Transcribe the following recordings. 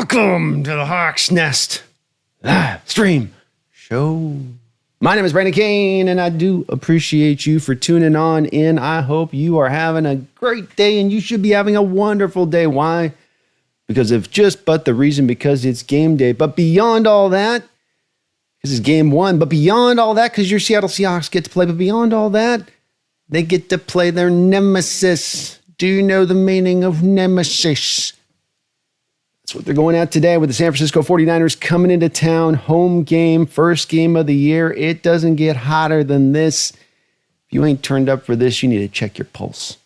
Welcome to the Hawks Nest live stream show. My name is Brandon Kane, and I do appreciate you for tuning on in. I hope you are having a great day, and you should be having a wonderful day. Why? Because because it's game day. But beyond all that, because it's game one, but beyond all that, because your Seattle Seahawks get to play, but beyond all that, they get to play their nemesis. Do you know the meaning of nemesis? That's what they're going at today with the San Francisco 49ers coming into town. Home game, first game of the year. It doesn't get hotter than this. If you ain't turned up for this, you need to check your pulse.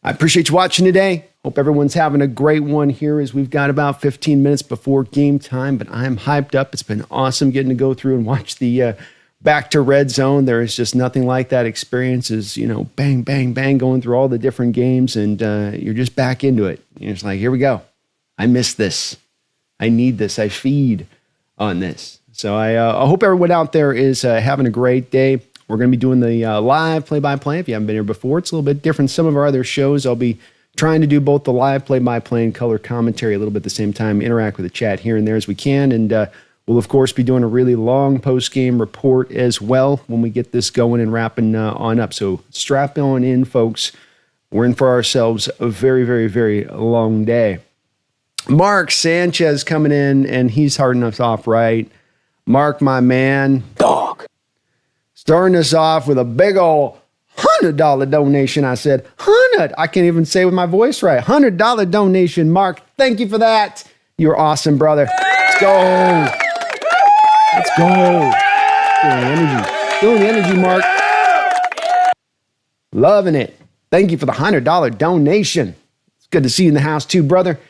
I appreciate you watching today. Hope everyone's having a great one here as we've got about 15 minutes before game time, but I'm hyped up. It's been awesome getting to go through and watch the back to red zone. There is just nothing like that experience is, bang, bang, bang, going through all the different games, and you're just back into it. You're just like, here we go. I miss this. I need this. I feed on this. So I hope everyone out there is having a great day. We're going to be doing the live play-by-play. If you haven't been here before, it's a little bit different. Some of our other shows, I'll be trying to do both the live play-by-play and color commentary a little bit at the same time, interact with the chat here and there as we can. And we'll, of course, be doing a really long post-game report as well when we get this going and wrapping on up. So strap on in, folks. We're in for ourselves a very, very, very long day. Mark Sanchez coming in, and he's starting us off right. Mark, my man. Dog. Starting us off with a big old $100 donation. I said, 100. I can't even say with my voice right. $100 donation, Mark. Thank you for that. You're awesome, brother. Let's go. Let's go. Feeling the energy. Feeling the energy, Mark. Loving it. Thank you for the $100 donation. It's good to see you in the house too, brother.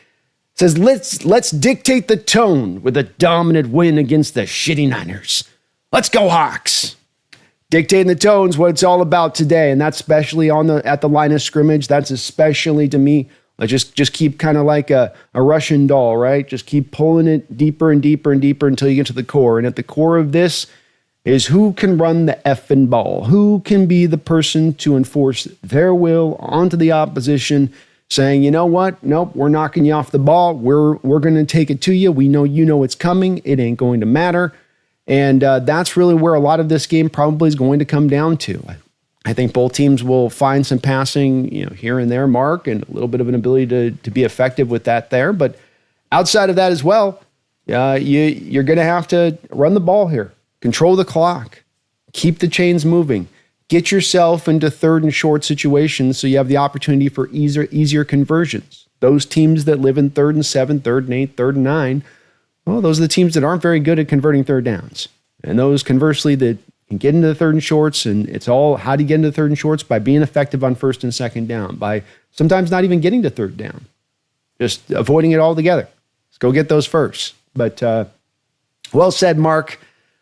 Says, let's dictate the tone with a dominant win against the shitty Niners. Let's go, Hawks. Dictating the tone's what it's all about today, and that's especially at the line of scrimmage. That's especially, to me, like just keep kind of like a Russian doll, right? Just keep pulling it deeper and deeper and deeper until you get to the core. And at the core of this is who can run the effing ball, who can be the person to enforce their will onto the opposition, saying, you know what? Nope, we're knocking you off the ball. We're going to take it to you. We know you know it's coming. It ain't going to matter. And that's really where a lot of this game probably is going to come down to. I think both teams will find some passing, here and there, Mark, and a little bit of an ability to be effective with that there. But outside of that as well, you're going to have to run the ball here, control the clock, keep the chains moving. Get yourself into third and short situations so you have the opportunity for easier conversions. Those teams that live in 3rd and 7, 3rd and 8, 3rd and 9, well, those are the teams that aren't very good at converting third downs. And those, conversely, that can get into the third and shorts, and it's all how do you get into third and shorts? By being effective on first and second down, by sometimes not even getting to third down, just avoiding it altogether. Let's go get those first. But well said, Mark.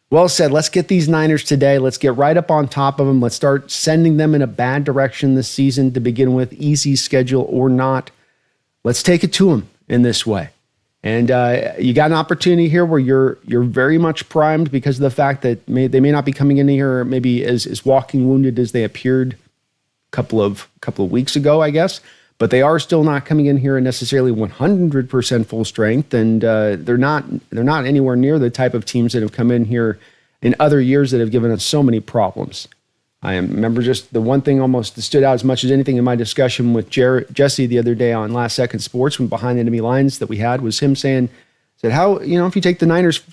Well said. Let's get these Niners today. Let's get right up on top of them. Let's start sending them in a bad direction this season to begin with, easy schedule or not. Let's take it to them in this way. And you got an opportunity here where you're very much primed because of the fact that they may not be coming in here maybe as walking wounded as they appeared a couple of weeks ago, I guess. But they are still not coming in here necessarily 100% full strength, and they're not anywhere near the type of teams that have come in here in other years that have given us so many problems. I remember just the one thing almost that stood out as much as anything in my discussion with Jesse the other day on Last Second Sports when behind enemy lines that we had was him said how, if you take the Niners,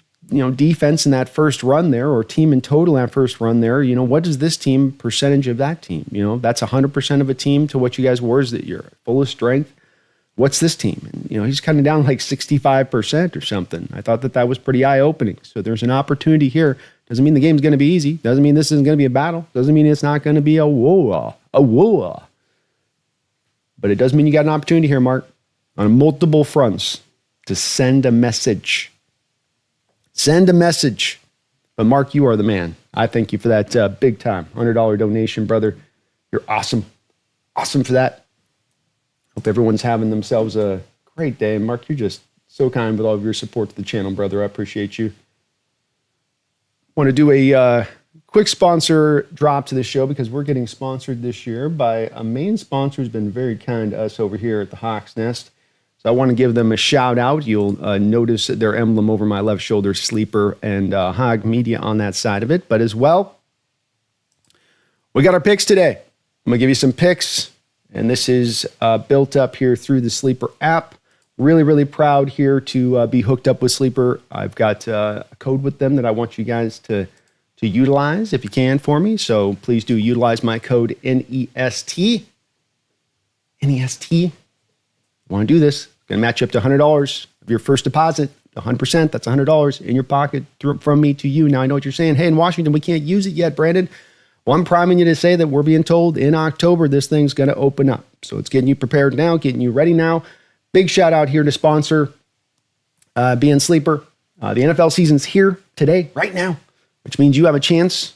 defense in that first run there or team in total in that first run there, what does this team percentage of that team? That's 100% of a team to what you guys were, is that you're full of strength. What's this team? And, he's kind of down like 65% or something. I thought that was pretty eye-opening. So there's an opportunity here. Doesn't mean the game's going to be easy. Doesn't mean this isn't going to be a battle. Doesn't mean it's not going to be a war. But it does mean you got an opportunity here, Mark, on multiple fronts to send a message. Send a message. But Mark, you are the man. I thank you for that big time $100 donation, brother. You're awesome. Awesome for that. Hope everyone's having themselves a great day. And Mark, you're just so kind with all of your support to the channel, brother. I appreciate you. Want to do a quick sponsor drop to the show because we're getting sponsored this year by a main sponsor who's been very kind to us over here at the Hawks Nest. So I want to give them a shout out. You'll notice their emblem over my left shoulder, Sleeper and Hog Media on that side of it. But as well, we got our picks today. I'm going to give you some picks, and this is built up here through the Sleeper app. Really, really proud here to be hooked up with Sleeper. I've got a code with them that I want you guys to utilize if you can for me. So please do utilize my code NEST. NEST. Want to do this? Going to match you up to $100 of your first deposit. 100%. That's $100 in your pocket from me to you. Now I know what you're saying. Hey, in Washington, we can't use it yet, Brandon. Well, I'm priming you to say that we're being told in October this thing's going to open up. So it's getting you prepared now, getting you ready now. Big shout out here to sponsor being Sleeper. The NFL season's here today, right now, which means you have a chance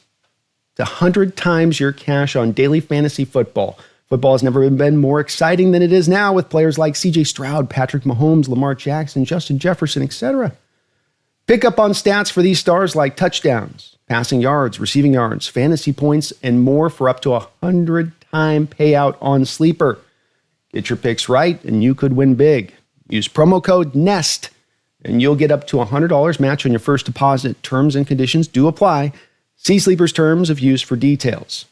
to 100 times your cash on daily fantasy football. Football has never been more exciting than it is now with players like C.J. Stroud, Patrick Mahomes, Lamar Jackson, Justin Jefferson, etc. Pick up on stats for these stars like touchdowns, passing yards, receiving yards, fantasy points, and more for up to 100-time payout on Sleeper. Get your picks right, and you could win big. Use promo code NEST, and you'll get up to $100 match on your first deposit. Terms and conditions do apply. See Sleeper's terms of use for details.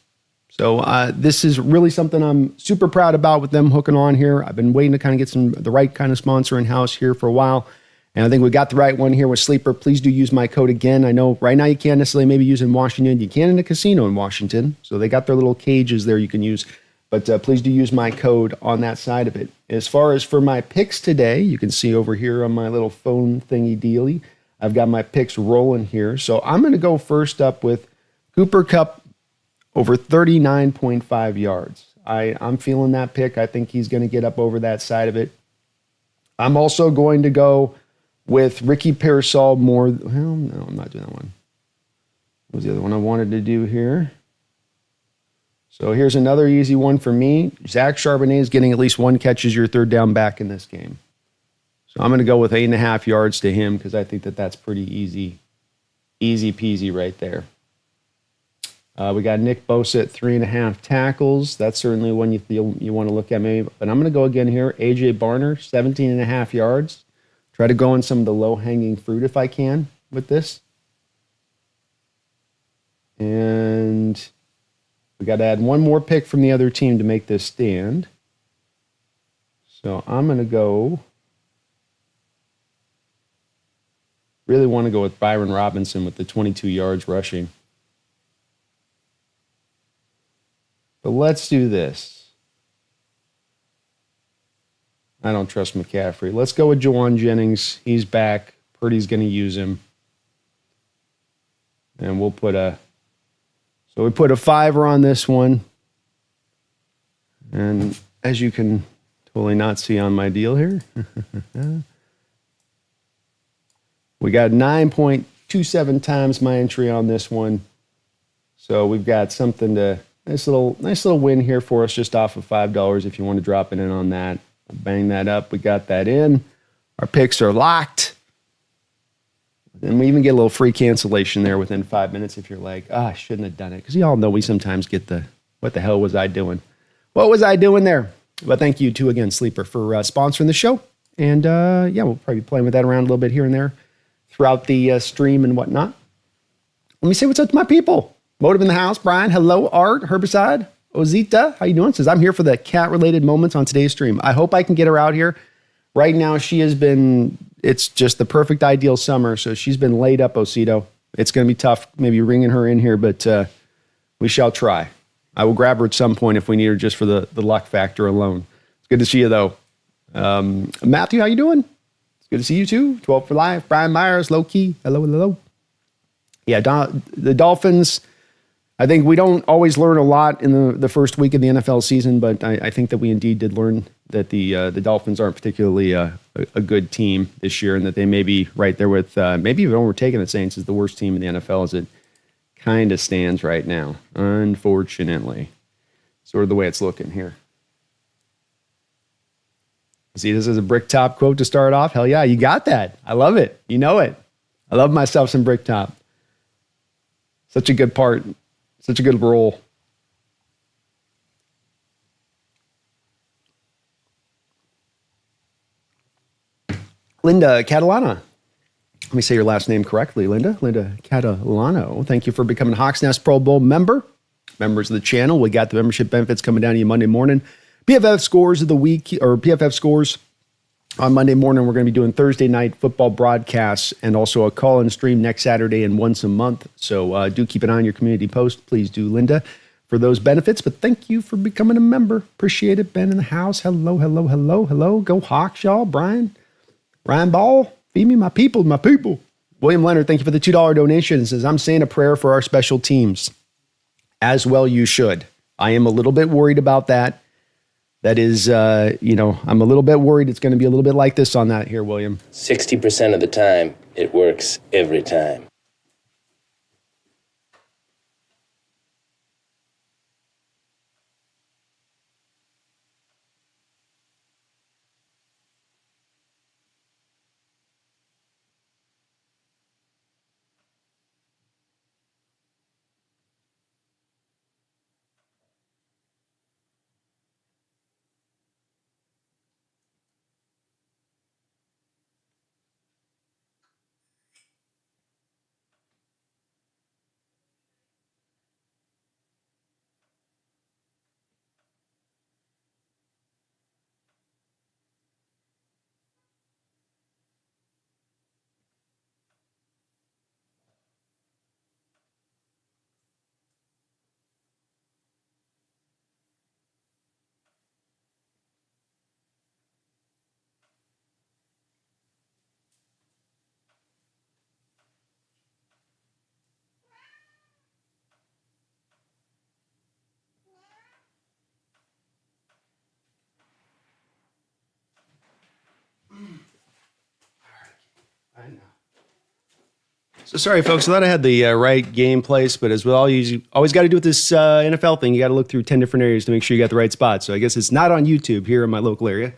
So this is really something I'm super proud about with them hooking on here. I've been waiting to kind of get the right kind of sponsor in-house here for a while. And I think we got the right one here with Sleeper. Please do use my code again. I know right now you can't necessarily maybe use in Washington. You can in a casino in Washington. So they got their little cages there you can use. But please do use my code on that side of it. As far as for my picks today, you can see over here on my little phone thingy dealy, I've got my picks rolling here. So I'm going to go first up with Cooper Kupp over 39.5 yards. I'm feeling that pick. I think he's going to get up over that side of it. I'm also going to go with Ricky Pearsall more. Well, no, I'm not doing that one. What was the other one I wanted to do here? So here's another easy one for me. Zach Charbonnet is getting at least one catch as your third down back in this game. So I'm going to go with 8.5 yards to him because I think that's pretty easy peasy right there. We got Nick Bosa at 3.5 tackles. That's certainly one you want to look at maybe. But I'm going to go again here. A.J. Barner, 17.5 yards. Try to go on some of the low-hanging fruit if I can with this. And we got to add one more pick from the other team to make this stand. So I'm going to go. Really want to go with Byron Robinson with the 22 yards rushing. But let's do this. I don't trust McCaffrey. Let's go with Juwan Jennings. He's back. Purdy's going to use him. And we'll put so we put a 5er on this one. And as you can totally not see on my deal here, we got 9.27 times my entry on this one. So we've got something to... Nice little win here for us just off of $5 if you want to drop it in on that. Bang that up. We got that in. Our picks are locked. And we even get a little free cancellation there within 5 minutes if you're like, I shouldn't have done it. Because you all know we sometimes get what the hell was I doing? What was I doing there? But thank you too again, Sleeper, for sponsoring the show. And we'll probably be playing with that around a little bit here and there throughout the stream and whatnot. Let me say what's up to my people. Motive in the house, Brian. Hello, Art, Herbicide, Ozita. How you doing? Says, I'm here for the cat-related moments on today's stream. I hope I can get her out here. Right now, it's just the perfect ideal summer, so she's been laid up, Osito. It's going to be tough maybe ringing her in here, but we shall try. I will grab her at some point if we need her just for the luck factor alone. It's good to see you, though. Matthew, how you doing? It's good to see you, too. 12 for life. Brian Myers, low-key. Hello. Yeah, the Dolphins... I think we don't always learn a lot in the first week of the NFL season, but I think that we indeed did learn that the Dolphins aren't particularly a good team this year, and that they may be right there with maybe even overtaking the Saints as the worst team in the NFL as it kind of stands right now, unfortunately. Sort of the way it's looking here. See, this is a brick top quote to start off. Hell yeah, you got that. I love it. You know it. I love myself some brick top. Such a good part. Such a good role. Linda Catalana. Let me say your last name correctly, Linda. Linda Catalano. Thank you for becoming a Hawks Nest Pro Bowl member. Members of the channel, we got the membership benefits coming down to you Monday morning. PFF scores of the week, or PFF scores on Monday morning. We're going to be doing Thursday night football broadcasts and also a call-in stream next Saturday and once a month. So do keep an eye on your community post. Please do, Linda, for those benefits. But thank you for becoming a member. Appreciate it. Ben in the house. Hello, hello, hello, hello. Go Hawks, y'all. Brian, Ryan Ball, feed me my people, my people. William Leonard, thank you for the $2 donation. It says, I'm saying a prayer for our special teams. As well you should. I am a little bit worried about that. That is, I'm a little bit worried it's going to be a little bit like this on that here, William. 60% of the time, it works every time. So sorry, folks. I thought I had the right game place, but as well, you always got to do with this NFL thing. You got to look through 10 different areas to make sure you got the right spot. So I guess it's not on YouTube here in my local area.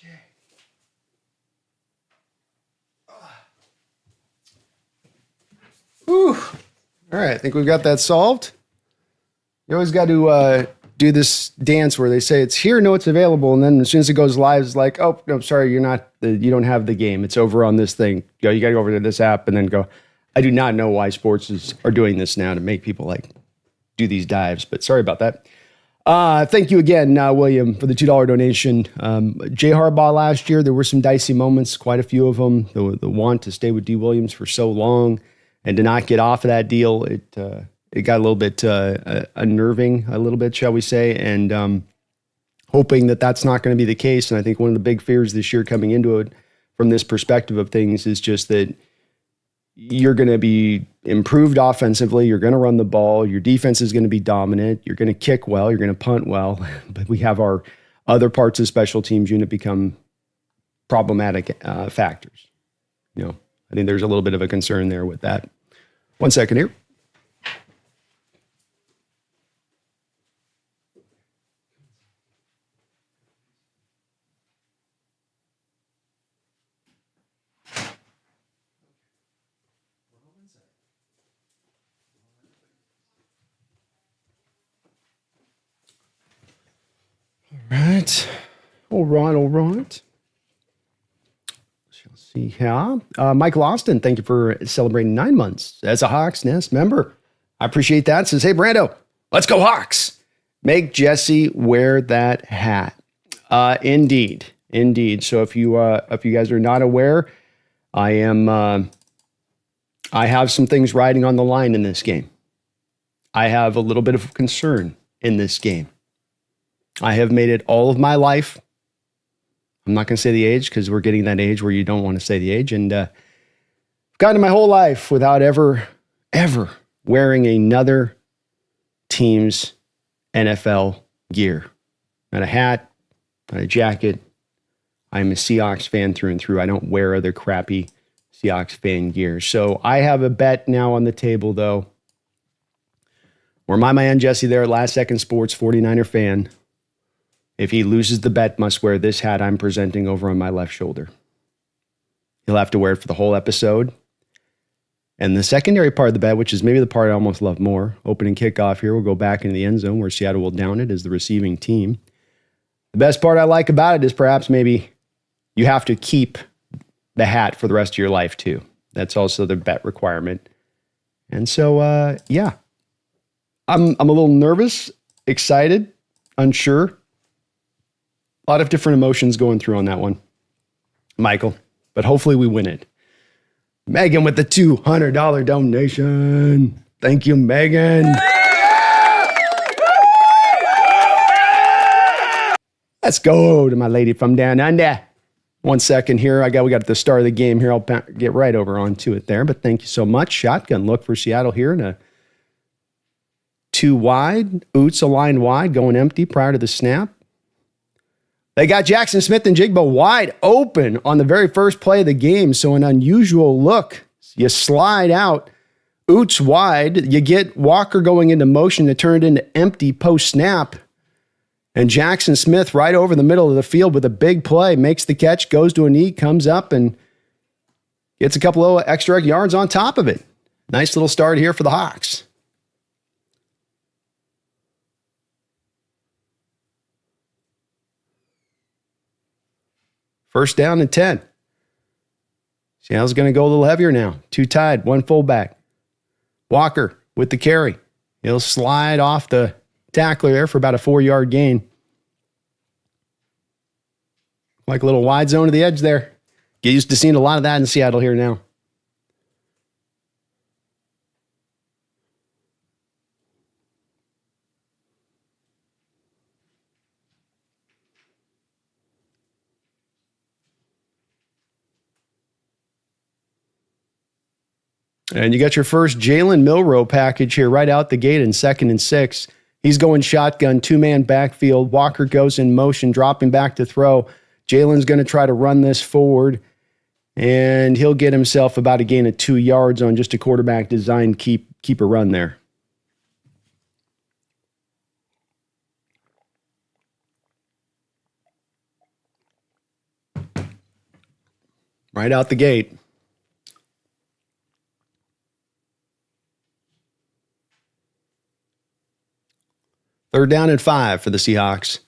Okay. Whew. All right, I think we've got that solved. You always got to do this dance where they say it's here, no, it's available, and then as soon as it goes live, it's like, oh, no, sorry, you don't have the game. It's over on this thing. You got to go over to this app and then go. I do not know why sports are doing this now to make people like do these dives, but sorry about that. Thank you again, William, for the $2 donation. Jay Harbaugh last year, there were some dicey moments, quite a few of them. The want to stay with D. Williams for so long and to not get off of that deal, it got a little bit unnerving, a little bit, shall we say, and hoping that that's not going to be the case. And I think one of the big fears this year coming into it from this perspective of things is just that you're going to be improved offensively. You're going to run the ball. Your defense is going to be dominant. You're going to kick well. You're going to punt well. But we have our other parts of special teams unit become problematic factors. I think there's a little bit of a concern there with that. 1 second here. right. All right. Let's see here. Michael Austin, thank you for celebrating 9 months as a Hawks Nest member. I appreciate that. Says, hey, Brando, let's go Hawks. Make Jesse wear that hat. Indeed. So if you guys are not aware, I have some things riding on the line in this game. I have a little bit of concern in this game. I have made it all of my life. I'm not going to say the age because we're getting that age where you don't want to say the age. And I've gotten my whole life without ever wearing another team's NFL gear. Not a hat, not a jacket. I'm a Seahawks fan through and through. I don't wear other crappy Seahawks fan gear. So I have a bet now on the table, though, where my man Jesse there, Last Second Sports 49er fan, if he loses the bet, must wear this hat I'm presenting over on my left shoulder. He'll have to wear it for the whole episode. And the secondary part of the bet, which is maybe the part I almost love more, opening kickoff here, we'll go back into the end zone where Seattle will down it as the receiving team. The best part I like about it is perhaps maybe you have to keep the hat for the rest of your life too. That's also the bet requirement. And so, yeah, I'm a little nervous, excited, unsure. A lot of different emotions going through on that one, Michael, but hopefully we win it. Megan with the $200 donation. Thank you, Megan. Let's go to my lady from down under. 1 second here. We got at the start of the game here. I'll get right over onto it there, but thank you so much. Shotgun look for Seattle here in a 2 wide. Oots aligned wide, going empty prior to the snap. They got Jackson Smith and Jigba wide open on the very first play of the game, so an unusual look. You slide out, Oots wide. You get Walker going into motion to turn it into empty post-snap. And Jackson Smith right over the middle of the field with a big play, makes the catch, goes to a knee, comes up, and gets a couple of extra yards on top of it. Nice little start here for the Hawks. First down and 10. Seattle's going to go a little heavier now. 2 tied, 1 fullback. Walker with the carry. He'll slide off the tackler there for about a 4-yard gain. Like a little wide zone to the edge there. Get used to seeing a lot of that in Seattle here now. And you got your first Jalen Milroe package here right out the gate in 2nd and 6. He's going shotgun, 2-man backfield. Walker goes in motion, dropping back to throw. Jalen's going to try to run this forward, and he'll get himself about a gain of 2 yards on just a quarterback designed keep a run there. Right out the gate. Third down and 5 for the Seahawks.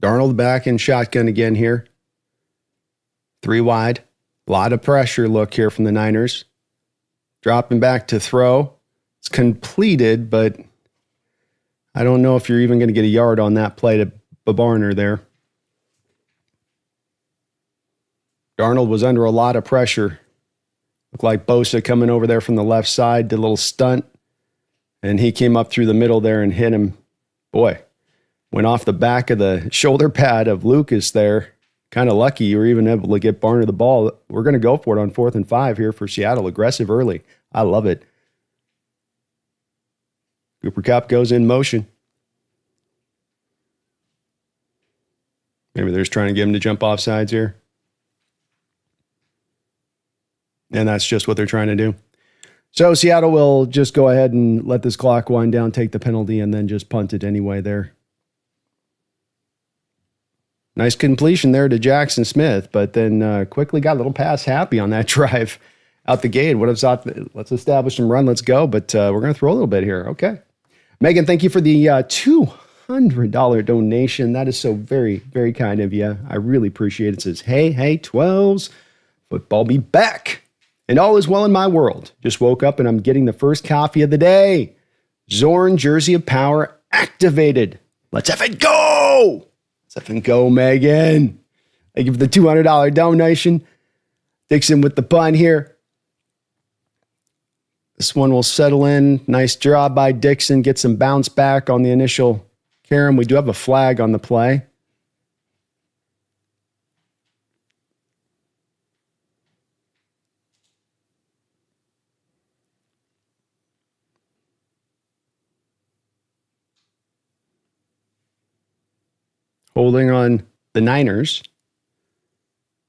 Darnold back in shotgun again here. 3 wide. A lot of pressure look here from the Niners. Dropping back to throw. It's completed, but I don't know if you're even going to get a yard on that play to Barner there. Darnold was under a lot of pressure. Looked like Bosa coming over there from the left side, did a little stunt. And he came up through the middle there and hit him. Boy, went off the back of the shoulder pad of Lucas there. Kind of lucky you were even able to get Barner the ball. We're going to go for it on 4th and 5 here for Seattle. Aggressive early. I love it. Cooper Kupp goes in motion. Maybe they're just trying to get him to jump off sides here. And that's just what they're trying to do. So Seattle will just go ahead and let this clock wind down, take the penalty, and then just punt it anyway there. Nice completion there to Jackson Smith, but then quickly got a little pass happy on that drive out the gate. What if thought, let's establish some run, let's go, but we're going to throw a little bit here. Okay. Megan, thank you for the $200 donation. That is so very, very kind of you. I really appreciate it. It says, hey, 12s, football be back. And all is well in my world. Just woke up and I'm getting the first coffee of the day. Zorn Jersey of Power activated. Let's effing go. Let's effing go, Megan. Thank you for the $200 donation. Dixon with the pun here. This one will settle in. Nice job by Dixon. Get some bounce back on the initial carom. We do have a flag on the play. Holding on the Niners.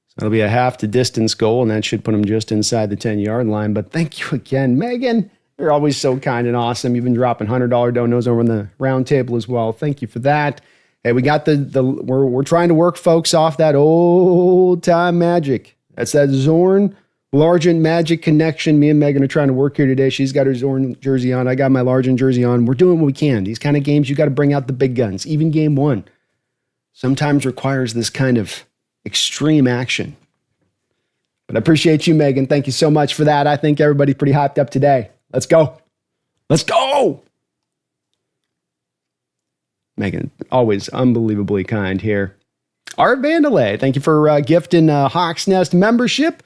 So it'll be a half to distance goal, and that should put them just inside the 10-yard line. But thank you again, Megan. You're always so kind and awesome. You've been dropping $100 donos over on the round table as well. Thank you for that. Hey, we got we're trying to work folks off that old time magic. That's that Zorn Largent Magic connection. Me and Megan are trying to work here today. She's got her Zorn jersey on. I got my Largent jersey on. We're doing what we can. These kind of games, you got to bring out the big guns. Even game one sometimes requires this kind of extreme action. But I appreciate you, Megan. Thank you so much for that. I think everybody's pretty hyped up today. Let's go. Let's go. Megan, always unbelievably kind here. Art Vandalay, thank you for gifting Hawks Nest membership.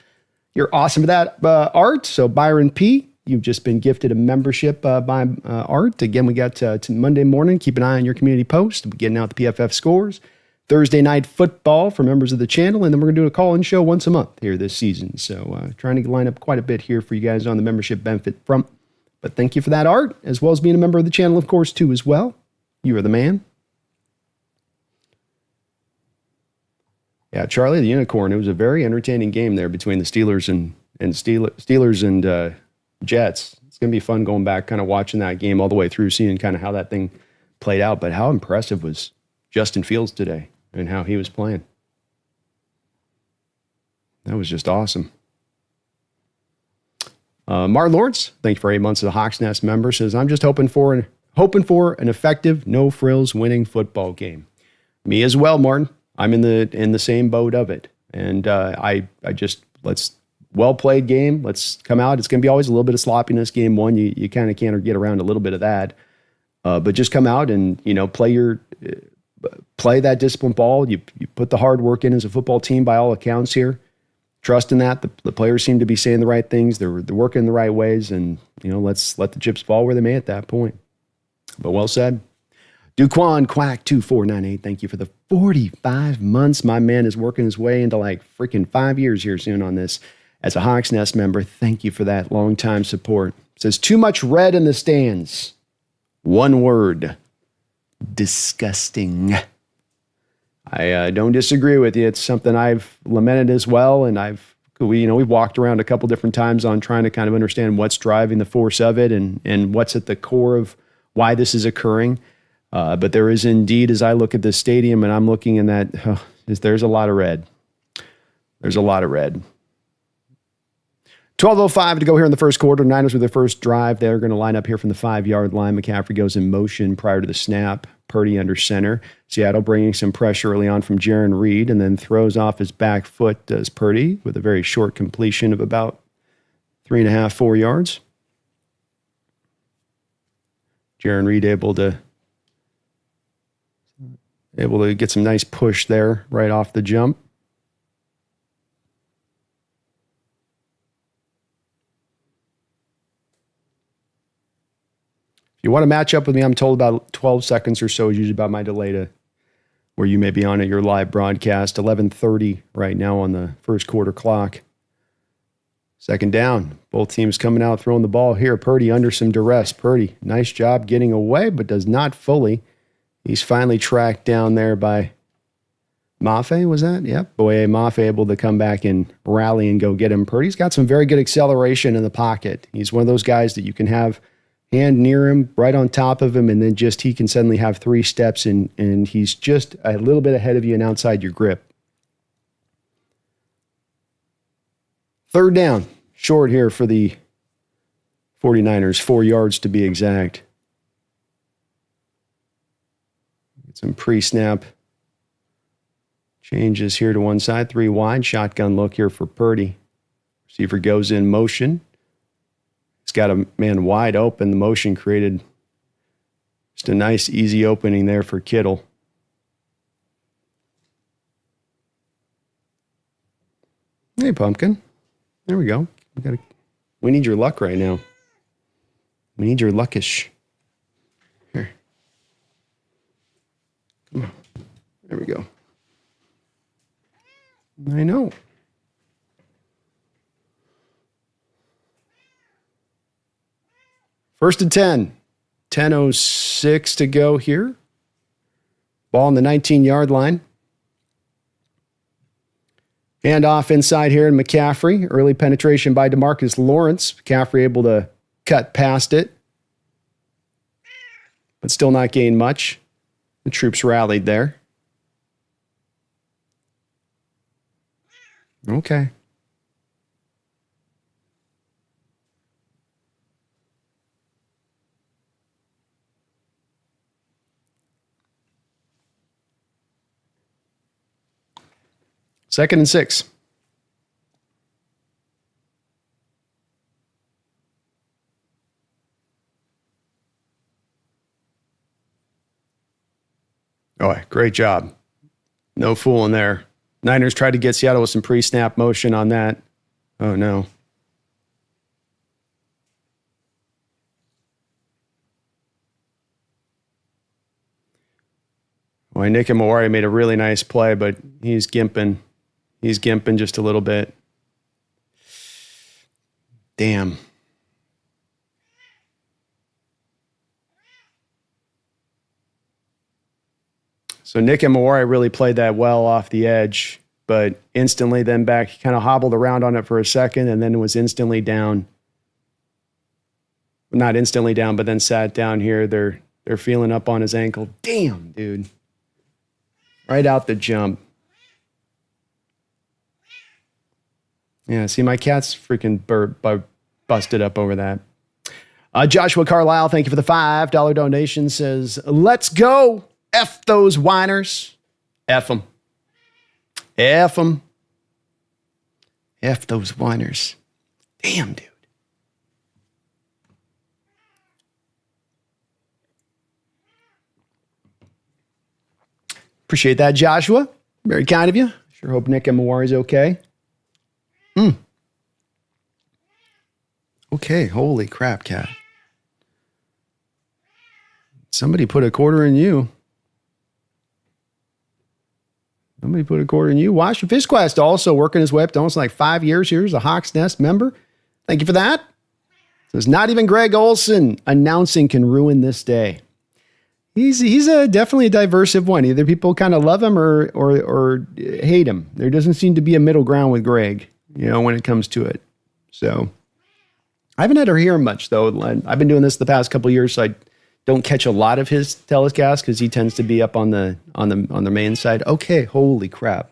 You're awesome for that, Art. So Byron P., you've just been gifted a membership by Art. Again, we got to Monday morning. Keep an eye on your community post. We're getting out the PFF scores. Thursday night football for members of the channel, and then we're going to do a call-in show once a month here this season. So trying to line up quite a bit here for you guys on the membership benefit front. But thank you for that, Art, as well as being a member of the channel, of course, too, as well. You are the man. Yeah, Charlie the Unicorn, it was a very entertaining game there between the Steelers and Jets. It's going to be fun going back, kind of watching that game all the way through, seeing kind of how that thing played out. But how impressive was Justin Fields today and how he was playing? That was just awesome. Martin Lawrence, thank you for 8 months as a Hawks Nest member, says, I'm just hoping for an effective, no-frills winning football game. Me as well, Martin. I'm in the same boat of it. And I just, let's well-played game. Let's come out. It's going to be always a little bit of sloppiness game one. You kind of can't get around a little bit of that. But just come out and, play that disciplined ball. You put the hard work in as a football team by all accounts here. Trust in that. The players seem to be saying the right things. They're working in the right ways. And, let's let the chips fall where they may at that point. But well said. Duquan Quack 2498. Thank you for the 45 months. My man is working his way into like freaking 5 years here soon on this as a Hawks Nest member. Thank you for that long time support. Says too much red in the stands. One word. Disgusting. I don't disagree with you. It's something I've lamented as well, and we've walked around a couple different times on trying to kind of understand what's driving the force of it and what's at the core of why this is occurring. But there is indeed, as I look at this stadium and I'm looking in that, there's a lot of red. There's a lot of red. 12:05 to go here in the first quarter. Niners with their first drive. They're going to line up here from the 5-yard line. McCaffrey goes in motion prior to the snap. Purdy under center. Seattle bringing some pressure early on from Jaron Reed and then throws off his back foot, does Purdy, with a very short completion of about 3.5, 4 yards. Jaron Reed able to get some nice push there right off the jump. If you want to match up with me, I'm told about 12 seconds or so is usually about my delay to where you may be on at your live broadcast. 11:30 right now on the first quarter clock. Second down. Both teams coming out throwing the ball here. Purdy under some duress. Purdy, nice job getting away, but does not fully. He's finally tracked down there by Mafe, was that? Yep. Boye Mafe able to come back and rally and go get him. Purdy's got some very good acceleration in the pocket. He's one of those guys that you can have hand near him, right on top of him, and then just he can suddenly have 3 steps and he's just a little bit ahead of you and outside your grip. Third down, short here for the 49ers, 4 yards to be exact. Some pre-snap changes here to one side. 3 wide. Shotgun look here for Purdy. Receiver goes in motion. He's got a man wide open. The motion created just a nice, easy opening there for Kittle. Hey, Pumpkin. There we go. We need your luck right now. We need your luckish. Here. Come on. There we go. I know. First and 10. 10:06 to go here. Ball on the 19-yard line. Hand off inside here in McCaffrey. Early penetration by DeMarcus Lawrence. McCaffrey able to cut past it, but still not gain much. The troops rallied there. Okay. Second and 6. Oh, great job. No fooling there. Niners tried to get Seattle with some pre-snap motion on that. Oh, no. Boy, Nick and Mawari made a really nice play, but he's gimping. He's gimping just a little bit. Damn. So Nick and Mawari really played that well off the edge, but instantly then back, he kind of hobbled around on it for a second and then was instantly down. Not instantly down, but then sat down here. They're feeling up on his ankle. Damn, dude. Right out the jump. Yeah, see, my cat's freaking busted up over that. Joshua Carlisle, thank you for the $5 donation, says, let's go. F those whiners. F them. F them. F those whiners. Damn, dude. Appreciate that, Joshua. Very kind of you. Sure hope Nick and Mawari's okay. Okay, holy crap, cat. Somebody put a quarter in you. Somebody put a quarter in you. Wash FishQuest also working his way up to almost like 5 years here as a Hawks Nest member. Thank you for that. Says, not even Greg Olson announcing can ruin this day. He's definitely a diversive one. Either people kind of love him or hate him. There doesn't seem to be a middle ground with Greg, when it comes to it. So I haven't had to hear him much though. I've been doing this the past couple of years, so I don't catch a lot of his telecast because he tends to be up on the main side. Okay, holy crap.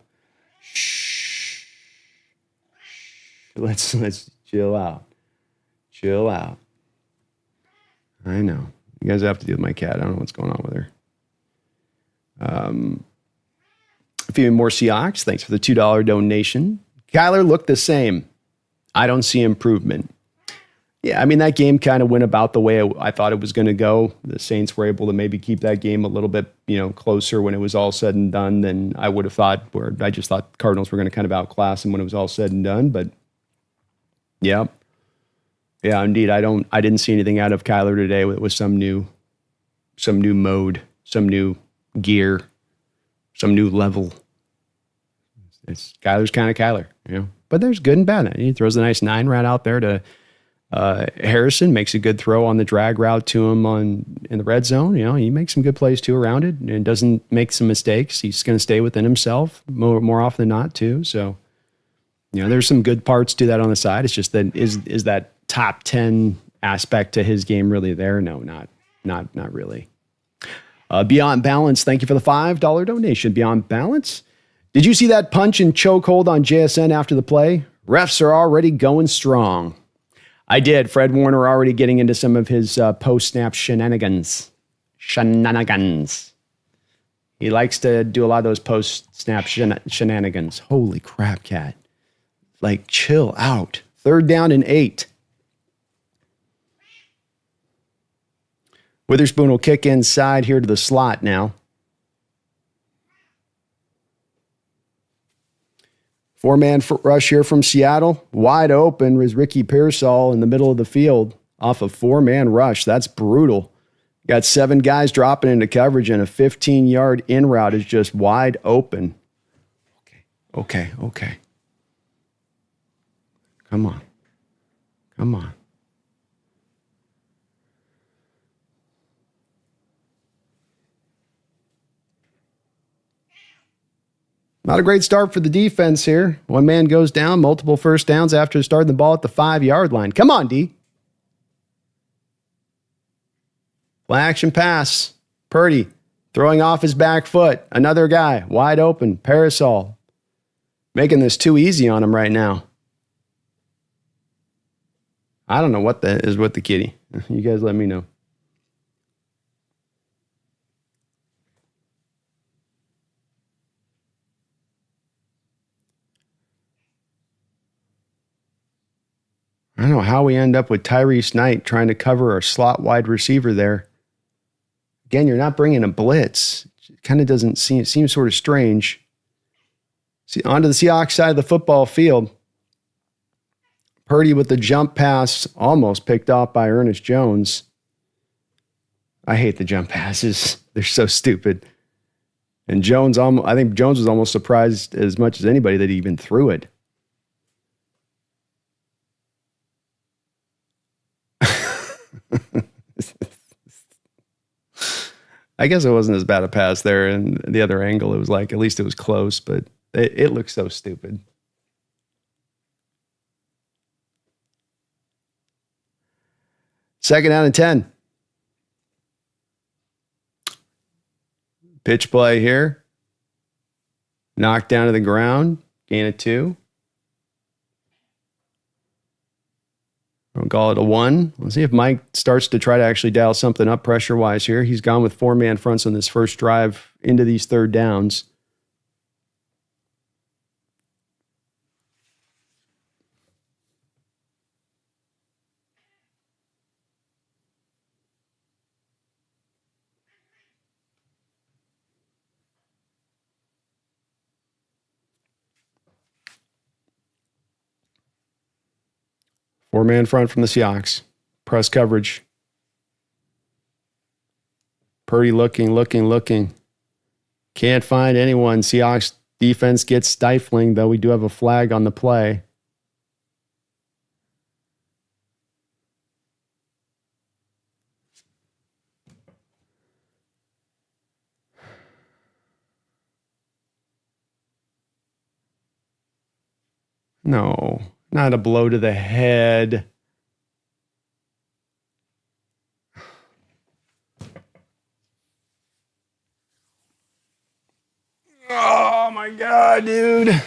Shh. Let's chill out. Chill out. I know. You guys have to deal with my cat. I don't know what's going on with her. A few more Seahawks. Thanks for the $2 donation. Kyler looked the same. I don't see improvement. Yeah, I mean, that game kind of went about the way I thought it was going to go. The Saints were able to maybe keep that game a little bit, closer when it was all said and done than I would have thought. Where I just thought the Cardinals were going to kind of outclass them when it was all said and done. But yeah, indeed, I didn't see anything out of Kyler today with some new mode, some new gear, some new level. Kyler's kind of Kyler, But there's good and bad. He throws a nice 9 right out there to Harrison, makes a good throw on the drag route to him in the red zone. He makes some good plays too around it and doesn't make some mistakes. He's going to stay within himself more often than not too. So, there's some good parts to that on the side. It's just that is that top 10 aspect to his game really there? No, not really. Beyond Balance, thank you for the $5 donation. Beyond Balance. Did you see that punch and chokehold on JSN after the play? Refs are already going strong. I did. Fred Warner already getting into some of his post-snap shenanigans. He likes to do a lot of those post-snap shenanigans. Holy crap, Cat. Like, chill out. 3rd down and 8. Witherspoon will kick inside here to the slot now. 4-man rush here from Seattle. Wide open is Ricky Pearsall in the middle of the field off a 4-man rush. That's brutal. Got 7 guys dropping into coverage, and a 15-yard in route is just wide open. Okay. Come on. Not a great start for the defense here. 1 man goes down, multiple first downs after starting the ball at the 5-yard line. Come on, D. Play action pass. Purdy throwing off his back foot. Another guy wide open. Parasol making this too easy on him right now. I don't know what that is with the kitty. You guys let me know. I don't know how we end up with Tyrese Knight trying to cover our slot wide receiver there. Again, you're not bringing a blitz. It kind of doesn't seem, it seems sort of strange. See, onto the Seahawks side of the football field. Purdy with the jump pass almost picked off by Ernest Jones. I hate the jump passes. They're so stupid. And Jones, I think Jones was almost surprised as much as anybody that he even threw it. I guess it wasn't as bad a pass there, and the other angle, it was like, at least it was close, but it looked so stupid. Second down and 10. Pitch play here. Knocked down to the ground. Gain of 2. We'll call it a 1. Let's see if Mike starts to try to actually dial something up pressure-wise here. He's gone with 4-man fronts on this first drive into these 3rd downs. Four-man front from the Seahawks. Press coverage. Purdy looking. Can't find anyone. Seahawks defense gets stifling, though we do have a flag on the play. No, not a blow to the head. Oh my God, dude.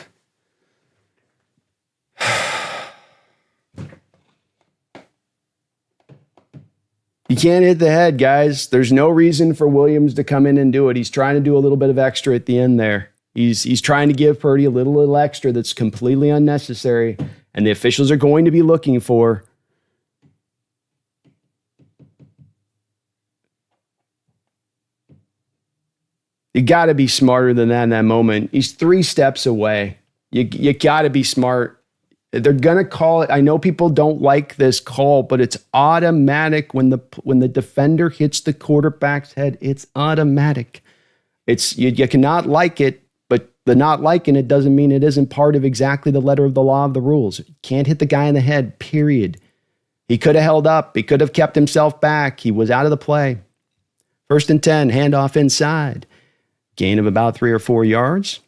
You can't hit the head, guys. There's no reason for Williams to come in and do it. He's trying to do a little bit of extra at the end there. He's trying to give Purdy a little extra that's completely unnecessary, and the officials are going to be looking for. You got to be smarter than that in that moment. He's 3 steps away. You got to be smart. They're going to call it. I know people don't like this call, but it's automatic when the defender hits the quarterback's head. It's automatic. It's you cannot like it, but the not liking it doesn't mean it isn't part of exactly the letter of the law of the rules. You can't hit the guy in the head, period. He could have held up. He could have kept himself back. He was out of the play. 1st and 10, handoff inside. Gain of about 3 or 4 yards.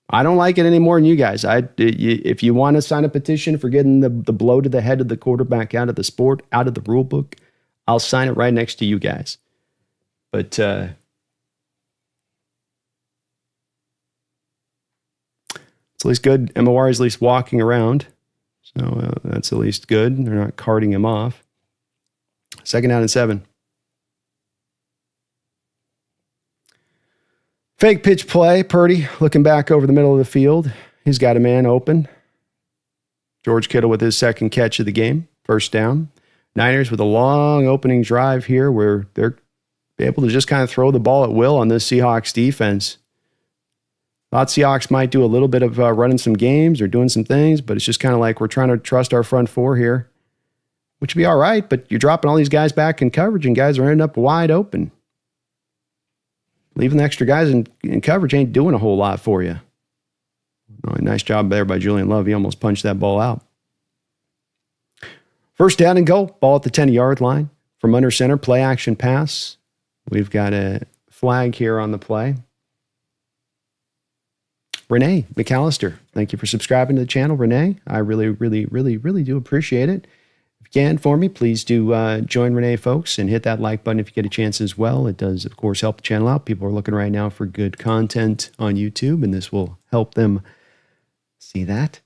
I don't like it any more than you guys. If you want to sign a petition for getting the blow to the head of the quarterback out of the sport, out of the rule book, I'll sign it right next to you guys. But it's at least good. MOR is at least walking around. So that's at least good. They're not carting him off. 2nd down and 7. Fake pitch play. Purdy looking back over the middle of the field. He's got a man open. George Kittle with his second catch of the game. 1st down. Niners with a long opening drive here where they're able to just kind of throw the ball at will on this Seahawks defense. Thought Seahawks might do a little bit of running some games or doing some things, but it's just kind of like we're trying to trust our front four here, which would be all right, but you're dropping all these guys back in coverage and guys are ending up wide open. Leaving the extra guys in coverage ain't doing a whole lot for you. Oh, nice job there by Julian Love. He almost punched that ball out. 1st down and goal. Ball at the 10-yard line. From under center, play action pass. We've got a flag here on the play. Renee McAllister, thank you for subscribing to the channel, Renee. I really, really, really, really do appreciate it. If you can for me, please do join Renee, folks, and hit that like button if you get a chance as well. It does, of course, help the channel out. People are looking right now for good content on YouTube, and this will help them see that.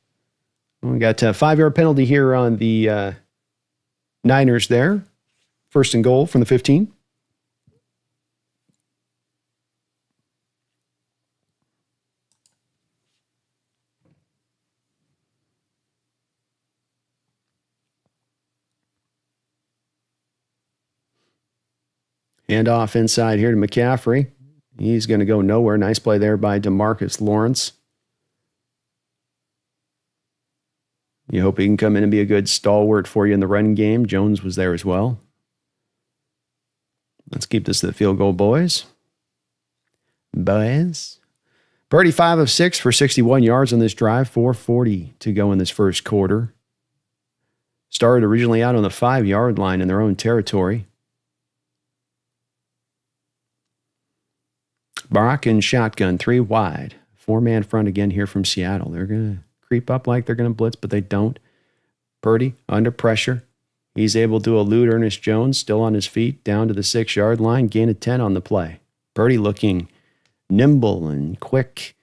We got a 5-yard penalty here on the Niners there. 1st and goal from the 15. Hand off inside here to McCaffrey. He's going to go nowhere. Nice play there by DeMarcus Lawrence. You hope he can come in and be a good stalwart for you in the run game. Jones was there as well. Let's keep this to the field goal, boys. Purdy 5 of 6 for 61 yards on this drive. 4:40 to go in this first quarter. Started originally out on the 5-yard line in their own territory. Brock and shotgun, 3 wide. 4-man front again here from Seattle. They're going to creep up like they're going to blitz, but they don't. Purdy under pressure. He's able to elude Ernest Jones, still on his feet, down to the 6-yard line, gain of 10 on the play. Purdy looking nimble and quick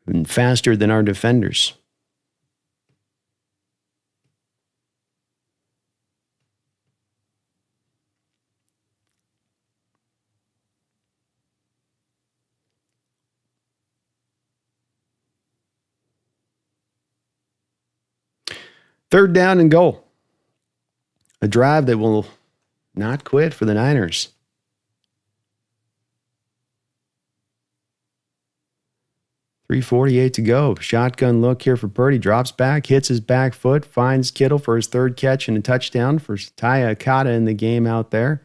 and faster than our defenders. Third down and goal. A drive that will not quit for the Niners. .348 to go. Shotgun look here for Purdy. Drops back, hits his back foot, finds Kittle for his 3rd catch and a touchdown for Taya Akata in the game out there.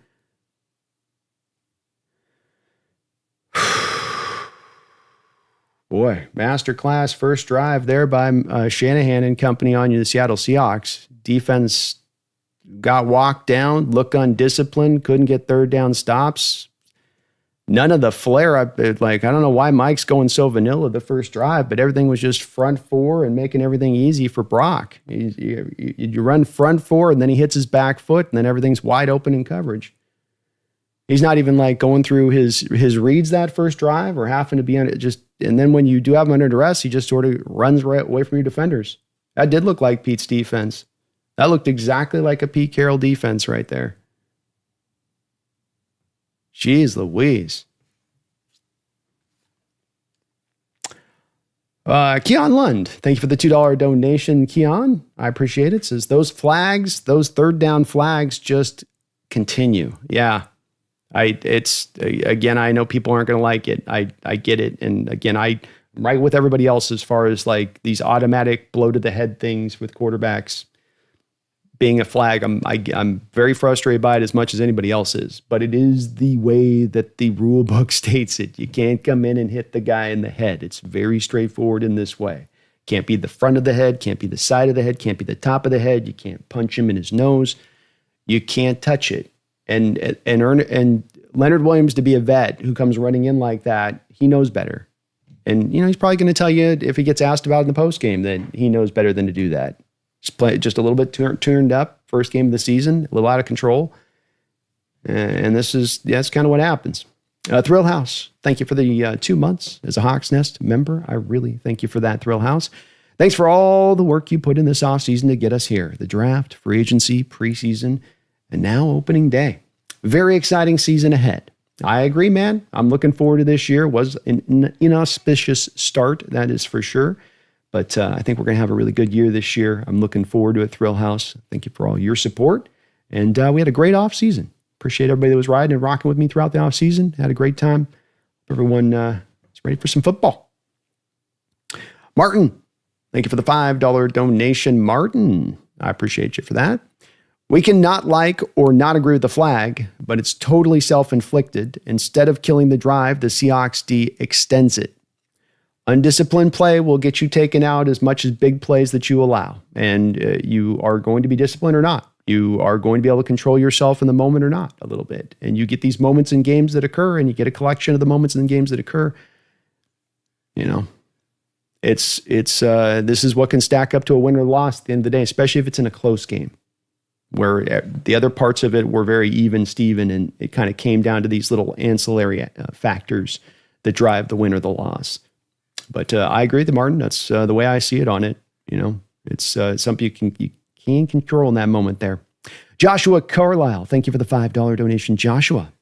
Boy, masterclass first drive there by Shanahan and company on the Seattle Seahawks. Defense got walked down, looked undisciplined, couldn't get 3rd down stops. None of the flair. I don't know why Mike's going so vanilla the first drive, but everything was just front 4 and making everything easy for Brock. You run front 4 and then he hits his back foot and then everything's wide open in coverage. He's not even going through his reads that first drive or having to be on it. And then when you do have him under duress, he just sort of runs right away from your defenders. That did look like Pete's defense. That looked exactly like a Pete Carroll defense right there. Jeez Louise. Keon Lund, thank you for the $2 donation, Keon. I appreciate it. Says those flags, those 3rd down flags just continue. Yeah. Again, I know people aren't going to like it. I get it. And again, I'm right with everybody else as far as these automatic blow to the head things with quarterbacks being a flag. I'm very frustrated by it as much as anybody else is, but it is the way that the rule book states it. You can't come in and hit the guy in the head. It's very straightforward in this way. Can't be the front of the head, can't be the side of the head, can't be the top of the head. You can't punch him in his nose. You can't touch it. And Leonard Williams, to be a vet who comes running in like that, he knows better. And, he's probably going to tell you if he gets asked about it in the postgame that he knows better than to do that. Just play just a little bit turned up, first game of the season, a little out of control. And that's kind of what happens. Thrill House, thank you for the 2 months as a Hawks Nest member. I really thank you for that, Thrill House. Thanks for all the work you put in this offseason to get us here. The draft, free agency, preseason, And now opening day. Very exciting season ahead. I agree, man. I'm looking forward to this year. It was an inauspicious start, that is for sure. But I think we're going to have a really good year this year. I'm looking forward to it, Thrill House. Thank you for all your support. And we had a great offseason. Appreciate everybody that was riding and rocking with me throughout the offseason. Had a great time. Everyone is ready for some football. Martin, thank you for the $5 donation. Martin, I appreciate you for that. We can not like or not agree with the flag, but it's totally self-inflicted. Instead of killing the drive, the Seahawks D extends it. Undisciplined play will get you taken out as much as big plays that you allow. And you are going to be disciplined or not. You are going to be able to control yourself in the moment or not a little bit. And you get these moments in games that occur, and you get a collection of the moments in games that occur. You know, this is what can stack up to a win or loss at the end of the day, especially if it's in a close game, where the other parts of it were very even, Steven, and it kind of came down to these little ancillary factors that drive the win or the loss. But I agree with Martin. That's the way I see it on it. You know, it's something you can control in that moment there. Joshua Carlisle, thank you for the $5 donation. Joshua,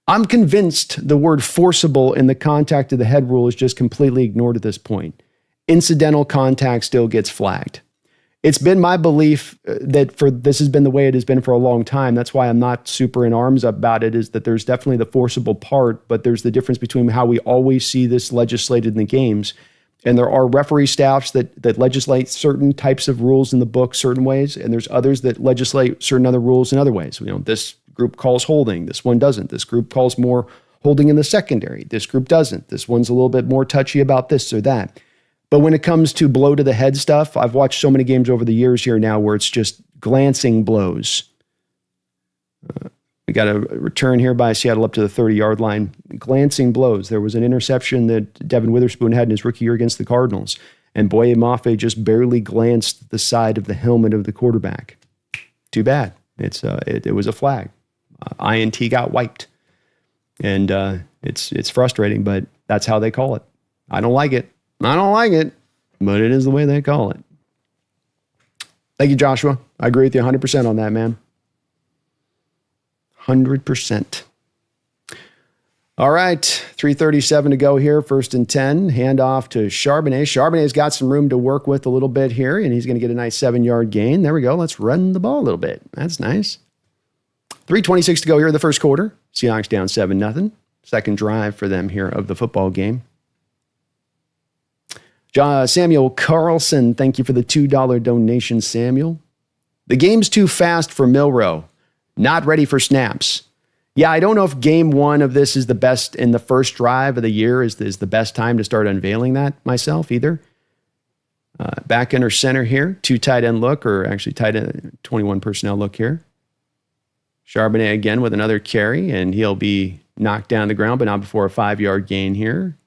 I'm convinced the word forcible in the contact of the head rule is just completely ignored at this point. Incidental contact still gets flagged. It's been my belief that this has been the way it has been for a long time. That's why I'm not super in arms about it, is that there's definitely the forcible part, but there's the difference between how we always see this legislated in the games. And there are referee staffs that legislate certain types of rules in the book certain ways, and there's others that legislate certain other rules in other ways. You know, this group calls holding, this one doesn't. This group calls more holding in the secondary. This group doesn't. This one's a little bit more touchy about this or that. But when it comes to blow to the head stuff, I've watched so many games over the years here now where it's just glancing blows. We got a return here by Seattle up to the 30-yard line. Glancing blows. There was an interception that Devin Witherspoon had in his rookie year against the Cardinals, and Boye Mafe just barely glanced the side of the helmet of the quarterback. Too bad. It was a flag. INT got wiped. And it's frustrating, but that's how they call it. I don't like it. But it is the way they call it. Thank you, Joshua. I agree with you 100% on that, man. 100%. All right, 3:37 to go here, 1st and 10. Hand off to Charbonnet. Charbonnet's got some room to work with a little bit here, and he's going to get a nice 7-yard gain. There we go. Let's run the ball a little bit. That's nice. 3:26 to go here in the first quarter. Seahawks down 7-0. Second drive for them here of the football game. Samuel Carlson, thank you for the $2 donation, Samuel. The game's too fast for Milrow. Not ready for snaps. Yeah, I don't know if game one of this is the best in the first drive of the year is the best time to start unveiling that myself either. Back under center here, 2 tight end look, or actually tight end 21 personnel look here. Charbonnet again with another carry, and he'll be knocked down the ground, but not before a 5-yard gain here.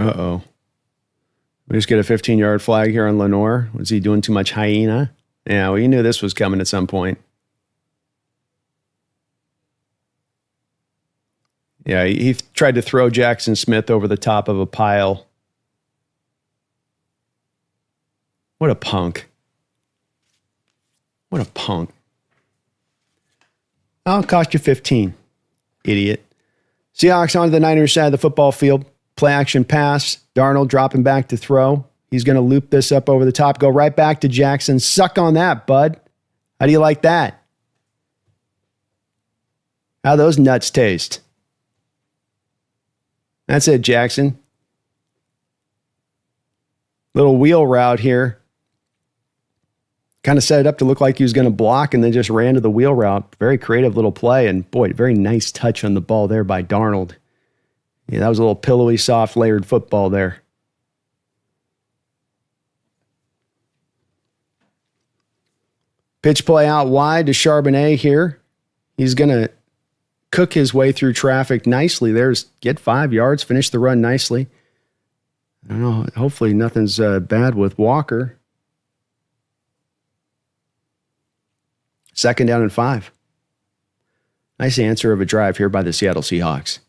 Uh-oh. We just get a 15-yard flag here on Lenore. Was he doing too much hyena? Yeah, well, you knew this was coming at some point. Yeah, he tried to throw Jackson Smith over the top of a pile. What a punk. What a punk. I'll cost you 15, idiot. Seahawks onto the Niners side of the football field. Play action pass. Darnold dropping back to throw. He's going to loop this up over the top. Go right back to Jackson. Suck on that, bud. How do you like that? How those nuts taste? That's it, Jackson. Little wheel route here. Kind of set it up to look like he was going to block and then just ran to the wheel route. Very creative little play. And boy, very nice touch on the ball there by Darnold. Yeah, that was a little pillowy, soft, layered football there. Pitch play out wide to Charbonnet here. He's going to cook his way through traffic nicely. Get 5 yards, finish the run nicely. I don't know. Hopefully nothing's bad with Walker. 2nd down and 5. Nice answer of a drive here by the Seattle Seahawks.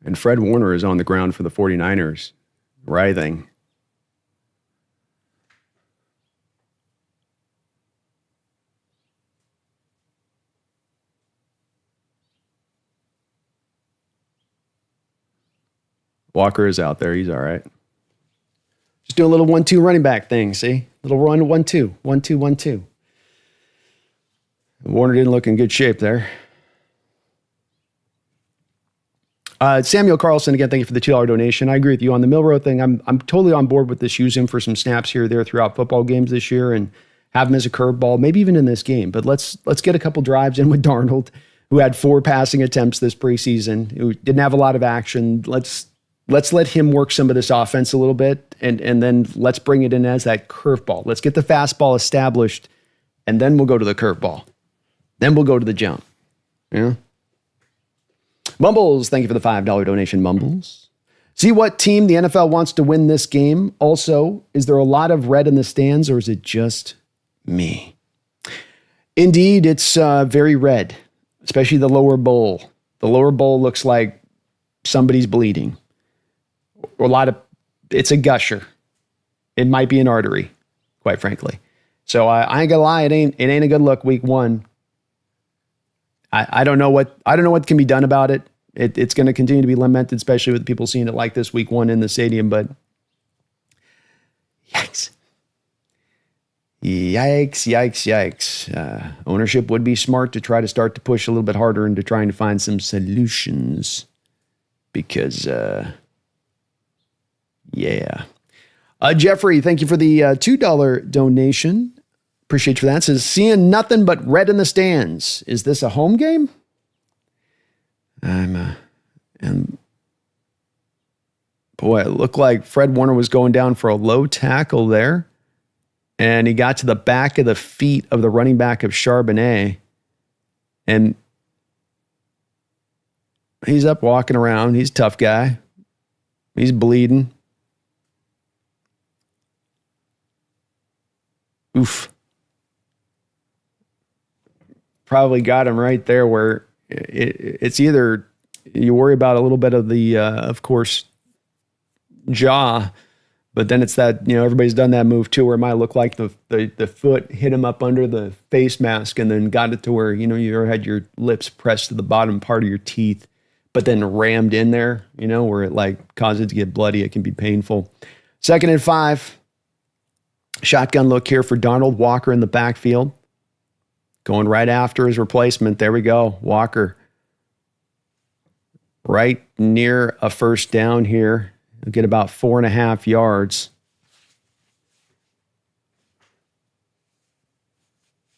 And Fred Warner is on the ground for the 49ers, writhing. Walker is out there. He's all right. Just doing a little 1-2 running back thing, see? Little run 1-2, 1-2, 1-2. Warner didn't look in good shape there. Samuel Carlson, again, thank you for the $2 donation. I agree with you on the Milrow thing. I'm totally on board with this. Use him for some snaps here or there throughout football games this year and have him as a curveball, maybe even in this game. But let's get a couple drives in with Darnold, who had 4 passing attempts this preseason, who didn't have a lot of action. Let's let him work some of this offense a little bit, and then let's bring it in as that curveball. Let's get the fastball established, and then we'll go to the curveball. Then we'll go to the jump. Yeah. Mumbles, thank you for the $5 donation, Mumbles. See what team the NFL wants to win this game. Also, is there a lot of red in the stands, or is it just me? Indeed, it's very red, especially the lower bowl. The lower bowl looks like somebody's bleeding. It's a gusher. It might be an artery, quite frankly. So I ain't gonna lie, it ain't a good look week 1. I don't know what can be done about it. It's going to continue to be lamented, especially with people seeing it like this week 1 in the stadium. But yikes. Ownership would be smart to try to start to push a little bit harder into trying to find some solutions. Because, Jeffrey, thank you for the $2 donation. Appreciate you for that. It says, seeing nothing but red in the stands. Is this a home game? And boy, it looked like Fred Warner was going down for a low tackle there. And he got to the back of the feet of the running back of Charbonnet. And he's up walking around. He's a tough guy. He's bleeding. Oof. Probably got him right there where it's either you worry about a little bit of the, of course, jaw, but then it's that, everybody's done that move too, where it might look like the foot hit him up under the face mask and then got it to where, you ever had your lips pressed to the bottom part of your teeth, but then rammed in there, where it like causes it to get bloody. It can be painful. 2nd and 5. Shotgun look here for Darnold. Walker in the backfield. Going right after his replacement. There we go. Walker. Right near a first down here. He'll get about 4.5 yards.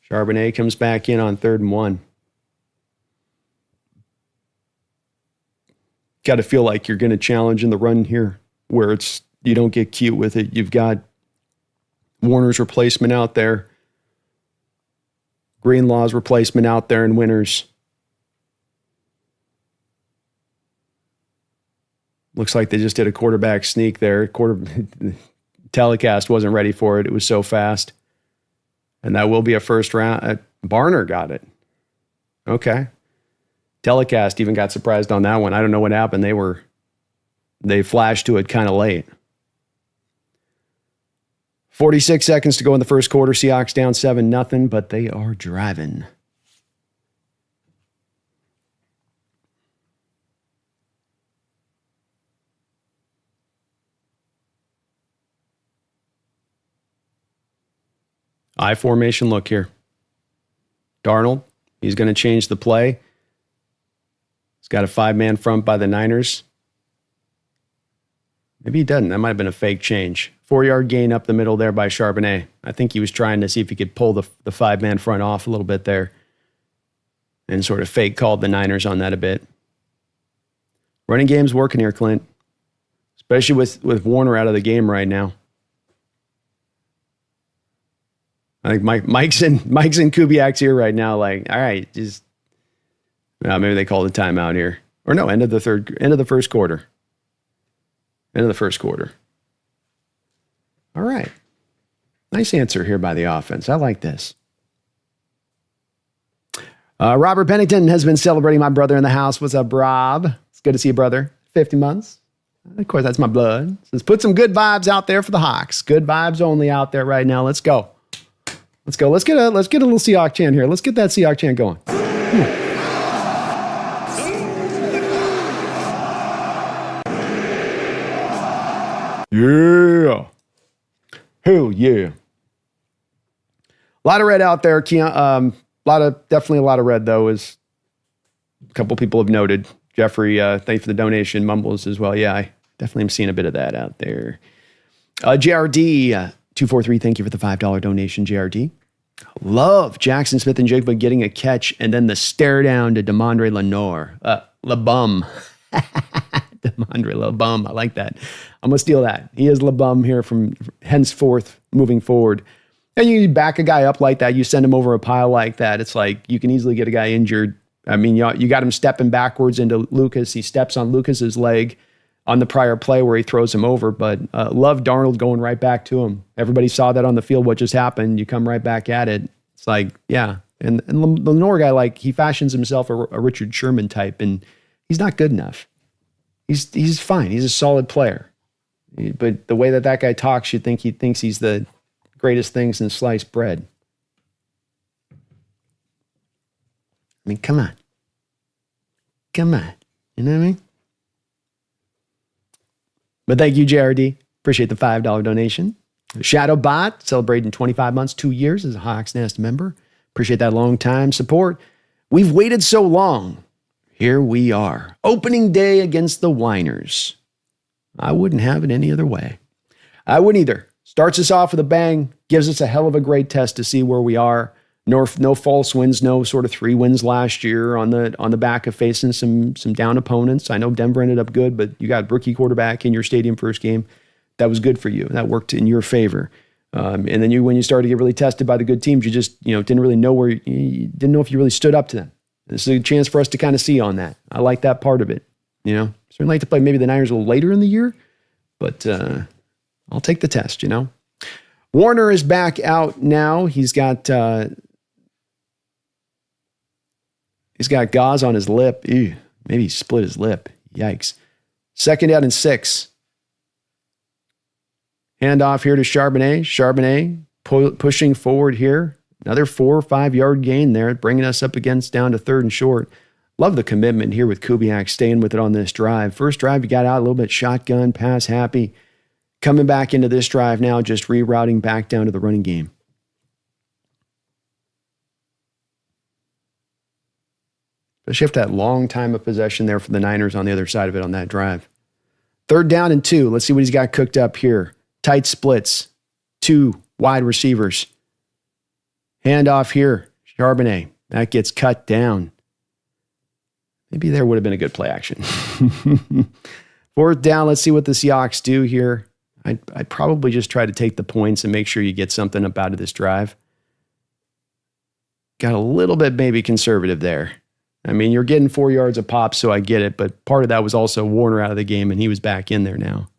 Charbonnet comes back in on 3rd and 1. Got to feel like you're going to challenge in the run here where you don't get cute with it. You've got Warner's replacement out there. Greenlaw's replacement out there in Winters. Looks like they just did a quarterback sneak there. Telecast wasn't ready for it. It was so fast. And that will be a first round. Barner got it. Okay. Telecast even got surprised on that one. I don't know what happened. They flashed to it kind of late. 46 seconds to go in the first quarter. Seahawks down 7-0, but they are driving. I formation look here. Darnold, he's going to change the play. He's got a 5-man front by the Niners. Maybe he doesn't. That might have been a fake change. 4-yard gain up the middle there by Charbonnet. I think he was trying to see if he could pull the 5-man front off a little bit there and sort of fake called the Niners on that a bit. Running game's working here, Clint, especially with Warner out of the game right now. I think Mike's in Kubiak's ear right now, like, all right, just Maybe they called a timeout here. Or no, end of the first quarter. End of the first quarter. All right. Nice answer here by the offense. I like this. Robert Pennington has been celebrating my brother in the house. What's up, Rob? It's good to see you, brother. 50 months. Of course, that's my blood. Let's put some good vibes out there for the Hawks. Good vibes only out there right now. Let's go. Let's go. Let's get a little Seahawks chant here. Let's get that Seahawks chant going. Yeah. Hell yeah. A lot of red out there. Definitely a lot of red, though, as a couple people have noted. Jeffrey, thank you for the donation. Mumbles as well. Yeah, I definitely am seeing a bit of that out there. JRD, 243, thank you for the $5 donation, JRD. Love Jackson Smith and Jigba getting a catch and then the stare down to Demondre Lenore. LeBum. Demondre LeBum. I like that. I'm going to steal that. He is LeBum here from henceforth moving forward. And you back a guy up like that, you send him over a pile like that, it's like you can easily get a guy injured. I mean, you got him stepping backwards into Lucas. He steps on Lucas's leg on the prior play where he throws him over. But love Darnold going right back to him. Everybody saw that on the field, what just happened. You come right back at it. It's like, yeah. And the Lenore guy, like, he fashions himself a Richard Sherman type, and he's not good enough. He's fine. He's a solid player. But the way that guy talks, you'd think he thinks he's the greatest things in sliced bread. I mean, come on. Come on. You know what I mean? But thank you, JRD. Appreciate the $5 donation. Shadowbot, celebrating 25 months, 2 years as a Hawks Nest member. Appreciate that long time support. We've waited so long. Here we are. Opening day against the Whiners. I wouldn't have it any other way. I wouldn't either. Starts us off with a bang. Gives us a hell of a great test to see where we are. No false wins, no sort of 3 wins last year on the back of facing some down opponents. I know Denver ended up good, but you got rookie quarterback in your stadium first game. That was good for you. That worked in your favor. And then when you started to get really tested by the good teams, you just didn't really know you didn't know if you really stood up to them. This is a chance for us to kind of see on that. I like that part of it. Certainly like to play maybe the Niners a little later in the year, but I'll take the test. Warner is back out now. He's got gauze on his lip. Ew, maybe he split his lip. Yikes. 2nd down and 6. Hand off here to Charbonnet. Charbonnet pushing forward here. Another 4 or 5 yard gain there, bringing us up against down to 3rd and short. Love the commitment here with Kubiak staying with it on this drive. First drive, you got out a little bit shotgun, pass happy. Coming back into this drive now, just rerouting back down to the running game. But shift that long time of possession there for the Niners on the other side of it on that drive. 3rd down and 2. Let's see what he's got cooked up here. Tight splits. 2 wide receivers. Handoff here. Charbonnet. That gets cut down. Maybe there would have been a good play action. 4th down. Let's see what the Seahawks do here. I'd probably just try to take the points and make sure you get something up out of this drive. Got a little bit maybe conservative there. I mean, you're getting 4 yards a pop, so I get it. But part of that was also Warner out of the game, and he was back in there now.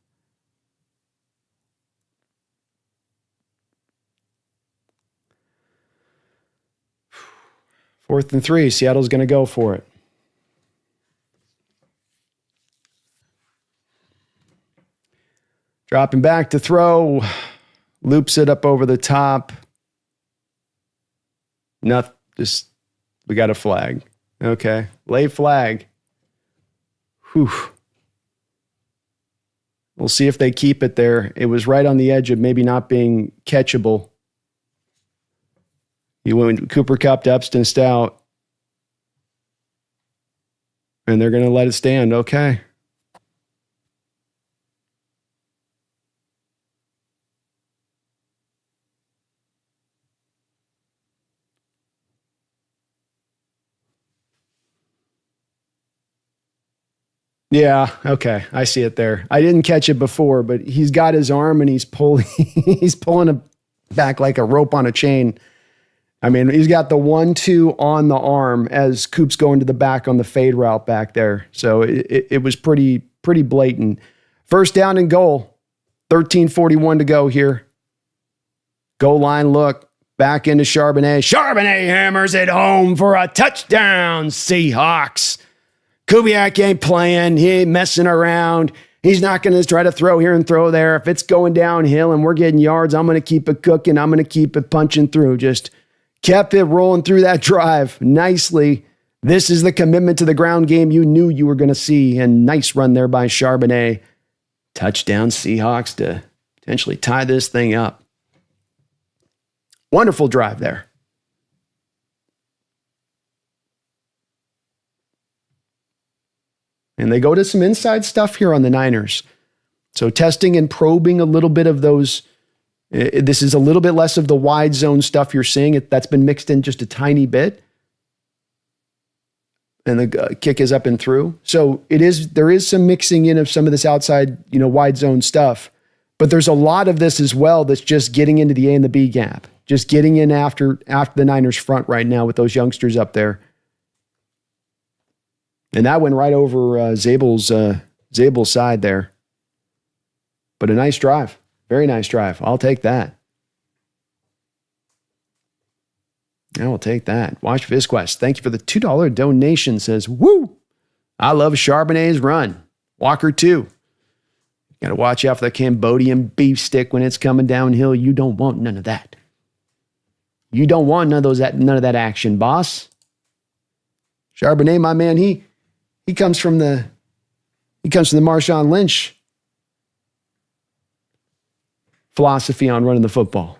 Fourth and 3. Seattle's going to go for it. Dropping back to throw. Loops it up over the top. Nothing. We got a flag. Okay. Lay flag. Whew. We'll see if they keep it there. It was right on the edge of maybe not being catchable. You went Cooper Kupp to Epstein Stout. And they're going to let it stand. Okay. Yeah, okay. I see it there. I didn't catch it before, but he's got his arm and he's pulling it back like a rope on a chain. I mean, he's got the 1-2 on the arm as Coop's going to the back on the fade route back there. So it was pretty blatant. First down and goal. 13:41 to go here. Goal line look. Back into Charbonnet. Charbonnet hammers it home for a touchdown, Seahawks. Kubiak ain't playing. He ain't messing around. He's not going to try to throw here and throw there. If it's going downhill and we're getting yards, I'm going to keep it cooking. I'm going to keep it punching through. Just kept it rolling through that drive nicely. This is the commitment to the ground game you knew you were going to see. And nice run there by Charbonnet. Touchdown Seahawks to potentially tie this thing up. Wonderful drive there. And they go to some inside stuff here on the Niners. So testing and probing a little bit of those. This is a little bit less of the wide zone stuff you're seeing. That's been mixed in just a tiny bit. And the kick is up and through. So there is some mixing in of some of this outside, wide zone stuff. But there's a lot of this as well that's just getting into the A and the B gap. Just getting in after the Niners front right now with those youngsters up there. And that went right over Zabel's side there. But a nice drive. Very nice drive. I'll take that. I will take that. Watch Visquest. Thank you for the $2 donation. Says, woo! I love Charbonnet's run. Walker too. Got to watch out for the Cambodian beef stick when it's coming downhill. You don't want none of that. You don't want none of that action, boss. Charbonnet, my man, he comes from the Marshawn Lynch philosophy on running the football.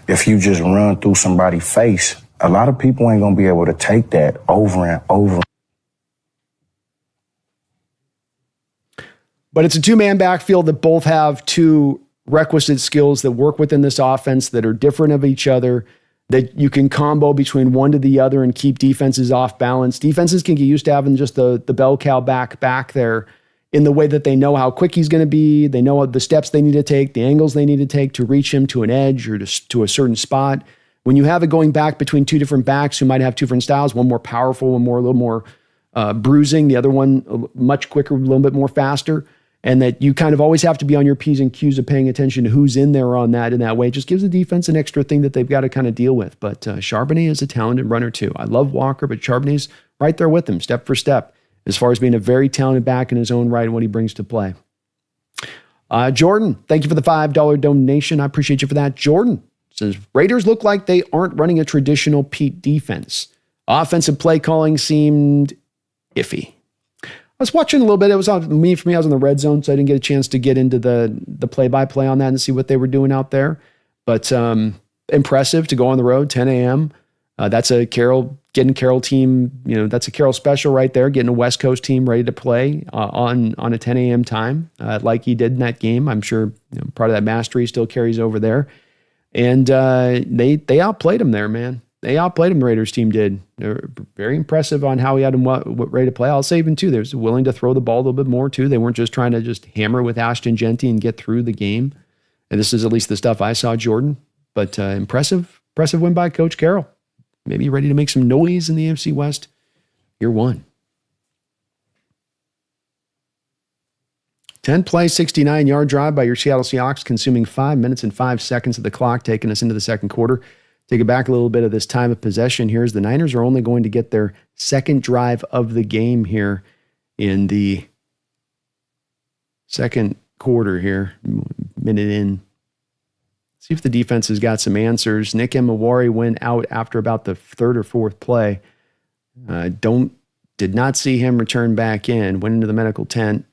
If you just run through somebody's face, a lot of people ain't gonna be able to take that over and over. But it's a two-man backfield that both have two requisite skills that work within this offense that are different of each other, that you can combo between one to the other and keep defenses off balance. Defenses can get used to having just the bell cow back there in the way that they know how quick he's going to be. They know the steps they need to take, the angles they need to take to reach him to an edge or to a certain spot. When you have it going back between two different backs who might have two different styles, one more powerful, a little more bruising, the other one much quicker, a little bit more faster, and that you kind of always have to be on your P's and Q's of paying attention to who's in there on that in that way. It just gives the defense an extra thing that they've got to kind of deal with. But Charbonnet is a talented runner too. I love Walker, but Charbonnet's right there with him, step for step, as far as being a very talented back in his own right and what he brings to play. Jordan, thank you for the $5 donation. I appreciate you for that. Jordan says, Raiders look like they aren't running a traditional Pete defense. Offensive play calling seemed iffy. I was watching a little bit. It was on me. For me, I was in the red zone, so I didn't get a chance to get into the play-by-play on that and see what they were doing out there. But impressive to go on the road, 10 a.m. That's a getting Carroll team. That's a Carroll special right there. Getting a West Coast team ready to play on a 10 a.m. time, like he did in that game. I'm sure part of that mastery still carries over there. And they outplayed him there, man. They outplayed him, the Raiders team did. They're very impressive on how he had him ready to play. I'll say even, too, they was willing to throw the ball a little bit more, too. They weren't just trying to just hammer with Ashton Genty and get through the game. And this is at least the stuff I saw, Jordan. But impressive win by Coach Carroll. Maybe ready to make some noise in the AFC West. Year one. 10-play, 69-yard drive by your Seattle Seahawks, consuming 5 minutes and 5 seconds of the clock, taking us into the second quarter. Take it back a little bit of this time of possession here as the Niners are only going to get their second drive of the game here in the second quarter here, minute in. See if the defense has got some answers. Nick Emawari went out after about the third or fourth play. Did not see him return back in. Went into the medical tent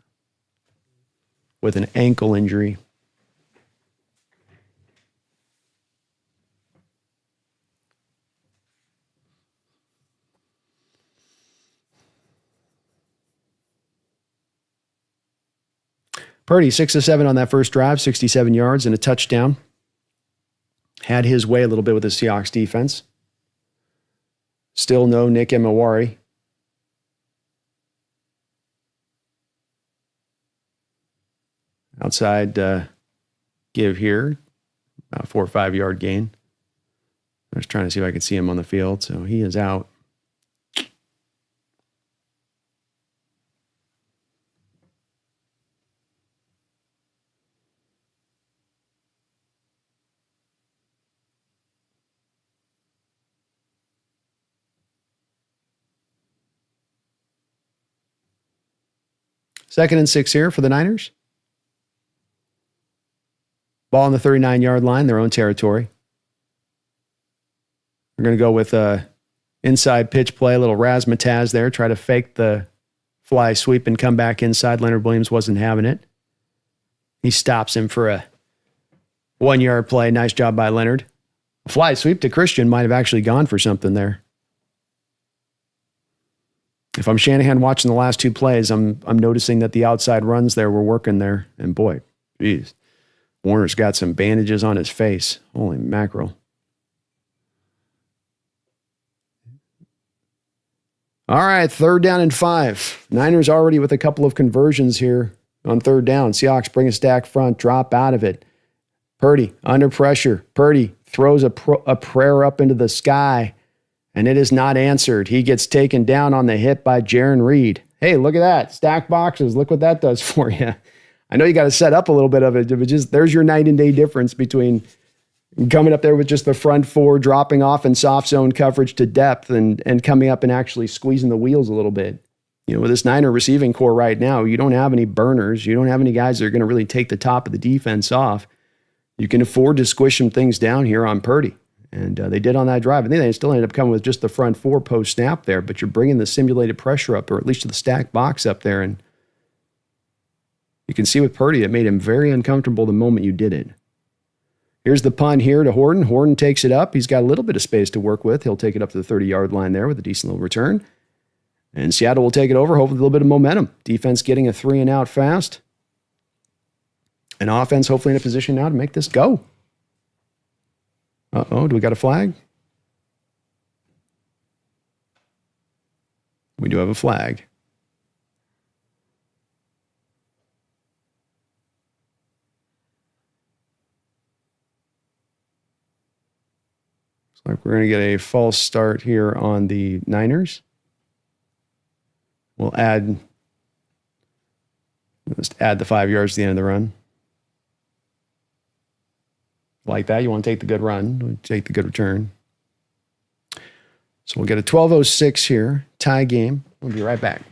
with an ankle injury. Purdy, 6 of 7 on that first drive, 67 yards and a touchdown. Had his way a little bit with the Seahawks defense. Still no Nick Emawari. Outside give here, about 4 or 5 yard gain. I was trying to see if I could see him on the field, so he is out. Second and 6 here for the Niners. Ball on the 39-yard line, their own territory. We're going to go with a inside pitch play, a little razzmatazz there. Try to fake the fly sweep and come back inside. Leonard Williams wasn't having it. He stops him for a 1-yard play. Nice job by Leonard. A fly sweep to Christian might have actually gone for something there. If I'm Shanahan watching the last two plays, I'm noticing that the outside runs there were working there. And boy, geez, Warner's got some bandages on his face. Holy mackerel. All right, 3rd down and 5. Niners already with a couple of conversions here on 3rd down. Seahawks bring a stack front, drop out of it. Purdy under pressure. Purdy throws a prayer up into the sky, and it is not answered. He gets taken down on the hip by Jaron Reed. Hey, look at that. Stack boxes. Look what that does for you. I know you got to set up a little bit of it, but just there's your night and day difference between coming up there with just the front 4, dropping off in soft zone coverage to depth and coming up and actually squeezing the wheels a little bit. You know, with this Niner receiving core right now, you don't have any burners. You don't have any guys that are going to really take the top of the defense off. You can afford to squish some things down here on Purdy. And they did on that drive. I think they still ended up coming with just the front 4 post-snap there, but you're bringing the simulated pressure up, or at least to the stack box up there. And you can see with Purdy, it made him very uncomfortable the moment you did it. Here's the punt here to Horton. Horton takes it up. He's got a little bit of space to work with. He'll take it up to the 30-yard line there with a decent little return. And Seattle will take it over, hopefully with a little bit of momentum. Defense getting a 3-and-out fast. And offense hopefully in a position now to make this go. Uh-oh, do we got a flag? We do have a flag. Looks like we're going to get a false start here on the Niners. We'll just add the 5 yards to the end of the run. Like that, you want to take the good run, take the good return. So we'll get a 12:06 here, tie game. We'll be right back.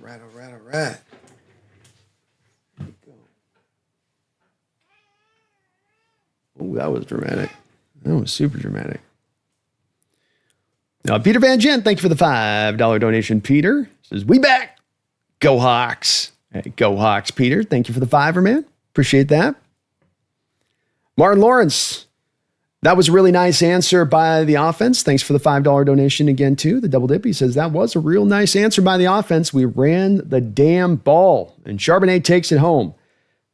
All right. Oh, that was dramatic. That was super dramatic. Now, Peter Van Gent, thank you for the $5 donation. Peter says, we back. Go Hawks. Hey, go Hawks, Peter. Thank you for the $5, man. Appreciate that. Martin Lawrence, that was a really nice answer by the offense. Thanks for the $5 donation again, too. The Double Dip, he says, that was a real nice answer by the offense. We ran the damn ball, and Charbonnet takes it home.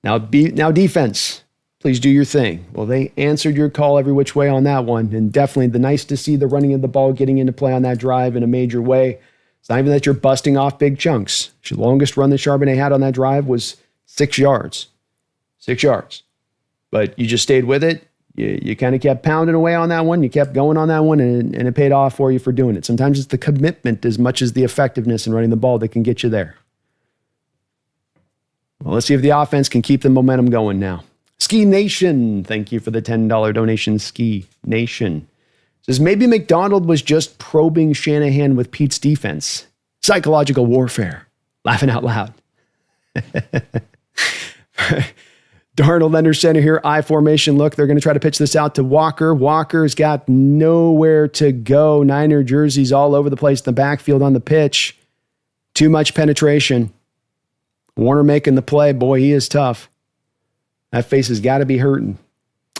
Now defense, please do your thing. Well, they answered your call every which way on that one, and definitely the nice to see the running of the ball getting into play on that drive in a major way. It's not even that you're busting off big chunks. The longest run that Charbonnet had on that drive was 6 yards. 6 yards. But you just stayed with it. You kind of kept pounding away on that one. You kept going on that one, and it paid off for you for doing it. Sometimes it's the commitment as much as the effectiveness in running the ball that can get you there. Well, let's see if the offense can keep the momentum going now. Ski Nation, thank you for the $10 donation. Ski Nation says, maybe McDonald was just probing Shanahan with Pete's defense. Psychological warfare. Laughing out loud. Darnold under center here, I formation look. They're going to try to pitch this out to Walker. Walker's got nowhere to go. Niner jerseys all over the place in the backfield on the pitch. Too much penetration. Warner making the play. Boy, he is tough. That face has got to be hurting.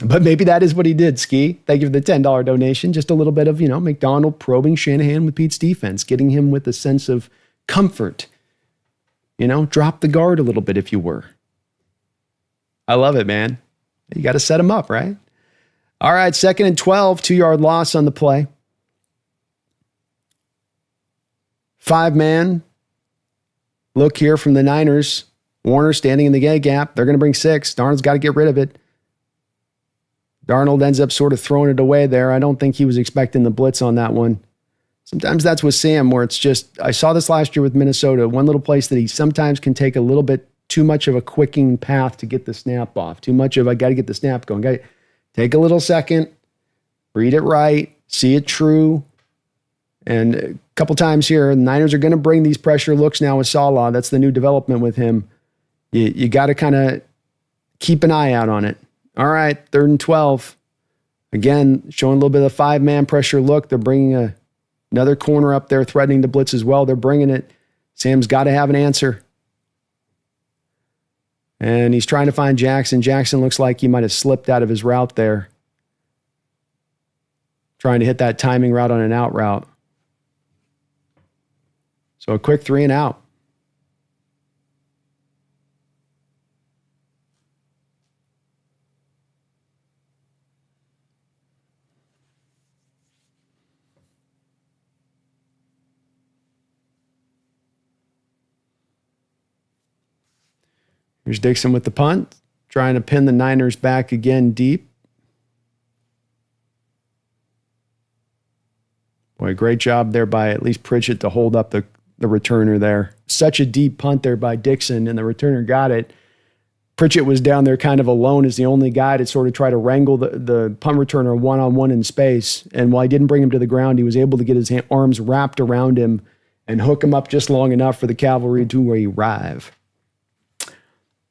But maybe that is what he did, Ski. Thank you for the $10 donation. Just a little bit of, McDonald probing Shanahan with Pete's defense, getting him with a sense of comfort. Drop the guard a little bit if you were. I love it, man. You got to set him up, right? All right, 2nd and 12, 2-yard loss on the play. 5-man look here from the Niners. Warner standing in the gap. They're going to bring 6. Darnold's got to get rid of it. Darnold ends up sort of throwing it away there. I don't think he was expecting the blitz on that one. Sometimes that's with Sam, where it's just, I saw this last year with Minnesota, one little place that he sometimes can take a little bit too much of a quicking path to get the snap off. Too much of, I got to get the snap going. Take a little second, read it right, see it true. And a couple times here, the Niners are going to bring these pressure looks now with Salah. That's the new development with him. You got to kind of keep an eye out on it. All right, 3rd and 12. Again, showing a little bit of the 5-man pressure look. They're bringing another corner up there, threatening to blitz as well. They're bringing it. Sam's got to have an answer. And he's trying to find Jackson. Jackson looks like he might have slipped out of his route there. Trying to hit that timing route on an out route. So a quick 3 and out. Here's Dixon with the punt, trying to pin the Niners back again deep. Boy, great job there by at least Pritchett to hold up the returner there. Such a deep punt there by Dixon, and the returner got it. Pritchett was down there kind of alone as the only guy to sort of try to wrangle the punt returner one-on-one in space. And while he didn't bring him to the ground, he was able to get his arms wrapped around him and hook him up just long enough for the cavalry to arrive.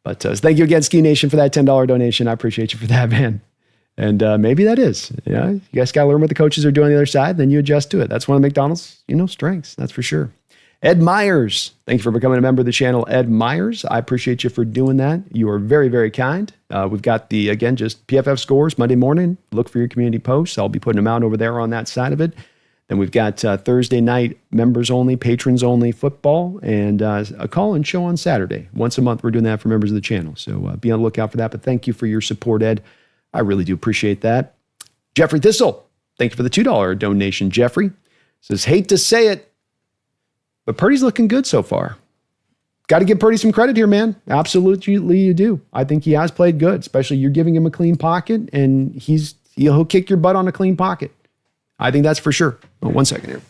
But thank you again, Ski Nation, for that $10 donation. I appreciate you for that, man. And maybe that is. You guys got to learn what the coaches are doing on the other side, then you adjust to it. That's one of McDonald's, strengths. That's for sure. Ed Myers, thank you for becoming a member of the channel, Ed Myers. I appreciate you for doing that. You are very, very kind. We've got just PFF scores Monday morning. Look for your community posts. I'll be putting them out over there on that side of it. Then we've got Thursday night members only, patrons only football, and a call-in show on Saturday. Once a month, we're doing that for members of the channel. So be on the lookout for that. But thank you for your support, Ed. I really do appreciate that. Jeffrey Thistle, thank you for the $2 donation. Jeffrey says, hate to say it, but Purdy's looking good so far. Got to give Purdy some credit here, man. Absolutely you do. I think he has played good, especially you're giving him a clean pocket, and he'll kick your butt on a clean pocket. I think that's for sure. Oh, 1 second here.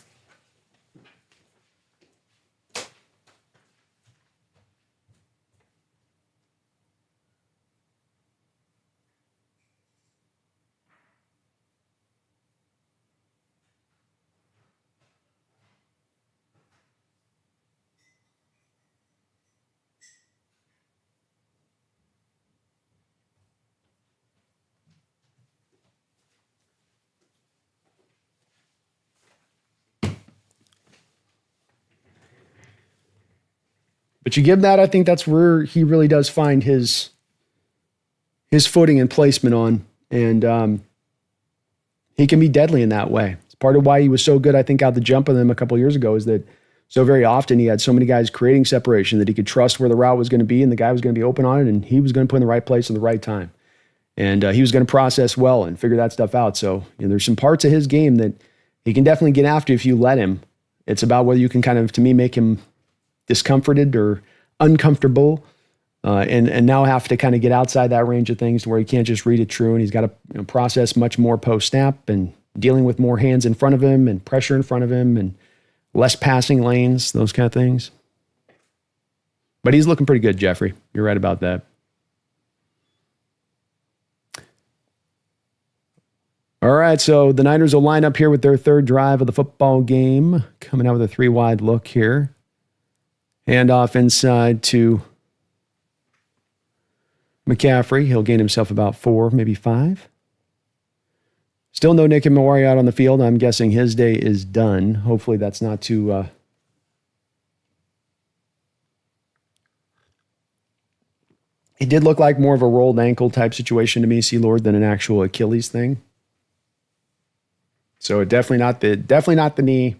But you give that, I think that's where he really does find his footing and placement on. And he can be deadly in that way. It's part of why he was so good, I think, out the jump of them a couple of years ago, is that so very often he had so many guys creating separation that he could trust where the route was going to be, and the guy was going to be open on it, and he was going to put in the right place at the right time. And he was going to process well and figure that stuff out. So there's some parts of his game that he can definitely get after if you let him. It's about whether you can kind of, to me, make him discomforted or uncomfortable and now have to kind of get outside that range of things to where he can't just read it true, and he's got to process much more post-snap and dealing with more hands in front of him and pressure in front of him and less passing lanes, those kind of things. But he's looking pretty good, Jeffrey. You're right about that. All right, so the Niners will line up here with their third drive of the football game, coming out with a three-wide look here. Hand off inside to McCaffrey. He'll gain himself about 4, maybe 5. Still no Nick and Mawari out on the field. I'm guessing his day is done. Hopefully that's not too... It did look like more of a rolled ankle type situation to me, Lord, than an actual Achilles thing. So definitely not the knee.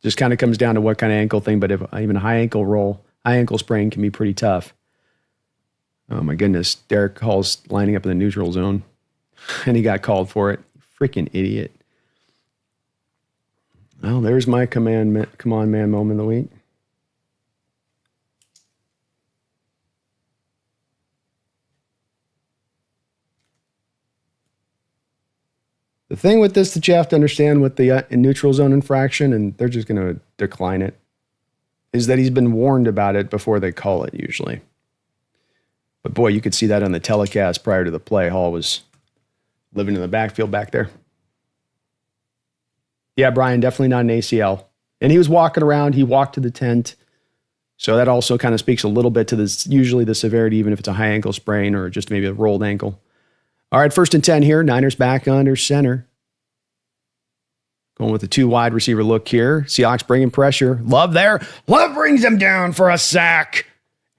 Just kind of comes down to what kind of ankle thing. But if even a high ankle sprain can be pretty tough. Oh my goodness, Derek Hall's lining up in the neutral zone, and he got called for it. Freaking idiot. Well, there's my come on man moment of the week. The thing with this that you have to understand with the neutral zone infraction, and they're just going to decline it, is that he's been warned about it before they call it usually. But boy, you could see that on the telecast prior to the play. Hall was living in the backfield back there. Yeah, Brian, definitely not an ACL. And he was walking around. He walked to the tent. So that also kind of speaks a little bit to this, usually the severity, even if it's a high ankle sprain or just maybe a rolled ankle. All right, 1st and 10 here. Niners back under center. Going with the 2 wide receiver look here. Seahawks bringing pressure. Love there. Love brings him down for a sack.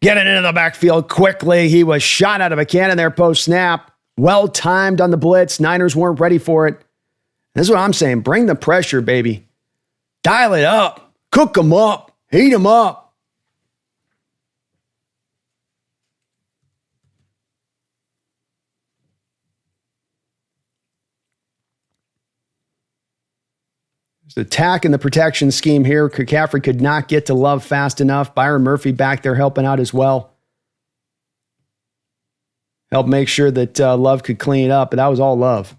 Getting into the backfield quickly. He was shot out of a cannon there post-snap. Well-timed on the blitz. Niners weren't ready for it. This is what I'm saying. Bring the pressure, baby. Dial it up. Cook them up. Heat them up. The attack and the protection scheme here. McCaffrey could not get to Love fast enough. Byron Murphy back there helping out as well. Help make sure that Love could clean it up, but that was all Love.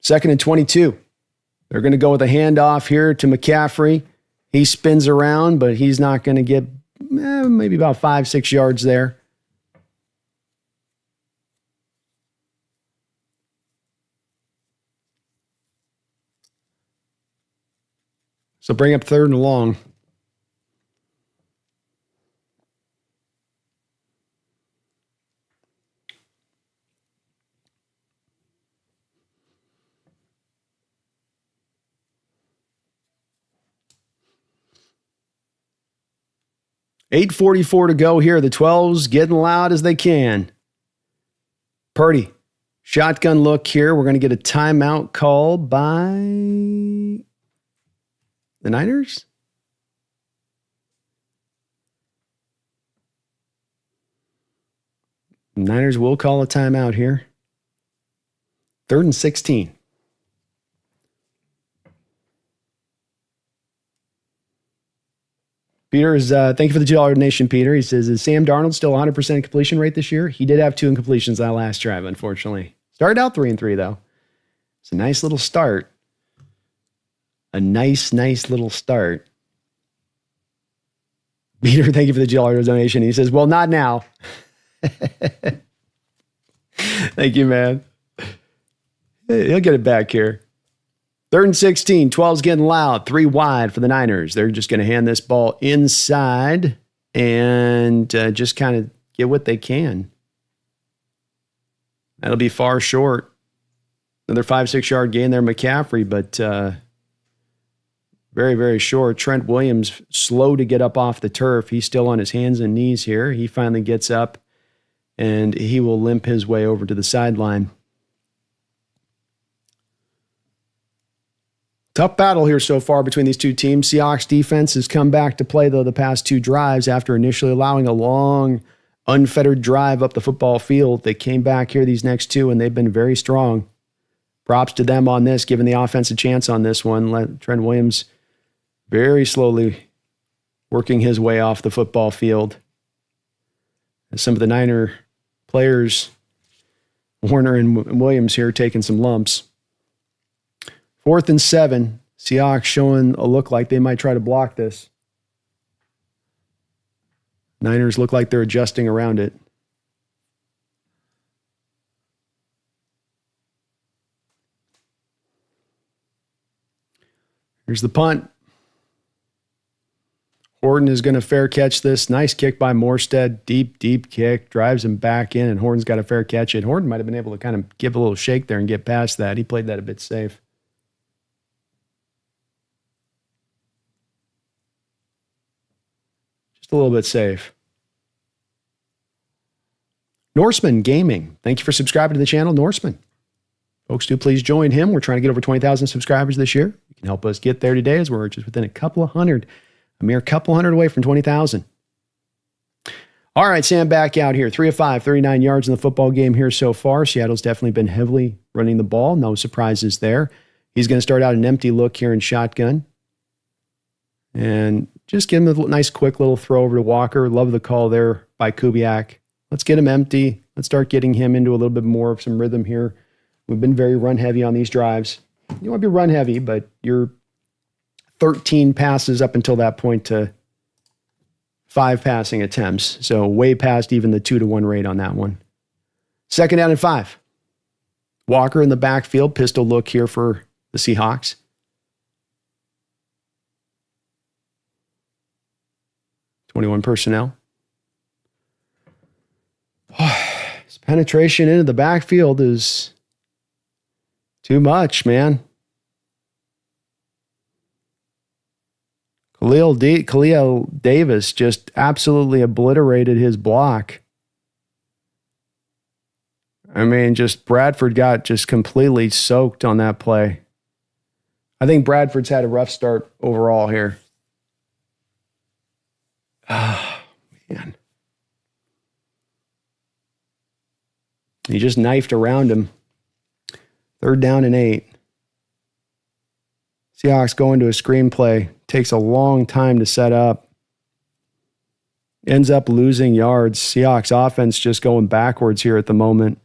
2nd and 22. They're going to go with a handoff here to McCaffrey. He spins around, but he's not going to get maybe about 5-6 yards there. So bring up 3rd and long. .844 to go here. The 12s getting loud as they can. Purdy. Shotgun look here. We're going to get a timeout called by... the Niners? Niners will call a timeout here. 3rd and 16. Peter is, thank you for the $2 donation, Peter. He says, is Sam Darnold still 100% completion rate this year? He did have 2 incompletions that last drive, unfortunately. Started out 3-3, though. It's a nice little start. A nice little start. Peter, thank you for the $2 donation. He says, well, not now. Thank you, man. He'll get it back here. 3rd and 16. 12's getting loud. 3 wide for the Niners. They're just going to hand this ball inside and just kind of get what they can. That'll be far short. Another 5-6 yard gain there, McCaffrey, but very, very short. Trent Williams, slow to get up off the turf. He's still on his hands and knees here. He finally gets up, and he will limp his way over to the sideline. Tough battle here so far between these two teams. Seahawks defense has come back to play, though, the past 2 drives after initially allowing a long, unfettered drive up the football field. They came back here these next 2, and they've been very strong. Props to them on this, giving the offense a chance on this one. Let Trent Williams very slowly working his way off the football field. As some of the Niner players, Warner and Williams here, taking some lumps. 4th and 7. Seahawks showing a look like they might try to block this. Niners look like they're adjusting around it. Here's the punt. Horton is going to fair catch this. Nice kick by Morstead. Deep kick. Drives him back in, and Horton's got a fair catch it. Horton might have been able to kind of give a little shake there and get past that. He played that a bit safe. Just a little bit safe. Norseman Gaming. Thank you for subscribing to the channel, Norseman. Folks, do please join him. We're trying to get over 20,000 subscribers this year. You can help us get there today as we're just within a mere couple hundred away from 20,000. All right, Sam back out here. 3 of 5, 39 yards in the football game here so far. Seattle's definitely been heavily running the ball. No surprises there. He's going to start out an empty look here in shotgun. And just give him a nice, quick little throw over to Walker. Love the call there by Kubiak. Let's get him empty. Let's start getting him into a little bit more of some rhythm here. We've been very run heavy on these drives. You want to be run heavy, but you're 13 passes up until that point to 5 passing attempts. So way past even the 2-to-1 rate on that one. 2nd down and 5. Walker in the backfield. Pistol look here for the Seahawks. .21 personnel. His penetration into the backfield is too much, man. Khalil Davis just absolutely obliterated his block. I mean, just Bradford got just completely soaked on that play. I think Bradford's had a rough start overall here. Oh, man. He just knifed around him. 3rd down and 8. Seahawks go into a screenplay. Takes a long time to set up. Ends up losing yards. Seahawks offense just going backwards here at the moment.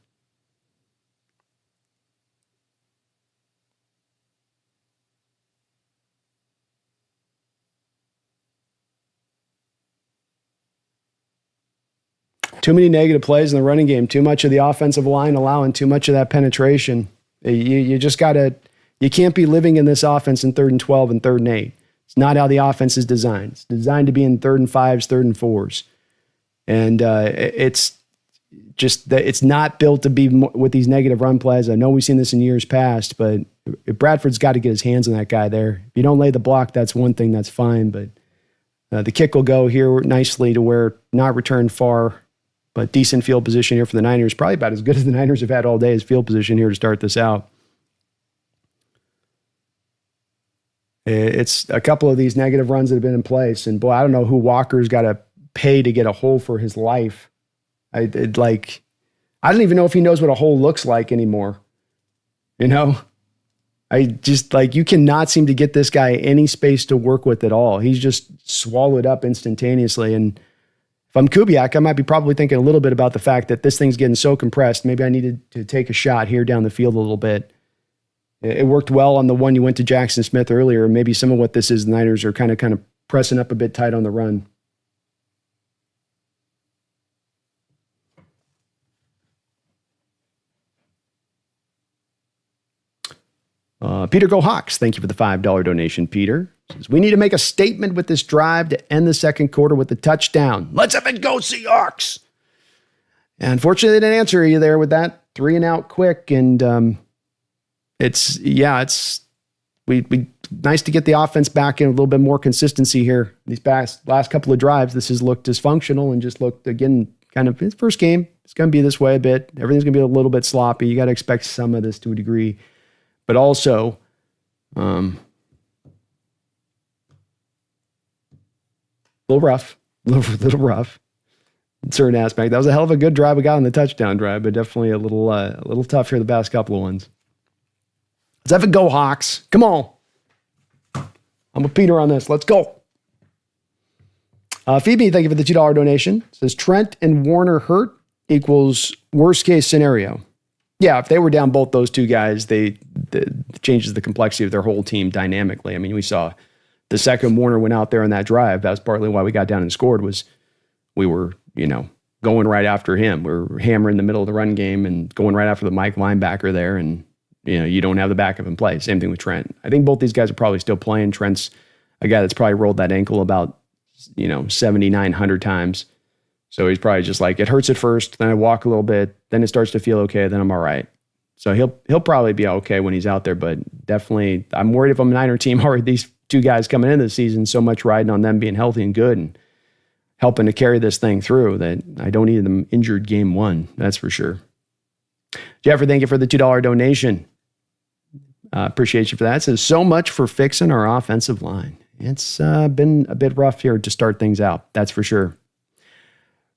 Too many negative plays in the running game. Too much of the offensive line allowing too much of that penetration. You just got to, you can't be living in this offense in 3rd and 12 and 3rd and 8. It's not how the offense is designed. It's designed to be in 3rd and 5s, 3rd and 4s. And it's just that it's not built to be with these negative run plays. I know we've seen this in years past, but Bradford's got to get his hands on that guy there. If you don't lay the block, that's one thing, that's fine. But the kick will go here nicely to where not returned far, but decent field position here for the Niners. Probably about as good as the Niners have had all day as field position here to start this out. It's a couple of these negative runs that have been in place. And boy, I don't know who Walker's got to pay to get a hole for his life. I don't even know if he knows what a hole looks like anymore. You know? I just you cannot seem to get this guy any space to work with at all. He's just swallowed up instantaneously. And if I'm Kubiak, I might be probably thinking a little bit about the fact that this thing's getting so compressed. Maybe I needed to take a shot here down the field a little bit. It worked well on the one you went to Jackson Smith earlier. Maybe some of what this is, the Niners are kind of pressing up a bit tight on the run. Peter Go Hawks, thank you for the $5 donation, Peter. Says, we need to make a statement with this drive to end the second quarter with a touchdown. Let's have it go, Seahawks! And unfortunately, they didn't answer you there with that 3 and out quick. And it's nice to get the offense back in a little bit more consistency here. These last couple of drives, this has looked dysfunctional and just looked, again, kind of his first game. It's going to be this way a bit. Everything's going to be a little bit sloppy. You got to expect some of this to a degree. But also, a little rough in certain aspect. That was a hell of a good drive we got on the touchdown drive, but definitely a little tough here the past couple of ones. Let's have it go, Hawks. Come on. I'm with Peter on this. Let's go. Phoebe, thank you for the $2 donation. Says Trent and Warner hurt equals worst case scenario. Yeah, if they were down both those two guys, they changes the complexity of their whole team dynamically. I mean, we saw the second Warner went out there on that drive. That was partly why we got down and scored, was we were, going right after him. We were hammering the middle of the run game and going right after the Mike linebacker there, and you don't have the backup in play. Same thing with Trent. I think both these guys are probably still playing. Trent's a guy that's probably rolled that ankle about 7,900 times. So he's probably just like, it hurts at first, then I walk a little bit, then it starts to feel okay, then I'm all right. So he'll probably be okay when he's out there, but definitely I'm worried if I'm a Niner team, already these two guys coming into the season, so much riding on them being healthy and good and helping to carry this thing through, that I don't need them injured game one. That's for sure. Jeffrey, thank you for the $2 donation. Appreciate you for that. It says, so much for fixing our offensive line. It's been a bit rough here to start things out. That's for sure.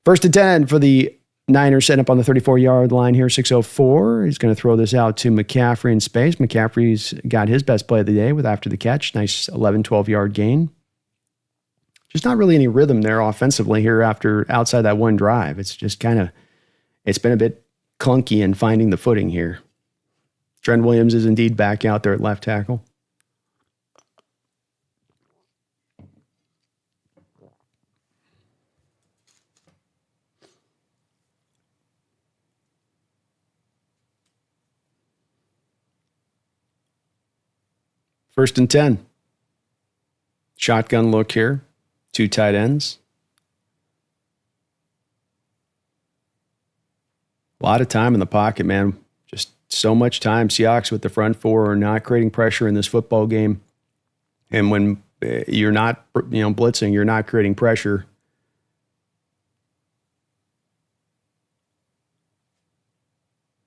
1st and 10 for the Niners, setting up on the 34-yard line here, 6:04. He's going to throw this out to McCaffrey in space. McCaffrey's got his best play of the day with after the catch. Nice 11, 12-yard gain. Just not really any rhythm there offensively here outside that one drive. It's just it's been a bit clunky in finding the footing here. Trent Williams is indeed back out there at left tackle. First and 10. Shotgun look here. 2 tight ends. A lot of time in the pocket, man. Just so much time. Seahawks with the front four are not creating pressure in this football game. And when you're not, blitzing, you're not creating pressure.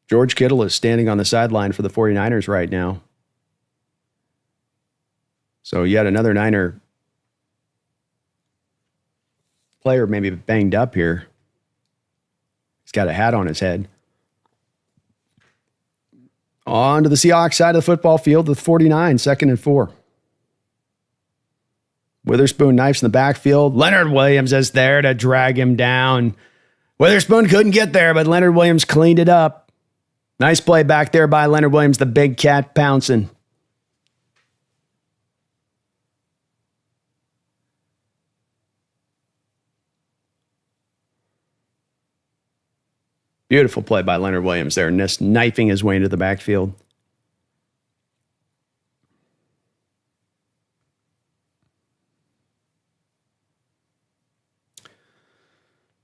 George Kittle is standing on the sideline for the 49ers right now. So yet another Niner player maybe banged up here. He's got a hat on his head. On to the Seahawks side of the football field with 49, 2nd and 4. Witherspoon knifes in the backfield. Leonard Williams is there to drag him down. Witherspoon couldn't get there, but Leonard Williams cleaned it up. Nice play back there by Leonard Williams, the big cat pouncing. Beautiful play by Leonard Williams there, knifing his way into the backfield.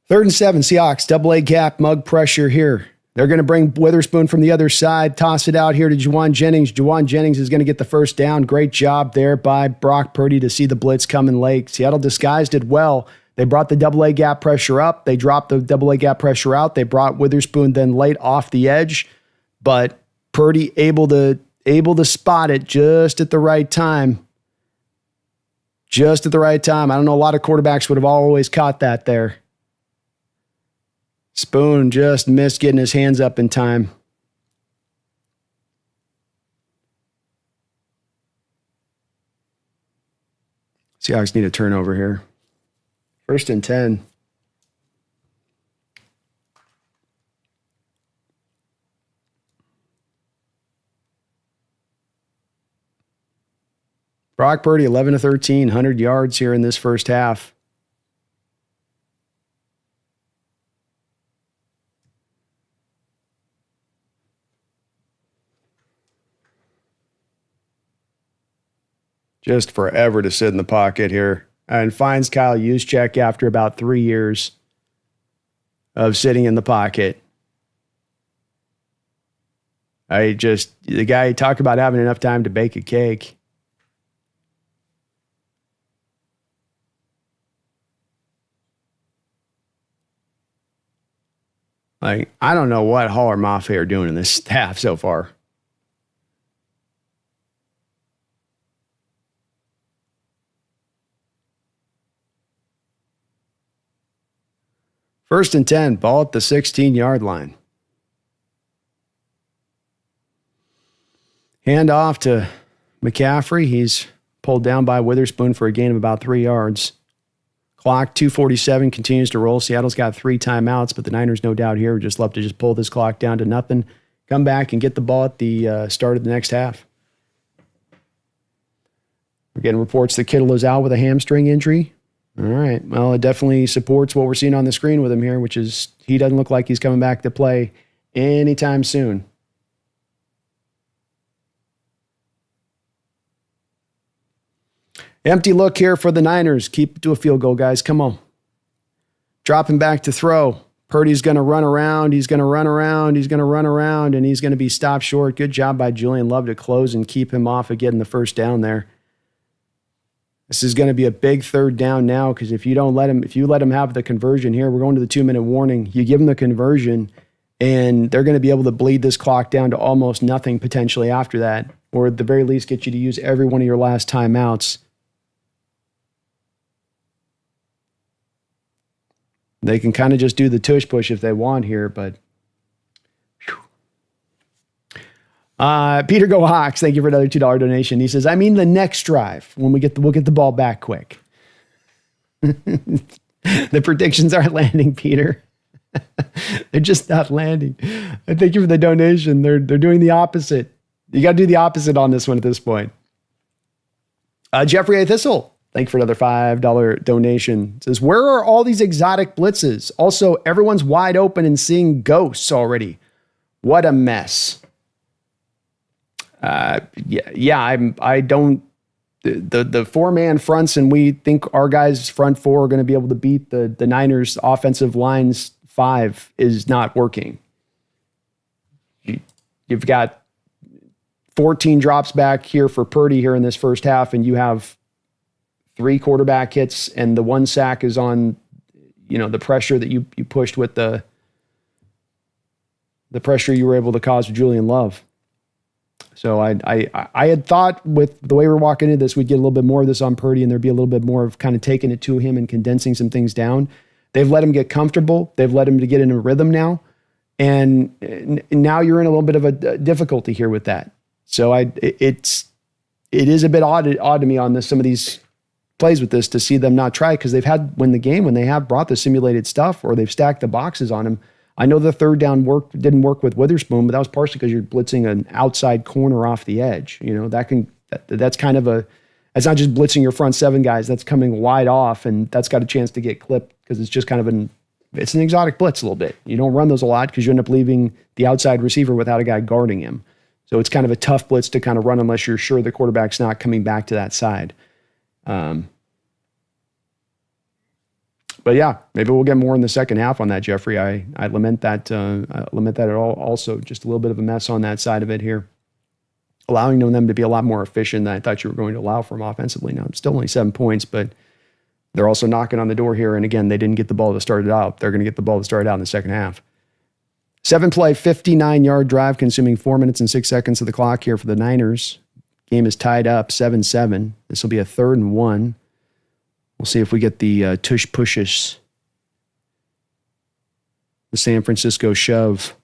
Third and 7, Seahawks, double A gap, mug pressure here. They're going to bring Witherspoon from the other side, toss it out here to Juwan Jennings. Juwan Jennings is going to get the first down. Great job there by Brock Purdy to see the blitz coming late. Seattle disguised it well. They brought the double A gap pressure up. They dropped the double A gap pressure out. They brought Witherspoon then late off the edge, but Purdy able to spot it just at the right time. Just at the right time. I don't know, a lot of quarterbacks would have always caught that there. Spoon just missed getting his hands up in time. Seahawks need a turnover here. 1st and 10. Brock Purdy, 11 to 13, 100 yards here in this first half. Just forever to sit in the pocket here. And finds Kyle Juszczyk after about 3 years of sitting in the pocket. The guy talked about having enough time to bake a cake. I don't know what Hall or Maffei are doing in this staff so far. First and 10, ball at the 16-yard line. Hand off to McCaffrey. He's pulled down by Witherspoon for a gain of about 3 yards. Clock 2:47 continues to roll. Seattle's got 3 timeouts, but the Niners, no doubt here, would just love to just pull this clock down to nothing, come back and get the ball at the start of the next half. We're getting reports that Kittle is out with a hamstring injury. All right. Well, it definitely supports what we're seeing on the screen with him here, which is he doesn't look like he's coming back to play anytime soon. Empty look here for the Niners. Keep it to a field goal, guys. Come on. Dropping back to throw. Purdy's going to run around. He's going to run around. He's going to run around, and he's going to be stopped short. Good job by Julian Love to close and keep him off of getting the first down there. This is going to be a big third down now because if you let him have the conversion here, we're going to the 2-minute warning. You give them the conversion, and they're going to be able to bleed this clock down to almost nothing potentially after that, or at the very least get you to use every one of your last timeouts. They can kind of just do the tush push if they want here, but Peter Go Hawks, thank you for another $2 donation. He says, I mean the next drive when we'll get the ball back quick. The predictions aren't landing, Peter. They're just not landing. Thank you for the donation. They're doing the opposite. You got to do the opposite on this one at this point. Jeffrey A. Thistle, thank you for another $5 donation. Says, where are all these exotic blitzes? Also, everyone's wide open and seeing ghosts already. What a mess. I don't. The 4-man fronts, and we think our guys front 4 are going to be able to beat the Niners offensive line's 5 is not working. You've got 14 drops back here for Purdy here in this first half, and you have 3 quarterback hits, and the 1 sack is on, the pressure that you pushed with the pressure you were able to cause with Julian Love. So I had thought with the way we're walking into this, we'd get a little bit more of this on Purdy, and there'd be a little bit more of kind of taking it to him and condensing some things down. They've let him get comfortable. They've let him to get in a rhythm now. And now you're in a little bit of a difficulty here with that. So it is a bit odd to me on some of these plays with this to see them not try, because they've had when they have brought the simulated stuff or they've stacked the boxes on him. I know the third down didn't work with Witherspoon, but that was partially because you're blitzing an outside corner off the edge. That's kind of it's not just blitzing your front 7 guys. That's coming wide off, and that's got a chance to get clipped because it's just kind of it's an exotic blitz a little bit. You don't run those a lot because you end up leaving the outside receiver without a guy guarding him. So it's kind of a tough blitz to kind of run unless you're sure the quarterback's not coming back to that side. But yeah, maybe we'll get more in the second half on that, Jeffrey. I lament that. I lament that at all. Also, just a little bit of a mess on that side of it here, allowing them to be a lot more efficient than I thought you were going to allow from offensively. Now, it's still only 7 points, but they're also knocking on the door here. And again, they didn't get the ball to start it out. They're going to get the ball to start out in the second half. 7-play, 59-yard drive, consuming 4 minutes and 6 seconds of the clock here for the Niners. Game is tied up 7-7. This will be a 3rd and 1. We'll see if we get the tush pushes. The San Francisco shove.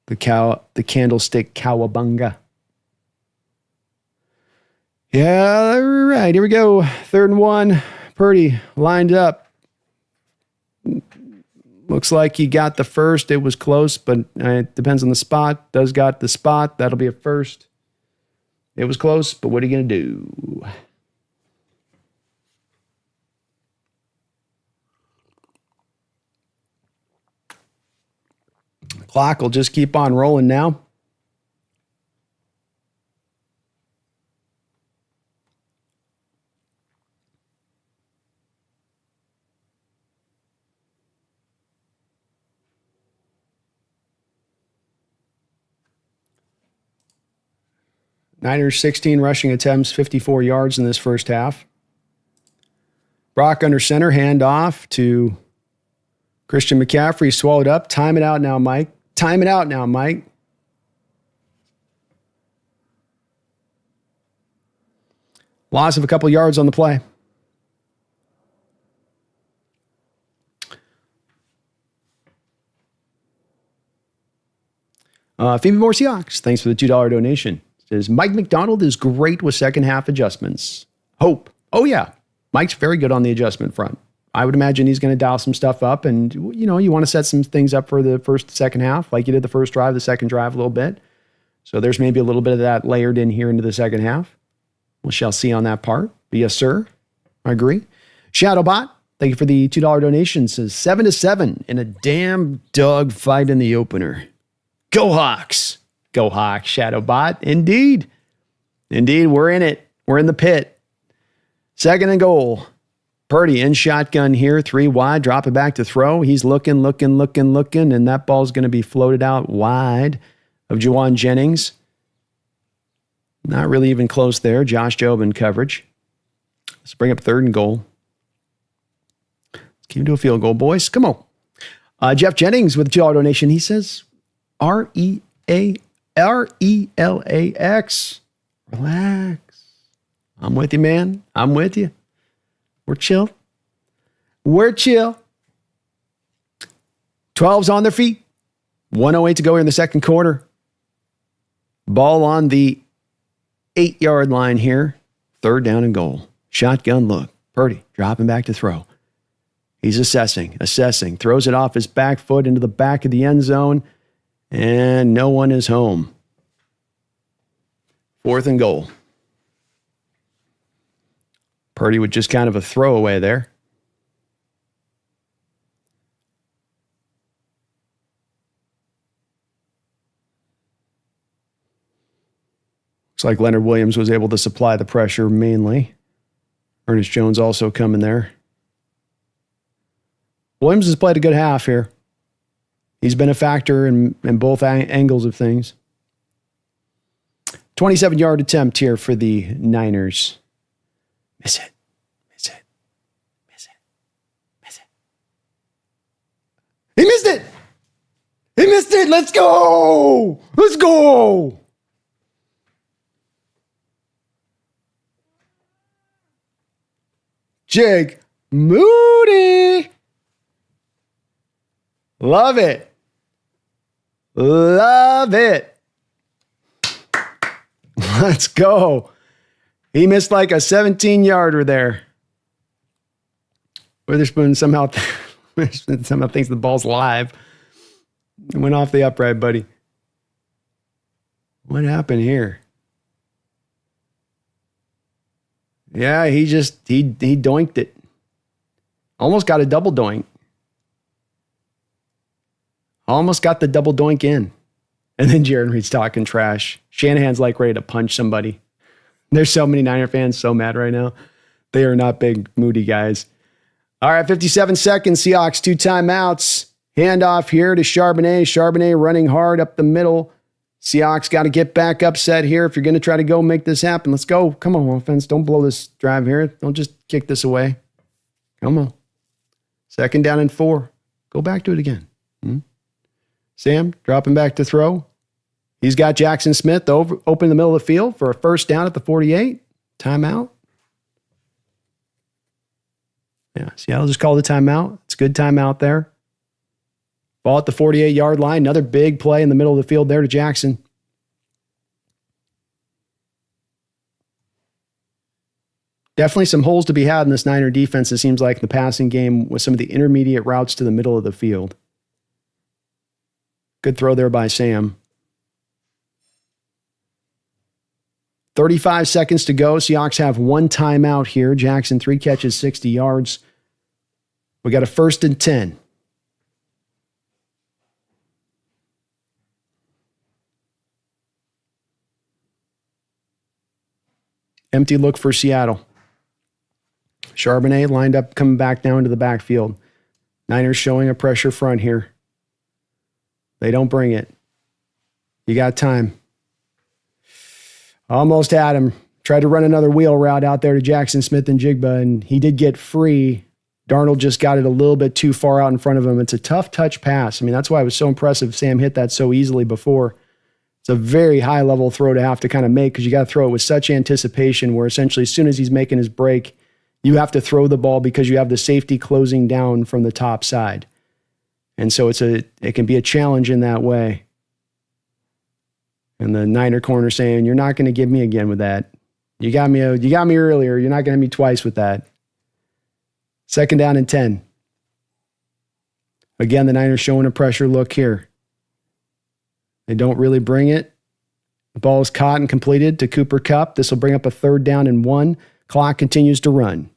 The candlestick cowabunga. Yeah, all right, here we go. 3rd and 1. Purdy lined up. Looks like he got the first. It was close, but it depends on the spot. Does got the spot. That'll be a first. It was close, but what are you going to do? The clock will just keep on rolling now. Niners 16 rushing attempts, 54 yards in this first half. Brock under center, hand off to Christian McCaffrey, swallowed up. Time it out now, Mike. Time it out now, Mike. Loss of a couple yards on the play. Phoebe Moore Seahawks, thanks for the $2 donation. Says, Mike McDonald is great with second half adjustments. Hope. Oh, yeah. Mike's very good on the adjustment front. I would imagine he's going to dial some stuff up. And, you know, you want to set some things up for the second half, like you did the first drive, the second drive a little bit. So there's maybe a little bit of that layered in here into the second half. We shall see on that part. But yes, sir. I agree. Shadowbot, thank you for the $2 donation. Says 7-7 in a damn dog fight in the opener. Go Hawks. Go Hawks, Shadowbot. Indeed. Indeed, we're in it. We're in the pit. Second and goal. Purdy in shotgun here, 3 wide, drop it back to throw. He's looking, and that ball's going to be floated out wide of Juwan Jennings. Not really even close there. Josh Jobe in coverage. Let's bring up third and goal. Let's keep it to a field goal, boys. Come on. Jeff Jennings with a $2 donation. He says, RELAX. Relax. I'm with you, man. I'm with you. We're chill. We're chill. 12's on their feet. 1:08 to go here in the second quarter. Ball on the 8-yard line here. Third down and goal. Shotgun look. Purdy dropping back to throw. He's assessing. Throws it off his back foot into the back of the end zone. And no one is home. Fourth and goal. Purdy with just kind of a throwaway there. Looks like Leonard Williams was able to supply the pressure mainly. Ernest Jones also coming there. Williams has played a good half here. He's been a factor in both angles of things. 27-yard attempt here for the Niners. Miss it. He missed it. Let's go. Jake Moody. Love it. Let's go. He missed like a 17-yarder there. Witherspoon somehow thinks the ball's live. It went off the upright, buddy. What happened here? Yeah, he doinked it. Almost got a double doink. Almost got the double doink in. And then Jaron Reed's talking trash. Shanahan's like ready to punch somebody. There's so many Niner fans so mad right now. They are not big Moody guys. All right, 57 seconds. Seahawks 2 timeouts. Handoff here to Charbonnet. Charbonnet running hard up the middle. Seahawks got to get back upset here if you're going to try to go make this happen. Let's go. Come on, offense. Don't blow this drive here. Don't just kick this away. Come on. Second down and 4. Go back to it again. Sam dropping back to throw. He's got Jackson Smith open in the middle of the field for a first down at the 48. Timeout. Yeah, Seattle just called a timeout. It's a good timeout there. Ball at the 48-yard line. Another big play in the middle of the field there to Jackson. Definitely some holes to be had in this Niner defense, it seems like, in the passing game with some of the intermediate routes to the middle of the field. Good throw there by Sam. 35 seconds to go. Seahawks have 1 timeout here. Jackson, 3 catches, 60 yards. We got a 1st and 10. Empty look for Seattle. Charbonnet lined up, coming back down to the backfield. Niners showing a pressure front here. They don't bring it. You got time. Almost had him. Tried to run another wheel route out there to Jackson Smith and Jigba, and he did get free. Darnold just got it a little bit too far out in front of him. It's a tough touch pass. I mean, that's why it was so impressive Sam hit that so easily before. It's a very high-level throw to have to kind of make because you got to throw it with such anticipation where essentially as soon as he's making his break, you have to throw the ball because you have the safety closing down from the top side. And so it can be a challenge in that way. And the Niner corner saying, you're not going to get me again with that. You got me earlier. You're not going to have me twice with that. 2nd down and 10. Again, the Niners showing a pressure look here. They don't really bring it. The ball is caught and completed to Cooper Kupp. This will bring up a 3rd down and 1. Clock continues to run.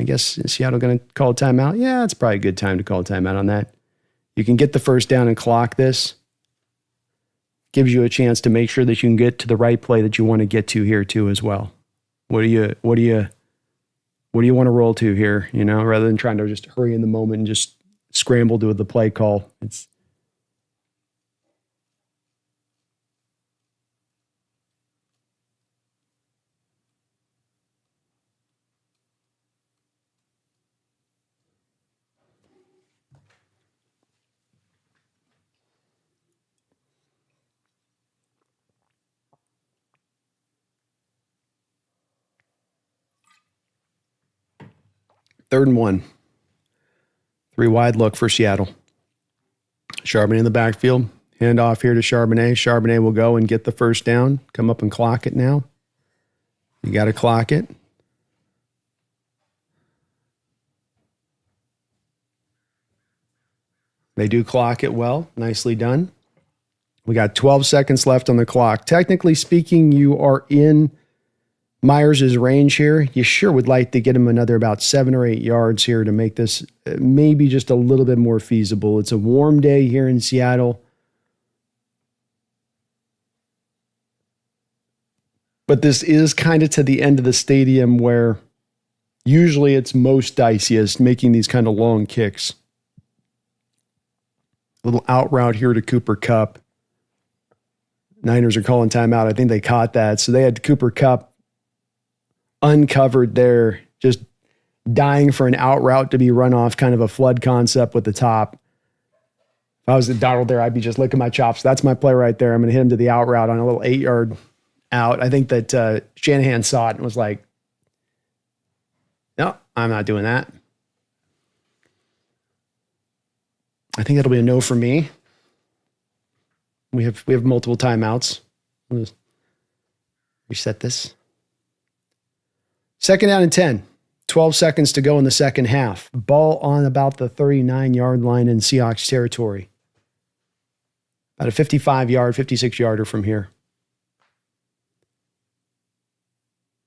I guess, is Seattle going to call a timeout? Yeah, it's probably a good time to call a timeout on that. You can get the 1st down and clock this. Gives you a chance to make sure that you can get to the right play that you want to get to here too as well. What do you want to roll to here? Rather than trying to just hurry in the moment and just scramble to the play call. It's third and 1. 3 wide look for Seattle. Charbonnet in the backfield. Hand off here to Charbonnet. Charbonnet will go and get the 1st down. Come up and clock it now. You got to clock it. They do clock it well. Nicely done. We got 12 seconds left on the clock. Technically speaking, you are in Myers' range here. You sure would like to get him another about 7 or 8 yards here to make this maybe just a little bit more feasible. It's a warm day here in Seattle. But this is kind of to the end of the stadium where usually it's most diciest, making these kind of long kicks. A little out route here to Cooper Kupp. Niners are calling timeout. I think they caught that. So they had Cooper Kupp uncovered there, just dying for an out route to be run off, kind of a flood concept with the top. If I was at Donald there, I'd be just licking my chops. That's my play right there. I'm going to hit him to the out route on a little 8-yard out. I think that Shanahan saw it and was like, no, I'm not doing that. I think that'll be a no for me. We have multiple timeouts. We'll just reset this. 2nd down and 10. 12 seconds to go in the second half. Ball on about the 39-yard line in Seahawks territory. About a 55-yard, 56-yarder from here.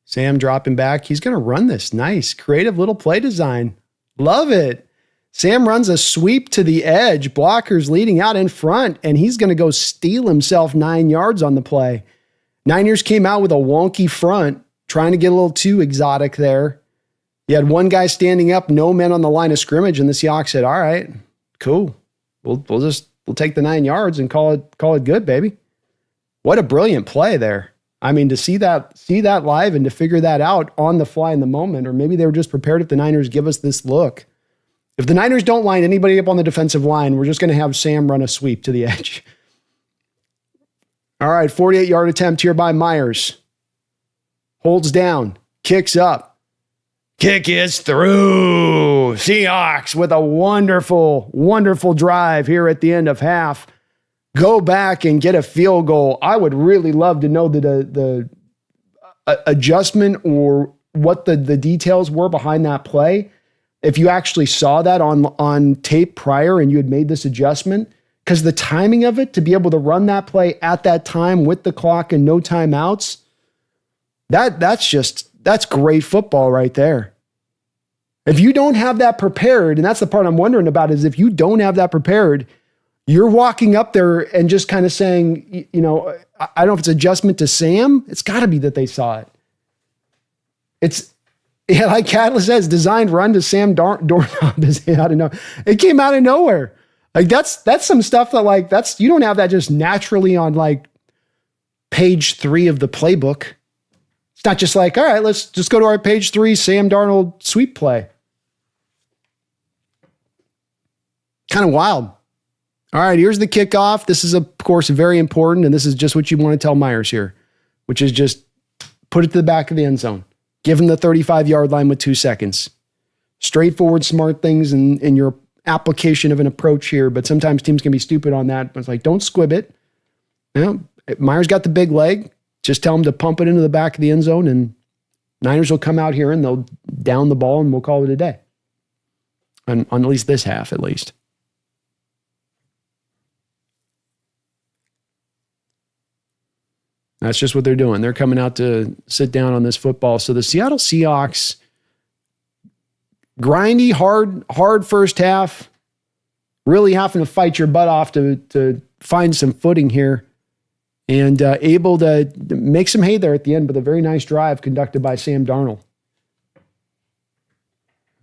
Sam dropping back. He's going to run this. Nice. Creative little play design. Love it. Sam runs a sweep to the edge. Blockers leading out in front, and he's going to go steal himself 9 yards on the play. Niners came out with a wonky front, trying to get a little too exotic there. You had one guy standing up, no men on the line of scrimmage, and the Seahawks said, all right, cool. We'll take the 9 yards and call it good, baby. What a brilliant play there. I mean, to see that live and to figure that out on the fly in the moment, or maybe they were just prepared if the Niners give us this look. If the Niners don't line anybody up on the defensive line, we're just going to have Sam run a sweep to the edge. All right, 48-yard attempt here by Myers. Holds down, kicks up. Kick is through. Seahawks with a wonderful, wonderful drive here at the end of half. Go back and get a field goal. I would really love to know the adjustment or what the details were behind that play. If you actually saw that on tape prior and you had made this adjustment, because the timing of it, to be able to run that play at that time with the clock and no timeouts, that's great football right there. If you don't have that prepared, and that's the part I'm wondering about, is if you don't have that prepared, you're walking up there and just kind of saying, I don't know if it's adjustment to Sam. It's got to be that they saw it. It's, yeah, like Catalyst says, designed run to Sam Doorknob is out of nowhere. It came out of nowhere. Like that's some stuff that you don't have that just naturally on like page 3 of the playbook. It's not just like, all right, let's just go to our page 3, Sam Darnold sweep play. Kind of wild. All right, here's the kickoff. This is, of course, very important, and this is just what you want to tell Myers here, which is just put it to the back of the end zone. Give him the 35-yard line with 2 seconds. Straightforward, smart things in your application of an approach here, but sometimes teams can be stupid on that. But it's like, don't squib it. You know, Myers got the big leg. Just tell him to pump it into the back of the end zone, and Niners will come out here and they'll down the ball, and we'll call it a day. On at least this half, at least. That's just what they're doing. They're coming out to sit down on this football. So the Seattle Seahawks, grindy, hard first half, really having to fight your butt off to find some footing here, and able to make some hay there at the end with a very nice drive conducted by Sam Darnold.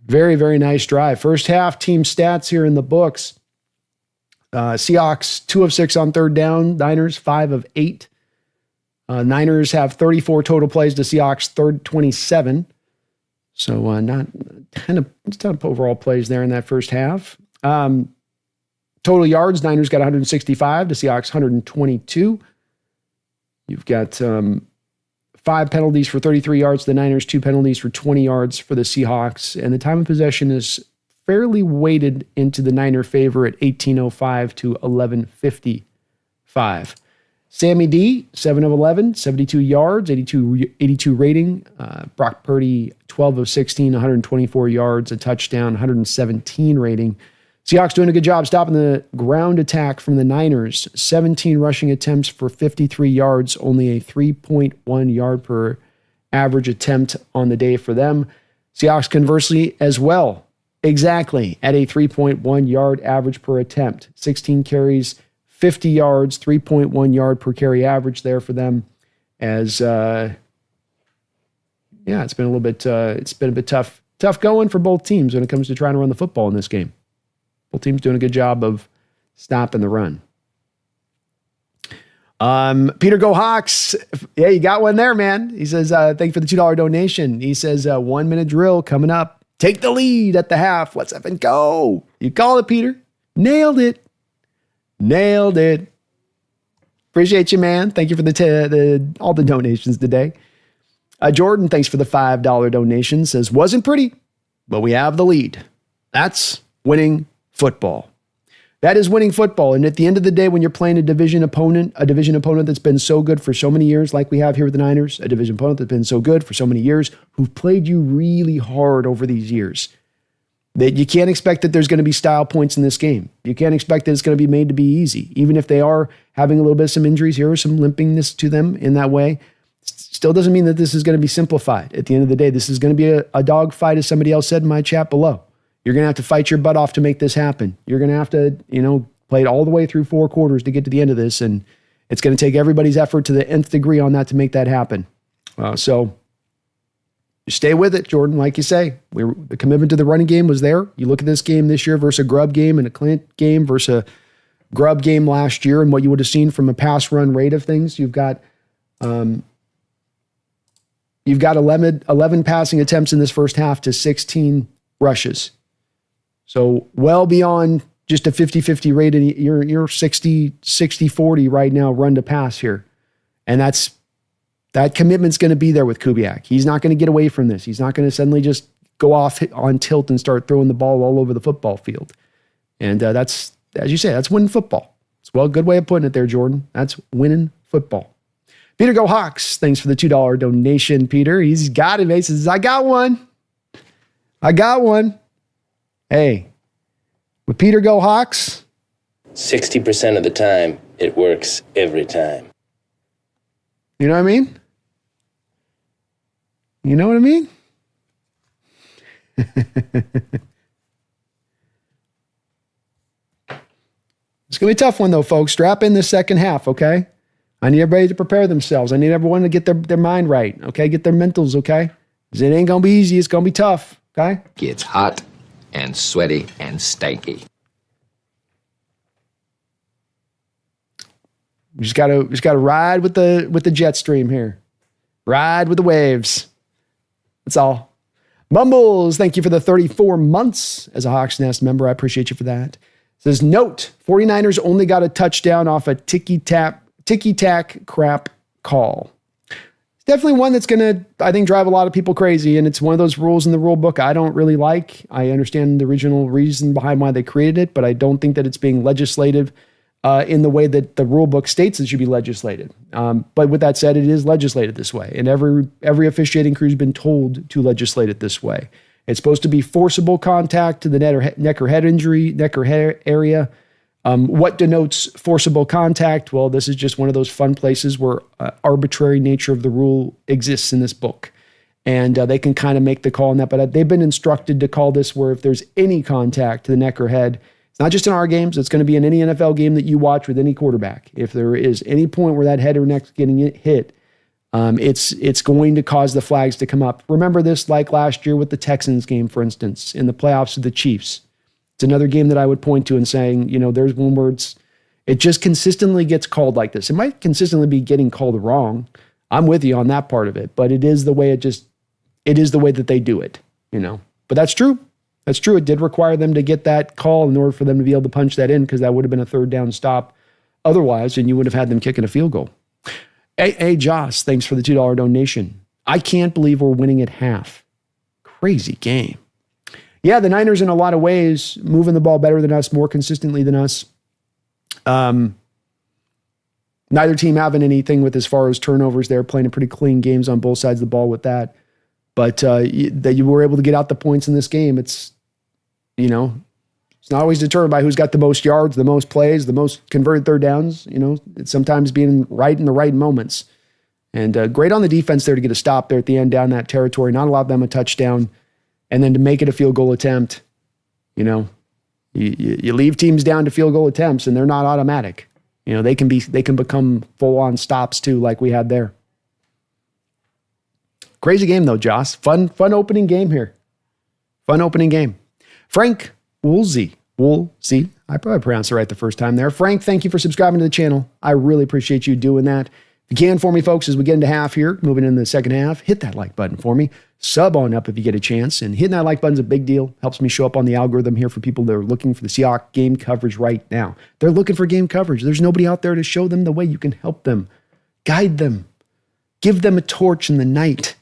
Very, very nice drive. First half team stats here in the books. Seahawks 2 of 6 on third down. Niners 5 of 8. Niners have 34 total plays to Seahawks 27. So not a ton of overall plays there in that first half. Total yards, Niners got 165 to Seahawks 122. You've got 5 penalties for 33 yards to the Niners, 2 penalties for 20 yards for the Seahawks. And the time of possession is fairly weighted into the Niner favor at 18:05 to 11:55. Sammy D, 7 of 11, 72 yards, 82 rating. Brock Purdy, 12 of 16, 124 yards, a touchdown, 117 rating. Seahawks doing a good job stopping the ground attack from the Niners. 17 rushing attempts for 53 yards, only a 3.1 yard per average attempt on the day for them. Seahawks conversely as well, exactly at a 3.1 yard average per attempt. 16 carries, 50 yards, 3.1 yard per carry average there for them. As it's been a bit tough going for both teams when it comes to trying to run the football in this game. Both teams doing a good job of stopping the run. Peter Go Hawks. Yeah, you got one there, man. He says, thank you for the $2 donation. He says, 1 minute drill coming up. Take the lead at the half. Let's up and go. You call it, Peter. Nailed it. Appreciate you, man. Thank you for all the donations today. Jordan, thanks for the $5 donation. Says, wasn't pretty, but we have the lead. That's winning football. That is winning football. And at the end of the day, when you're playing a division opponent that's been so good for so many years, like we have here with the Niners, a division opponent that's been so good for so many years, who've played you really hard over these years, that you can't expect that there's going to be style points in this game. You can't expect that it's going to be made to be easy. Even if they are having a little bit of some injuries here or some limpingness to them in that way, still doesn't mean that this is going to be simplified. At the end of the day, this is going to be a dogfight, as somebody else said in my chat below. You're going to have to fight your butt off to make this happen. You're going to have to, play it all the way through 4 quarters to get to the end of this, and it's going to take everybody's effort to the nth degree on that to make that happen. So you stay with it, Jordan. Like you say, the commitment to the running game was there. You look at this game this year versus a Grubb game and a Clint game versus a Grubb game last year, and what you would have seen from a pass run rate of things. You've got 11 passing attempts in this first half to 16 rushes. So well beyond just a 50-50 rate. You're 60-40 right now run to pass here. And that commitment's going to be there with Kubiak. He's not going to get away from this. He's not going to suddenly just go off on tilt and start throwing the ball all over the football field. And that's, as you say, that's winning football. It's a good way of putting it there, Jordan. That's winning football. Peter Go Hawks, thanks for the $2 donation, Peter. He's got it. He says, I got one. Hey, with Peter Go Hawks, 60% of the time, it works every time. You know what I mean? It's going to be a tough one, though, folks. Strap in the second half, okay? I need everybody to prepare themselves. I need everyone to get their mind right, okay? Get their mentals, okay? Because it ain't going to be easy. It's going to be tough, okay? Gets hot and sweaty and stanky. We just gotta ride with the jet stream here. Ride with the waves. That's all. Mumbles, thank you for the 34 months as a Hawks Nest member. I appreciate you for that. Says, note, 49ers only got a touchdown off a ticky-tack crap call. It's definitely one that's going to, I think, drive a lot of people crazy, and it's one of those rules in the rule book I don't really like. I understand the original reason behind why they created it, but I don't think that it's being legislated in the way that the rule book states it should be legislated. But with that said, it is legislated this way. And every officiating crew has been told to legislate it this way. It's supposed to be forcible contact to the neck or head injury, neck or head area. What denotes forcible contact? Well, this is just one of those fun places where arbitrary nature of the rule exists in this book. And they can kind of make the call on that. But they've been instructed to call this where if there's any contact to the neck or head, it's not just in our games, it's going to be in any NFL game that you watch with any quarterback. If there is any point where that head or neck's getting hit, it's going to cause the flags to come up. Remember this like last year with the Texans game, for instance, in the playoffs of the Chiefs. It's another game that I would point to and saying, there's one where it just consistently gets called like this. It might consistently be getting called wrong. I'm with you on that part of it, but it is the way it is the way that they do it, But that's true. That's true. It did require them to get that call in order for them to be able to punch that in, because that would have been a third down stop otherwise, and you would have had them kicking a field goal. Hey, Joss, thanks for the $2 donation. I can't believe we're winning at half. Crazy game. Yeah, the Niners in a lot of ways moving the ball better than us, more consistently than us. Neither team having anything with as far as turnovers. They're playing pretty clean games on both sides of the ball with that. But that you were able to get out the points in this game, it's not always determined by who's got the most yards, the most plays, the most converted third downs. It's sometimes being right in the right moments. And great on the defense there to get a stop there at the end down that territory, not allow them a touchdown. And then to make it a field goal attempt, you leave teams down to field goal attempts, and they're not automatic. They can become full on stops too, like we had there. Crazy game though, Joss. Fun opening game here. Fun opening game. Frank Woolsey. I probably pronounced it right the first time there. Frank, thank you for subscribing to the channel. I really appreciate you doing that. If you can for me, folks, as we get into half here, moving into the second half, hit that like button for me. Sub on up if you get a chance. And hitting that like button's a big deal. Helps me show up on the algorithm here for people that are looking for the Seahawks game coverage right now. They're looking for game coverage. There's nobody out there to show them the way. You can help them, guide them, give them a torch in the night.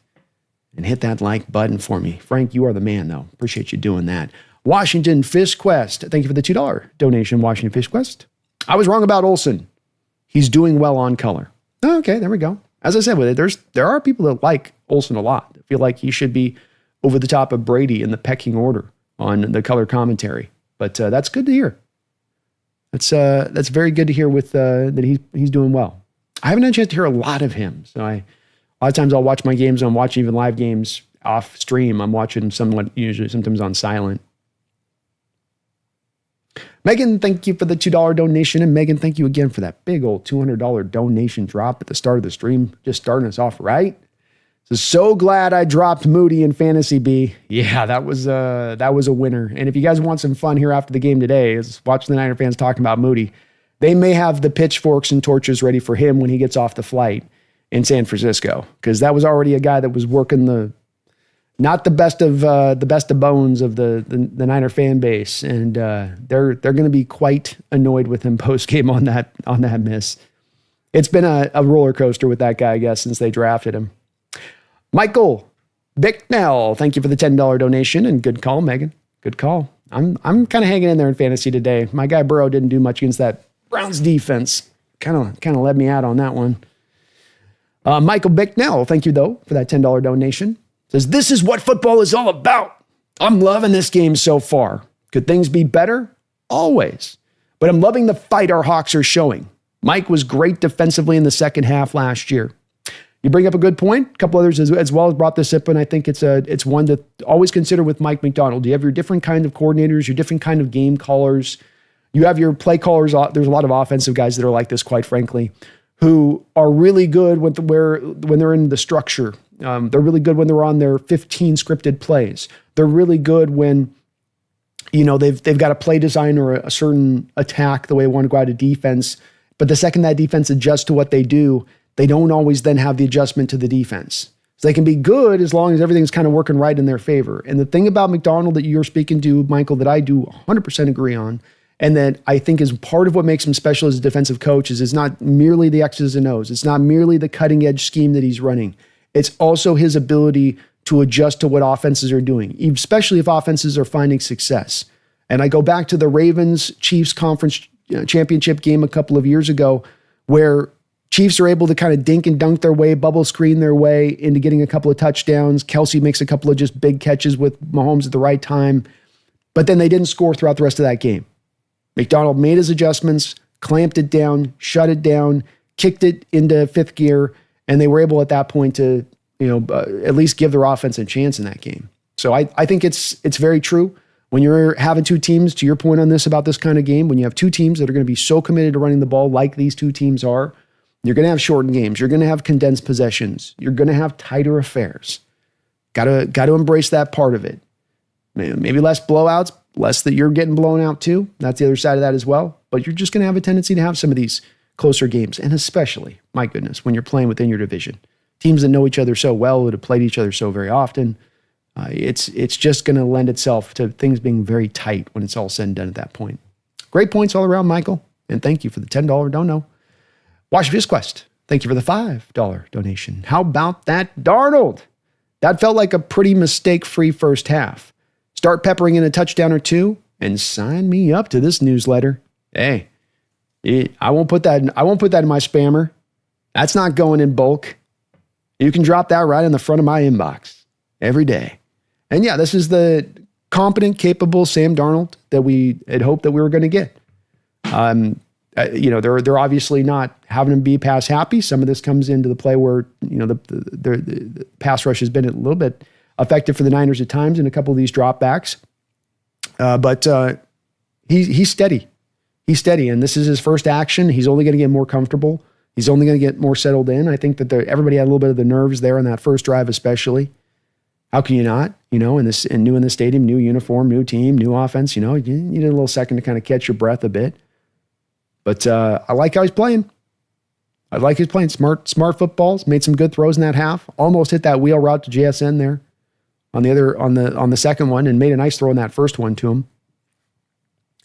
And hit that like button for me. Frank, you are the man, though. Appreciate you doing that. Washington Fish Quest. Thank you for the $2 donation, Washington Fish Quest. I was wrong about Olsen. He's doing well on color. Oh, okay, there we go. As I said, with it, there are people that like Olsen a lot. I feel like he should be over the top of Brady in the pecking order on the color commentary. But that's good to hear. That's very good to hear with that he's doing well. I haven't had a chance to hear a lot of him. So a lot of times I'll watch my games. I'm watching even live games off stream. I'm watching sometimes on silent. Megan, thank you for the $2 donation. And Megan, thank you again for that big old $200 donation drop at the start of the stream. Just starting us off right. So glad I dropped Moody in Fantasy B. Yeah, that was a winner. And if you guys want some fun here after the game today, is watching the Niner fans talking about Moody. They may have the pitchforks and torches ready for him when he gets off the flight in San Francisco, because that was already a guy that was working not the best of bones of the Niner fan base, and they're going to be quite annoyed with him post game on that miss. It's been a roller coaster with that guy, I guess, since they drafted him. Michael Bicknell, thank you for the $10 donation, and good call, Megan. Good call. I'm kind of hanging in there in fantasy today. My guy Burrow didn't do much against that Browns defense. Kind of let me out on that one. Michael Bicknell, thank you though for that $10 donation. Says, this is what football is all about. I'm loving this game so far. Could things be better? Always. But I'm loving the fight our Hawks are showing. Mike was great defensively in the second half last year. You bring up a good point. A couple others as well brought this up, and I think it's one to always consider with Mike McDonald. You have your different kind of coordinators, your different kind of game callers. You have your play callers. There's a lot of offensive guys that are like this, quite frankly, who are really good when they're in the structure. They're really good when they're on their 15 scripted plays. They're really good when, they've got a play design or a certain attack the way they want to go out of defense. But the second that defense adjusts to what they do, they don't always then have the adjustment to the defense. So they can be good as long as everything's kind of working right in their favor. And the thing about McDonald that you're speaking to, Michael, that I do 100% agree on, and that I think is part of what makes him special as a defensive coach, is it's not merely the X's and O's. It's not merely the cutting edge scheme that he's running. It's also his ability to adjust to what offenses are doing, especially if offenses are finding success. And I go back to the Ravens-Chiefs conference championship game a couple of years ago where Chiefs are able to kind of dink and dunk their way, bubble screen their way into getting a couple of touchdowns. Kelsey makes a couple of just big catches with Mahomes at the right time, but then they didn't score throughout the rest of that game. McDonald made his adjustments, clamped it down, shut it down, kicked it into fifth gear, and they were able at that point to, at least give their offense a chance in that game. So I think it's very true. When you're having two teams, to your point on this about this kind of game, when you have two teams that are going to be so committed to running the ball like these two teams are, you're going to have shortened games. You're going to have condensed possessions. You're going to have tighter affairs. Got to embrace that part of it. Maybe less blowouts, less that you're getting blown out too. That's the other side of that as well. But you're just going to have a tendency to have some of these closer games. And especially, my goodness, when you're playing within your division. Teams that know each other so well, that have played each other so very often, it's just going to lend itself to things being very tight when it's all said and done at that point. Great points all around, Michael. And thank you for the $10 dono. Watch Fist Quest. Thank you for the $5 donation. How about that Darnold? That felt like a pretty mistake-free first half. Start peppering in a touchdown or two and sign me up to this newsletter. Hey, I won't put that in my spammer. That's not going in bulk. You can drop that right in the front of my inbox every day. And yeah, this is the competent, capable Sam Darnold that we had hoped that we were going to get. They're obviously not having him be pass happy. Some of this comes into the play where, the pass rush has been a little bit effective for the Niners at times in a couple of these dropbacks. But he's steady. He's steady. And this is his first action. He's only going to get more comfortable. He's only going to get more settled in. I think that everybody had a little bit of the nerves there on that first drive, especially. How can you not? New in the stadium, new uniform, new team, new offense. You need a little second to kind of catch your breath a bit. But I like how he's playing. I like his playing. Smart footballs. Made some good throws in that half. Almost hit that wheel route to JSN there on the second one, and made a nice throw in that first one to him.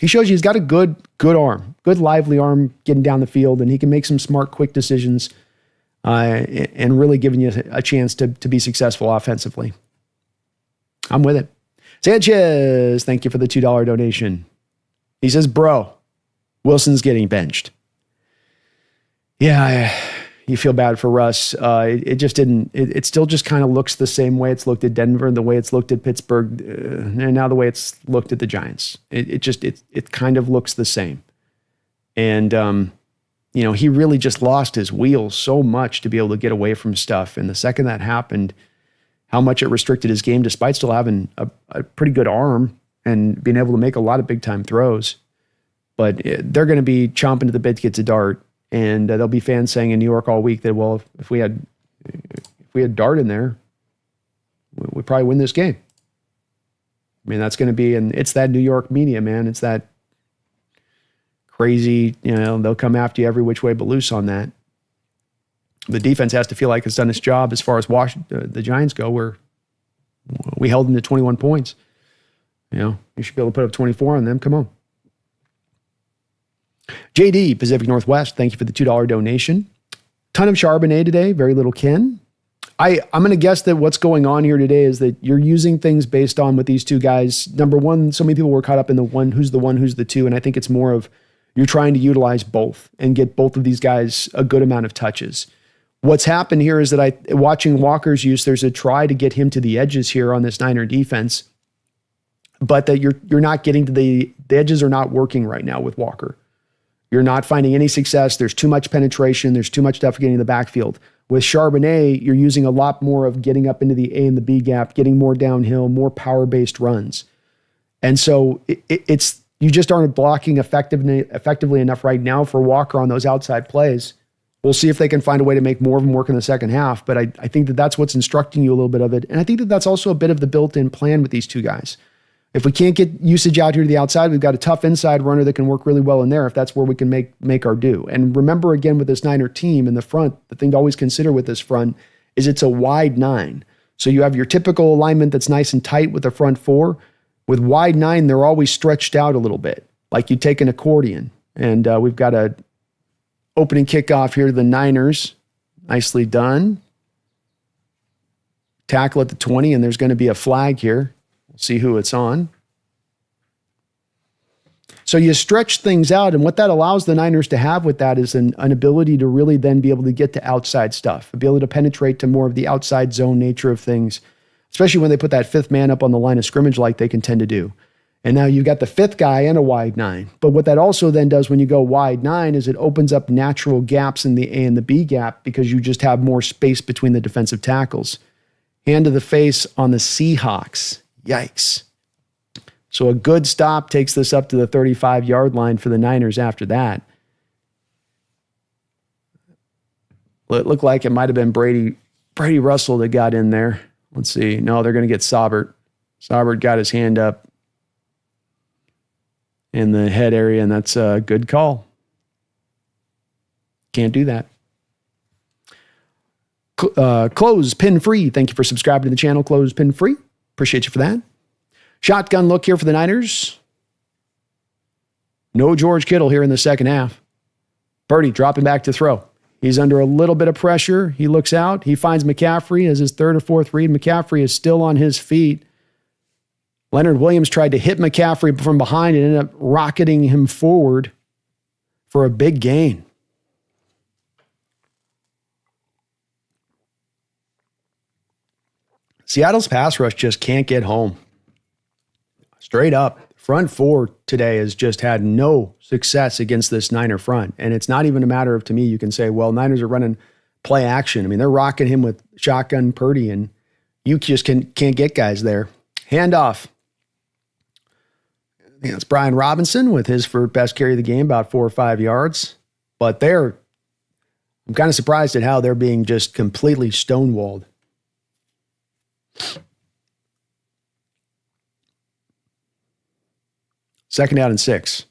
He shows you he's got a good arm, good lively arm getting down the field, and he can make some smart, quick decisions, and really giving you a chance to be successful offensively. I'm with it. Sanchez, thank you for the $2 donation. He says, bro, Wilson's getting benched. Yeah, you feel bad for Russ. It just didn't. It still just kind of looks the same way it's looked at Denver, the way it's looked at Pittsburgh, and now the way it's looked at the Giants. It kind of looks the same. And he really just lost his wheels so much to be able to get away from stuff. And the second that happened, how much it restricted his game, despite still having a pretty good arm and being able to make a lot of big time throws. But they're going to be chomping at the bit to get to Dart. And there'll be fans saying in New York all week that, well, if we had Dart in there, we'd probably win this game. I mean, that's going to be, and it's that New York media, man. It's that crazy, they'll come after you every which way but loose on that. The defense has to feel like it's done its job as far as the Giants go, where we held them to 21 points. You should be able to put up 24 on them. Come on. JD, Pacific Northwest, thank you for the $2 donation. Ton of Charbonnet today, very little Ken. I'm going to guess that what's going on here today is that you're using things based on with these two guys. Number one, so many people were caught up in who's the two, and I think it's more of you're trying to utilize both and get both of these guys a good amount of touches. What's happened here is that watching Walker's use, there's a try to get him to the edges here on this Niner defense, but that you're not getting to the edges are not working right now with Walker. You're not finding any success. There's too much penetration. There's too much stuff getting in the backfield. With Charbonnet, you're using a lot more of getting up into the A and the B gap, getting more downhill, more power-based runs. And so you just aren't blocking effectively enough right now for Walker on those outside plays. We'll see if they can find a way to make more of them work in the second half, but I think that that's what's instructing you a little bit of it. And I think that that's also a bit of the built-in plan with these two guys. If we can't get usage out here to the outside, we've got a tough inside runner that can work really well in there if that's where we can make our due. And remember, again, with this Niner team in the front, the thing to always consider with this front is it's a wide 9. So you have your typical alignment that's nice and tight with the front 4. With wide 9, they're always stretched out a little bit, like you take an accordion. And we've got a opening kickoff here to the Niners. Nicely done. Tackle at the 20, and there's going to be a flag here. We'll see who it's on. So you stretch things out, and what that allows the Niners to have with that is an ability to really then be able to get to outside stuff, ability to penetrate to more of the outside zone nature of things, especially when they put that fifth man up on the line of scrimmage like they can tend to do. And now you've got the fifth guy and a wide nine. But what that also then does when you go wide nine is it opens up natural gaps in the A and the B gap because you just have more space between the defensive tackles. Hand to the face on the Seahawks. Yikes. So a good stop takes this up to the 35-yard line for the Niners after that. It looked like it might have been Brady Russell that got in there. Let's see. No, they're going to get Saubert. Saubert got his hand up in the head area, and that's a good call. Can't do that. Close pin free. Thank you for subscribing to the channel. Close pin free. Appreciate you for that. Shotgun look here for the Niners. No George Kittle here in the second half. Purdy dropping back to throw. He's under a little bit of pressure. He looks out. He finds McCaffrey as his third or fourth read. McCaffrey is still on his feet. Leonard Williams tried to hit McCaffrey from behind and ended up rocketing him forward for a big gain. Seattle's pass rush just can't get home. Straight up, front four today has just had no success against this Niner front. And it's not even a matter of, to me, you can say, well, Niners are running play action. I mean, they're rocking him with shotgun Purdy, and you just can't get guys there. Handoff. I think it's Brian Robinson with his first best carry of the game, about 4 or 5 yards. But I'm kind of surprised at how they're being just completely stonewalled. Second down and 6.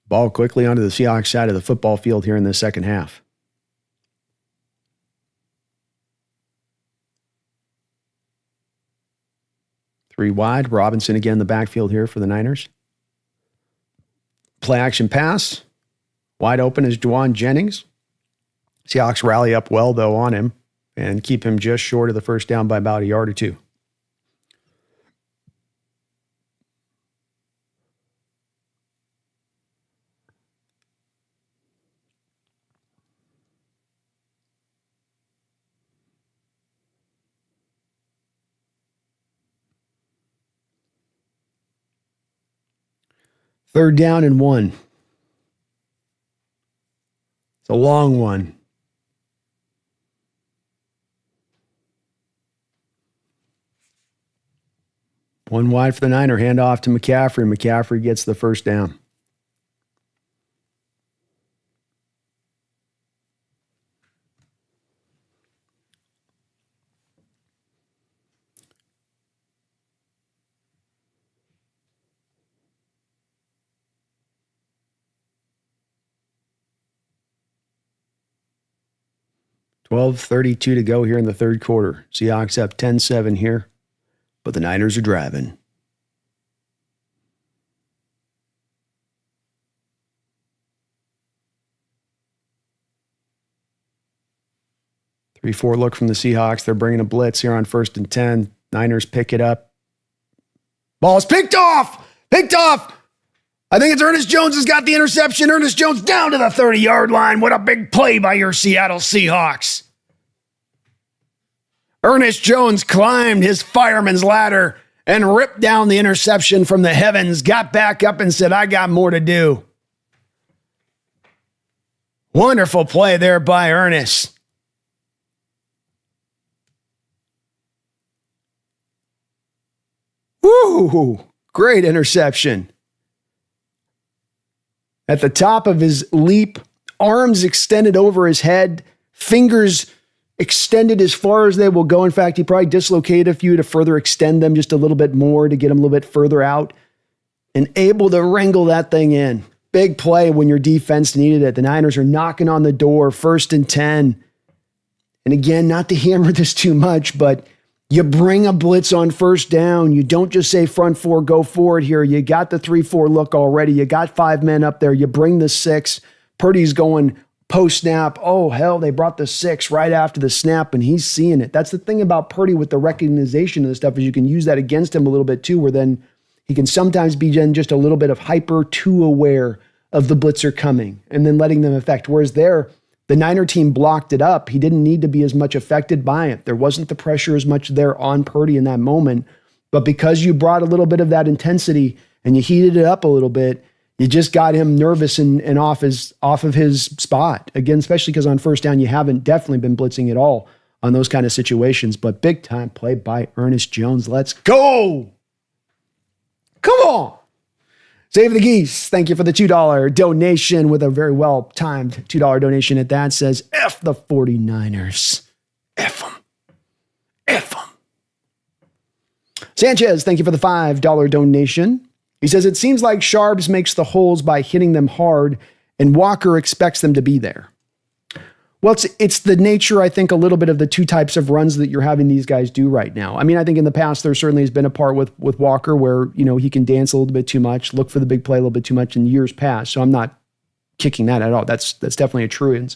Ball quickly onto the Seahawks side of the football field here in the second half. Three wide. Robinson again in the backfield here for the Niners. Play action pass. Wide open is Juwan Jennings. Seahawks rally up well, though, on him and keep him just short of the first down by about a yard or two. Third down and 1. It's a long one. One wide for the Niner. Hand off to McCaffrey. McCaffrey gets the first down. $12:32 to go here in the third quarter. Seahawks up 10-7 here, but the Niners are driving. Three-four look from the Seahawks. They're bringing a blitz here on 1st and 10. Niners pick it up. Ball is picked off! Picked off! I think it's Ernest Jones has got the interception. Ernest Jones down to the 30-yard line. What a big play by your Seattle Seahawks. Ernest Jones climbed his fireman's ladder and ripped down the interception from the heavens, got back up and said, I got more to do. Wonderful play there by Ernest. Woo! Great interception. At the top of his leap, arms extended over his head, fingers extended as far as they will go. In fact, he probably dislocated a few to further extend them just a little bit more to get him a little bit further out and able to wrangle that thing in. Big play when your defense needed it. The Niners are knocking on the door, 1st and 10. And again, not to hammer this too much, but you bring a blitz on 1st down. You don't just say front four, go forward here. You got the 3-4 look already. You got 5 men up there. You bring the 6. Purdy's going post snap. Oh, hell, they brought the 6 right after the snap, and he's seeing it. That's the thing about Purdy with the recognition of the stuff, is you can use that against him a little bit too, where then he can sometimes be just a little bit of hyper too aware of the blitzer coming and then letting them affect. Whereas there, the Niner team blocked it up. He didn't need to be as much affected by it. There wasn't the pressure as much there on Purdy in that moment. But because you brought a little bit of that intensity and you heated it up a little bit, you just got him nervous and off of his spot. Again, especially because on first down, you haven't definitely been blitzing at all on those kind of situations. But big time play by Ernest Jones. Let's go. Come on. Save the Geese. Thank you for the $2 donation with a very well-timed $2 donation at that. Says, F the 49ers. F them. F them. Sanchez, thank you for the $5 donation. He says, it seems like Sharbs makes the holes by hitting them hard, and Walker expects them to be there. Well, it's the nature, I think, a little bit of the two types of runs that you're having these guys do right now. I mean, I think in the past, there certainly has been a part with Walker where, he can dance a little bit too much, look for the big play a little bit too much in years past. So I'm not kicking that at all. That's definitely a truance.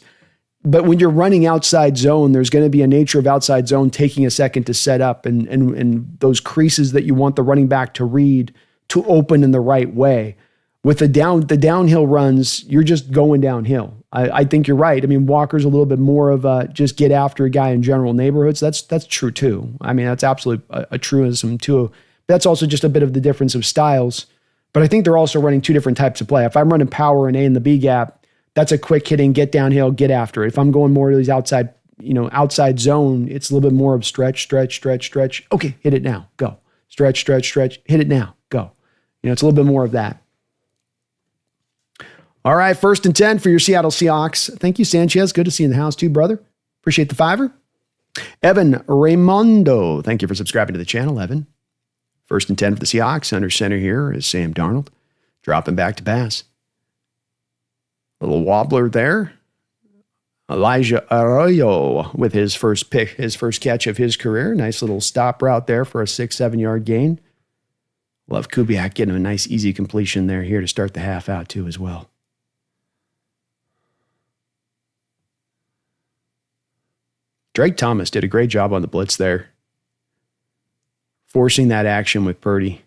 But when you're running outside zone, there's going to be a nature of outside zone taking a second to set up and those creases that you want the running back to read to open in the right way. With the downhill runs, you're just going downhill. I think you're right. I mean, Walker's a little bit more of a just get after a guy in general neighborhoods. That's true too. I mean, that's absolutely a truism too. That's also just a bit of the difference of styles. But I think they're also running two different types of play. If I'm running power and A in the B gap, that's a quick hitting, get downhill, get after it. If I'm going more to these outside zone, it's a little bit more of stretch. Okay, hit it now, go. Stretch, hit it now, go. It's a little bit more of that. All right, 1st and 10 for your Seattle Seahawks. Thank you, Sanchez. Good to see you in the house too, brother. Appreciate the $5. Evan Raimondo, thank you for subscribing to the channel, Evan. 1st and 10 for the Seahawks. Under center here is Sam Darnold. Dropping back to pass. Little wobbler there. Elijah Arroyo with his first pick, his first catch of his career. Nice little stop route there for a 6-7 yard gain. Love Kubiak getting a nice easy completion there here to start the half out too as well. Drake Thomas did a great job on the blitz there. Forcing that action with Purdy.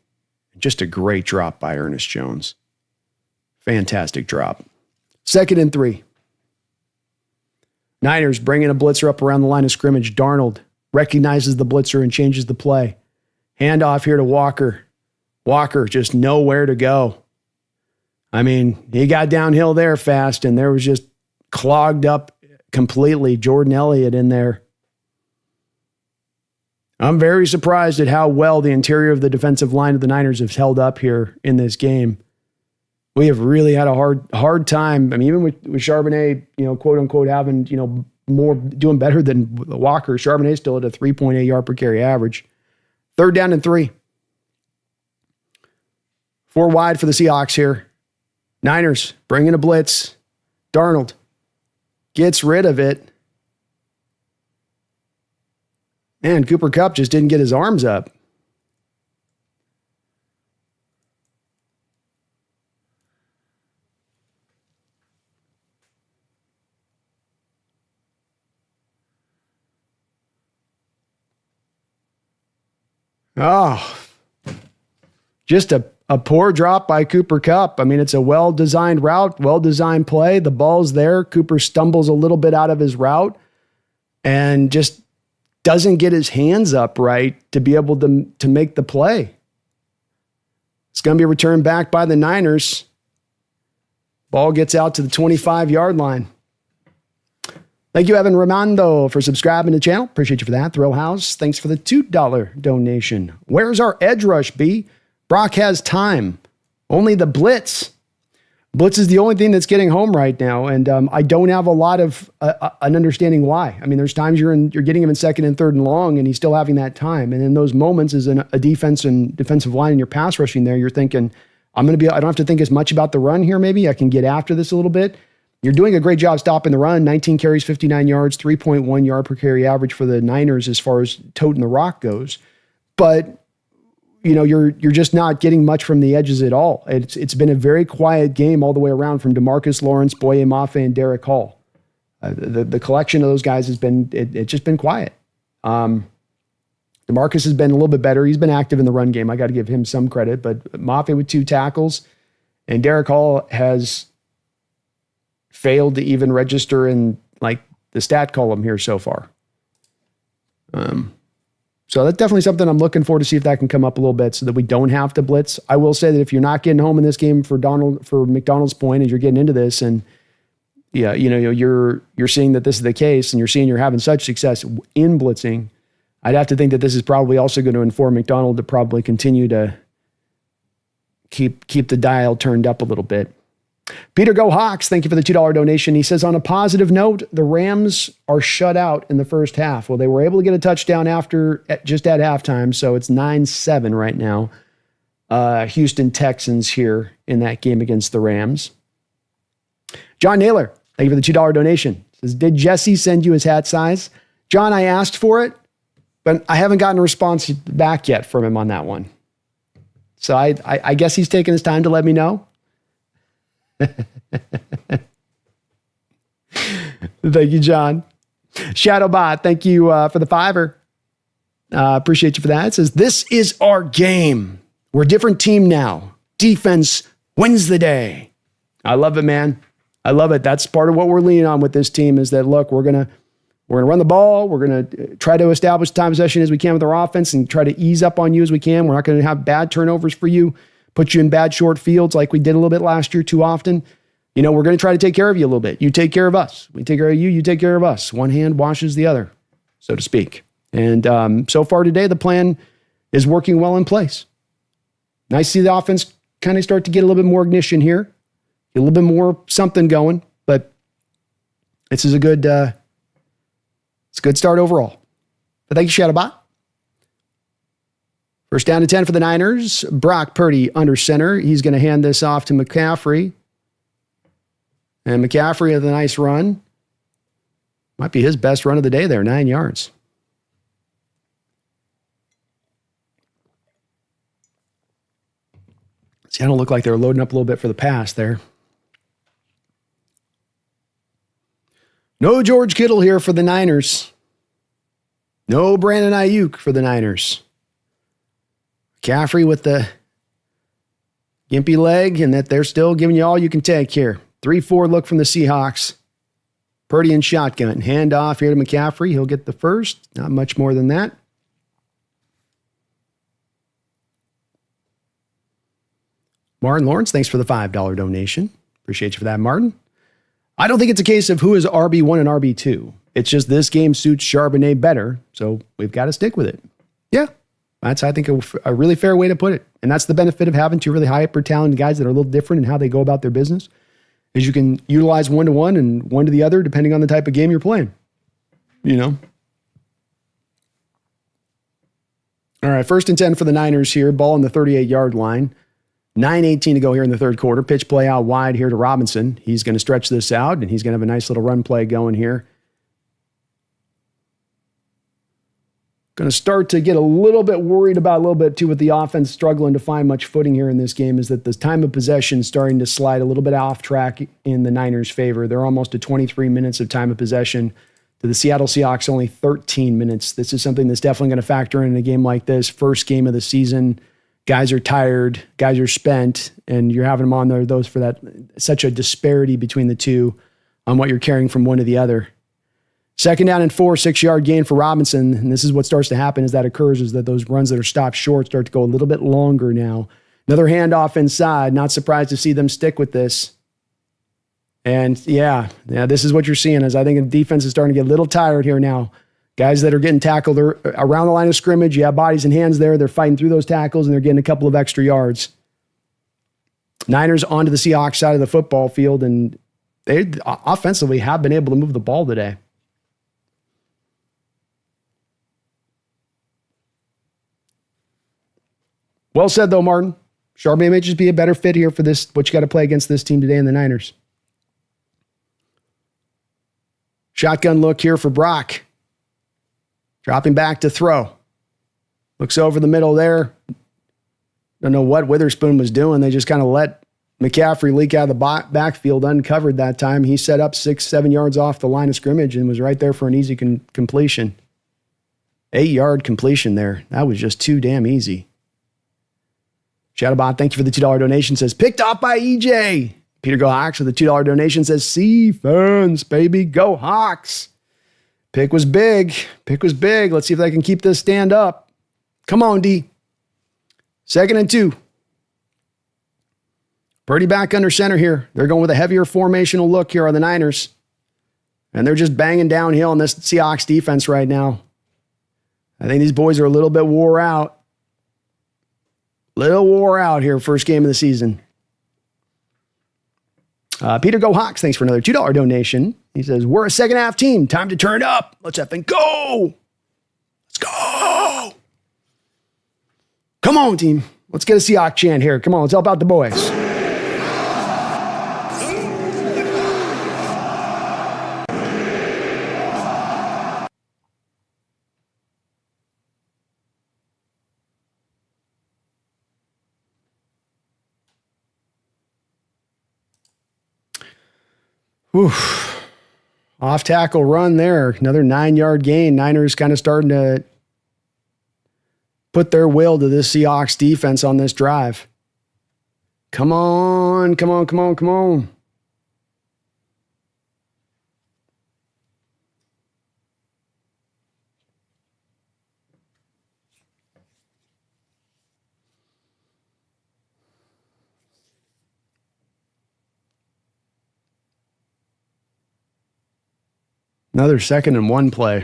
Just a great drop by Ernest Jones. Fantastic drop. 2nd and 3. Niners bringing a blitzer up around the line of scrimmage. Darnold recognizes the blitzer and changes the play. Handoff here to Walker. Walker just nowhere to go. I mean, he got downhill there fast, and there was just clogged up completely. Jordan Elliott in there. I'm very surprised at how well the interior of the defensive line of the Niners have held up here in this game. We have really had a hard time. I mean, even with Charbonnet, quote unquote, having, more doing better than Walker. Charbonnet still at a 3.8 yard per carry average. 3rd down and 3. 4 wide for the Seahawks here. Niners bringing a blitz. Darnold gets rid of it. Man, Cooper Kupp just didn't get his arms up. Oh, just a poor drop by Cooper Kupp. I mean, it's a well-designed route, well-designed play. The ball's there. Cooper stumbles a little bit out of his route and just doesn't get his hands up right to be able to make the play. It's going to be returned back by the Niners. Ball gets out to the 25-yard line. Thank you, Evan Raimondo, for subscribing to the channel. Appreciate you for that. Thrill House, thanks for the $2 donation. Where's our edge rush, B? Brock has time. Only the blitz. Blitz is the only thing that's getting home right now, and I don't have a lot of an understanding why. I mean, there's times you're getting him in 2nd and 3rd and long, and he's still having that time. And in those moments, as a defense and defensive line, and you're pass rushing there, you're thinking, I don't have to think as much about the run here. Maybe I can get after this a little bit. You're doing a great job stopping the run. 19 carries, 59 yards, 3.1 yard per carry average for the Niners as far as toting the rock goes. But you're just not getting much from the edges at all. It's been a very quiet game all the way around from DeMarcus Lawrence, Boye Mafe, and Derek Hall. The collection of those guys has been, it's just been quiet. DeMarcus has been a little bit better. He's been active in the run game. I got to give him some credit, but Mafia with 2 tackles, and Derek Hall has failed to even register in like the stat column here so far. So that's definitely something I'm looking for to see if that can come up a little bit so that we don't have to blitz. I will say that if you're not getting home in this game for McDonald's point, and you're getting into this, and yeah, you're seeing that this is the case, and you're seeing you're having such success in blitzing, I'd have to think that this is probably also going to inform McDonald to probably continue to keep the dial turned up a little bit. Peter Go Hawks, thank you for the $2 donation. He says, on a positive note, the Rams are shut out in the first half. Well, they were able to get a touchdown just at halftime, so it's 9-7 right now. Houston Texans here in that game against the Rams. John Naylor, thank you for the $2 donation. Says, did Jesse send you his hat size? John, I asked for it, but I haven't gotten a response back yet from him on that one. So I guess he's taking his time to let me know. Thank you, John. Shadowbot, thank you for the $5. Appreciate you for that. It says, this is our game. We're a different team now. Defense wins the day. I love it, man. I love it. That's part of what we're leaning on with this team is that, look, we're gonna run the ball. We're going to try to establish time possession as we can with our offense and try to ease up on you as we can. We're not going to have bad turnovers for you, put you in bad short fields like we did a little bit last year too often. We're going to try to take care of you a little bit. You take care of us. We take care of you. You take care of us. One hand washes the other, so to speak. And so far today, the plan is working well in place. Nice to see the offense kind of start to get a little bit more ignition here, get a little bit more something going. But this is a good start overall. But thank you, Shadowbot. First down to 10 for the Niners. Brock Purdy under center. He's going to hand this off to McCaffrey. And McCaffrey with a nice run. Might be his best run of the day there, 9 yards. Seattle looked like they were loading up a little bit for the pass there. No George Kittle here for the Niners. No Brandon Ayuk for the Niners. McCaffrey with the gimpy leg, and that they're still giving you all you can take here. 3-4 look from the Seahawks. Purdy in shotgun. Hand off here to McCaffrey. He'll get the first. Not much more than that. Martin Lawrence, thanks for the $5 donation. Appreciate you for that, Martin. I don't think it's a case of who is RB1 and RB2. It's just this game suits Charbonnet better, so we've got to stick with it. Yeah, that's, I think, a really fair way to put it. And that's the benefit of having two really hyper-talented guys that are a little different in how they go about their business, is you can utilize one to one and one to the other depending on the type of game you're playing. All right, 1st and 10 for the Niners here. Ball on the 38-yard line. 9:18 to go here in the third quarter. Pitch play out wide here to Robinson. He's going to stretch this out, and he's going to have a nice little run play going here. Going to start to get a little bit worried about a little bit, too, with the offense struggling to find much footing here in this game, is that the time of possession is starting to slide a little bit off track in the Niners' favor. They're almost to 23 minutes of time of possession. To the Seattle Seahawks, only 13 minutes. This is something that's definitely going to factor in a game like this. First game of the season. Guys are tired, guys are spent, and you're having them on there, those for that, such a disparity between the two on what you're carrying from one to the other. 2nd down and 4, 6-yard gain for Robinson. And this is what starts to happen as that occurs, is that those runs that are stopped short start to go a little bit longer now. Another handoff inside. Not surprised to see them stick with this. And yeah, this is what you're seeing, is I think the defense is starting to get a little tired here now. Guys that are getting tackled are around the line of scrimmage. You have bodies and hands there. They're fighting through those tackles, and they're getting a couple of extra yards. Niners onto the Seahawks side of the football field, and they offensively have been able to move the ball today. Well said, though, Martin. Charbonnet may just be a better fit here for this, what you got to play against this team today in the Niners. Shotgun look here for Brock. Dropping back to throw. Looks over the middle there. Don't know what Witherspoon was doing. They just kind of let McCaffrey leak out of the backfield uncovered that time. He set up 6-7 yards off the line of scrimmage and was right there for an easy completion. 8-yard completion there. That was just too damn easy. Shadowbot, thank you for the $2 donation. Says, picked off by EJ. Peter Go Hawks with the $2 donation says, Sea fans, baby, go Hawks. Pick was big. Let's see if they can keep this stand up. Come on, D. 2nd and 2. Purdy back under center here. They're going with a heavier formational look here on the Niners. And they're just banging downhill on this Seahawks defense right now. I think these boys are a little bit wore out. Here, first game of the season. Peter Go Hawks, thanks for another $2 donation. He says, we're a second half team. Time to turn it up. Let's effing go. Let's go. Come on, team. Let's get a Seahawks chant here. Come on, let's help out the boys. Oof. Off tackle run there. Another 9-yard gain. Niners kind of starting to put their will to this Seahawks defense on this drive. Come on. Another 2nd and 1 play.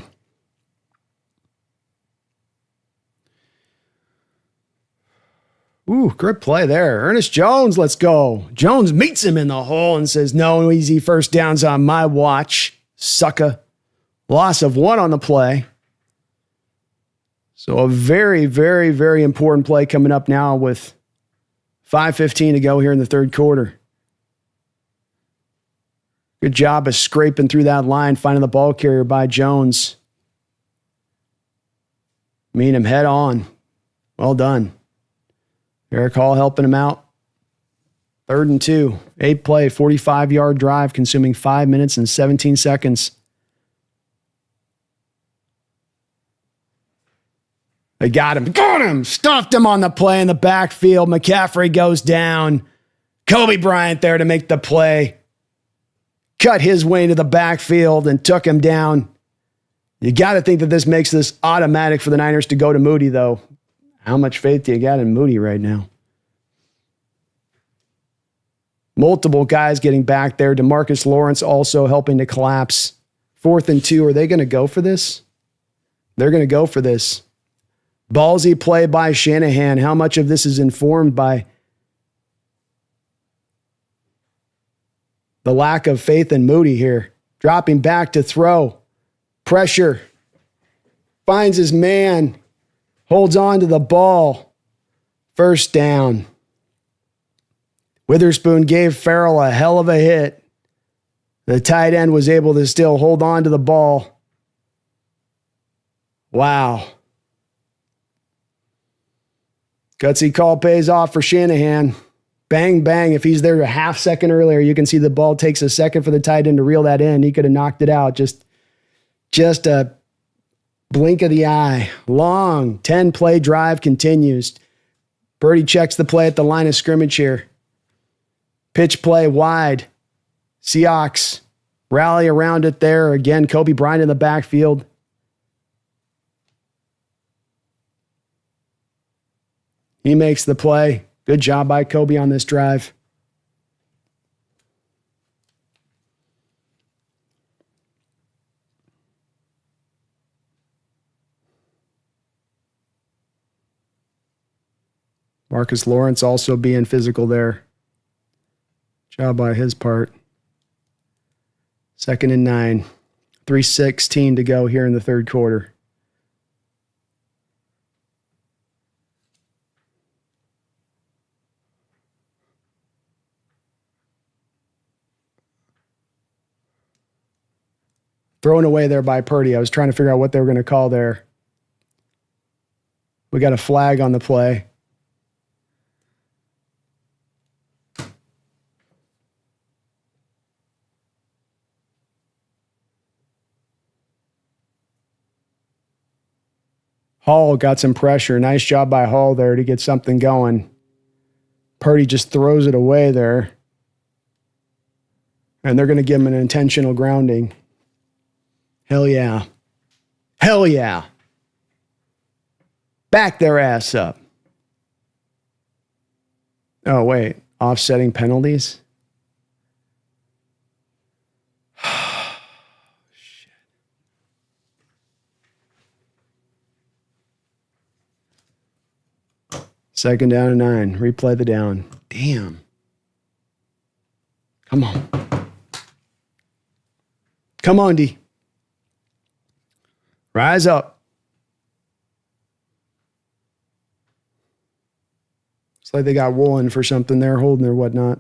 Ooh, great play there. Ernest Jones, let's go. Jones meets him in the hole and says, no easy first downs on my watch, sucker. Loss of 1 on the play. So a very, very, very important play coming up now with 5:15 to go here in the third quarter. Good job of scraping through that line, finding the ball carrier by Jones. Meeting him head on. Well done. Eric Hall helping him out. 3rd and 2. 8-play, 45-yard drive, consuming 5 minutes and 17 seconds. They got him. Got him! Stuffed him on the play in the backfield. McCaffrey goes down. Kobe Bryant there to make the play. Cut his way into the backfield and took him down. You got to think that this makes this automatic for the Niners to go to Moody, though. How much faith do you got in Moody right now? Multiple guys getting back there. DeMarcus Lawrence also helping to collapse. 4th and 2. Are they going to go for this? They're going to go for this. Ballsy play by Shanahan. How much of this is informed by the lack of faith in Moody here? Dropping back to throw. Pressure. Finds his man. Holds on to the ball. First down. Witherspoon gave Farrell a hell of a hit. The tight end was able to still hold on to the ball. Wow. Gutsy call pays off for Shanahan. Bang, bang. If he's there a half second earlier, you can see the ball takes a second for the tight end to reel that in. He could have knocked it out. Just a blink of the eye. Long 10-play drive continues. Purdy checks the play at the line of scrimmage here. Pitch play wide. Seahawks rally around it there. Again, Kobe Bryant in the backfield. He makes the play. Good job by Kobe on this drive. Marcus Lawrence also being physical there. Job by his part. 2nd and 9. 3:16 to go here in the third quarter. Thrown away there by Purdy. I was trying to figure out what they were going to call there. We got a flag on the play. Hall got some pressure. Nice job by Hall there to get something going. Purdy just throws it away there. And they're going to give him an intentional grounding. Hell yeah. Hell yeah. Back their ass up. Oh, wait. Offsetting penalties? Shit. Second down and 9. Replay the down. Damn. Come on. Come on, D. Rise up. It's like they got Woolen for something there, holding or whatnot.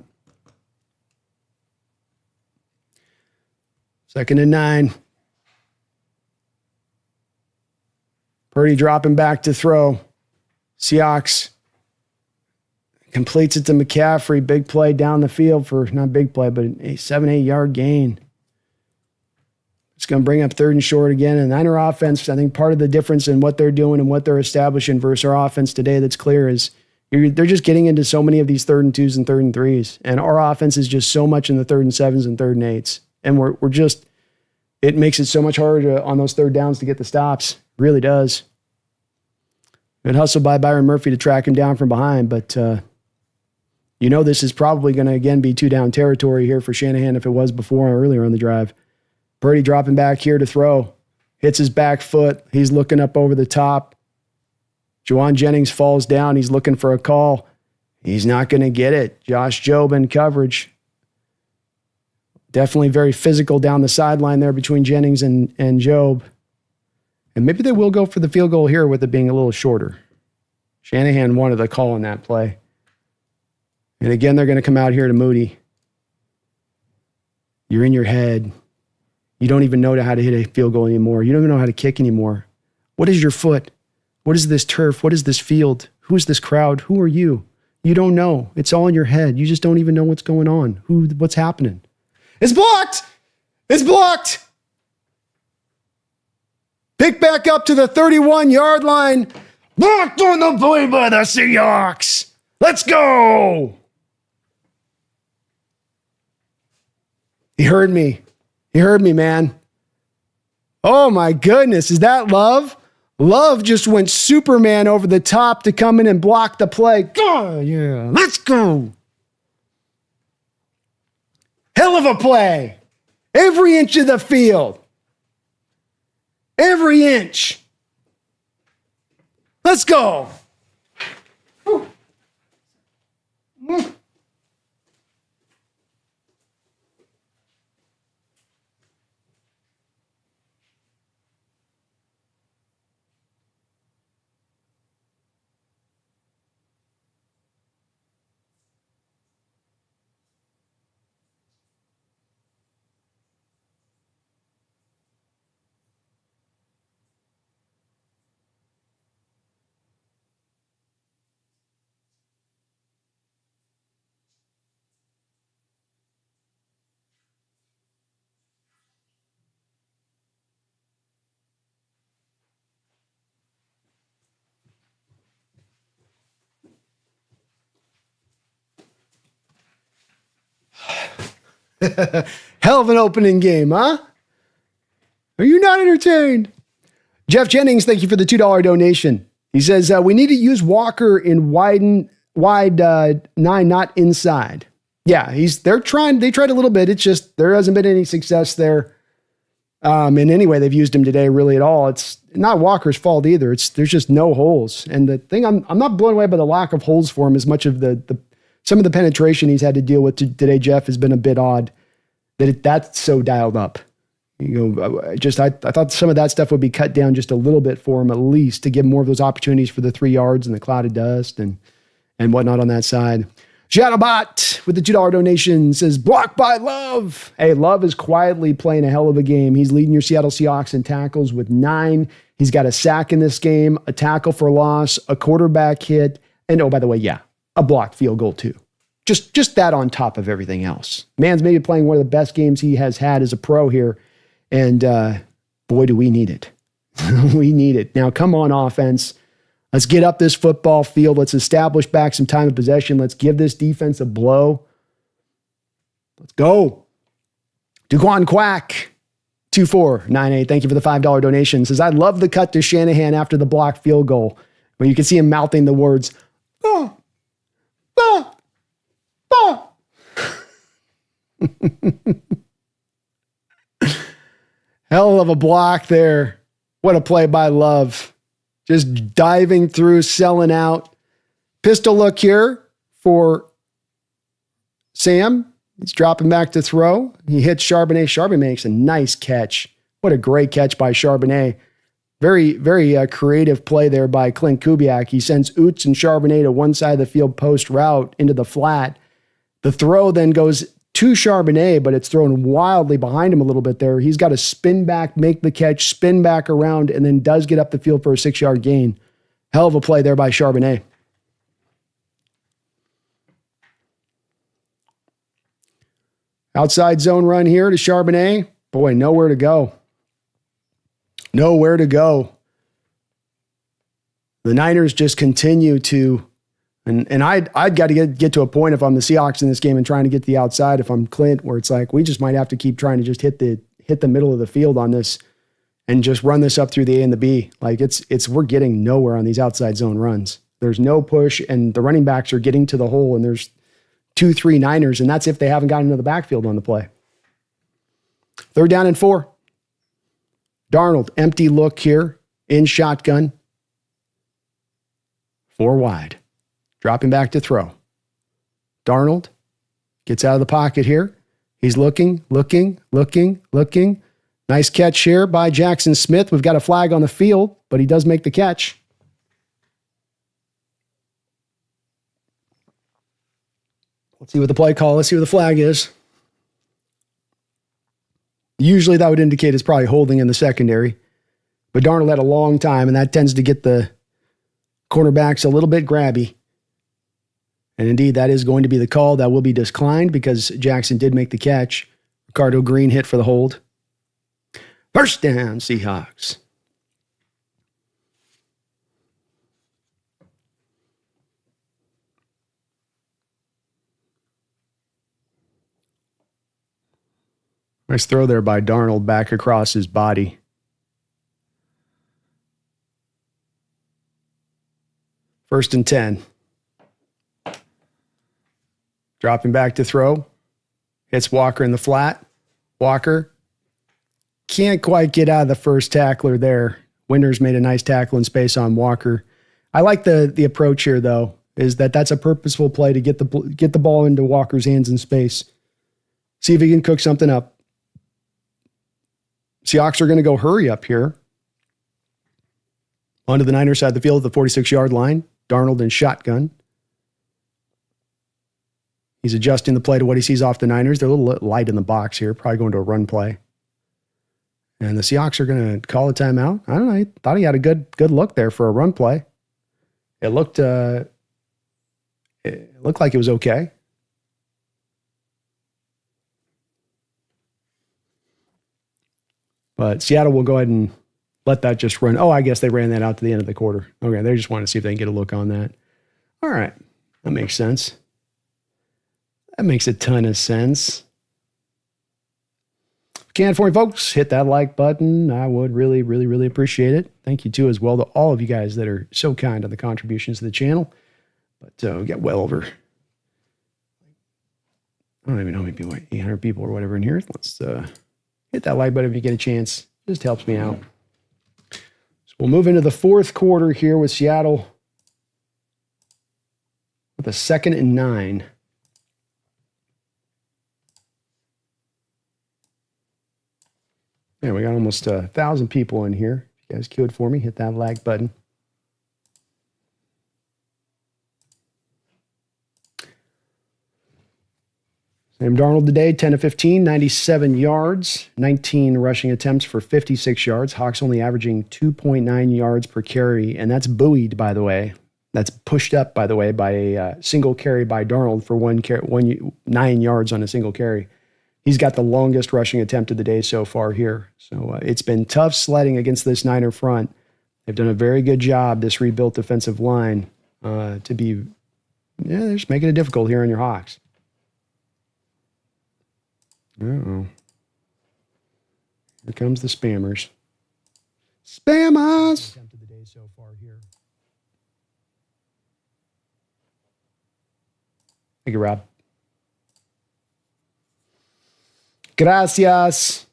Second and 9. Purdy dropping back to throw. Seahawks completes it to McCaffrey. Big play down the field for, not big play, but a 7-8 yard gain. It's going to bring up 3rd and short again. And Niner offense, I think part of the difference in what they're doing and what they're establishing versus our offense today that's clear is they're just getting into so many of these 3rd and 2s and 3rd and 3s. And our offense is just so much in the 3rd and 7s and 3rd and 8s. And we're just, it makes it so much harder on those 3rd downs to get the stops. It really does. Good hustle by Byron Murphy to track him down from behind. But, this is probably going to, again, be 2-down territory here for Shanahan if it was before or earlier on the drive. Purdy dropping back here to throw. Hits his back foot. He's looking up over the top. Juwan Jennings falls down. He's looking for a call. He's not going to get it. Josh Jobe in coverage. Definitely very physical down the sideline there between Jennings and Jobe. And maybe they will go for the field goal here with it being a little shorter. Shanahan wanted a call in that play. And again, they're going to come out here to Moody. You're in your head. You don't even know how to hit a field goal anymore. You don't even know how to kick anymore. What is your foot? What is this turf? What is this field? Who is this crowd? Who are you? You don't know. It's all in your head. You just don't even know what's going on. What's happening? It's blocked! It's blocked! Pick back up to the 31-yard line. Blocked on the play by the Seahawks. Let's go! He heard me. He heard me, man. Oh, my goodness. Is that Love? Love just went Superman over the top to come in and block the play. Oh, yeah. Let's go. Hell of a play. Every inch of the field. Every inch. Let's go. Hell of an opening game, huh? Are you not entertained? Jeff Jennings, thank you for the $2 donation. He says, we need to use Walker in wide 9, not inside. Yeah, they tried a little bit. It's just, there hasn't been any success there. And anyway, they've used him today really at all. It's not Walker's fault either. There's just no holes. And the thing, I'm not blown away by the lack of holes for him as much of some of the penetration he's had to deal with today, Jeff, has been a bit odd. That's so dialed up. I thought some of that stuff would be cut down just a little bit for him, at least, to give more of those opportunities for the 3 yards and the cloud of dust and whatnot on that side. Shadowbot with the $2 donation says, blocked by Love. Hey, Love is quietly playing a hell of a game. He's leading your Seattle Seahawks in tackles with 9. He's got a sack in this game, a tackle for loss, a quarterback hit, and oh, by the way, yeah, a blocked field goal too. Just that on top of everything else. Man's maybe playing one of the best games he has had as a pro here. And boy, do we need it. We need it. Now, come on, offense. Let's get up this football field. Let's establish back some time of possession. Let's give this defense a blow. Let's go. Duquan Quack, 2498. Thank you for the $5 donation. Says, I love the cut to Shanahan after the blocked field goal, where you can see him mouthing the words, ah, ah, ah. Hell of a block there. What a play by Love. Just diving through, selling out. Pistol look here for Sam. He's dropping back to throw. He hits Charbonnet. Charbonnet makes a nice catch. What a great catch by Charbonnet. Very, very creative play there by Clint Kubiak. He sends Oots and Charbonnet to one side of the field post route into the flat. The throw then goes to Charbonnet, but it's thrown wildly behind him a little bit there. He's got to spin back, make the catch, spin back around, and then does get up the field for a 6-yard gain. Hell of a play there by Charbonnet. Outside zone run here to Charbonnet. Boy, nowhere to go. Nowhere to go. The Niners just continue to, and I'd got to get to a point if I'm the Seahawks in this game and trying to get to the outside, if I'm Clint, where it's like, we just might have to keep trying to just hit the middle of the field on this and just run this up through the A and the B. Like we're getting nowhere on these outside zone runs. There's no push, and the running backs are getting to the hole, and there's 2-3 Niners, and that's if they haven't gotten into the backfield on the play. 3rd down and 4. Darnold, empty look here in shotgun. 4 wide. Dropping back to throw. Darnold gets out of the pocket here. He's looking. Nice catch here by Jackson Smith. We've got a flag on the field, but he does make the catch. Let's see what the play call. Let's see what the flag is. Usually that would indicate it's probably holding in the secondary. But Darnold had a long time, and that tends to get the cornerbacks a little bit grabby. And indeed, that is going to be the call. That will be declined because Jackson did make the catch. Ricardo Green hit for the hold. 1st down, Seahawks. Nice throw there by Darnold back across his body. First and 10. Dropping back to throw. Hits Walker in the flat. Walker can't quite get out of the first tackler there. Winters made a nice tackle in space on Walker. I like the approach here, though, is that's a purposeful play to get the ball into Walker's hands in space. See if he can cook something up. Seahawks are going to go hurry up here. Onto the Niners side of the field at the 46-yard line. Darnold in shotgun. He's adjusting the play to what he sees off the Niners. They're a little light in the box here, probably going to a run play. And the Seahawks are going to call a timeout. I don't know. I thought he had a good look there for a run play. It looked like it was okay. But Seattle will go ahead and let that just run. Oh, I guess they ran that out to the end of the quarter. Okay, they just want to see if they can get a look on that. All right, that makes sense. That makes a ton of sense. Can for you folks, hit that like button. I would really, really, really appreciate it. Thank you too as well to all of you guys that are so kind on the contributions to the channel. But we got well over, I don't even know how many people, 800 people or whatever in here. Let's hit that like button if you get a chance. Just helps me out. So we'll move into the 4th quarter here with Seattle with a 2nd and 9. Yeah, we got almost 1,000 people in here. If you guys queued for me, hit that like button. Sam Darnold today, 10 of 15, 97 yards, 19 rushing attempts for 56 yards. Hawks only averaging 2.9 yards per carry, and that's buoyed, by the way. That's pushed up, by the way, by a single carry by Darnold for 9 yards on a single carry. He's got the longest rushing attempt of the day so far here. So it's been tough sledding against this Niner front. They've done a very good job, this rebuilt defensive line, to be, they're just making it difficult here on your Hawks. Uh-oh. Here comes the spammers. Spammers! Attempt of the day so far here. Thank you, Rob. Gracias.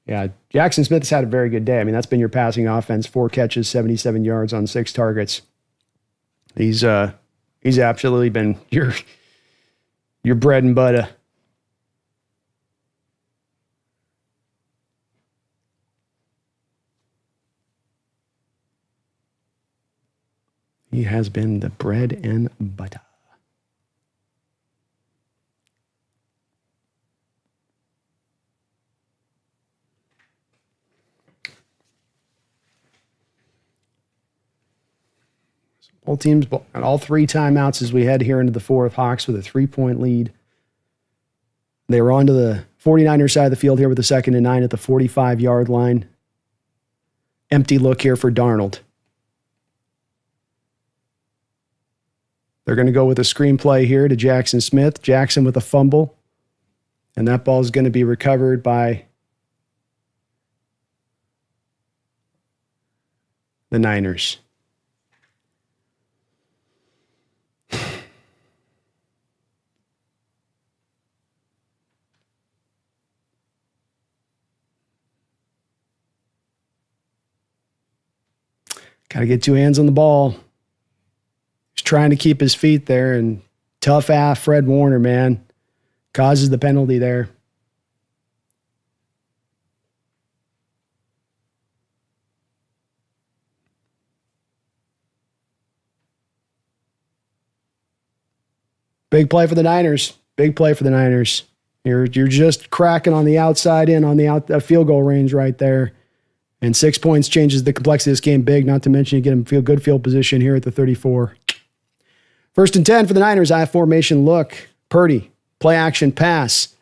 Yeah, Jackson Smith has had a very good day. I mean, that's been your passing offense. 4 catches, 77 yards on 6 targets. He's absolutely been your bread and butter. He has been the bread and butter. Both teams at all 3 timeouts as we head here into the fourth. Hawks with a 3-point lead. They were on to the 49ers side of the field here with the 2nd and 9 at the 45-yard line. Empty look here for Darnold. They're going to go with a screenplay here to Jackson Smith. Jackson with a fumble. And that ball is going to be recovered by the Niners. Got to get 2 hands on the ball. He's trying to keep his feet there, and tough ass Fred Warner, man, causes the penalty there. Big play for the Niners. Big play for the Niners. You're just cracking on the outside in on the field goal range right there. And 6 points changes the complexity of this game big, not to mention you get him good field position here at the 34. 1st and 10 for the Niners. I formation look. Purdy, play action pass.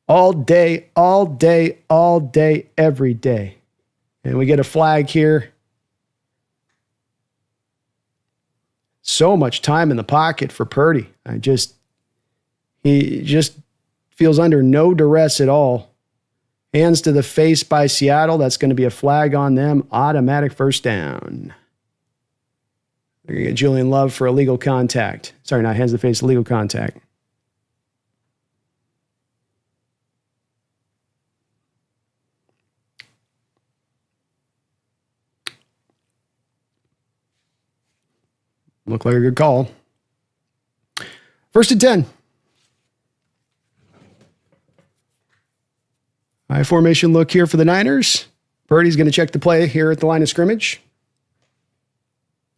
All day, all day, all day, every day. And we get a flag here. So much time in the pocket for Purdy. He just feels under no duress at all. Hands to the face by Seattle. That's going to be a flag on them. Automatic first down. They're going to get Julian Love for illegal contact. Sorry, not hands to the face, illegal contact. Looked like a good call. 1st and 10. High formation look here for the Niners. Purdy's going to check the play here at the line of scrimmage.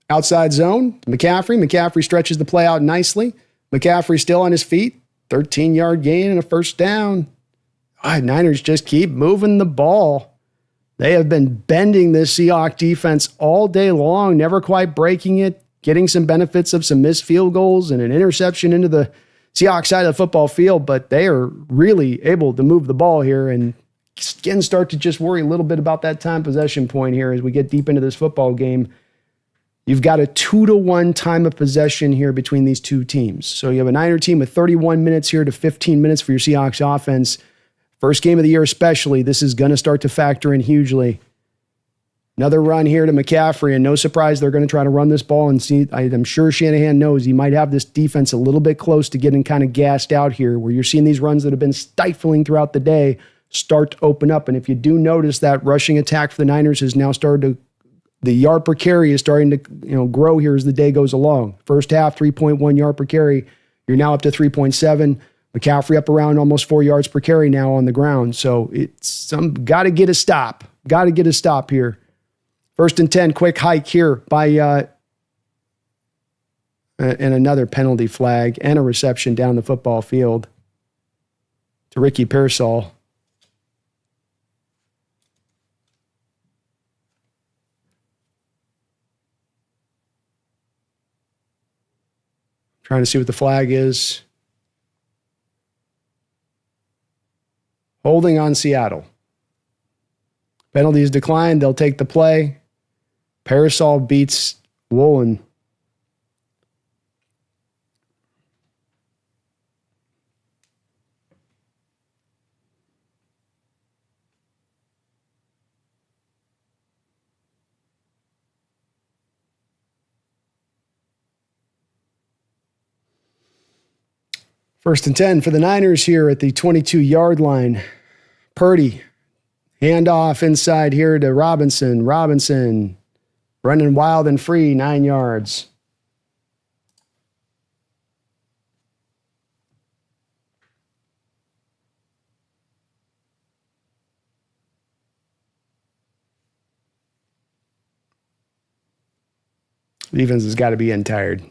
Outside zone, McCaffrey. McCaffrey stretches the play out nicely. McCaffrey still on his feet. 13-yard gain and a first down. Niners just keep moving the ball. They have been bending this Seahawks defense all day long, never quite breaking it, getting some benefits of some missed field goals and an interception into the Seahawks side of the football field, but they are really able to move the ball here and again start to just worry a little bit about that time possession point here as we get deep into this football game. You've got a 2-to-1 time of possession here between these two teams. So you have a Niner team with 31 minutes here to 15 minutes for your Seahawks offense. First game of the year especially, this is going to start to factor in hugely. Another run here to McCaffrey, and no surprise they're going to try to run this ball and see. I'm sure Shanahan knows he might have this defense a little bit close to getting kind of gassed out here, where you're seeing these runs that have been stifling throughout the day start to open up. And if you do notice that rushing attack for the Niners has now started to, the yard per carry is starting to grow here as the day goes along. First half, 3.1 yard per carry. You're now up to 3.7. McCaffrey up around almost 4 yards per carry now on the ground. So it's got to get a stop. Got to get a stop here. 1st and 10, quick hike here by and another penalty flag and a reception down the football field to Ricky Pearsall. Trying to see what the flag is. Holding on Seattle. Penalty is declined. They'll take the play. Parasol beats Woolen. First and 10 for the Niners here at the 22-yard line. Purdy, handoff inside here to Robinson. Robinson running wild and free, 9 yards. Defense has got to be tired.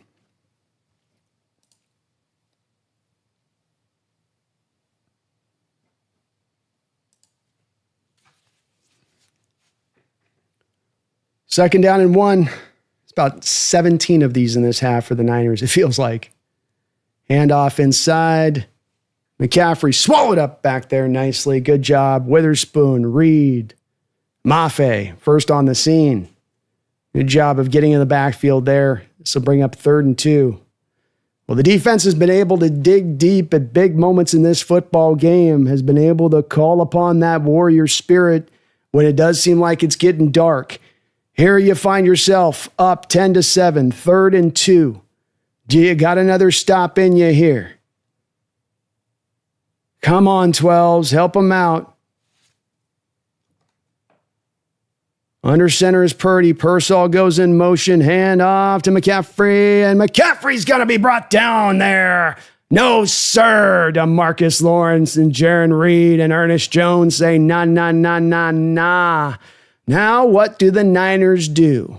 Second down and 1. It's about 17 of these in this half for the Niners, it feels like. Handoff inside. McCaffrey swallowed up back there nicely. Good job. Witherspoon, Reed, Mafe, first on the scene. Good job of getting in the backfield there. This will bring up 3rd and 2. Well, the defense has been able to dig deep at big moments in this football game, has been able to call upon that warrior spirit when it does seem like it's getting dark. Here you find yourself up 10-7, 3rd and 2. Do you got another stop in you here? Come on, 12s, help them out. Under center is Purdy. Pearsall goes in motion. Hand off to McCaffrey. And McCaffrey's going to be brought down there. No, sir. DeMarcus Lawrence and Jaron Reed and Ernest Jones say, nah, nah, nah, nah, nah. Now, what do the Niners do?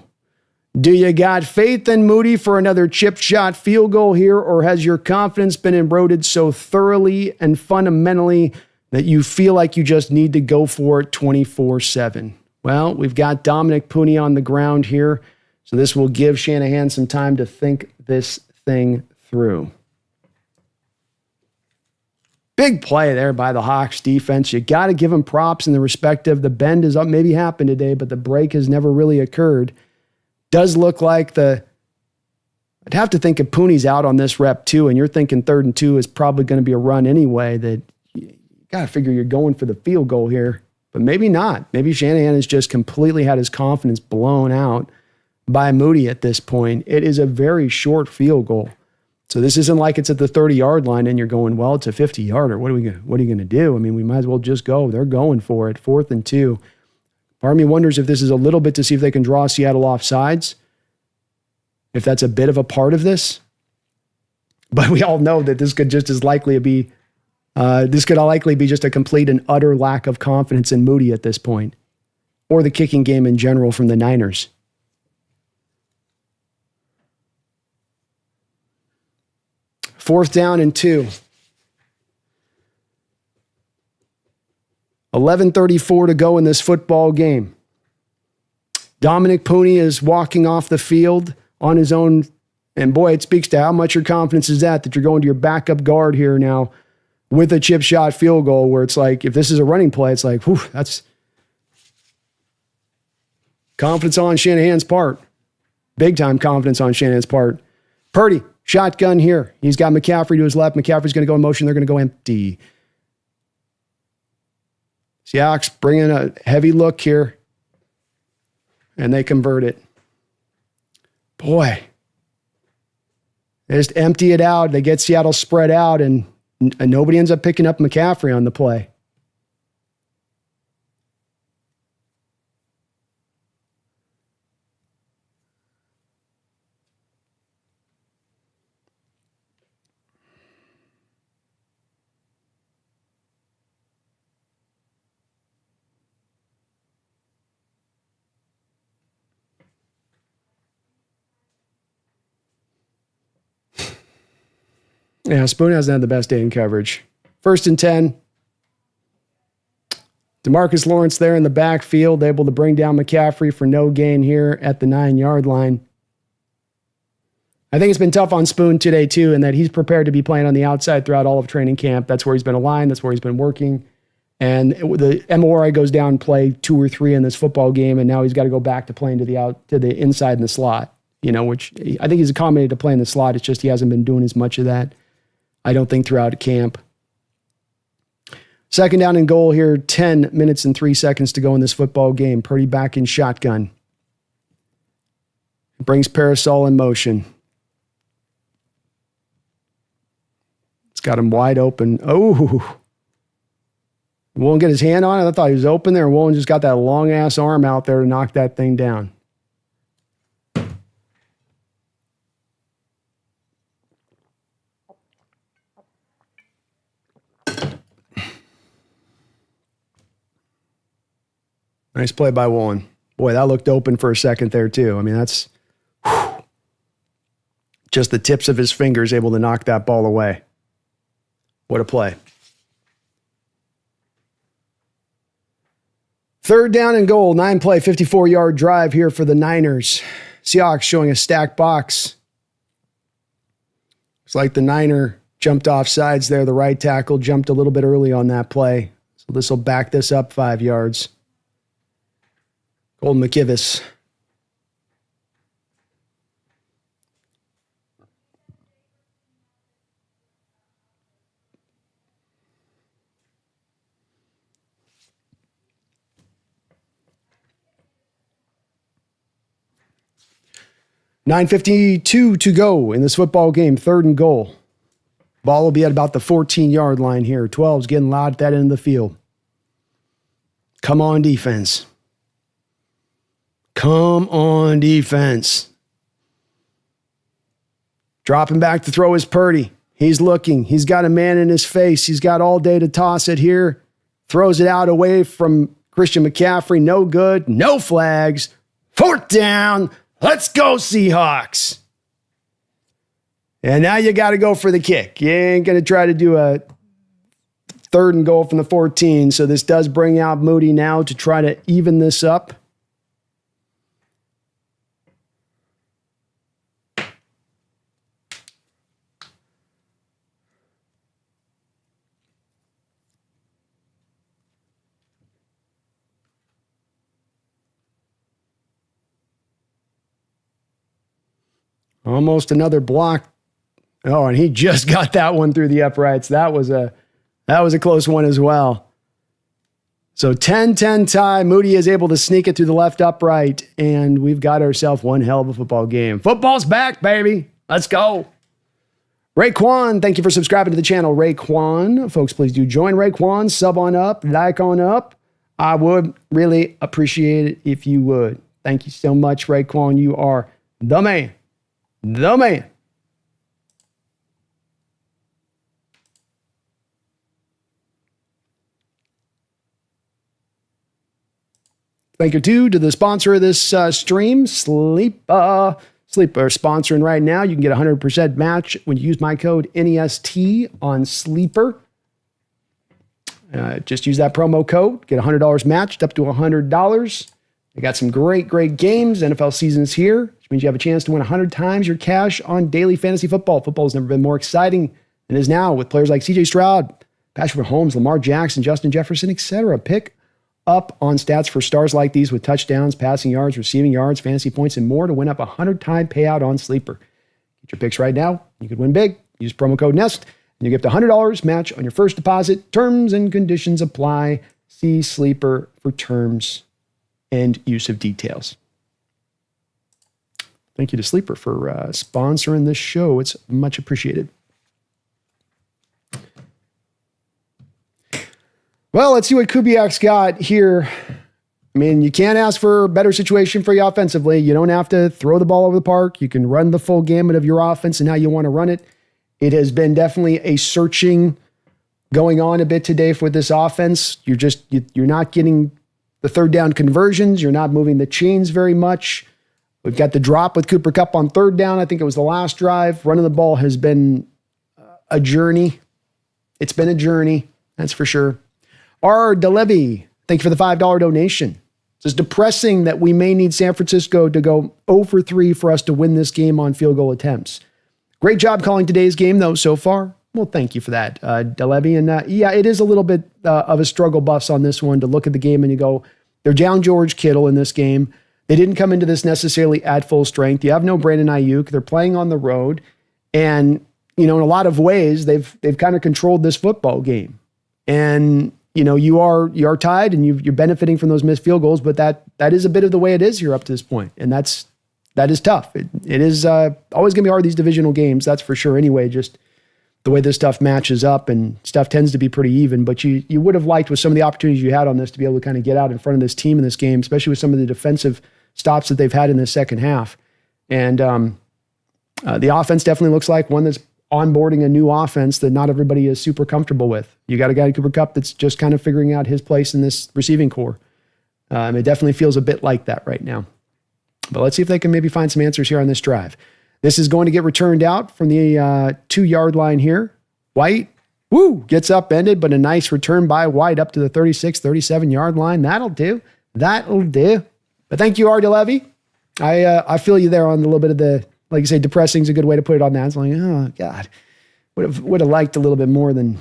Do you got faith in Moody for another chip shot field goal here, or has your confidence been eroded so thoroughly and fundamentally that you feel like you just need to go for it 24/7? Well, we've got Dominic Pooney on the ground here, so this will give Shanahan some time to think this thing through. Big play there by the Hawks defense. You got to give them props in the respect of the bend is up, maybe happened today, but the break has never really occurred. Does look like I'd have to think if Pooney's out on this rep too, and you're thinking 3rd and 2 is probably going to be a run anyway, that you got to figure you're going for the field goal here, but maybe not. Maybe Shanahan has just completely had his confidence blown out by Moody at this point. It is a very short field goal. So this isn't like it's at the 30-yard line and you're going, well, it's a 50-yarder. What are you going to do? I mean, we might as well just go. They're going for it. 4th and 2. Part of me wonders if this is a little bit to see if they can draw Seattle off sides, if that's a bit of a part of this. But we all know that this could just as likely be, just a complete and utter lack of confidence in Moody at this point, or the kicking game in general from the Niners. Fourth down and 2. 11:34 to go in this football game. Dominic Pooney is walking off the field on his own. And boy, it speaks to how much your confidence is that you're going to your backup guard here now with a chip shot field goal, where it's like, if this is a running play, it's like, whew, that's confidence on Shanahan's part. Big time confidence on Shanahan's part. Purdy, shotgun here. He's got McCaffrey to his left. McCaffrey's going to go in motion. They're going to go empty. Seahawks bring in a heavy look here, and they convert it. Boy, they just empty it out. They get Seattle spread out, and nobody ends up picking up McCaffrey on the play. Yeah, Spoon hasn't had the best day in coverage. 1st and 10. DeMarcus Lawrence there in the backfield, able to bring down McCaffrey for no gain here at the 9-yard line. I think it's been tough on Spoon today, too, and that he's prepared to be playing on the outside throughout all of training camp. That's where he's been aligned. That's where he's been working. And the MORI goes down and play 2 or 3 in this football game, and now he's got to go back to playing to the inside in the slot, which I think he's accommodated to play in the slot. It's just he hasn't been doing as much of that, I don't think, throughout camp. 2nd down and goal here, 10 minutes and 3 seconds to go in this football game. Purdy back in shotgun. Brings Parasol in motion. It's got him wide open. Oh, Woolen get his hand on it. I thought he was open there. Woolen just got that long-ass arm out there to knock that thing down. Nice play by Woolen. Boy, that looked open for a second there, too. I mean, that's just the tips of his fingers able to knock that ball away. What a play. 3rd down and goal, 9-play, 54-yard drive here for the Niners. Seahawks showing a stacked box. It's like the Niner jumped off sides there. The right tackle jumped a little bit early on that play. So this will back this up 5 yards. Golden McKivvis. .952 to go in this football game. 3rd and goal. Ball will be at about the 14-yard line here. 12's getting loud at that end of the field. Come on, defense. Come on, defense. Dropping back to throw is Purdy. He's looking. He's got a man in his face. He's got all day to toss it here. Throws it out away from Christian McCaffrey. No good. No flags. 4th down. Let's go, Seahawks. And now you got to go for the kick. You ain't going to try to do a 3rd and goal from the 14. So this does bring out Moody now to try to even this up. Almost another block. Oh, and he just got that one through the uprights. That was a close one as well. So 10-10 tie. Moody is able to sneak it through the left upright, and we've got ourselves one hell of a football game. Football's back, baby. Let's go. Raekwon, thank you for subscribing to the channel. Raekwon, folks, please do join Raekwon. Sub on up, like on up. I would really appreciate it if you would. Thank you so much, Raekwon. You are the man. The man. Thank you, too, to the sponsor of this stream, Sleeper. Sleeper sponsoring right now. You can get a 100% match when you use my code NEST on Sleeper. Just use that promo code. Get $100 matched up to $100. They got some great games. NFL season's here, which means you have a chance to win 100 times your cash on daily fantasy football. Football has never been more exciting than it is now with players like CJ Stroud, Patrick Mahomes, Lamar Jackson, Justin Jefferson, etc. Pick up on stats for stars like these with touchdowns, passing yards, receiving yards, fantasy points, and more to win up a 100-time payout on Sleeper. Get your picks right now. You could win big. Use promo code NEST, and you get the $100 match on your first deposit. Terms and conditions apply. See Sleeper for terms and use of details. Thank you to Sleeper for sponsoring this show. It's much appreciated. Well, let's see what Kubiak's got here. I mean, you can't ask for a better situation for you offensively. You don't have to throw the ball over the park. You can run the full gamut of your offense and how you want to run it. It has been definitely a searching going on a bit today for this offense. You're not getting the 3rd down conversions. You're not moving the chains very much. We've got the drop with Cooper Kupp on 3rd down. I think it was the last drive. Running the ball has been a journey. It's been a journey, that's for sure. R. DeLevy, thank you for the $5 donation. It's depressing that we may need San Francisco to go 0 for 3 for us to win this game on field goal attempts. Great job calling today's game, though, so far. Well, thank you for that, DeLevy. And yeah, it is a little bit of a struggle bus on this one to look at the game and you go, they're down George Kittle in this game. They didn't come into this necessarily at full strength. You have no Brandon Ayuk. They're playing on the road. And, in a lot of ways, they've kind of controlled this football game. And, you are tied and you're benefiting from those missed field goals, but that is a bit of the way it is here up to this point. And that is tough. It is always going to be hard, these divisional games, that's for sure anyway, just the way this stuff matches up and stuff tends to be pretty even. But you would have liked with some of the opportunities you had on this to be able to kind of get out in front of this team in this game, especially with some of the defensive stops that they've had in the second half. And the offense definitely looks like one that's onboarding a new offense that not everybody is super comfortable with. You got a guy, Cooper Kupp, that's just kind of figuring out his place in this receiving core. It definitely feels a bit like that right now. But let's see if they can maybe find some answers here on this drive. This is going to get returned out from the 2-yard line here. White, gets upended, but a nice return by White up to the 36, 37-yard line. That'll do. But thank you, R.D. Levy. I feel you there on a little bit of the, like you say, depressing is a good way to put it on that. It's like, oh, God. Would have liked a little bit more than,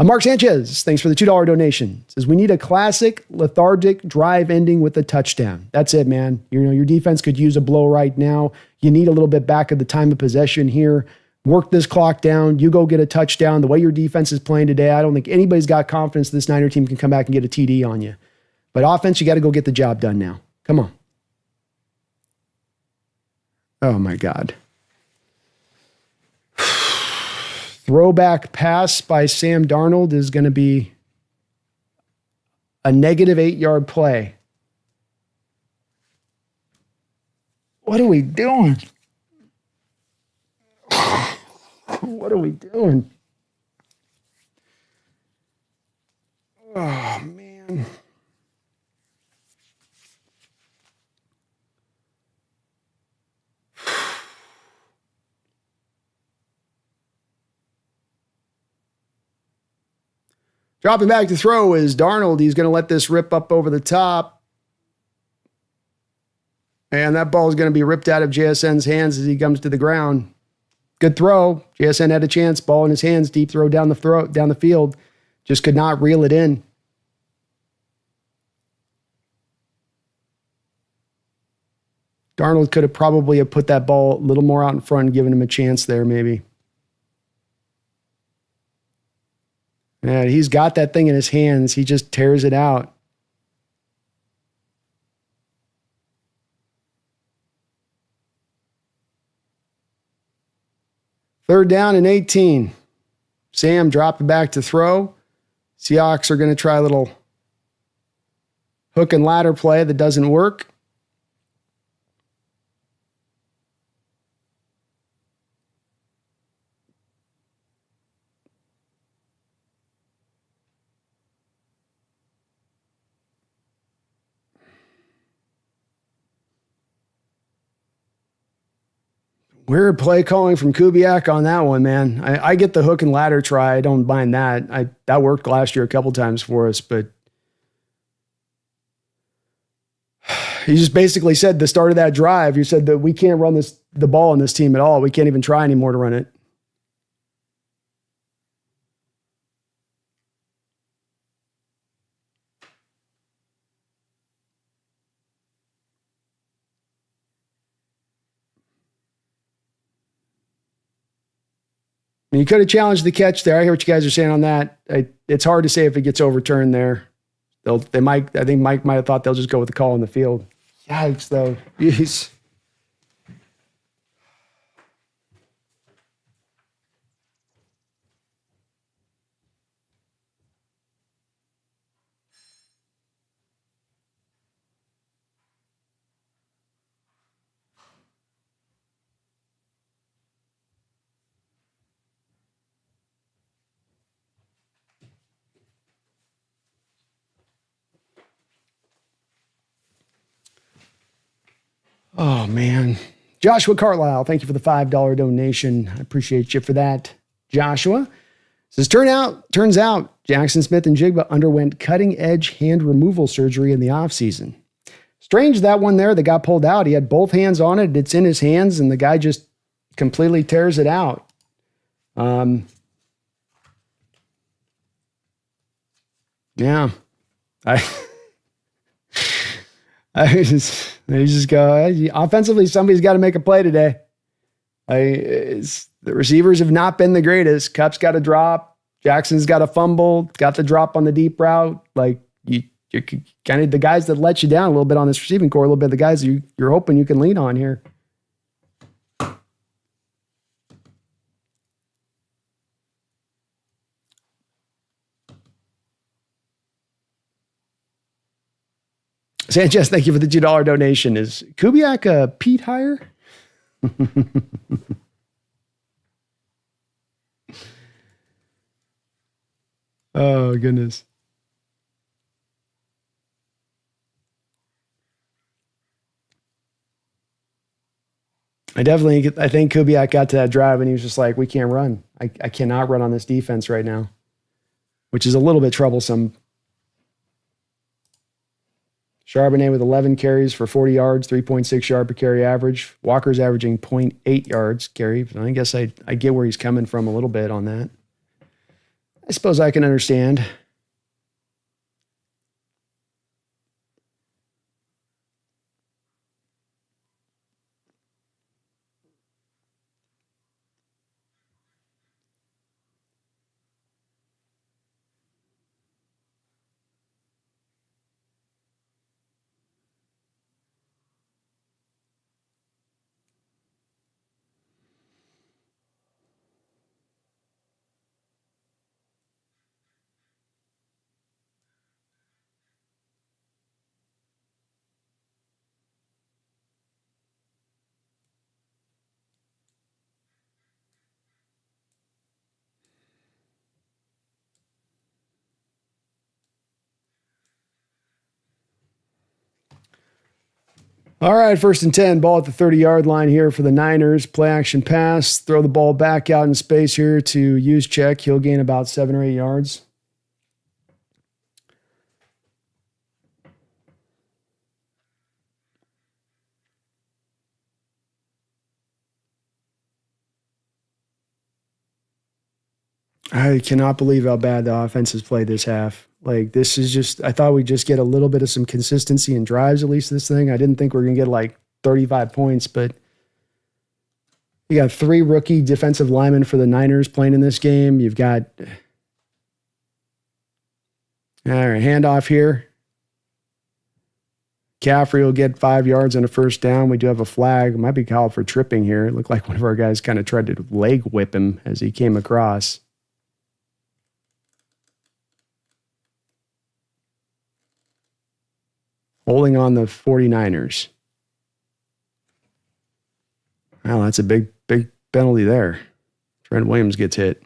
Mark Sanchez, thanks for the $2 donation. Says, we need a classic lethargic drive ending with a touchdown. That's it, man. Your defense could use a blow right now. You need a little bit back of the time of possession here. Work this clock down. You go get a touchdown. The way your defense is playing today, I don't think anybody's got confidence this Niner team can come back and get a TD on you. But offense, you got to go get the job done now. Come on. Oh, my God. Throwback pass by Sam Darnold is going to be a negative 8-yard play. What are we doing? What are we doing? Oh, man. Dropping back to throw is Darnold. He's going to let this rip up over the top. And that ball is going to be ripped out of JSN's hands as he comes to the ground. Good throw. JSN had a chance. Ball in his hands. Deep throw down the field. Just could not reel it in. Darnold could have probably put that ball a little more out in front and given him a chance there, maybe. Yeah, he's got that thing in his hands. He just tears it out. Third down and 18. Sam dropping back to throw. Seahawks are going to try a little hook and ladder play that doesn't work. Weird play calling from Kubiak on that one, man. I get the hook and ladder try. I don't mind that. That worked last year a couple times for us, but he just basically said the start of that drive, you said that we can't run the ball on this team at all. We can't even try anymore to run it. You could have challenged the catch there. I hear what you guys are saying on that. It's hard to say if it gets overturned there. I think Mike might have thought they'll just go with the call in the field. Yikes, though. Jeez. Oh, man. Joshua Carlisle, thank you for the $5 donation. I appreciate you for that, Joshua. Turns out Jackson Smith and Jigba underwent cutting-edge hand removal surgery in the offseason. Strange that one there that got pulled out. He had both hands on it. It's in his hands, and the guy just completely tears it out. Yeah. I just go, offensively, somebody's got to make a play today. The receivers have not been the greatest. Cup's got a drop. Jackson's got a fumble, got the drop on the deep route. Like, you're kind of the guys that let you down a little bit on this receiving core, a little bit of the guys you're hoping you can lean on here. Sanchez, thank you for the $2 donation. Is Kubiak a Pete hire? Oh, goodness. I think Kubiak got to that drive and he was just like, we can't run. I cannot run on this defense right now, which is a little bit troublesome. Charbonnet with 11 carries for 40 yards, 3.6 yard per carry average. Walker's averaging 0.8 yards carry. I guess I get where he's coming from a little bit on that. I suppose I can understand. All right, 1st and 10, ball at the 30-yard line here for the Niners. Play action pass, throw the ball back out in space here to Juszczyk. He'll gain about 7 or 8 yards. I cannot believe how bad the offense has played this half. Like, this is just, I thought we'd just get a little bit of some consistency in drives, at least this thing. I didn't think we were going to get like 35 points, but you got 3 rookie defensive linemen for the Niners playing in this game. You've got, all right, handoff here. Caffrey will get 5 yards on a first down. We do have a flag. It might be called for tripping here. It looked like one of our guys kind of tried to leg whip him as he came across. Holding on the 49ers. Wow, that's a big penalty there. Trent Williams gets hit.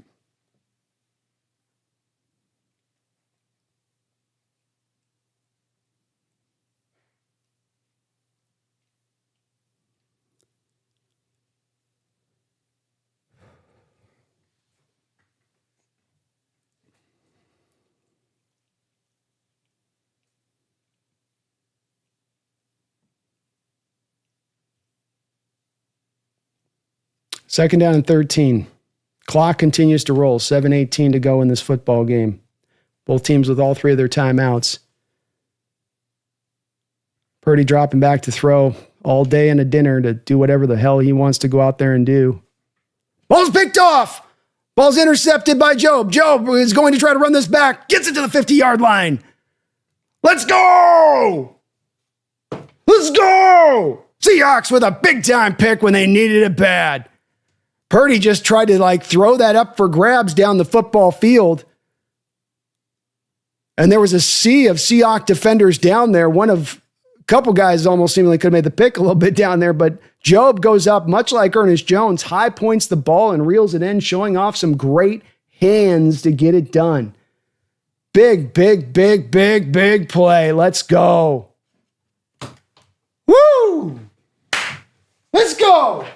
Second down and 13. Clock continues to roll. 7:18 to go in this football game. Both teams with all 3 of their timeouts. Purdy dropping back to throw all day and a dinner to do whatever the hell he wants to go out there and do. Ball's picked off. Ball's intercepted by Job. Job is going to try to run this back. Gets it to the 50-yard line. Let's go! Let's go! Seahawks with a big-time pick when they needed it bad. Purdy just tried to throw that up for grabs down the football field. And there was a sea of Seahawks defenders down there. One of a couple guys almost seemingly could have made the pick a little bit down there, but Job goes up, much like Ernest Jones, high points the ball and reels it in, showing off some great hands to get it done. Big play. Let's go. Woo! Let's go!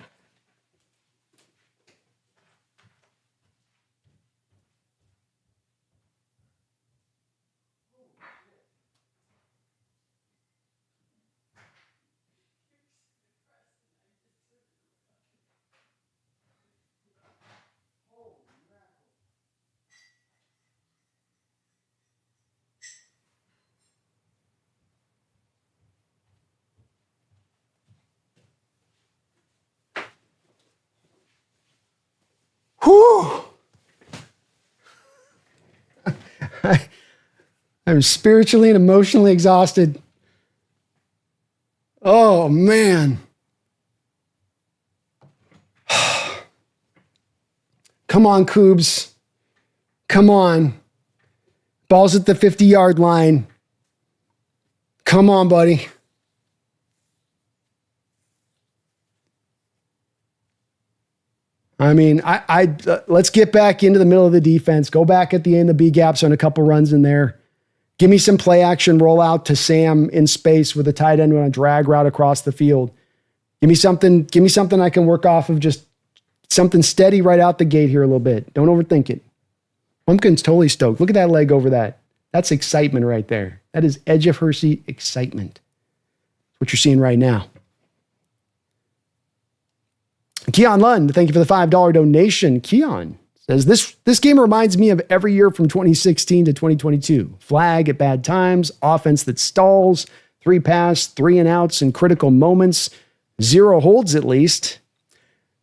I'm spiritually and emotionally exhausted. Oh, man. Come on, Coobs. Come on. Ball's at the 50-yard line. Come on, buddy. I mean, let's get back into the middle of the defense. Go back at the end of the B gaps on a couple runs in there. Give me some play action rollout to Sam in space with a tight end on a drag route across the field. Give me something I can work off of, just something steady right out the gate here a little bit. Don't overthink it. Pumpkin's totally stoked. Look at that leg over that. That's excitement right there. That is edge of her seat excitement. What you're seeing right now. Keon Lund, thank you for the $5 donation. Keon says, this game reminds me of every year from 2016 to 2022. Flag at bad times, offense that stalls, 3 pass, 3 and outs in critical moments, 0 holds at least.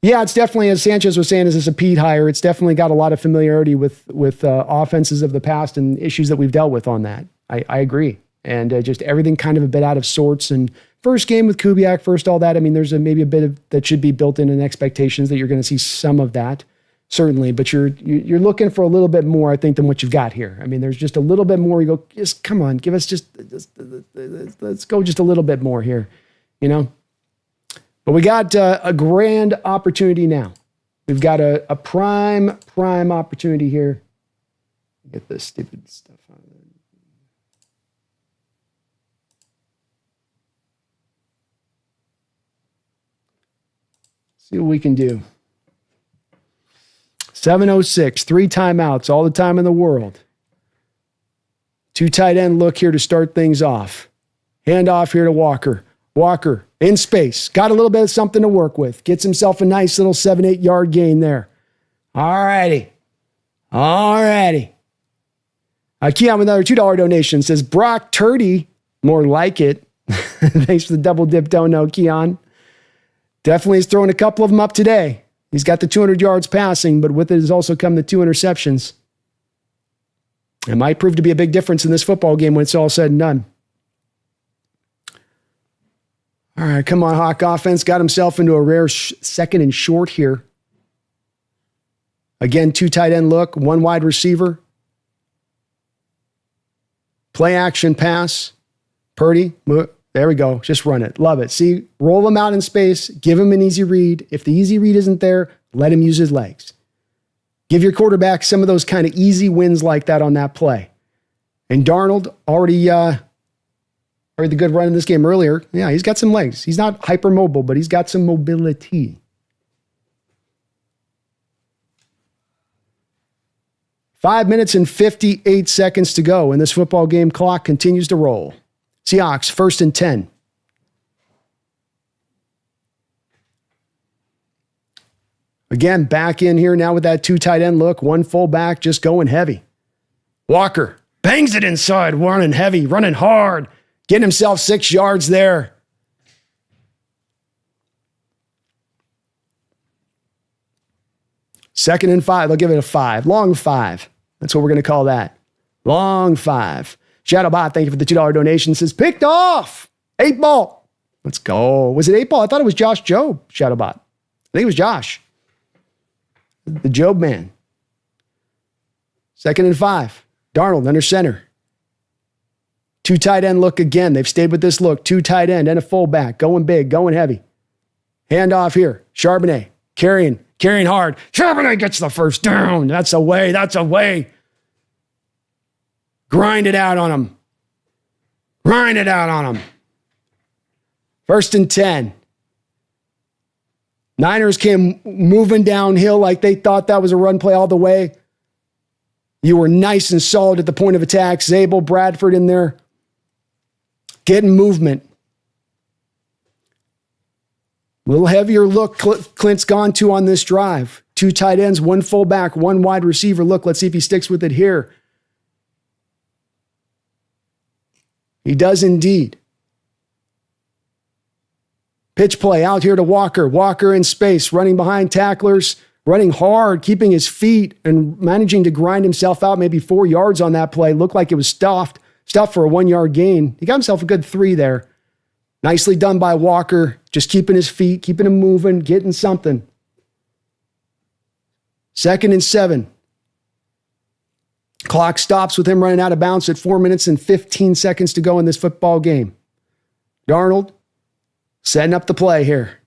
Yeah, it's definitely, as Sanchez was saying, as this a Pete hire, it's definitely got a lot of familiarity with offenses of the past and issues that we've dealt with on that. I agree. And just everything kind of a bit out of sorts. And first game with Kubiak, first all that, I mean, there's maybe a bit of that should be built in expectations that you're going to see some of that, certainly. But you're looking for a little bit more, I think, than what you've got here. I mean, there's just a little bit more. You go, just come on, give us just let's go just a little bit more here, you know? But we got a grand opportunity now. We've got a prime opportunity here. Get this stupid stuff out of there. See what we can do. 7:06, 3 timeouts, all the time in the world. 2 tight end look here to start things off. Hand off here to Walker. Walker in space. Got a little bit of something to work with. Gets himself a nice little 7-8 yard gain there. All righty. Keon with another $2 donation says, Brock Turdy, more like it. Thanks for the double dip dono, Keon. Definitely is throwing a couple of them up today. He's got the 200 yards passing, but with it has also come the 2 interceptions. It might prove to be a big difference in this football game when it's all said and done. All right, come on, Hawk offense. Got himself into a rare second and short here. Again, 2 tight end look, 1 wide receiver. Play action pass. Purdy, there we go. Just run it. Love it. See, roll him out in space. Give him an easy read. If the easy read isn't there, let him use his legs. Give your quarterback some of those kind of easy wins like that on that play. And Darnold already the good run in this game earlier. Yeah, he's got some legs. He's not hypermobile, but he's got some mobility. 5 minutes and 58 seconds to go, and this football game clock continues to roll. Seahawks, 1st and 10. Again, back in here now with that 2 tight end look, 1 fullback just going heavy. Walker bangs it inside, running heavy, running hard. Getting himself 6 yards there. Second and 5. They'll give it a 5. Long 5. That's what we're going to call that. Long 5. Shadowbot, thank you for the $2 donation. Says, picked off. 8 ball. Let's go. Was it 8 ball? I thought it was Josh Jobe, Shadowbot. I think it was Josh. The Jobe man. 2nd and 5. Darnold under center. 2 tight end look again. They've stayed with this look. 2 tight end and a fullback. Going big, going heavy. Hand off here. Charbonnet carrying hard. Charbonnet gets the first down. That's a way. Grind it out on him. 1st and 10. Niners came moving downhill like they thought that was a run play all the way. You were nice and solid at the point of attack. Zabel, Bradford in there. Getting movement. A little heavier look Clint's gone to on this drive. 2 tight ends, 1 fullback, 1 wide receiver. Look, let's see if he sticks with it here. He does indeed. Pitch play out here to Walker. Walker in space, running behind tacklers, running hard, keeping his feet, and managing to grind himself out maybe 4 yards on that play. Looked like it was stuffed for a 1 yard gain. He got himself a good 3 there. Nicely done by Walker, just keeping his feet, keeping him moving, getting something. 2nd and 7. Clock stops with him running out of bounds at 4 minutes and 15 seconds to go in this football game. Darnold setting up the play here.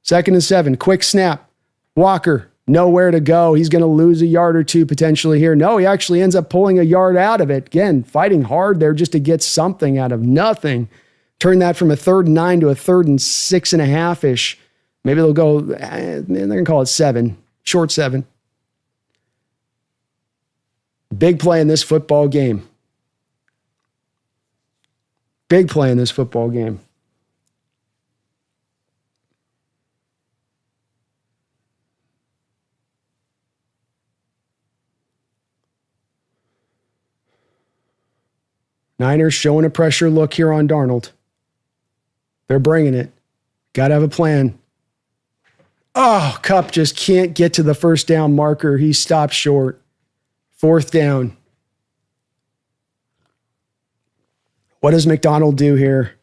Second and 7, quick snap. Walker, nowhere to go. He's going to lose a yard or two potentially here. No, he actually ends up pulling a yard out of it. Again, fighting hard there just to get something out of nothing. Turn that from a 3rd and 9 to a 3rd and 6.5-ish. Maybe they'll go, they're going to call it 7, short 7. Big play in this football game. Big play in this football game. Niners showing a pressure look here on Darnold. They're bringing it. Got to have a plan. Oh, Kupp just can't get to the first down marker. He stopped short. 4th down. What does McDonald do here?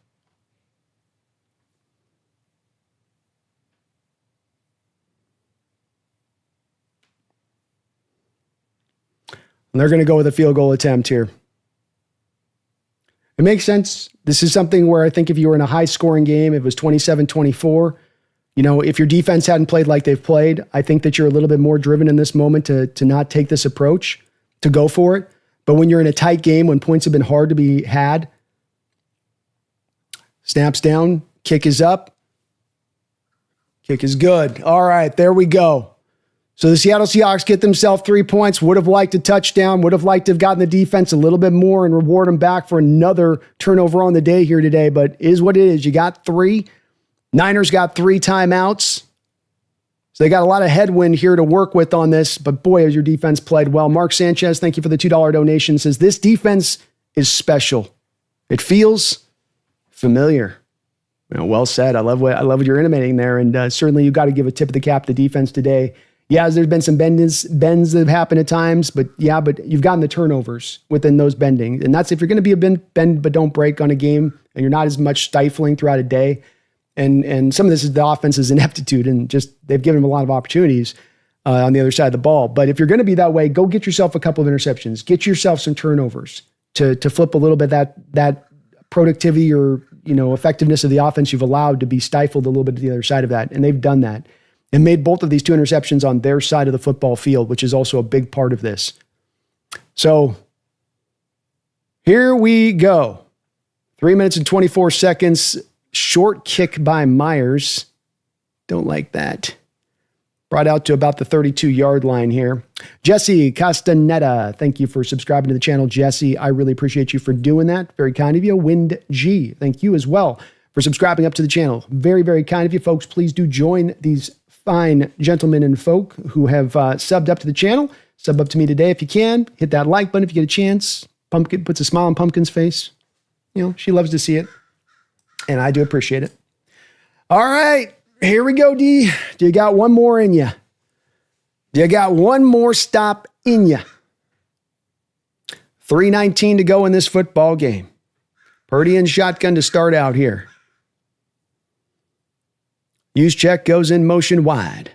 And they're going to go with a field goal attempt here. It makes sense. This is something where I think if you were in a high-scoring game, if it was 27-24, if your defense hadn't played like they've played, I think that you're a little bit more driven in this moment to not take this approach, to go for it. But when you're in a tight game, when points have been hard to be had, snaps down, kick is up, kick is good. All right, there we go. So the Seattle Seahawks get themselves 3 points, would have liked a touchdown, would have liked to have gotten the defense a little bit more and reward them back for another turnover on the day here today, but it is what it is. You got 3. Niners got 3 timeouts. So they got a lot of headwind here to work with on this, but boy, has your defense played well. Mark Sanchez, thank you for the $2 donation, says this defense is special. It feels familiar. Well said. I love what you're intimating there, and certainly you got to give a tip of the cap to defense today. Yeah, there's been some bends that have happened at times, but you've gotten the turnovers within those bending. And that's if you're going to be a bend but don't break on a game, and you're not as much stifling throughout a day. And some of this is the offense's ineptitude, and just they've given them a lot of opportunities on the other side of the ball. But if you're going to be that way, go get yourself a couple of interceptions. Get yourself some turnovers to flip a little bit that productivity or effectiveness of the offense you've allowed to be stifled a little bit to the other side of that. And they've done that. And made both of these 2 interceptions on their side of the football field, which is also a big part of this. So here we go. 3 minutes and 24 seconds. Short kick by Myers. Don't like that. Brought out to about the 32-yard line here. Jesse Castaneda, thank you for subscribing to the channel, Jesse. I really appreciate you for doing that. Very kind of you. Wind G, thank you as well for subscribing up to the channel. Very, very kind of you, folks. Please do join these fine gentlemen and folk who have subbed up to the channel. Sub up to me today if you can. Hit that like button if you get a chance. Pumpkin puts a smile on Pumpkin's face. She loves to see it. And I do appreciate it. All right, here we go, D. Do you got one more in you? Do you got one more stop in you? 3:19 to go in this football game. Purdy and shotgun to start out here. Juszczyk goes in motion wide.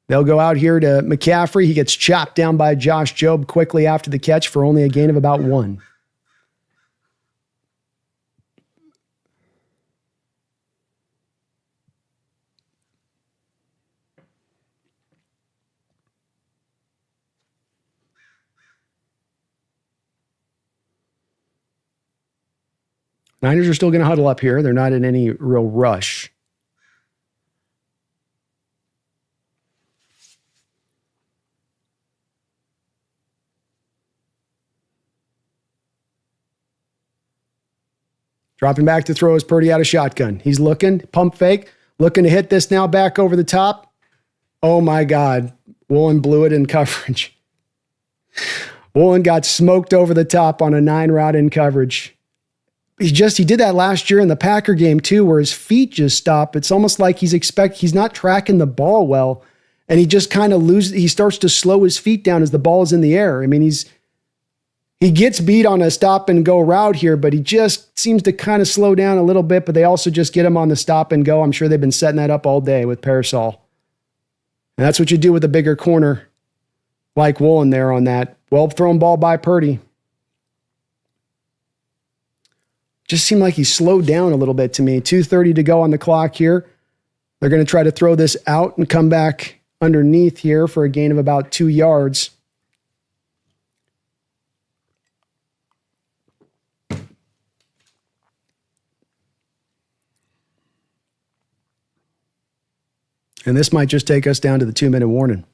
They'll go out here to McCaffrey. He gets chopped down by Josh Jobe quickly after the catch for only a gain of about 1. Niners are still going to huddle up here. They're not in any real rush. Dropping back to throw is Purdy out of shotgun. He's looking, pump fake, looking to hit this now back over the top. Oh my God. Woolen blew it in coverage. Woolen got smoked over the top on a 9 route in coverage. he did that last year in the Packer game too, where his feet just stop. It's almost like he's not tracking the ball well, and he just kind of he starts to slow his feet down as the ball is in the air. I mean, he gets beat on a stop and go route here, but he just seems to kind of slow down a little bit, but they also just get him on the stop and go. I'm sure they've been setting that up all day with Parasol. And that's what you do with a bigger corner like Woolen there on that. Well thrown ball by Purdy. Just seemed like he slowed down a little bit to me. 2:30 to go on the clock here. They're going to try to throw this out and come back underneath here for a gain of about 2 yards. And this might just take us down to the 2-minute warning.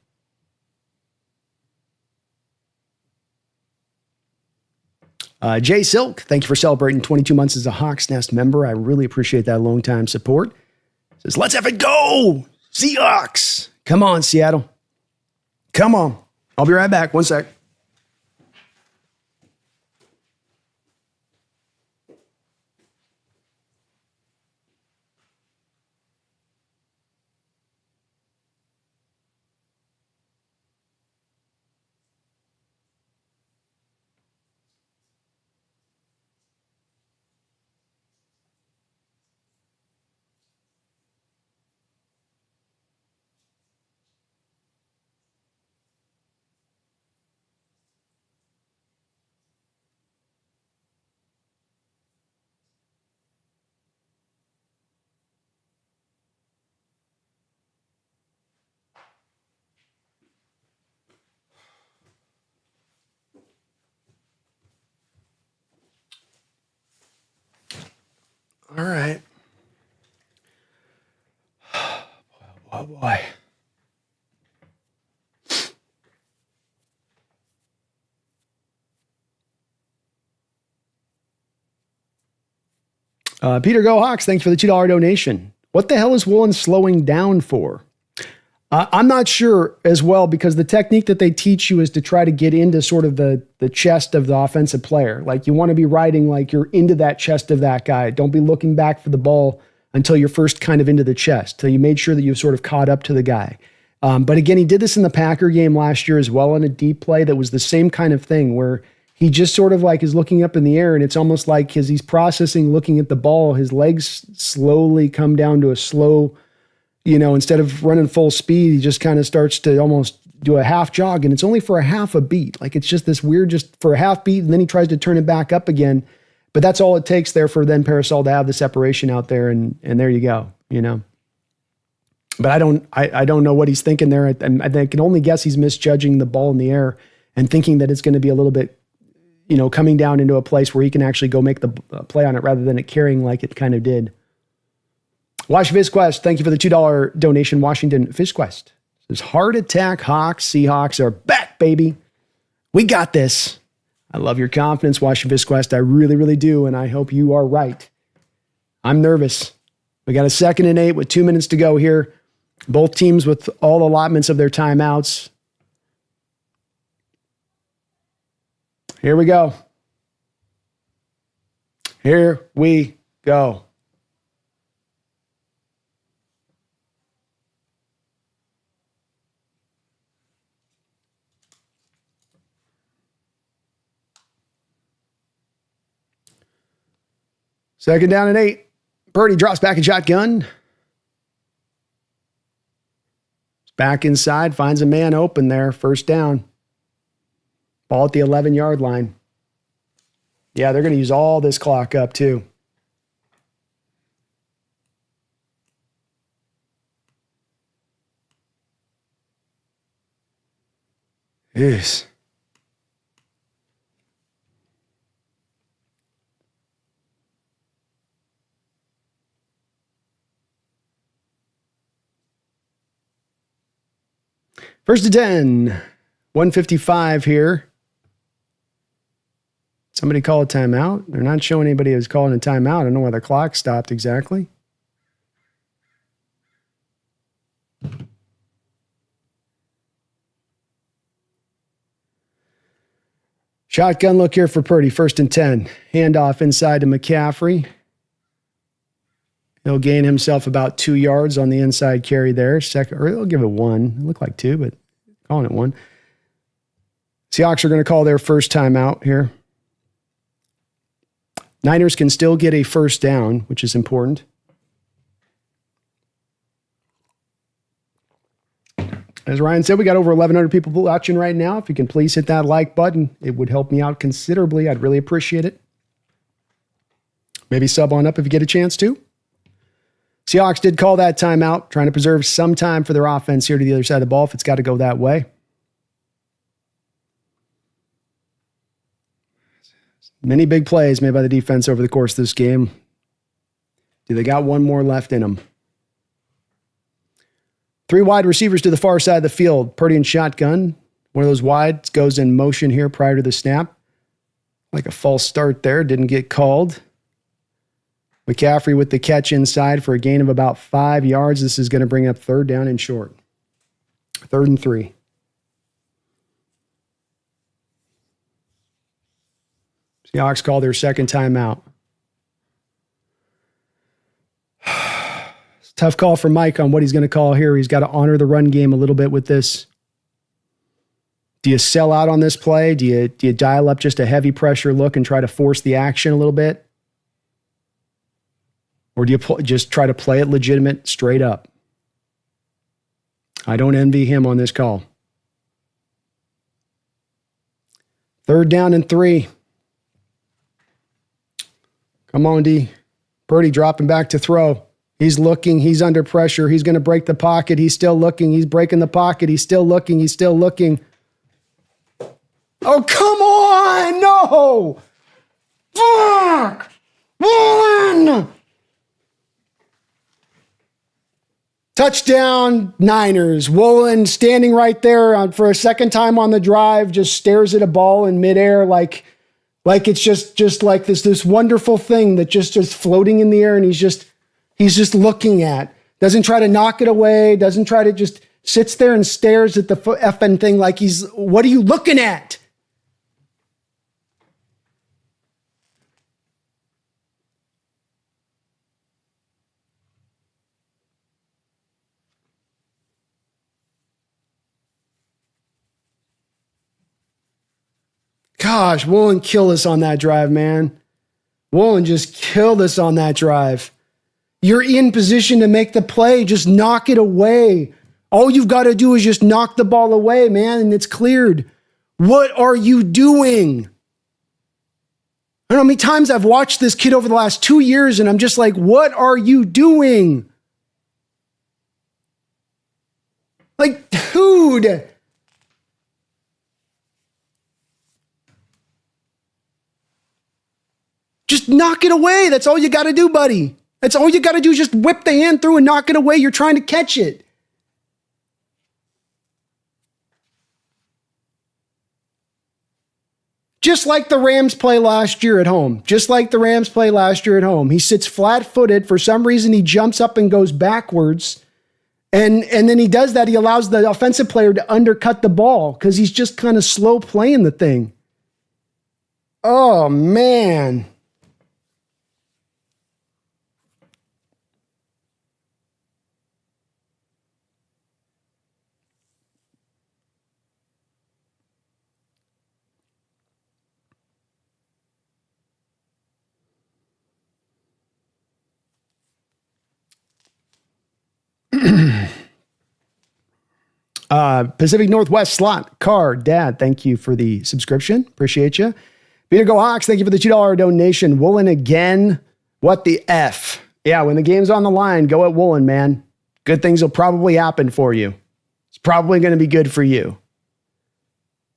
Jay Silk, thank you for celebrating 22 months as a Hawks Nest member. I really appreciate that long-time support. Says, let's have it go! Seahawks! Come on, Seattle. Come on. I'll be right back. One sec. All right. Oh, boy. Peter Go Hawks, thanks for the $2 donation. What the hell is Woolen slowing down for? I'm not sure as well, because the technique that they teach you is to try to get into sort of the chest of the offensive player. Like you want to be riding like you're into that chest of that guy. Don't be looking back for the ball until you're first kind of into the chest, till you made sure that you've sort of caught up to the guy. But again, he did this in the Packer game last year as well in a deep play that was the same kind of thing where he just sort of like is looking up in the air, and it's almost like as he's processing, looking at the ball, his legs slowly come down to a slow, instead of running full speed, he just kind of starts to almost do a half jog, and it's only for a half a beat. Like it's just this weird, just for a half beat, and then he tries to turn it back up again. But that's all it takes there for then Parasol to have the separation out there, and there you go, But I don't know what he's thinking there. I can only guess he's misjudging the ball in the air and thinking that it's going to be a little bit, coming down into a place where he can actually go make the play on it rather than it carrying like it kind of did. Wash Fizquest, thank you for the $2 donation. Washington Fizquest says, Heart Attack Hawks, Seahawks are back, baby. We got this. I love your confidence, Wash Fizquest. I really, really do, and I hope you are right. I'm nervous. We got a 2nd and 8 with 2 minutes to go here. Both teams with all allotments of their timeouts. Here we go. Here we go. Second down and 8. Purdy drops back in shotgun. Back inside, finds a man open there. First down. Ball at the 11-yard line. Yeah, they're going to use all this clock up too. Yes. First and 10, 155 here. Somebody call a timeout. They're not showing anybody who's calling a timeout. I don't know why the clock stopped exactly. Shotgun look here for Purdy. 1st and 10. Handoff inside to McCaffrey. He'll gain himself about 2 yards on the inside carry there. Second, or he'll give it 1. It looked like 2, but calling it 1. Seahawks are going to call their first timeout here. Niners can still get a first down, which is important. As Ryan said, we got over 1,100 people watching right now. If you can please hit that like button, it would help me out considerably. I'd really appreciate it. Maybe sub on up if you get a chance to. Seahawks did call that timeout, trying to preserve some time for their offense here to the other side of the ball if it's got to go that way. Many big plays made by the defense over the course of this game. Do they got one more left in them? 3 wide receivers to the far side of the field. Purdy and shotgun. One of those wides goes in motion here prior to the snap. Like a false start there. Didn't get called. McCaffrey with the catch inside for a gain of about 5 yards. This is going to bring up 3rd down and short. 3rd and 3. Seahawks call their second timeout. It's a tough call for Mike on what he's going to call here. He's got to honor the run game a little bit with this. Do you sell out on this play? Do you dial up just a heavy pressure look and try to force the action a little bit? Or do you just try to play it legitimate straight up? I don't envy him on this call. 3rd down and 3. Come on, D. Purdy dropping back to throw. He's looking. He's under pressure. He's going to break the pocket. He's still looking. He's breaking the pocket. He's still looking. He's still looking. Oh, come on. No. Fuck. One. Touchdown, Niners. Woolen standing right there for a second time on the drive, just stares at a ball in midair like it's just like this wonderful thing that just is floating in the air, and he's just looking at. Doesn't try to knock it away. Doesn't try to just sits there and stares at the effing thing like what are you looking at? Gosh, Woolen killed us on that drive, man. Woolen just killed us on that drive. You're in position to make the play. Just knock it away. All you've got to do is just knock the ball away, man, and it's cleared. What are you doing? I don't know how many times I've watched this kid over the last 2 years, and I'm just like, what are you doing? Like, dude. Just knock it away. That's all you got to do, buddy. That's all you got to do is just whip the hand through and knock it away. You're trying to catch it. Just like the Rams play last year at home. He sits flat-footed. For some reason, he jumps up and goes backwards. And then he does that. He allows the offensive player to undercut the ball because he's just kind of slow playing the thing. Oh, man. Pacific Northwest slot card. Dad, thank you for the subscription. Appreciate you. Peter Go Hawks, thank you for the $2 donation. Woolen again. What the F? Yeah, when the game's on the line, go at Woolen, man. Good things will probably happen for you. It's probably going to be good for you.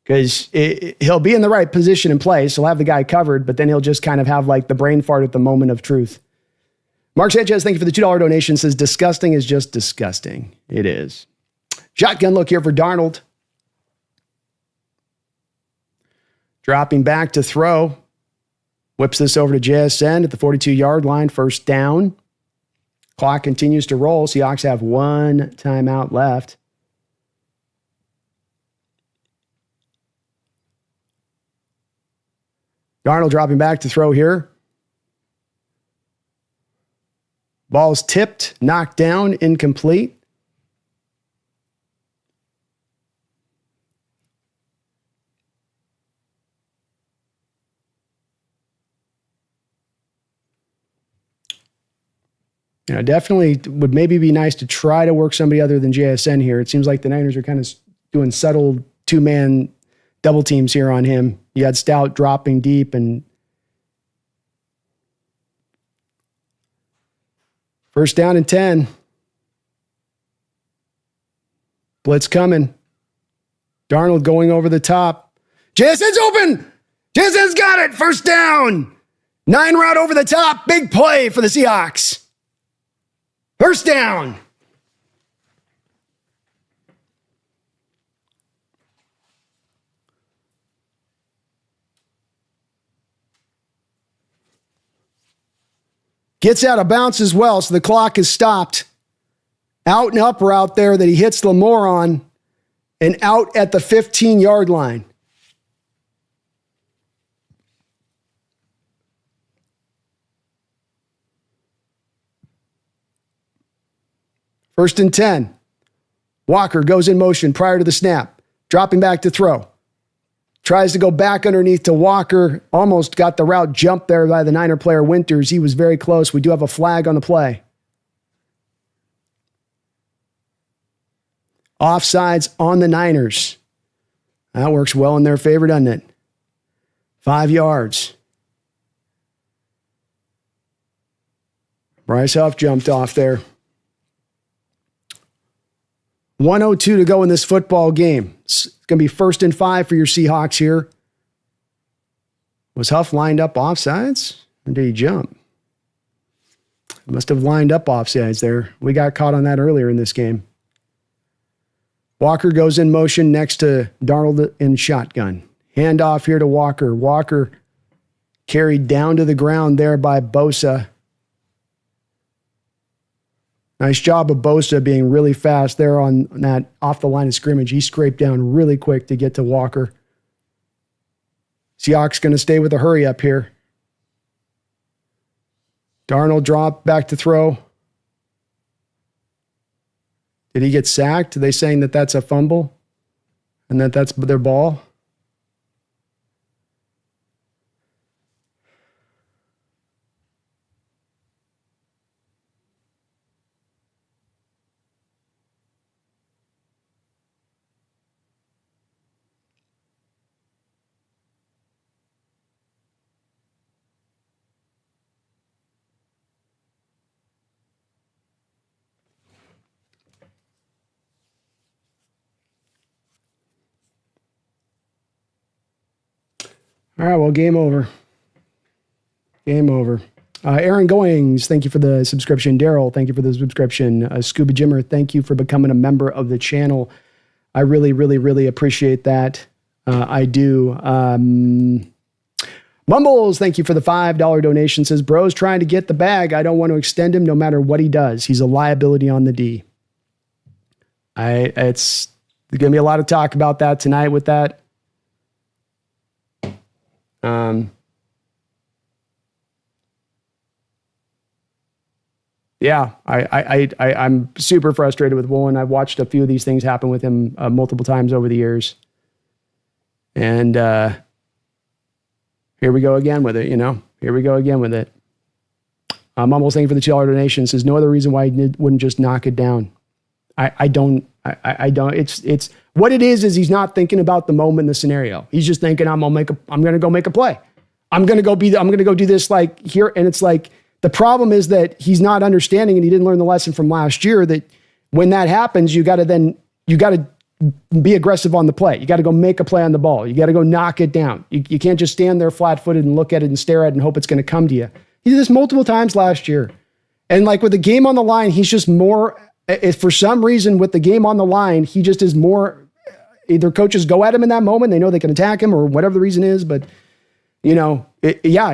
Because he'll be in the right position and place. He'll have the guy covered, but then he'll just kind of have like the brain fart at the moment of truth. Mark Sanchez, thank you for the $2 donation. Says disgusting is just disgusting. It is. Shotgun look here for Darnold. Dropping back to throw. Whips this over to JSN at the 42-yard line. 1st down. Clock continues to roll. Seahawks have 1 timeout left. Darnold dropping back to throw here. Ball's tipped, knocked down, incomplete. Definitely would maybe be nice to try to work somebody other than JSN here. It seems like the Niners are kind of doing subtle two-man double teams here on him. You had Stout dropping deep and first down and 10. Blitz coming. Darnold going over the top. JSN's open. JSN's got it. First down. 9 route over the top. Big play for the Seahawks. First down. Gets out of bounds as well, so the clock is stopped. Out and up route there that he hits Lamore on, and out at the 15-yard line. First and 10. Walker goes in motion prior to the snap, dropping back to throw. Tries to go back underneath to Walker. Almost got the route jumped there by the Niner player Winters. He was very close. We do have a flag on the play. Offsides on the Niners. That works well in their favor, doesn't it? 5 yards. Bryce Huff jumped off there. 1:02 to go in this football game. It's going to be 1st and 5 for your Seahawks here. Was Huff lined up offsides? Or did he jump? Must have lined up offsides there. We got caught on that earlier in this game. Walker goes in motion next to Darnold in shotgun. Handoff here to Walker. Walker carried down to the ground there by Bosa. Nice job of Bosa being really fast there on that off the line of scrimmage. He scraped down really quick to get to Walker. Seahawks going to stay with a hurry up here. Darnold dropped back to throw. Did he get sacked? Are they saying that that's a fumble and that that's their ball? All right, well, game over. Game over. Aaron Goings, thank you for the subscription. Daryl, thank you for the subscription. Scuba Jimmer, thank you for becoming a member of the channel. I really, really, really appreciate that. I do. Mumbles, thank you for the $5 donation. Says, bro's trying to get the bag. I don't want to extend him no matter what he does. He's a liability on the D. It's going to be a lot of talk about that tonight with that. Yeah, I'm super frustrated with Woolen. I've watched a few of these things happen with him multiple times over the years. And here we go again with it, Here we go again with it. I'm almost thanking for the $2 donation. Says no other reason why he wouldn't just knock it down. I don't. It's what it is he's not thinking about the moment, the scenario. He's just thinking I'm going to go make a play. I'm going to go do this like here. And it's like, the problem is that he's not understanding and he didn't learn the lesson from last year that when that happens, you got to be aggressive on the play. You got to go make a play on the ball. You got to go knock it down. You can't just stand there flat footed and look at it and stare at it and hope it's going to come to you. He did this multiple times last year. And like with the game on the line, he's just more, if for some reason with the game on the line, he just is more, either coaches go at him in that moment. They know they can attack him or whatever the reason is, but he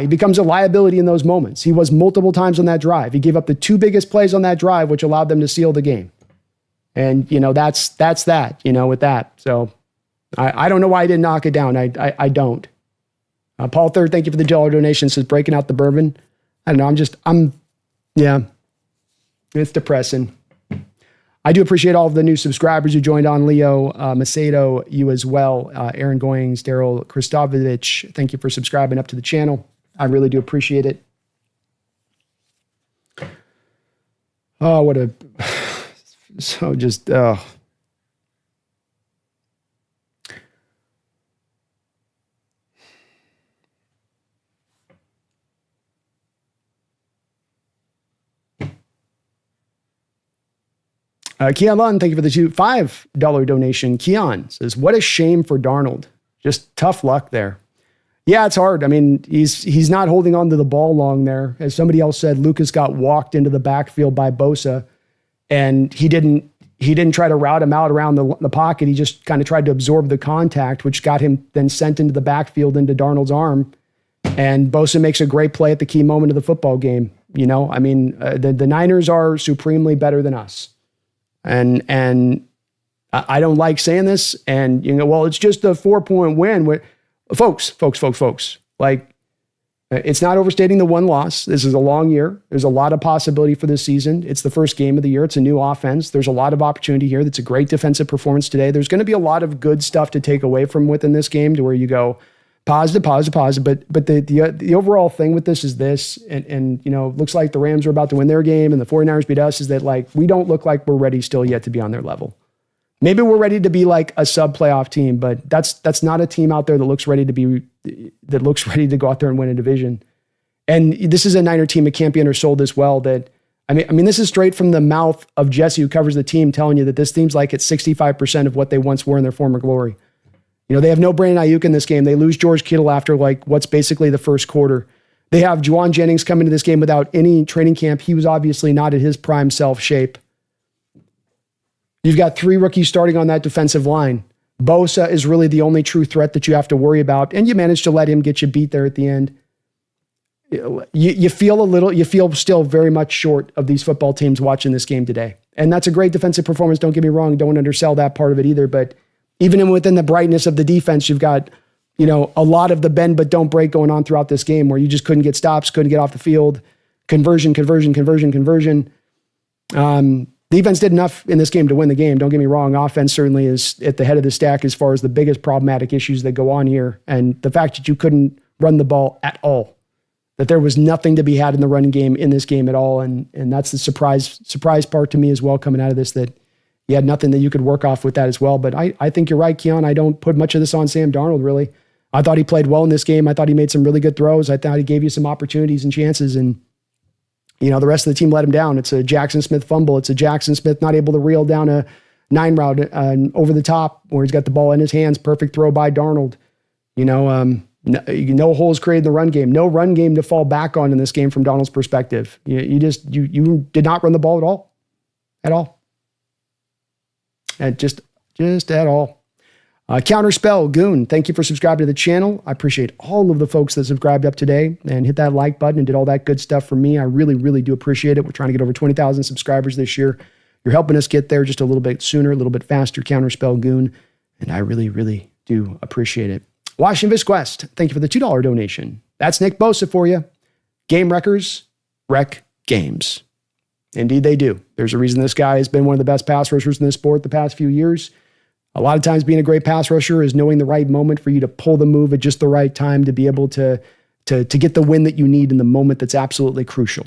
becomes a liability in those moments. He was multiple times on that drive. He gave up the 2 biggest plays on that drive, which allowed them to seal the game. And, that's that, with that. So I don't know why he didn't knock it down. I don't. Paul Third, thank you for the $1 donation. Says breaking out the bourbon. I don't know. Yeah, it's depressing. I do appreciate all of the new subscribers who joined on. Leo, Macedo, you as well. Aaron Goings, Daryl Kristovich, thank you for subscribing up to the channel. I really do appreciate it. Oh, what a... So just... Keon Lund, thank you for the $5 donation. Keon says, what a shame for Darnold. Just tough luck there. Yeah, it's hard. I mean, he's not holding on to the ball long there. As somebody else said, Lucas got walked into the backfield by Bosa, and he didn't try to route him out around the pocket. He just kind of tried to absorb the contact, which got him then sent into the backfield into Darnold's arm. And Bosa makes a great play at the key moment of the football game. You know, I mean, the Niners are supremely better than us. And I don't like saying this, and you know, well, it's just a 4-point win. Folks, like, it's not overstating the one loss. This is a long year. There's a lot of possibility for this season. It's the first game of the year. It's a new offense. There's a lot of opportunity here. That's a great defensive performance today. There's going to be a lot of good stuff to take away from within this game, to where you go positive. But the overall thing with this is this, and you know, looks like the Rams are about to win their game and the 49ers beat us, is that, like, we don't look like we're ready still yet to be on their level. Maybe we're ready to be like a sub-playoff team, but that's not a team out there that looks ready to go out there and win a division. And this is a Niner team that can't be undersold as well. That I mean, this is straight from the mouth of Jesse, who covers the team, telling you that this team's like at 65% of what they once were in their former glory. You know, they have no Brandon Ayuk in this game. They lose George Kittle after like what's basically the first quarter. They have Juwan Jennings come into this game without any training camp. He was obviously not at his prime self shape. You've got 3 rookies starting on that defensive line. Bosa is really the only true threat that you have to worry about, and you managed to let him get you beat there at the end. You feel still very much short of these football teams watching this game today. And that's a great defensive performance. Don't get me wrong. Don't undersell that part of it either. But even within the brightness of the defense, you've got, you know, a lot of the bend but don't break going on throughout this game, where you just couldn't get stops, couldn't get off the field. Conversion. Defense did enough in this game to win the game. Don't get me wrong. Offense certainly is at the head of the stack as far as the biggest problematic issues that go on here. And the fact that you couldn't run the ball at all, that there was nothing to be had in the running game in this game at all. And that's the surprise part to me as well, coming out of this, that you had nothing that you could work off with that as well. But I think you're right, Keon. I don't put much of this on Sam Darnold, really. I thought he played well in this game. I thought he made some really good throws. I thought he gave you some opportunities and chances, and you know, the rest of the team let him down. It's a Jackson Smith fumble. It's a Jackson Smith not able to reel down a 9 route over the top where he's got the ball in his hands. Perfect throw by Darnold. You know, no holes created in the run game. No run game to fall back on in this game from Darnold's perspective. You did not run the ball at all. And just at all. Counterspell Goon, thank you for subscribing to the channel. I appreciate all of the folks that subscribed up today and hit that like button and did all that good stuff for me. I really, really do appreciate it. We're trying to get over 20,000 subscribers this year. You're helping us get there just a little bit sooner, a little bit faster, Counterspell Goon, and I really, really do appreciate it. Washington Visquest, thank you for the $2 donation. That's Nick Bosa for you. Game wreckers wreck games. Indeed, they do. There's a reason this guy has been one of the best pass rushers in this sport the past few years. A lot of times being a great pass rusher is knowing the right moment for you to pull the move at just the right time to be able to get the win that you need in the moment that's absolutely crucial.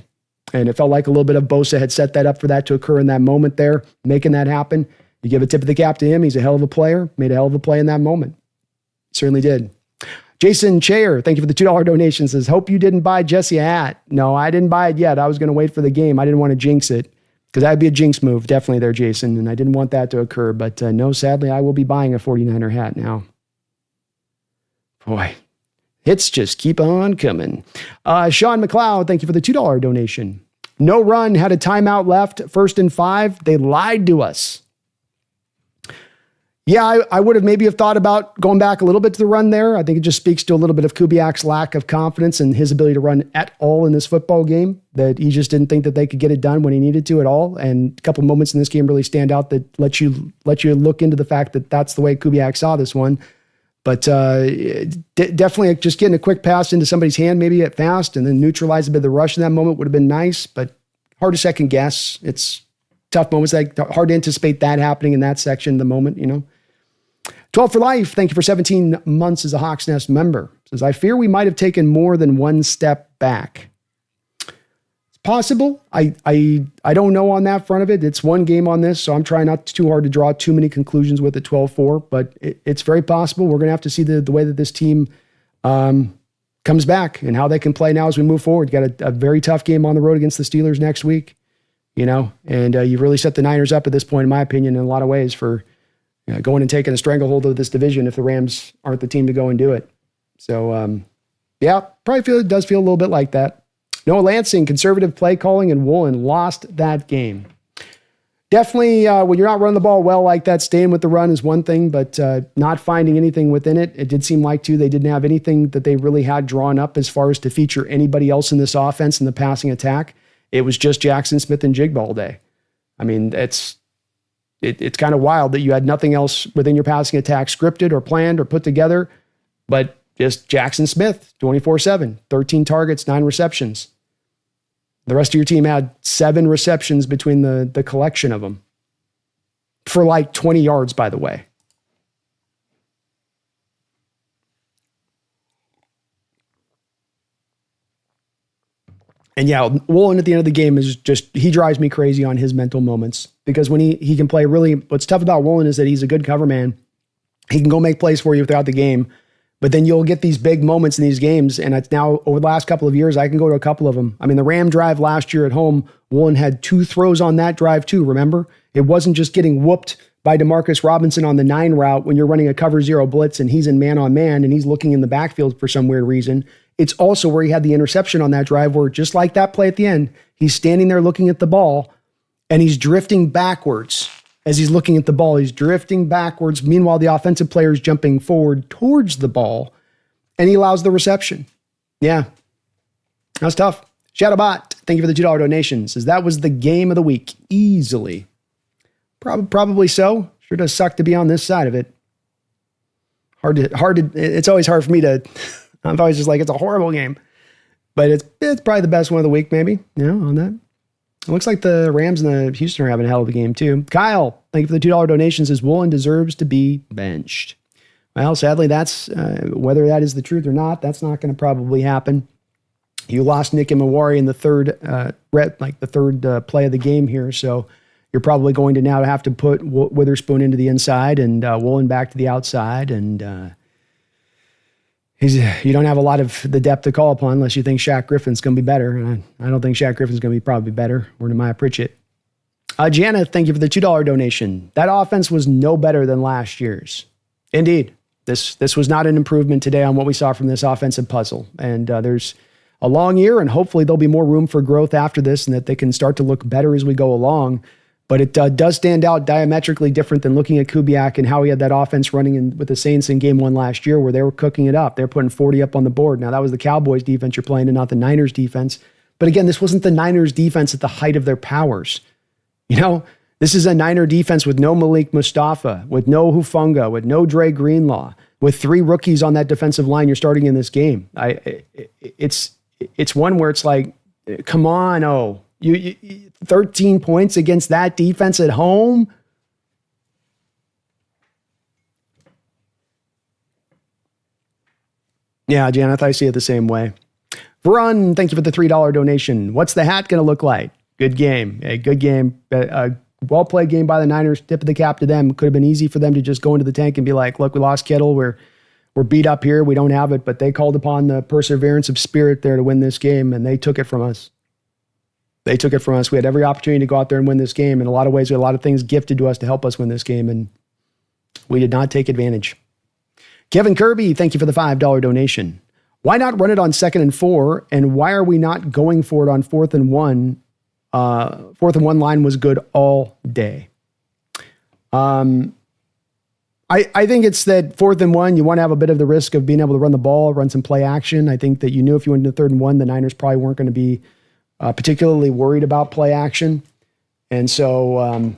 And it felt like a little bit of Bosa had set that up for that to occur in that moment there, making that happen. You give a tip of the cap to him. He's a hell of a player, made a hell of a play in that moment. Certainly did. Jason Chair, thank you for the $2 donation, says, hope you didn't buy Jesse a hat. No, I didn't buy it yet. I was going to wait for the game. I didn't want to jinx it, because that'd be a jinx move, definitely there, Jason, and I didn't want that to occur. But no, sadly, I will be buying a 49er hat now. Boy, hits just keep on coming. Sean McLeod, thank you for the $2 donation. No run, had a timeout left, 1st and 5. They lied to us. Yeah, I would have maybe thought about going back a little bit to the run there. I think it just speaks to a little bit of Kubiak's lack of confidence in his ability to run at all in this football game, that he just didn't think that they could get it done when he needed to at all. And a couple moments in this game really stand out that let you look into the fact that that's the way Kubiak saw this one. But definitely just getting a quick pass into somebody's hand, maybe at fast, and then neutralize a bit of the rush in that moment would have been nice, but hard to second guess. It's tough moments, like hard to anticipate that happening in that section of the moment, 12 for life. Thank you for 17 months as a Hawks Nest member. Says, I fear we might have taken more than one step back. It's possible. I don't know on that front of it. It's one game on this, so I'm trying not too hard to draw too many conclusions with it 12-4, but it's very possible. We're going to have to see the way that this team comes back and how they can play now as we move forward. You got a very tough game on the road against the Steelers next week, and you've really set the Niners up at this point, in my opinion, in a lot of ways for going and taking a stranglehold of this division if the Rams aren't the team to go and do it. So, probably does feel a little bit like that. Noah Lansing, conservative play calling, and Woolen lost that game. Definitely, when you're not running the ball well like that, staying with the run is one thing, but not finding anything within it. It did seem like, too, they didn't have anything that they really had drawn up as far as to feature anybody else in this offense in the passing attack. It was just Jackson Smith and Jigba all day. I mean, it's kind of wild that you had nothing else within your passing attack scripted or planned or put together, but just Jackson Smith, 24/7, 13 targets, 9 receptions. The rest of your team had 7 receptions between the collection of them for like 20 yards, by the way. And Woolen at the end of the game is just, he drives me crazy on his mental moments, because when he can play really, what's tough about Woolen is that he's a good cover man. He can go make plays for you throughout the game, but then you'll get these big moments in these games. And it's now over the last couple of years, I can go to a couple of them. I mean, the Ram drive last year at home, Woolen had 2 throws on that drive too, remember? It wasn't just getting whooped by Demarcus Robinson on the 9 route when you're running a cover 0 blitz and he's in man on man and he's looking in the backfield for some weird reason. It's also where he had the interception on that drive where, just like that play at the end, he's standing there looking at the ball and he's drifting backwards. As he's looking at the ball, he's drifting backwards. Meanwhile, the offensive player is jumping forward towards the ball, and he allows the reception. Yeah, that's tough. Shadowbot, thank you for the $2 donation. Says that was the game of the week, easily. Probably so. Sure does suck to be on this side of it. Hard to. It's always hard for me to. I'm always just like, it's a horrible game, but it's probably the best one of the week, maybe. On that. It looks like the Rams and the Houston are having a hell of a game too. Kyle, thank you for the $2 donation. Says Woolen deserves to be benched. Well, sadly, that's whether that is the truth or not, that's not going to probably happen. You lost Nick and Mawari in the third play of the game here, so you're probably going to now have to put Witherspoon into the inside and Woolen back to the outside, and you don't have a lot of the depth to call upon unless you think Shaq Griffin's going to be better. And I don't think Shaq Griffin's going to be probably better, or Nehemiah Pritchett. Jana, thank you for the $2 donation. That offense was no better than last year's. Indeed. This was not an improvement today on what we saw from this offensive puzzle. And there's a long year, and hopefully there'll be more room for growth after this and that they can start to look better as we go along. But it does stand out diametrically different than looking at Kubiak and how he had that offense running with the Saints in game 1 last year, where they were cooking it up. They were putting 40 up on the board. Now, that was the Cowboys defense you're playing and not the Niners defense. But again, this wasn't the Niners defense at the height of their powers. This is a Niner defense with no Malik Mustafa, with no Hufanga, with no Dre Greenlaw, with 3 rookies on that defensive line you're starting in this game. It's one where it's like, come on, you 13 points against that defense at home. Yeah, Janeth, I see it the same way. Varun, thank you for the $3 donation. What's the hat going to look like? Good game. A good game. A well-played game by the Niners. Tip of the cap to them. Could have been easy for them to just go into the tank and be like, look, we lost Kittle. We're beat up here. We don't have it. But they called upon the perseverance of spirit there to win this game, and they took it from us. They took it from us. We had every opportunity to go out there and win this game. In a lot of ways, we had a lot of things gifted to us to help us win this game, and we did not take advantage. Kevin Kirby, thank you for the $5 donation. Why not run it on 2nd and 4, and why are we not going for it on 4th and 1? 4th and 1 line was good all day. I think it's that 4th and 1, you want to have a bit of the risk of being able to run the ball, run some play action. I think that you knew if you went into 3rd and 1, the Niners probably weren't going to be particularly worried about play action. And so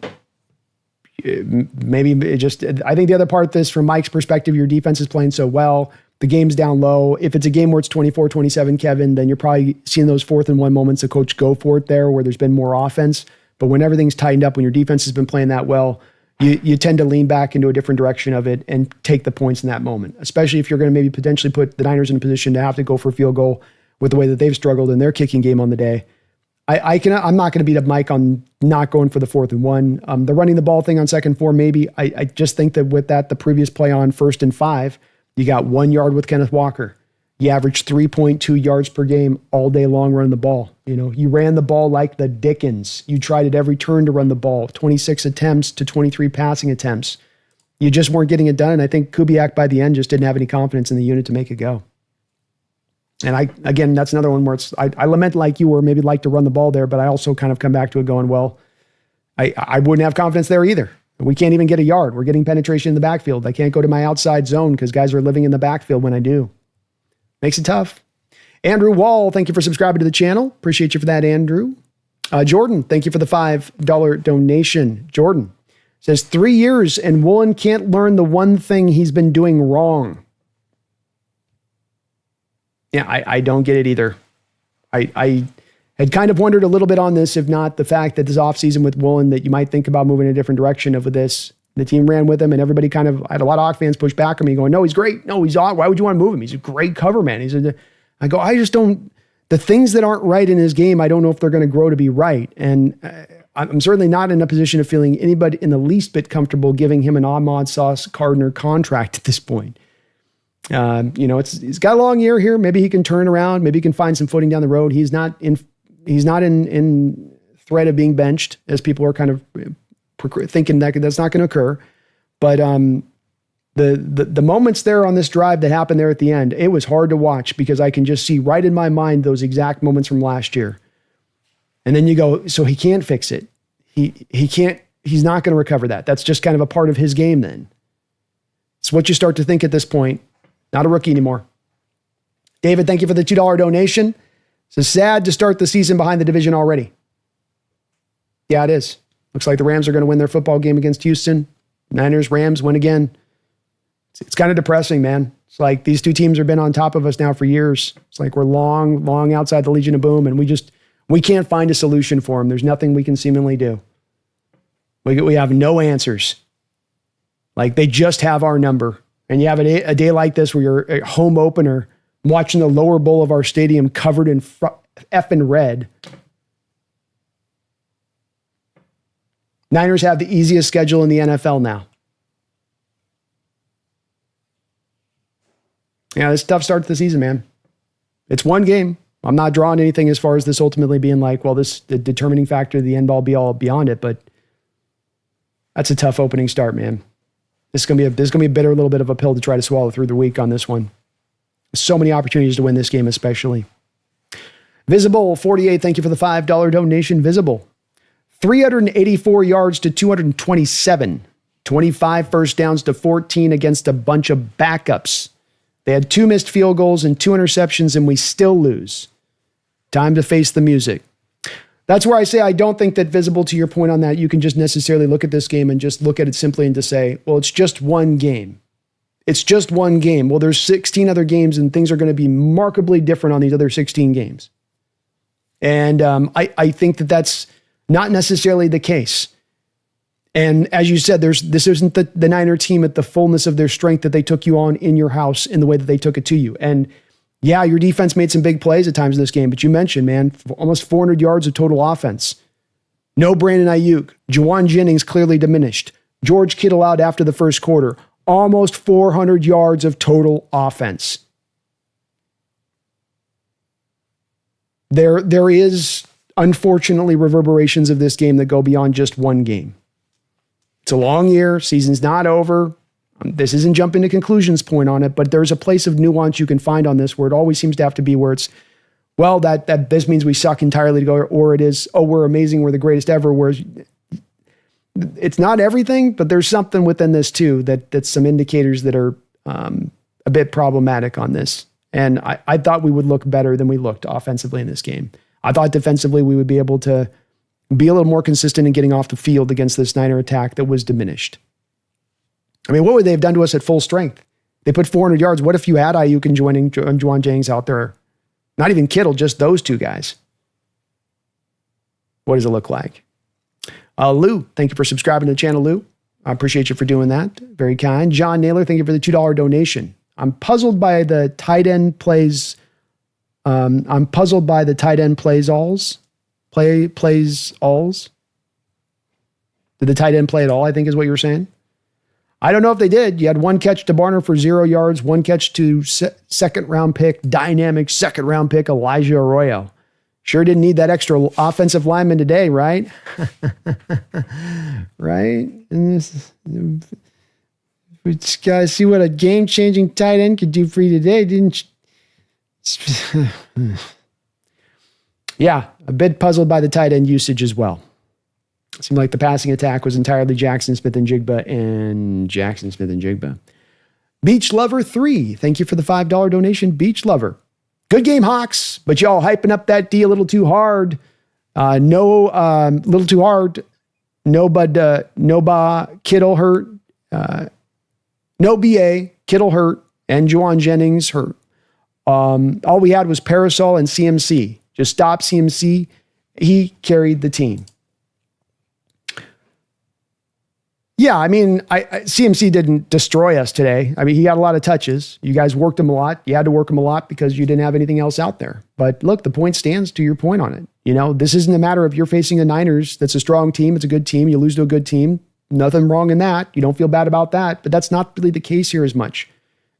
Maybe it just, I think the other part of this, from Mike's perspective, your defense is playing so well. The game's down low. If it's a game where it's 24-27, Kevin, then you're probably seeing those 4th and 1 moments the coach go for it there where there's been more offense. But when everything's tightened up, when your defense has been playing that well, you tend to lean back into a different direction of it and take the points in that moment, especially if you're going to maybe potentially put the Niners in a position to have to go for a field goal with the way that they've struggled in their kicking game on the day. I'm not going to beat up Mike on not going for the 4th and 1. The running the ball thing on 2nd and 4, maybe. I just think that with that, the previous play on 1st and 5, you got 1 yard with Kenneth Walker. You averaged 3.2 yards per game all day long running the ball. You ran the ball like the Dickens. You tried at every turn to run the ball, 26 attempts to 23 passing attempts. You just weren't getting it done. And I think Kubiak by the end just didn't have any confidence in the unit to make it go. And again, that's another one where I lament like you, or maybe like to run the ball there, but I also kind of come back to it going, well, I wouldn't have confidence there either. We can't even get a yard. We're getting penetration in the backfield. I can't go to my outside zone because guys are living in the backfield when I do. Makes it tough. Andrew Wall, thank you for subscribing to the channel. Appreciate you for that, Andrew. Jordan, thank you for the $5 donation. Jordan says 3 years and Woolen can't learn the one thing he's been doing wrong. Yeah, I don't get it either. I had kind of wondered a little bit on this, if not the fact that this offseason with Woolen, that you might think about moving in a different direction of this. The team ran with him, and everybody kind of, I had a lot of Hawk fans push back on me going, no, he's great. No, he's odd. Why would you want to move him? He's a great cover man. I just don't, the things that aren't right in his game, I don't know if they're going to grow to be right. And I'm certainly not in a position of feeling anybody in the least bit comfortable giving him an Ahmad Sauce Gardner contract at this point. He's got a long year here. Maybe he can turn around. Maybe he can find some footing down the road. He's not in threat of being benched, as people are kind of thinking that that's not going to occur. But the moments there on this drive that happened there at the end, it was hard to watch because I can just see right in my mind those exact moments from last year. And then you go, so he can't fix it. He can't, he's not going to recover that. That's just kind of a part of his game then. It's what you start to think at this point. Not a rookie anymore. David, thank you for the $2 donation. So sad to start the season behind the division already. Yeah, it is. Looks like the Rams are going to win their football game against Houston. Niners, Rams win again. It's kind of depressing, man. It's like these two teams have been on top of us now for years. It's like we're long outside the Legion of Boom, and we can't find a solution for them. There's nothing we can seemingly do. We have no answers. Like they just have our number. And you have a day like this where you're a home opener watching the lower bowl of our stadium covered in effing red. Niners have the easiest schedule in the NFL now. Yeah, it's a tough start to the season, man. It's one game. I'm not drawing anything as far as this ultimately being like, well, this the determining factor, the end all be all beyond it, but that's a tough opening start, man. This is gonna be a bitter little bit of a pill to try to swallow through the week on this one. So many opportunities to win this game, especially. Visible 48, thank you for the $5 donation. Visible 384 yards to 227, 25 first downs to 14 against a bunch of backups. They had 2 missed field goals and 2 interceptions, and we still lose. Time to face the music. That's where I say I don't think that Visible, to your point on that, you can just necessarily look at this game and just look at it simply and to say, well, it's just one game. It's just one game. Well, there's 16 other games and things are going to be markedly different on these other 16 games. And I think that that's not necessarily the case. And as you said, this isn't the Niner team at the fullness of their strength that they took you on in your house in the way that they took it to you. And yeah, your defense made some big plays at times in this game, but you mentioned, man, almost 400 yards of total offense. No Brandon Ayuk. Juwan Jennings clearly diminished. George Kittle out after the first quarter. Almost 400 yards of total offense. There is, unfortunately, reverberations of this game that go beyond just one game. It's a long year. Season's not over. This isn't jumping to conclusions point on it, but there's a place of nuance you can find on this where it always seems to have to be where it's, well, that this means we suck entirely to go, or it is, oh, we're amazing, we're the greatest ever, whereas it's not everything, but there's something within this too that's some indicators that are a bit problematic on this. And I thought we would look better than we looked offensively in this game. I thought defensively we would be able to Be a little more consistent in getting off the field against this Niner attack that was diminished. I mean, what would they have done to us at full strength? They put 400 yards. What if you had Ayuk and Juwan Jennings out there? Not even Kittle, just those two guys. What does it look like? Lou, thank you for subscribing to the channel, Lou. I appreciate you for doing that. Very kind. John Naylor, thank you for the $2 donation. I'm puzzled by the tight end plays. Plays alls. Did the tight end play at all, I think is what you were saying? I don't know if they did. You had one catch to Barner for 0 yards, one catch to second round pick, dynamic second round pick, Elijah Arroyo. Sure didn't need that extra offensive lineman today, right? Right? And this, we just got to see what a game-changing tight end could do for you today, didn't you? Yeah, a bit puzzled by the tight end usage as well. It seemed like the passing attack was entirely Jackson Smith-Njigba and Jackson Smith-Njigba. Beach Lover 3, thank you for the $5 donation, Beach Lover. Good game, Hawks, but y'all hyping up that D a little too hard. Little too hard. Kittle hurt. No BA, Kittle hurt, and Juwan Jennings hurt. All we had was Parasol and CMC. Just stop CMC. He carried the team. Yeah, I mean, CMC didn't destroy us today. I mean, he got a lot of touches. You guys worked him a lot. You had to work him a lot because you didn't have anything else out there. But look, the point stands to your point on it. You know, this isn't a matter of you're facing a Niners that's a strong team. It's a good team. You lose to a good team. Nothing wrong in that. You don't feel bad about that. But that's not really the case here as much.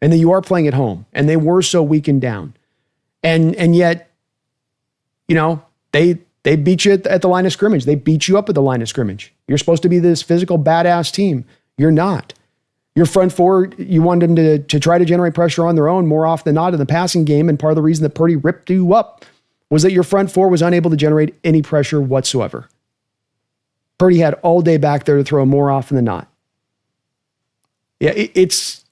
And then you are playing at home. And they were so weakened down. And yet, you know, they beat you at the line of scrimmage. They beat you up at the line of scrimmage. You're supposed to be this physical, badass team. You're not. Your front four, you wanted them to try to generate pressure on their own more often than not in the passing game. And part of the reason that Purdy ripped you up was that your front four was unable to generate any pressure whatsoever. Purdy had all day back there to throw more often than not. Yeah, it's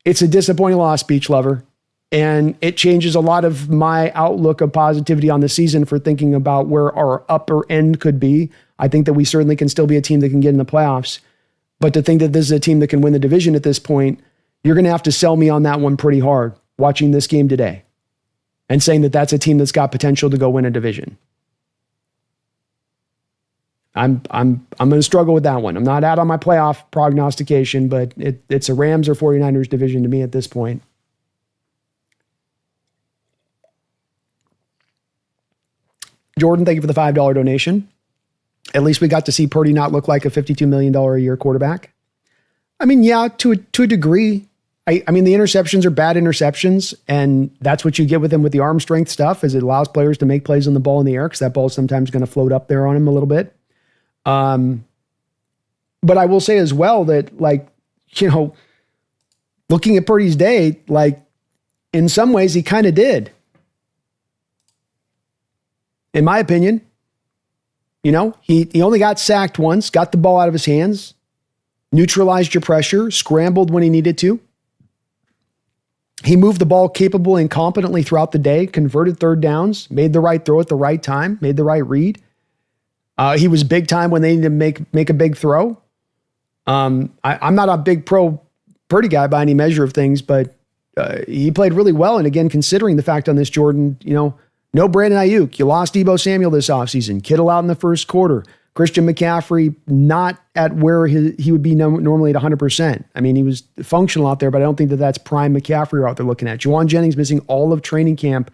a disappointing loss, Beach Lover. And it changes a lot of my outlook of positivity on the season for thinking about where our upper end could be. I think that we certainly can still be a team that can get in the playoffs. But to think that this is a team that can win the division at this point, you're going to have to sell me on that one pretty hard watching this game today and saying that that's a team that's got potential to go win a division. I'm going to struggle with that one. I'm not out on my playoff prognostication, but it's a Rams or 49ers division to me at this point. Jordan, thank you for the $5 donation. At least we got to see Purdy not look like a $52 million a year quarterback. I mean, yeah, to a degree. I mean, the interceptions are bad interceptions, and that's what you get with him with the arm strength stuff, is it allows players to make plays on the ball in the air, because that ball is sometimes going to float up there on him a little bit. But I will say as well that, like, you know, looking at Purdy's day, like, in some ways he kind of did. In my opinion, you know, he only got sacked once, got the ball out of his hands, neutralized your pressure, scrambled when he needed to. He moved the ball capably and competently throughout the day, converted third downs, made the right throw at the right time, made the right read. He was big time when they needed to make a big throw. I'm not a big pro Purdy guy by any measure of things, but he played really well. And again, considering the fact on this, Jordan, you know, no Brandon Ayuk. You lost Deebo Samuel this offseason. Kittle out in the first quarter. Christian McCaffrey not at where he would be normally at 100%. I mean, he was functional out there, but I don't think that that's prime McCaffrey out there looking at. Juwan Jennings missing all of training camp,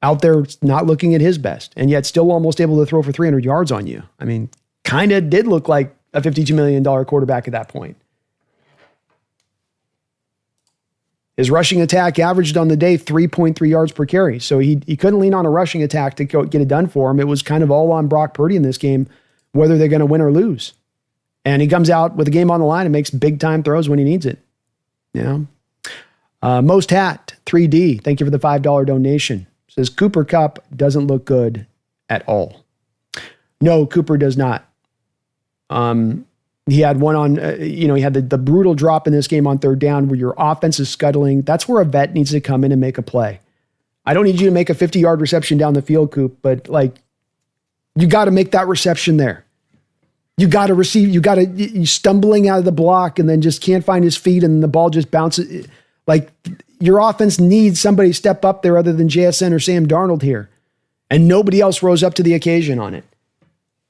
out there not looking at his best, and yet still almost able to throw for 300 yards on you. I mean, kind of did look like a $52 million quarterback at that point. His rushing attack averaged on the day 3.3 yards per carry. So he couldn't lean on a rushing attack to get it done for him. It was kind of all on Brock Purdy in this game, whether they're going to win or lose. And he comes out with a game on the line and makes big time throws when he needs it. You know, Most Hat 3D, thank you for the $5 donation. Says Cooper Kupp doesn't look good at all. No, Cooper does not. He had one on, he had the brutal drop in this game on third down where your offense is scuttling. That's where a vet needs to come in and make a play. I don't need you to make a 50-yard reception down the field, Coop, but like, You got to make that reception there. You got to receive, you stumbling out of the block and then just can't find his feet and the ball just bounces. Like, your offense needs somebody to step up there other than JSN or Sam Darnold here. And nobody else rose up to the occasion on it.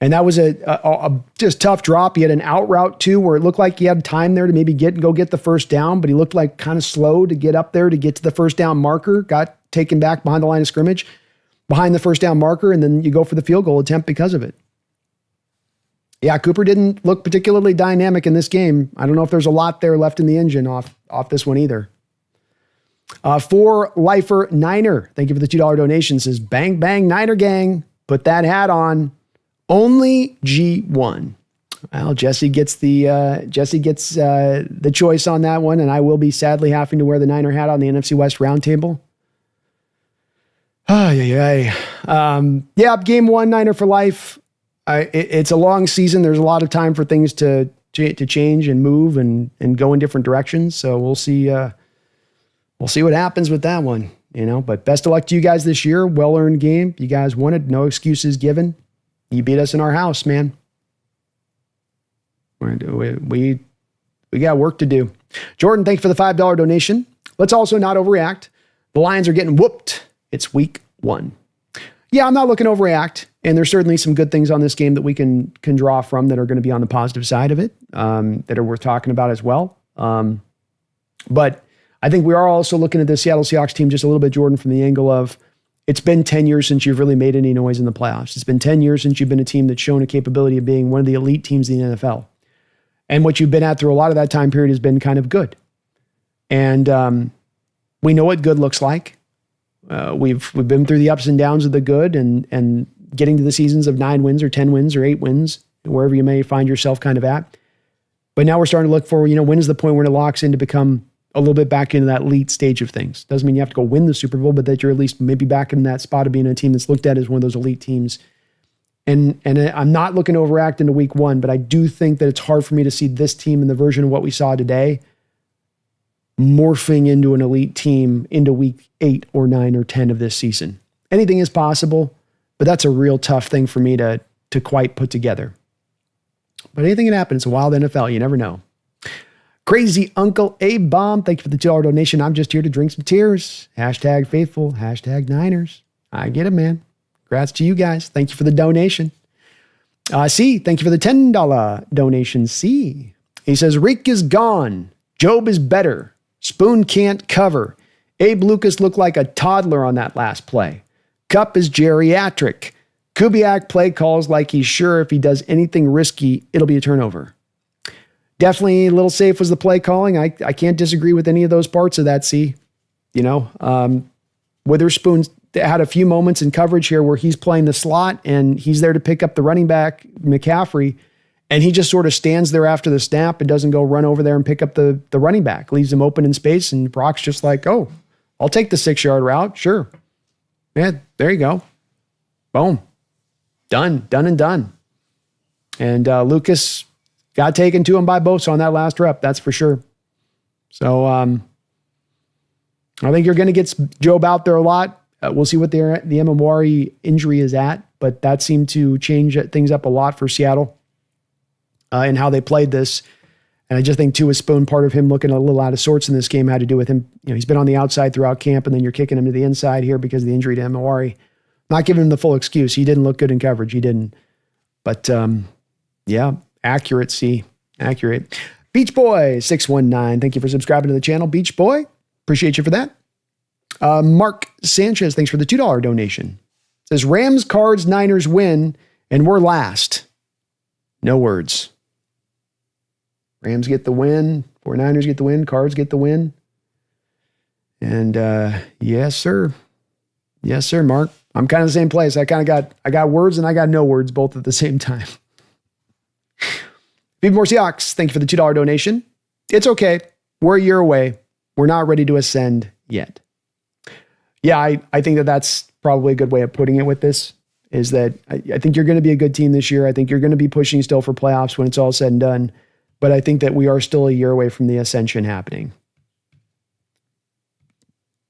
And that was a just tough drop. He had an out route too, where it looked like he had time there to maybe go get the first down, but he looked like kind of slow to get up there to get to the first down marker, got taken back behind the line of scrimmage, behind the first down marker, and then you go for the field goal attempt because of it. Yeah, Cooper didn't look particularly dynamic in this game. I don't know if there's a lot there left in the engine off this one either. For Lifer Niner, thank you for the $2 donation, says, bang, bang, Niner gang, put that hat on. Only G1. Well, Jesse gets the choice on that one, and I will be sadly having to wear the Niner hat on the NFC West roundtable. Yeah, game one, Niner for life. It's a long season. There's a lot of time for things to change and move and go in different directions. So we'll see what happens with that one, but best of luck to you guys this year. Well-earned game. You guys won it. No excuses given. You beat us in our house, man. We got work to do. Jordan, thank you for the $5 donation. Let's also not overreact. The Lions are getting whooped. It's week 1. Yeah, I'm not looking to overreact. And there's certainly some good things on this game that we can draw from that are going to be on the positive side of it, that are worth talking about as well. But I think we are also looking at the Seattle Seahawks team just a little bit, Jordan, from the angle of it's been 10 years since you've really made any noise in the playoffs. It's been 10 years since you've been a team that's shown a capability of being one of the elite teams in the NFL. And what you've been at through a lot of that time period has been kind of good. And we know what good looks like. We've been through the ups and downs of the good and getting to the seasons of 9 wins or 10 wins or 8 wins, wherever you may find yourself kind of at. But now we're starting to look for, when is the point where it locks in to become a little bit back into that elite stage of things. Doesn't mean you have to go win the Super Bowl, but that you're at least maybe back in that spot of being a team that's looked at as one of those elite teams. And I'm not looking to overact into week 1, but I do think that it's hard for me to see this team in the version of what we saw today morphing into an elite team into week 8 or 9 or 10 of this season. Anything is possible, but that's a real tough thing for me to quite put together. But anything can happen. It's a wild NFL. You never know. Crazy Uncle A-Bomb, thank you for the $2 donation. I'm just here to drink some tears. Hashtag faithful, hashtag Niners. I get it, man. Congrats to you guys. Thank you for the donation. C, thank you for the $10 donation. C, he says, Reek is gone. Job is better. Spoon can't cover. Abe Lucas looked like a toddler on that last play. Cup is geriatric. Kubiak play calls like he's sure if he does anything risky, it'll be a turnover. Definitely a little safe was the play calling. I can't disagree with any of those parts of that, C. Witherspoon had a few moments in coverage here where he's playing the slot and he's there to pick up the running back, McCaffrey, and he just sort of stands there after the snap and doesn't go run over there and pick up the running back. Leaves him open in space, and Brock's just like, oh, I'll take the 6-yard route. Sure. Yeah, there you go. Boom. Done and done. And Lucas got taken to him by Bosa on that last rep, that's for sure. So I think you're going to get Job out there a lot. We'll see what the Emamwari injury is at, but that seemed to change things up a lot for Seattle and how they played this. And I just think, too, a Spoon, part of him looking a little out of sorts in this game had to do with him. He's been on the outside throughout camp, and then you're kicking him to the inside here because of the injury to Emamwari. Not giving him the full excuse. He didn't look good in coverage. He didn't. But, yeah, accuracy. Accurate. Beach Boy 619. Thank you for subscribing to the channel, Beach Boy. Appreciate you for that. Mark Sanchez, thanks for the $2 donation. Says Rams, Cards, Niners win, and we're last. No words. Rams get the win. 49ers get the win. Cards get the win. And yes, sir. Yes, sir, Mark. I'm kind of the same place. I got words and I got no words both at the same time. Be More Seahawks, thank you for the $2 donation. It's okay. We're a year away. We're not ready to ascend yet. Yeah, I think that's probably a good way of putting it with this, is that I think you're going to be a good team this year. I think you're going to be pushing still for playoffs when it's all said and done. But I think that we are still a year away from the ascension happening.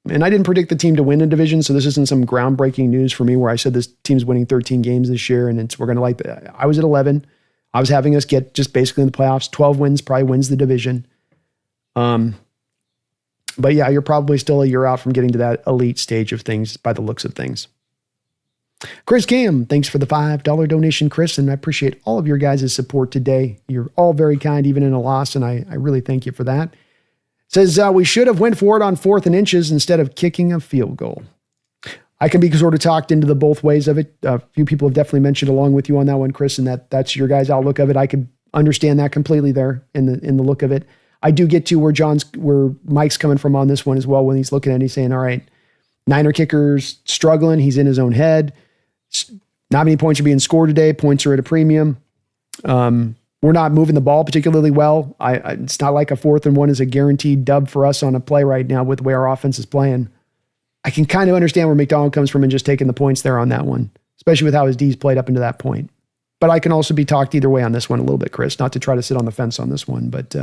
And I didn't predict the team to win a division, so this isn't some groundbreaking news for me where I said this team's winning 13 games this year and we're going to like that. I was at 11. I was having us get just basically in the playoffs. 12 wins probably wins the division. But yeah, you're probably still a year out from getting to that elite stage of things by the looks of things. Chris Cam, thanks for the $5 donation, Chris, and I appreciate all of your guys' support today. You're all very kind, even in a loss, and I really thank you for that. Says, we should have went for it on 4th and inches instead of kicking a field goal. I can be sort of talked into the both ways of it. A few people have definitely mentioned along with you on that one, Chris, and that's your guys' outlook of it. I could understand that completely there in the look of it. I do get to where Mike's coming from on this one as well when he's looking at it, he's saying, all right, Niner kicker's struggling. He's in his own head. Not many points are being scored today. Points are at a premium. We're not moving the ball particularly well. It's not like a 4th and 1 is a guaranteed dub for us on a play right now with the way our offense is playing. I can kind of understand where McDonald comes from and just taking the points there on that one, especially with how his D's played up into that point. But I can also be talked either way on this one a little bit, Chris, not to try to sit on the fence on this one, but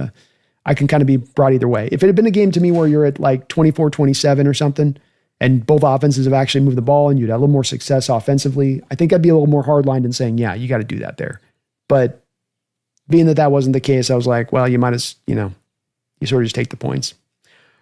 I can kind of be brought either way. If it had been a game to me where you're at like 24-27 or something, and both offenses have actually moved the ball and you'd have a little more success offensively, I think I'd be a little more hardlined in saying, yeah, you got to do that there. But being that wasn't the case, I was like, well, you might as, you sort of just take the points.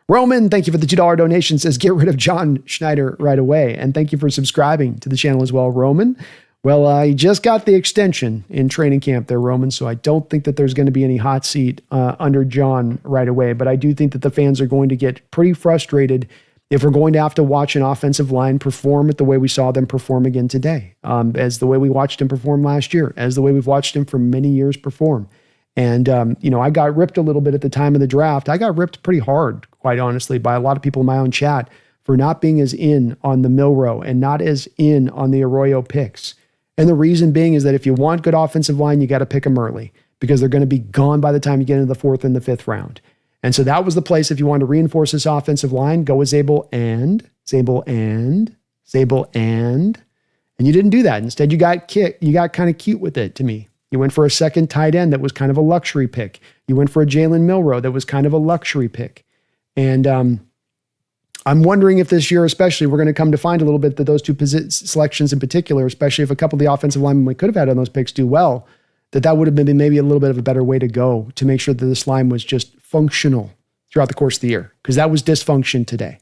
Roman, thank you for the $2 donation, says, get rid of John Schneider right away. And thank you for subscribing to the channel as well, Roman. Well, I just got the extension in training camp there, Roman, so I don't think that there's going to be any hot seat under John right away. But I do think that the fans are going to get pretty frustrated if we're going to have to watch an offensive line perform at the way we saw them perform again today, as the way we watched him perform last year, as the way we've watched him for many years perform. And, I got ripped a little bit at the time of the draft. I got ripped pretty hard, quite honestly, by a lot of people in my own chat for not being as in on the Milroe and not as in on the Arroyo picks. And the reason being is that if you want good offensive line, you got to pick them early because they're going to be gone by the time you get into the 4th and the 5th round. And so that was the place, if you wanted to reinforce this offensive line, go with Zabel and, and you didn't do that. Instead, you got kind of cute with it to me. You went for a second tight end that was kind of a luxury pick. You went for a Jalen Milroe that was kind of a luxury pick. And I'm wondering if this year, especially, we're going to come to find a little bit that those two selections in particular, especially if a couple of the offensive linemen we could have had on those picks do well, that would have been maybe a little bit of a better way to go to make sure that this line was just functional throughout the course of the year, because that was dysfunction today.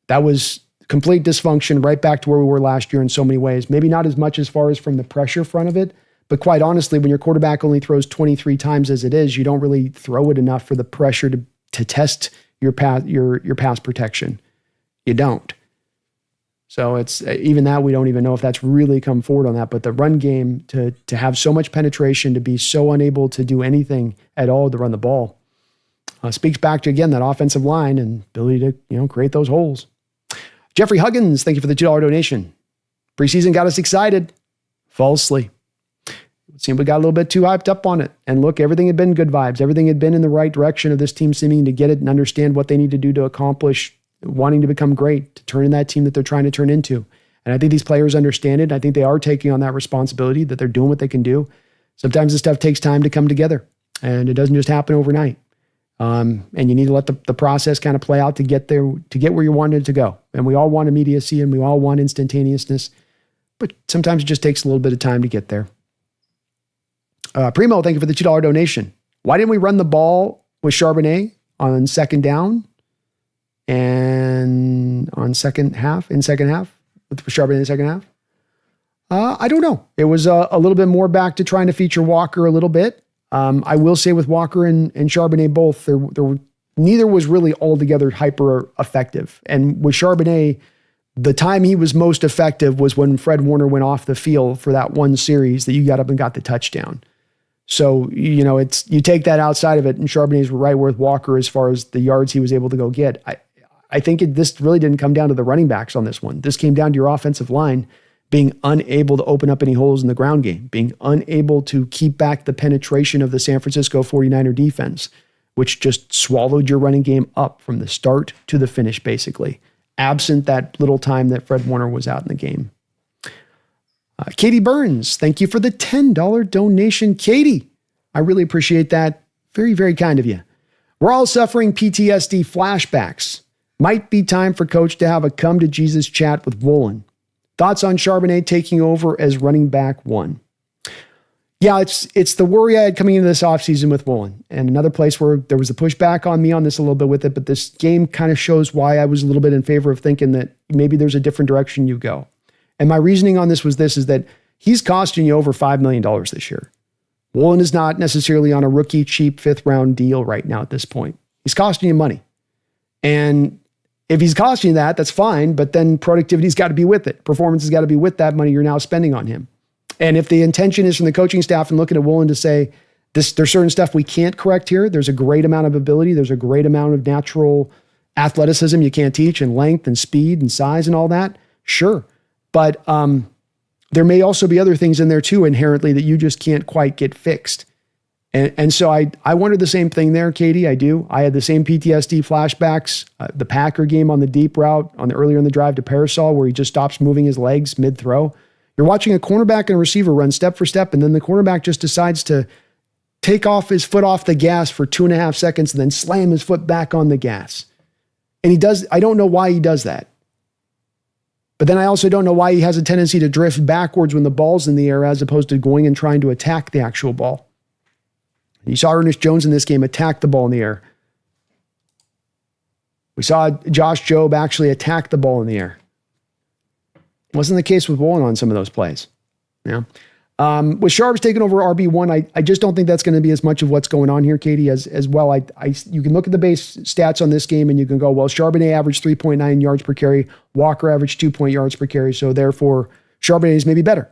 That was complete dysfunction right back to where we were last year in so many ways. Maybe not as much as far as from the pressure front of it, but quite honestly, when your quarterback only throws 23 times as it is, you don't really throw it enough for the pressure to test your pass protection. You don't. So it's even that we don't even know if that's really come forward on that. But the run game to have so much penetration, to be so unable to do anything at all to run the ball, speaks back to, again, that offensive line and ability to create those holes. Jeffrey Huggins, thank you for the $2 donation. Preseason got us excited. Falsely. It seemed we got a little bit too hyped up on it. And look, everything had been good vibes. Everything had been in the right direction of this team seeming to get it and understand what they need to do to accomplish wanting to become great, to turn in that team that they're trying to turn into. And I think these players understand it. I think they are taking on that responsibility, that they're doing what they can do. Sometimes this stuff takes time to come together, and it doesn't just happen overnight. And you need to let the process kind of play out to get there, to get where you wanted it to go. And we all want immediacy and we all want instantaneousness, but sometimes it just takes a little bit of time to get there. Primo, thank you for the $2 donation. Why didn't we run the ball with Charbonnet on second down and on second half with Charbonnet in the second half? I don't know. It was a little bit more back to trying to feature Walker a little bit. I will say with Walker and Charbonnet both, neither was really altogether hyper effective. And with Charbonnet, the time he was most effective was when Fred Warner went off the field for that one series that you got up and got the touchdown. So, you take that outside of it, and Charbonnet's right with Walker as far as the yards he was able to go get. I think this really didn't come down to the running backs on this one. This came down to your offensive line being unable to open up any holes in the ground game, being unable to keep back the penetration of the San Francisco 49er defense, which just swallowed your running game up from the start to the finish, basically, absent that little time that Fred Warner was out in the game. Katie Burns, thank you for the $10 donation. Katie, I really appreciate that. Very, very kind of you. We're all suffering PTSD flashbacks Might be time for coach to have a come to Jesus chat with Woolen. Thoughts on Charbonnet taking over as running back 1? Yeah, it's the worry I had coming into this offseason with Woolen. And another place where there was a pushback on me on this a little bit with it, but this game kind of shows why I was a little bit in favor of thinking that maybe there's a different direction you go. And my reasoning on this was this, is that he's costing you over $5 million this year. Woolen is not necessarily on a rookie cheap 5th round deal right now at this point. He's costing you money. And if he's costing you that, that's fine, but then productivity's got to be with it. Performance has got to be with that money you're now spending on him. And if the intention is from the coaching staff and looking at Woolen to say, there's certain stuff we can't correct here, there's a great amount of ability, there's a great amount of natural athleticism you can't teach, and length and speed and size and all that, sure. But there may also be other things in there too inherently that you just can't quite get fixed. And so I wondered the same thing there, Katie. I do. I had the same PTSD flashbacks. The Packer game on the deep route earlier in the drive to Parasol, where he just stops moving his legs mid-throw. You're watching a cornerback and a receiver run step for step, and then the cornerback just decides to take off his foot off the gas for 2.5 seconds and then slam his foot back on the gas. And he does. I don't know why he does that. But then I also don't know why he has a tendency to drift backwards when the ball's in the air as opposed to going and trying to attack the actual ball. You saw Ernest Jones in this game attack the ball in the air. We saw Josh Jobe actually attack the ball in the air. Wasn't the case with Woolen on some of those plays. Yeah. With Sharps taking over RB1, I just don't think that's going to be as much of what's going on here, Katie, as well. You can look at the base stats on this game and you can go, well, Charbonnet averaged 3.9 yards per carry. Walker averaged 2 yards per carry. So therefore, Charbonnet is maybe better.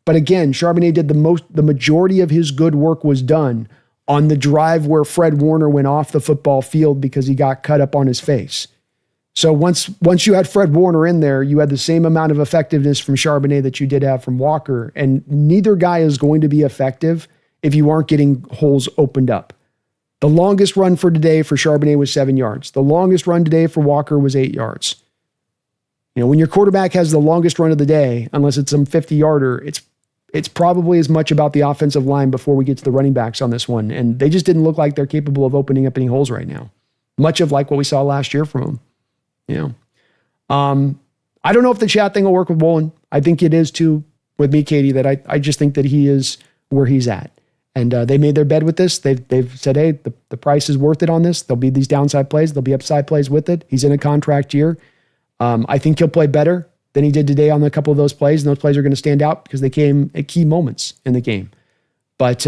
But again, Charbonnet did the majority of his good work was done on the drive where Fred Warner went off the football field because he got cut up on his face. So once you had Fred Warner in there, you had the same amount of effectiveness from Charbonnet that you did have from Walker. And neither guy is going to be effective if you aren't getting holes opened up. The longest run for today for Charbonnet was 7 yards. The longest run today for Walker was 8 yards. You know, when your quarterback has the longest run of the day, unless it's some 50-yarder, it's probably as much about the offensive line before we get to the running backs on this one. And they just didn't look like they're capable of opening up any holes right now. Much of like what we saw last year from them. You know, I don't know if the chat thing will work with Woolen. I think it is too with me, Katie, that I just think that he is where he's at. And they made their bed with this. They've said, hey, the price is worth it on this. There'll be these downside plays. There'll be upside plays with it. He's in a contract year. I think he'll play better than he did today on a couple of those plays. And those plays are going to stand out because they came at key moments in the game. But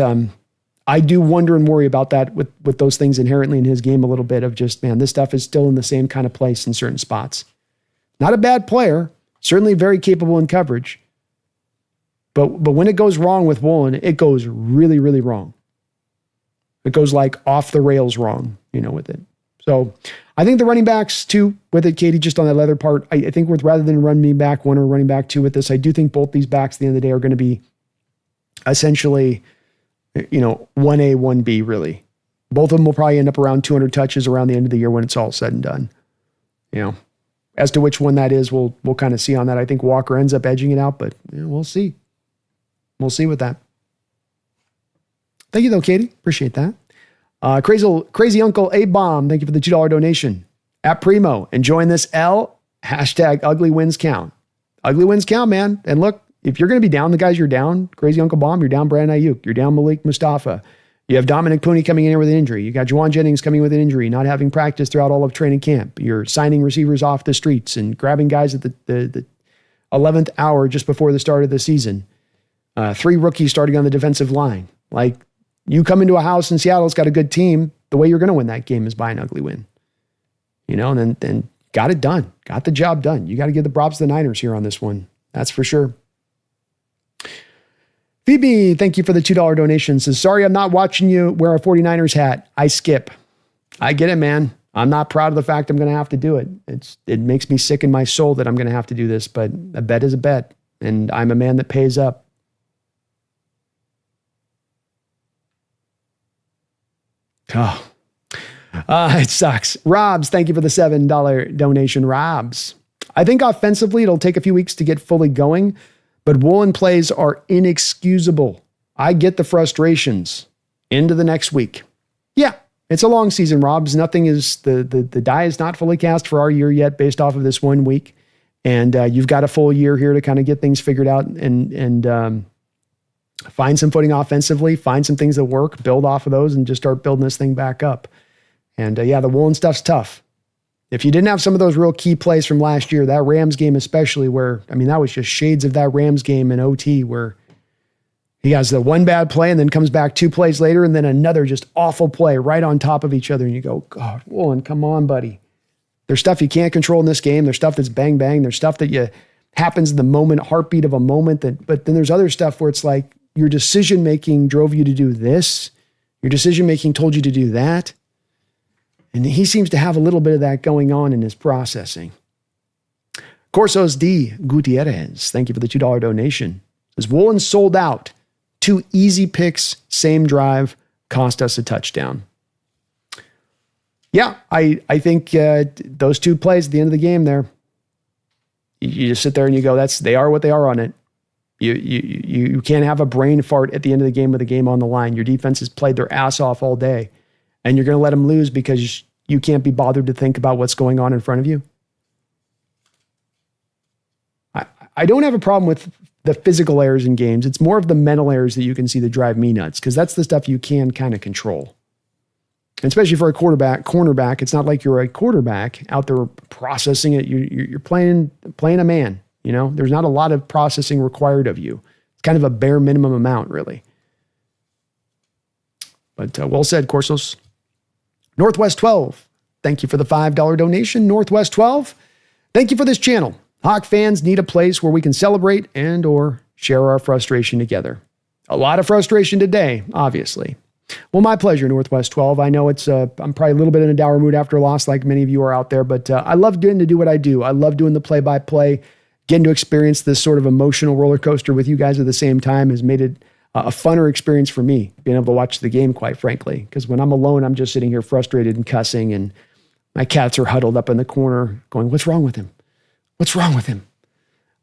I do wonder and worry about that with those things inherently in his game a little bit of just, man, this stuff is still in the same kind of place in certain spots. Not a bad player, certainly very capable in coverage. But when it goes wrong with Woolen, it goes really, really wrong. It goes like off the rails wrong, with it. So I think the running backs too, with it, Katie, just on that leather part, I think with rather than running back 1 or running back 2 with this, I do think both these backs at the end of the day are going to be essentially 1A, 1B, really. Both of them will probably end up around 200 touches around the end of the year when it's all said and done. As to which one that is, we'll kind of see on that. I think Walker ends up edging it out, but we'll see. We'll see with that. Thank you, though, Katie. Appreciate that. Crazy Uncle A-Bomb, thank you for the $2 donation. At Primo, enjoying this L, #ugly wins count. Ugly wins count, man. And look, if you're going to be down the guys you're down, Crazy Uncle Bomb, you're down Brandon Ayuk, you're down Malik Mustafa. You have Dominic Pooney coming in here with an injury. You got Juwan Jennings coming with an injury, not having practice throughout all of training camp. You're signing receivers off the streets and grabbing guys at the 11th hour just before the start of the season. 3 rookies starting on the defensive line. Like, you come into a house in Seattle, it's got a good team. The way you're going to win that game is by an ugly win. And then got it done. Got the job done. You got to give the props to the Niners here on this one. That's for sure. Phoebe, thank you for the $2 donation. Says, sorry, I'm not watching you wear a 49ers hat. I skip. I get it, man. I'm not proud of the fact I'm going to have to do it. It makes me sick in my soul that I'm going to have to do this, but a bet is a bet. And I'm a man that pays up. Oh, it sucks. Robs, thank you for the $7 donation. Robs. I think offensively, it'll take a few weeks to get fully going, but Woolen plays are inexcusable. I get the frustrations into the next week. Yeah, It's a long season, Robs. Nothing is, the die is not fully cast for our year yet based off of this 1 week. And you've got a full year here to kind of get things figured out and find some footing offensively, find some things that work, build off of those, and just start building this thing back up. And the Woolen stuff's tough. If you didn't have some of those real key plays from last year, that Rams game especially, where, that was just shades of that Rams game in OT, where he has the one bad play and then comes back 2 plays later and then another just awful play right on top of each other. And you go, God, Woolen, come on, buddy. There's stuff you can't control in this game. There's stuff that's bang, bang. There's stuff that happens in the moment, heartbeat of a moment. But then there's other stuff where it's like your decision-making drove you to do this. Your decision-making told you to do that. And he seems to have a little bit of that going on in his processing. Corsos D. Gutierrez, thank you for the $2 donation. Says, Woolen sold out. 2 easy picks, same drive, cost us a touchdown. Yeah, I think those 2 plays at the end of the game there, you just sit there and you go, they are what they are on it. You can't have a brain fart at the end of the game with the game on the line. Your defense has played their ass off all day, and you're going to let them lose because you can't be bothered to think about what's going on in front of you. I don't have a problem with the physical errors in games. It's more of the mental errors that you can see that drive me nuts, because that's the stuff you can kind of control. And especially for a cornerback, it's not like you're a quarterback out there processing it. You're playing a man. There's not a lot of processing required of you. It's kind of a bare minimum amount, really. But well said, Corsos. Northwest 12, thank you for the $5 donation. Northwest 12, thank you for this channel. Hawk fans need a place where we can celebrate and or share our frustration together. A lot of frustration today, obviously. Well, my pleasure, Northwest 12. I know I'm probably a little bit in a dour mood after a loss, like many of you are out there, but I love getting to do what I do. I love doing the play-by-play. Getting to experience this sort of emotional roller coaster with you guys at the same time has made it a funner experience for me, being able to watch the game, quite frankly. Because when I'm alone, I'm just sitting here frustrated and cussing, and my cats are huddled up in the corner going, what's wrong with him? What's wrong with him?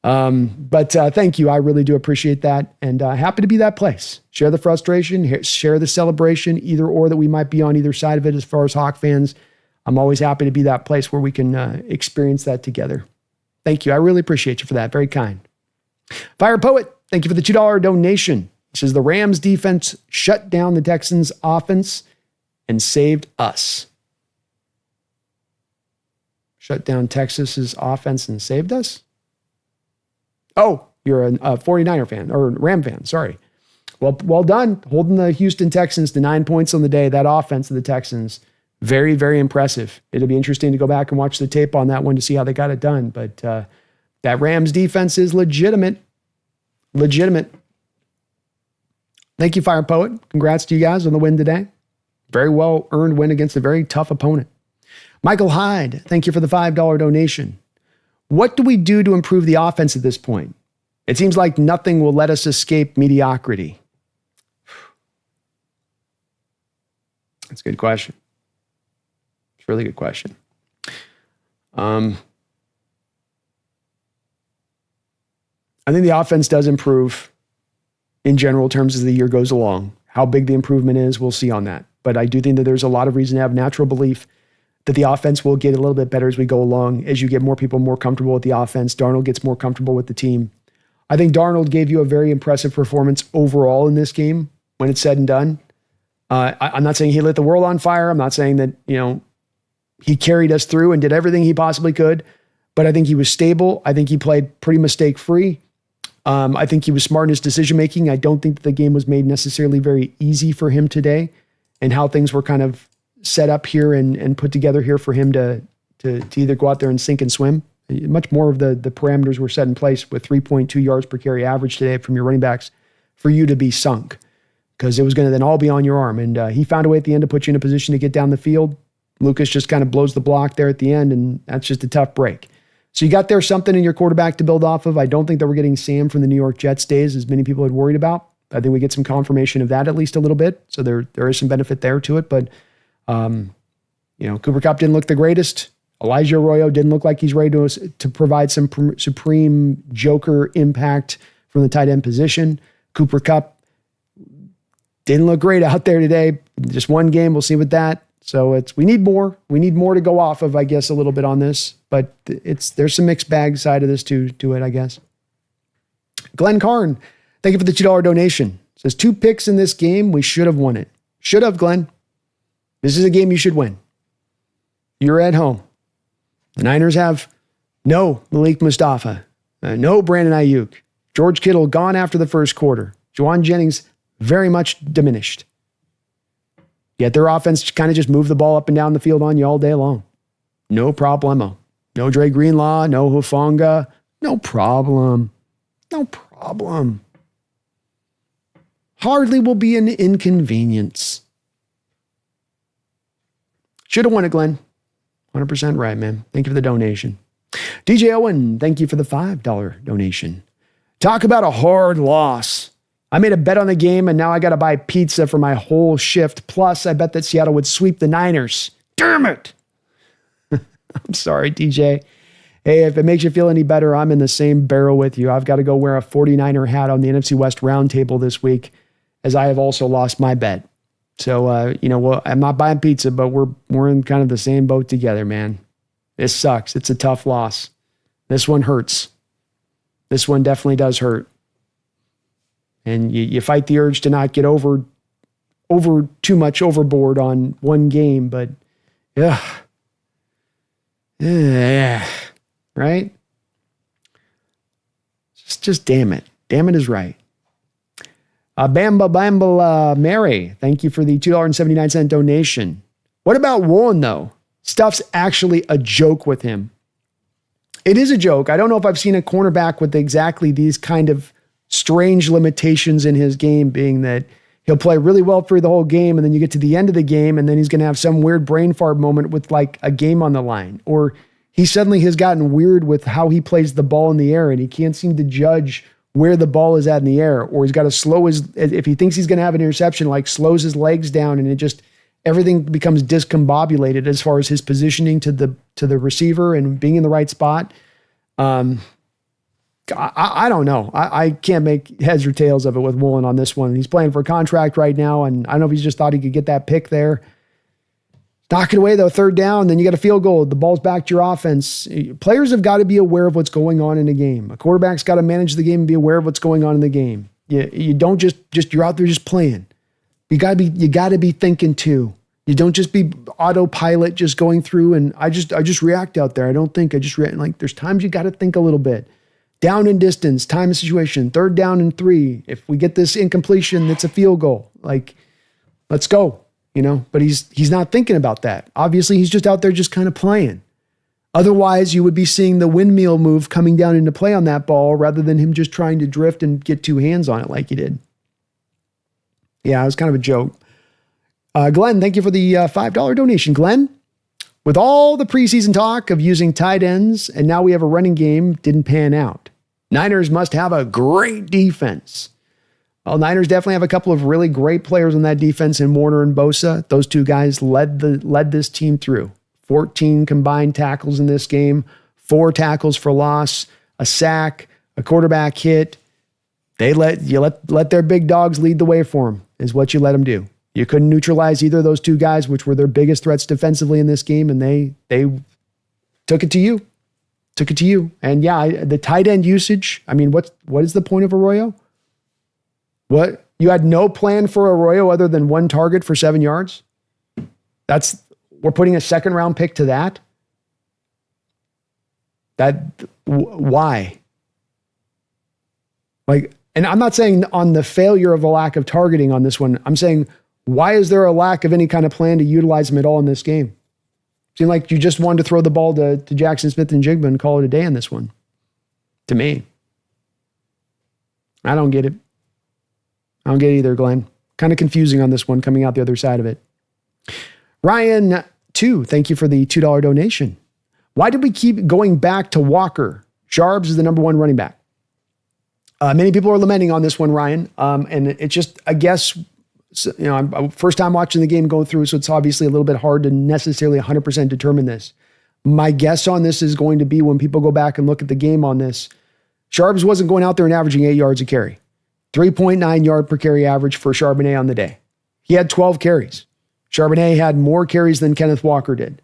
But thank you. I really do appreciate that. And happy to be that place. Share the frustration, share the celebration, either or that we might be on either side of it as far as Hawk fans. I'm always happy to be that place where we can experience that together. Thank you. I really appreciate you for that. Very kind. Fire Poet, thank you for the $2 donation. It says the Rams defense shut down the Texans offense and saved us. Shut down Texas's offense and saved us? Oh, you're a 49er fan or Ram fan. Sorry. Well done. Holding the Houston Texans to 9 points on the day. That offense of the Texans, very, very impressive. It'll be interesting to go back and watch the tape on that one to see how they got it done. But that Rams defense is legitimate. Legitimate. Thank you, Fire Poet. Congrats to you guys on the win today. Very well earned win against a very tough opponent. Michael Hyde, thank you for the $5 donation. What do we do to improve the offense at this point? It seems like nothing will let us escape mediocrity. That's a good question. It's a really good question. I think the offense does improve in general terms as the year goes along. How big the improvement is, we'll see on that. But I do think that there's a lot of reason to have natural belief that the offense will get a little bit better as we go along. As you get more people more comfortable with the offense, Darnold gets more comfortable with the team. I think Darnold gave you a very impressive performance overall in this game when it's said and done. I'm not saying he lit the world on fire. I'm not saying that, he carried us through and did everything he possibly could, but I think he was stable. I think he played pretty mistake-free. I think he was smart in his decision-making. I don't think that the game was made necessarily very easy for him today, and how things were kind of set up here and put together here for him to either go out there and sink and swim. Much more of the parameters were set in place with 3.2 yards per carry average today from your running backs for you to be sunk, because it was going to then all be on your arm. And he found a way at the end to put you in a position to get down the field. Lucas just kind of blows the block there at the end, and that's just a tough break. So you got there something in your quarterback to build off of. I don't think that we're getting Sam from the New York Jets days, as many people had worried about. I think we get some confirmation of that at least a little bit. So there is some benefit there to it. But, Cooper Kupp didn't look the greatest. Elijah Arroyo didn't look like he's ready to provide some supreme Joker impact from the tight end position. Cooper Kupp didn't look great out there today. Just one game. We'll see with that. So we need more. We need more to go off of, I guess, a little bit on this. But there's some mixed bag side of this to it, I guess. Glenn Karn, thank you for the $2 donation. Says 2 picks in this game. We should have won it. Should have, Glenn. This is a game you should win. You're at home. The Niners have no Malik Mustafa, no Brandon Ayuk. George Kittle gone after the first quarter. Juwan Jennings very much diminished. Yet their offense kind of just moved the ball up and down the field on you all day long. No problemo. No Dre Greenlaw, no Hufanga. No problem. No problem. Hardly will be an inconvenience. Should have won it, Glenn. 100% right, man. Thank you for the donation. DJ Owen, thank you for the $5 donation. Talk about a hard loss. I made a bet on the game, and now I got to buy pizza for my whole shift. Plus, I bet that Seattle would sweep the Niners. Damn it. I'm sorry, DJ. Hey, if it makes you feel any better, I'm in the same barrel with you. I've got to go wear a 49er hat on the NFC West Roundtable this week, as I have also lost my bet. So, I'm not buying pizza, but we're in kind of the same boat together, man. This sucks. It's a tough loss. This one hurts. This one definitely does hurt. And you fight the urge to not get over too much overboard on one game, but yeah, right? Just damn it. Damn it is right. Bamba Mary, thank you for the $2.79 donation. What about Woolen, though? Stuff's actually a joke with him. It is a joke. I don't know if I've seen a cornerback with exactly these kind of strange limitations in his game, being that he'll play really well for the whole game, and then you get to the end of the game, and then he's going to have some weird brain fart moment with like a game on the line. Or he suddenly has gotten weird with how he plays the ball in the air, and he can't seem to judge where the ball is at in the air, or he's got to slow if he thinks he's going to have an interception, like slows his legs down, and everything becomes discombobulated as far as his positioning to the receiver and being in the right spot. I don't know. I can't make heads or tails of it with Woolen on this one. He's playing for a contract right now, and I don't know if he's just thought he could get that pick there. Knock it away, though, 3rd down, then you got a field goal. The ball's back to your offense. Players have got to be aware of what's going on in a game. A quarterback's got to manage the game and be aware of what's going on in the game. You don't just you're out there just playing. You got to be thinking too. You don't just be autopilot just going through and I just react out there. I don't think. I just react. Like there's times you got to think a little bit. Down in distance, time and situation, 3rd down and 3. If we get this incompletion, it's a field goal. Like, let's go. But he's not thinking about that. Obviously, he's just out there just kind of playing. Otherwise, you would be seeing the windmill move coming down into play on that ball rather than him just trying to drift and get 2 hands on it like he did. Yeah, it was kind of a joke. Glenn, thank you for the $5 donation. Glenn, with all the preseason talk of using tight ends, and now we have a running game, didn't pan out. Niners must have a great defense. Well, Niners definitely have a couple of really great players on that defense in Warner and Bosa. Those 2 guys led this team through. 14 combined tackles in this game, 4 tackles for loss, a sack, a quarterback hit. They let their big dogs lead the way for them, is what you let them do. You couldn't neutralize either of those 2 guys, which were their biggest threats defensively in this game, and they took it to you. Took it to you. And yeah, the tight end usage, I mean, what is the point of Arroyo? What? You had no plan for Arroyo other than 1 target for 7 yards? We're putting a 2nd round pick to that? Why? Like, and I'm not saying on the failure of a lack of targeting on this one. I'm saying, why is there a lack of any kind of plan to utilize him at all in this game? Seemed like you just wanted to throw the ball to Jackson Smith and Jigba and call it a day on this one. To me. I don't get it. I don't get it either, Glenn. Kind of confusing on this one coming out the other side of it. Ryan, 2, thank you for the $2 donation. Why did we keep going back to Walker? Jarbs is the number 1 running back. Many people are lamenting on this one, Ryan. And it's just, I guess, I'm first time watching the game going through, so it's obviously a little bit hard to necessarily 100% determine this. My guess on this is going to be when people go back and look at the game on this, Jarbs wasn't going out there and averaging 8 yards a carry. 3.9 yard per carry average for Charbonnet on the day. He had 12 carries. Charbonnet had more carries than Kenneth Walker did.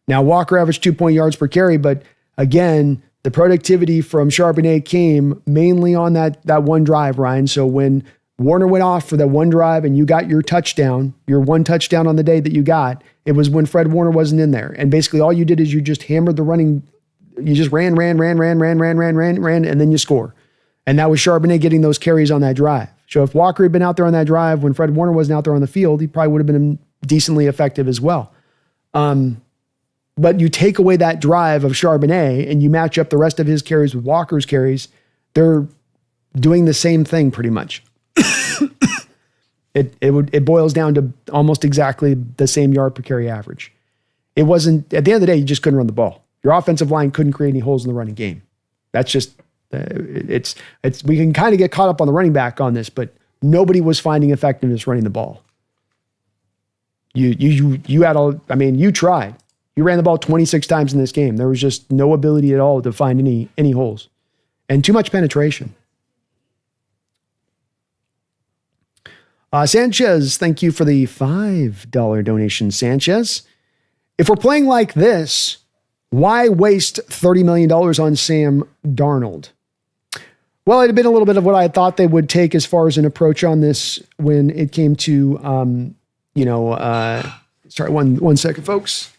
Now, Walker averaged 2 yards per carry, but again, the productivity from Charbonnet came mainly on that one drive, Ryan. So when Warner went off for that one drive and you got your touchdown, your one touchdown on the day that you got, it was when Fred Warner wasn't in there. And basically all you did is you just hammered the running. You just ran, and then you score. And that was Charbonnet getting those carries on that drive. So if Walker had been out there on that drive when Fred Warner wasn't out there on the field, he probably would have been decently effective as well. But you take away that drive of Charbonnet and you match up the rest of his carries with Walker's carries, they're doing the same thing pretty much. It boils down to almost exactly the same yard per carry average. It wasn't, at the end of the day, you just couldn't run the ball. Your offensive line couldn't create any holes in the running game. That's just, we can kind of get caught up on the running back on this, but nobody was finding effectiveness running the ball. You tried. You ran the ball 26 times in this game. There was just no ability at all to find any holes and too much penetration. Sanchez, thank you for the $5 donation, Sanchez. If we're playing like this, why waste $30 million on Sam Darnold? Well, it had been a little bit of what I thought they would take as far as an approach on this when it came to, sorry, one second, folks.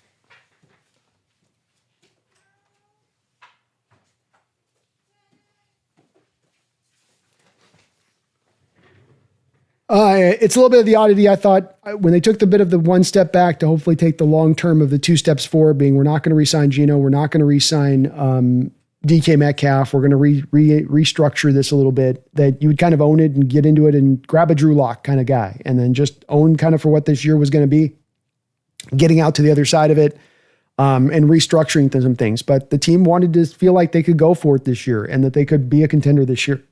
It's a little bit of the oddity. I thought when they took the bit of the one step back to hopefully take the long term of the 2 steps forward, being we're not going to re-sign Geno, we're not going to re-sign DK Metcalf, we're going to restructure this a little bit, that you would kind of own it and get into it and grab a Drew Lock kind of guy and then just own kind of for what this year was going to be, getting out to the other side of it and restructuring some things. But the team wanted to feel like they could go for it this year and that they could be a contender this year.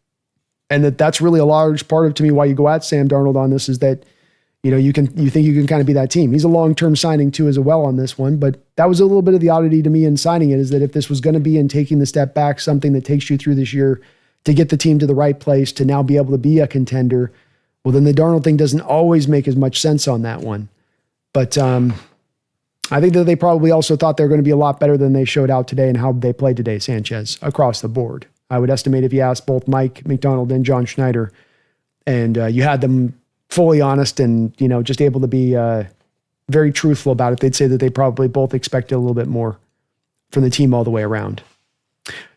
And that's really a large part of, to me, why you go at Sam Darnold on this is that, you think you can kind of be that team. He's a long-term signing too as well on this one, but that was a little bit of the oddity to me in signing it, is that if this was going to be in taking the step back, something that takes you through this year to get the team to the right place, to now be able to be a contender, well, then the Darnold thing doesn't always make as much sense on that one. But I think that they probably also thought they were going to be a lot better than they showed out today and how they played today, Sanchez, across the board. I would estimate if you asked both Mike McDonald and John Schneider, and you had them fully honest and, just able to be very truthful about it, they'd say that they probably both expected a little bit more from the team all the way around.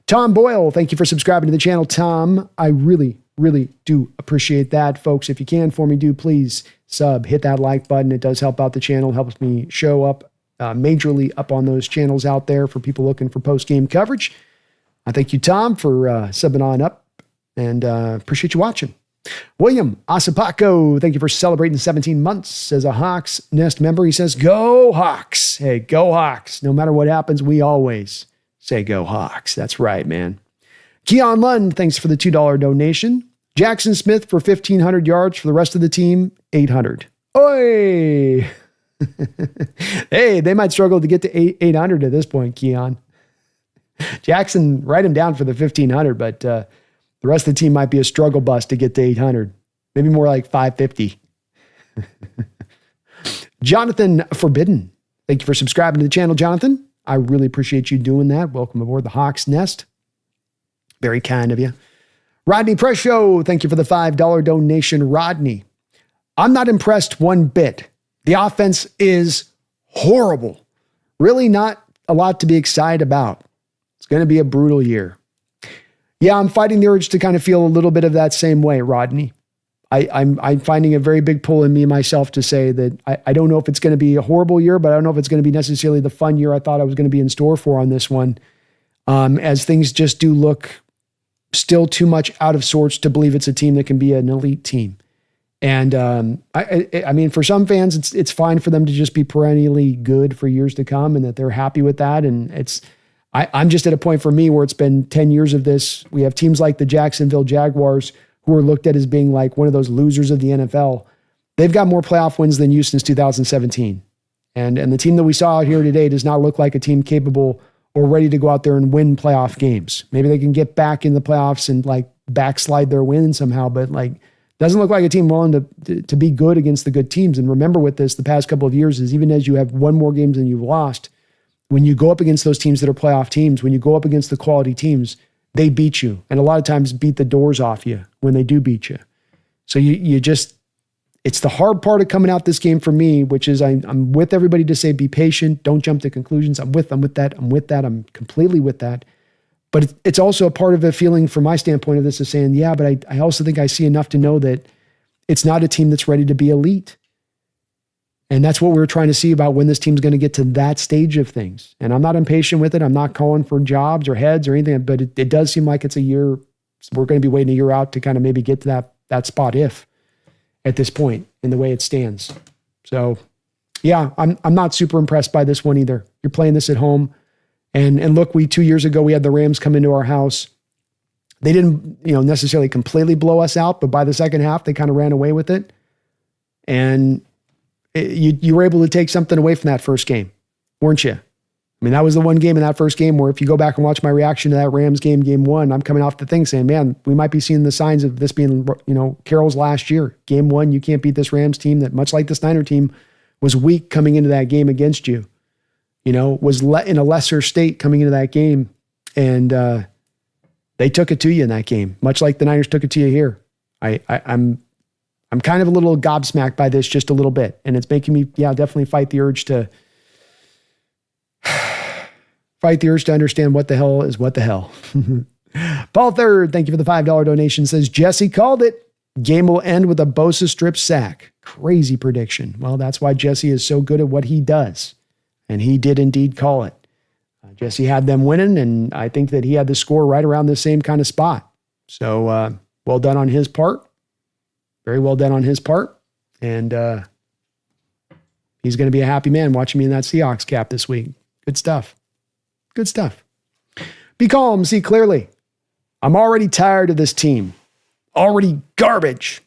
Tom Boyle, thank you for subscribing to the channel, Tom. I really, really do appreciate that, folks. If you can for me, do please hit that like button. It does help out the channel, helps me show up majorly up on those channels out there for people looking for post-game coverage. I thank you, Tom, for subbing on up, and appreciate you watching. William Asapaco, thank you for celebrating 17 months as a Hawks Nest member. He says, go Hawks. Hey, go Hawks. No matter what happens, we always say go Hawks. That's right, man. Keon Lund, thanks for the $2 donation. Jackson Smith for 1,500 yards. For the rest of the team, 800. Oi! Hey, they might struggle to get to 800 at this point, Keon. Jackson, write him down for the 1,500, but the rest of the team might be a struggle bus to get to 800. Maybe more like 550. Jonathan Forbidden, thank you for subscribing to the channel, Jonathan. I really appreciate you doing that. Welcome aboard the Hawks Nest. Very kind of you. Rodney Presho, thank you for the $5 donation, Rodney. I'm not impressed one bit. The offense is horrible. Really not a lot to be excited about. It's going to be a brutal year. Yeah, I'm fighting the urge to kind of feel a little bit of that same way, Rodney. I'm finding a very big pull in me myself to say that I don't know if it's going to be a horrible year, but I don't know if it's going to be necessarily the fun year I thought I was going to be in store for on this one, as things just do look still too much out of sorts to believe it's a team that can be an elite team. And I mean, for some fans, it's fine for them to just be perennially good for years to come and that they're happy with that. And I'm just at a point for me where it's been 10 years of this. We have teams like the Jacksonville Jaguars who are looked at as being like one of those losers of the NFL. They've got more playoff wins than you since 2017. And the team that we saw out here today does not look like a team capable or ready to go out there and win playoff games. Maybe they can get back in the playoffs and like backslide their win somehow, but like Doesn't look like a team willing to be good against the good teams. And remember with this, the past couple of years is even as you have won more games than you've lost, when you go up against those teams that are playoff teams, when you go up against the quality teams, they beat you. And a lot of times beat the doors off you when they do beat you. So you just, it's the hard part of coming out this game for me, which is I'm with everybody to say, be patient. Don't jump to conclusions. I'm with that. I'm completely with that. But it's also a part of the feeling from my standpoint of this is saying, yeah, but I also think I see enough to know that it's not a team that's ready to be elite. And that's what we're trying to see about when this team's going to get to that stage of things. And I'm not impatient with it. I'm not calling for jobs or heads or anything, but it does seem like it's a year. We're going to be waiting a year out to kind of maybe get to that spot if at this point in the way it stands. So yeah, I'm not super impressed by this one either. You're playing this at home. And look, 2 years ago, we had the Rams come into our house. They didn't, necessarily completely blow us out, but by the second half, they kind of ran away with it. And you were able to take something away from that first game, weren't you? I mean, that was the one game in that first game where if you go back and watch my reaction to that Rams game 1, I'm coming off the thing saying, man, we might be seeing the signs of this being, Carroll's last year. Game 1, you can't beat this Rams team that, much like the Niner team, was weak coming into that game against you. Was in a lesser state coming into that game. And they took it to you in that game, much like the Niners took it to you here. I'm kind of a little gobsmacked by this just a little bit. And it's making me, definitely fight the urge to understand what the hell is what the hell. Paul Third, thank you for the $5 donation, says, Jesse called it. Game will end with a Bosa strip sack. Crazy prediction. Well, that's why Jesse is so good at what he does. And he did indeed call it. Jesse had them winning, and I think that he had the score right around the same kind of spot. So well done on his part. Very well done on his part. And he's going to be a happy man watching me in that Seahawks cap this week. Good stuff. Good stuff. Be calm, see clearly. I'm already tired of this team. Already garbage.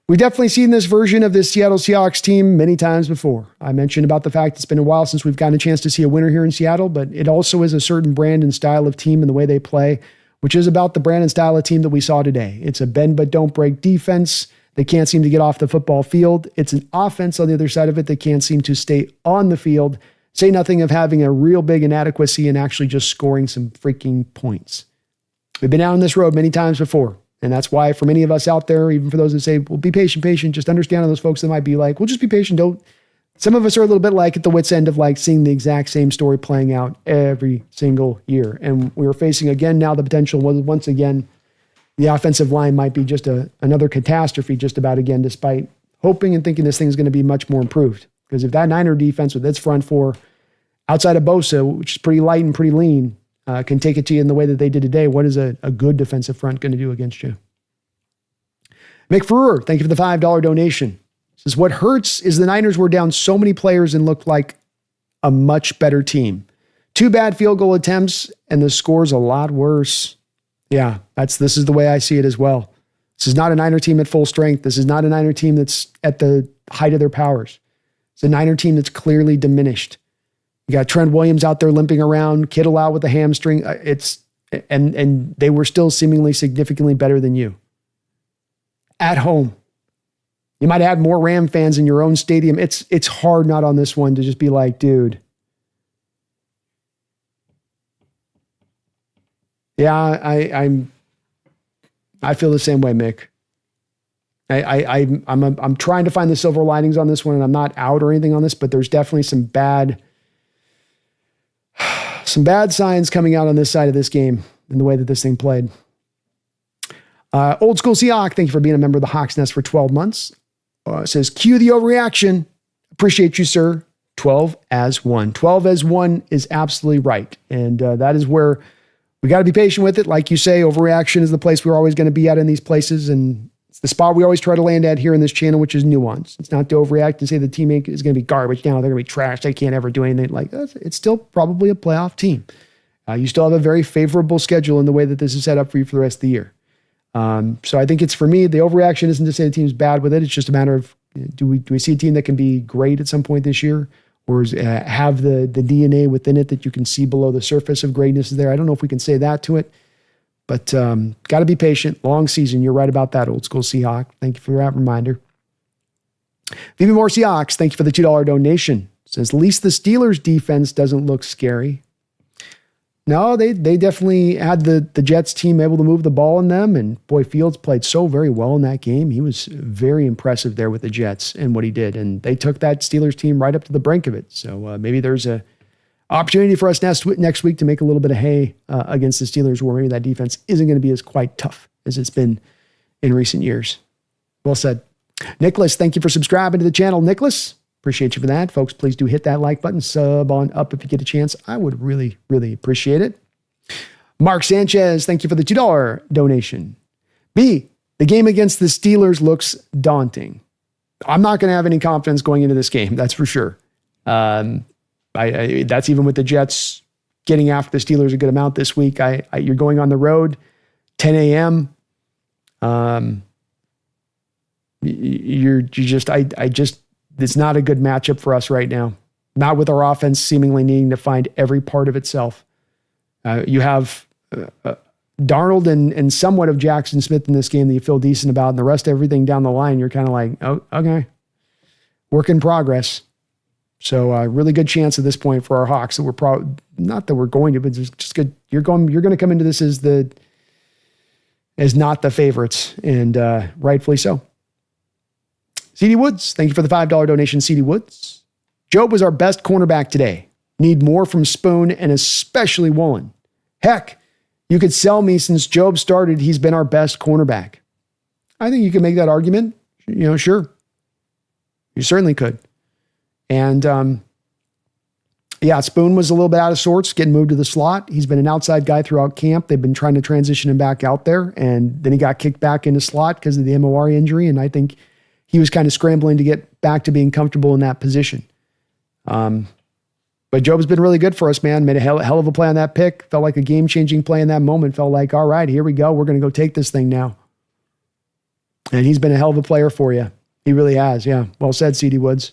We've definitely seen this version of this Seattle Seahawks team many times before. I mentioned about the fact it's been a while since we've gotten a chance to see a winner here in Seattle, but it also is a certain brand and style of team and the way they play, which is about the brand and style of team that we saw today. It's a bend but don't break defense. They can't seem to get off the football field. It's an offense on the other side of it that can't seem to stay on the field. Say nothing of having a real big inadequacy and actually just scoring some freaking points. We've been down this road many times before. And that's why for many of us out there, even for those that say, well, be patient, just understand on those folks that might be like, well, just be patient. Some of us are a little bit like at the wit's end of like seeing the exact same story playing out every single year. And we are facing again now the potential, once again, the offensive line might be just another catastrophe just about again, despite hoping and thinking this thing is going to be much more improved. Because if that Niner defense with its front four, outside of Bosa, which is pretty light and pretty lean, can take it to you in the way that they did today, what is a good defensive front going to do against you? Mick Frewer, thank you for the $5 donation. Says, what hurts is the Niners were down so many players and looked like a much better team. 2 bad field goal attempts, and the score's a lot worse. Yeah, this is the way I see it as well. This is not a Niner team at full strength. This is not a Niner team that's at the height of their powers. It's a Niner team that's clearly diminished. You got Trent Williams out there limping around, Kittle out with a hamstring. And they were still seemingly significantly better than you. At home. You might have more Ram fans in your own stadium. It's hard not on this one to just be like, dude. Yeah, I feel the same way, Mick. I'm trying to find the silver linings on this one, and I'm not out or anything on this, but there's definitely some bad signs coming out on this side of this game in the way that this thing played. Old School Seahawk, thank you for being a member of the Hawks Nest for 12 months. Says, cue the overreaction. Appreciate you, sir. 12 as 1. 12 as 1 is absolutely right. And that is where we got to be patient with it. Like you say, overreaction is the place we're always going to be at in these places. And it's the spot we always try to land at here in this channel, which is nuance. It's not to overreact and say the team is going to be garbage now. They're going to be trash. They can't ever do anything like that. It's still probably a playoff team. You still have a very favorable schedule in the way that this is set up for you for the rest of the year. So I think it's, for me, the overreaction isn't to say the team's bad with it. It's just a matter of, do we see a team that can be great at some point this year, or have the DNA within it that you can see below the surface of greatness is there? I don't know if we can say that to it, But got to be patient. Long season. You're right about that, old school Seahawk. Thank you for that reminder. Phoebe Moore Seahawks, thank you for the $2 donation. Says, at least the Steelers defense doesn't look scary. No, they definitely had the Jets team able to move the ball on them. And boy, Fields played so very well in that game. He was very impressive there with the Jets and what he did. And they took that Steelers team right up to the brink of it. So maybe there's a opportunity for us next week to make a little bit of hay against the Steelers, where maybe that defense isn't going to be as quite tough as it's been in recent years. Well said. Nicholas, thank you for subscribing to the channel. Nicholas, appreciate you for that. Folks, please do hit that like button, sub on up if you get a chance. I would really, really appreciate it. Mark Sanchez, thank you for the $2 donation. B, the game against the Steelers looks daunting. I'm not going to have any confidence going into this game, that's for sure. That's even with the Jets getting after the Steelers a good amount this week. You're going on the road, 10 a.m. It's not a good matchup for us right now. Not with our offense seemingly needing to find every part of itself. You have Darnold and somewhat of Jackson Smith in this game that you feel decent about, and the rest of everything down the line, you're kind of like, oh, okay. Work in progress. So really good chance at this point for our Hawks that we're probably, not that we're going to, but it's just good. You're going to come into this as not the favorites, and rightfully so. CD Woods, thank you for the $5 donation, CD Woods. Job was our best cornerback today. Need more from Spoon and especially Woolen. Heck, you could sell me since Job started. He's been our best cornerback. I think you could make that argument. Sure. You certainly could. And Spoon was a little bit out of sorts, getting moved to the slot. He's been an outside guy throughout camp. They've been trying to transition him back out there, and then he got kicked back into slot because of the MOR injury, and I think he was kind of scrambling to get back to being comfortable in that position. But Job's been really good for us, man. Made a hell of a play on that pick. Felt like a game-changing play in that moment. Felt like, all right, here we go. We're going to go take this thing now. And he's been a hell of a player for you. He really has, yeah. Well said, CD Woods.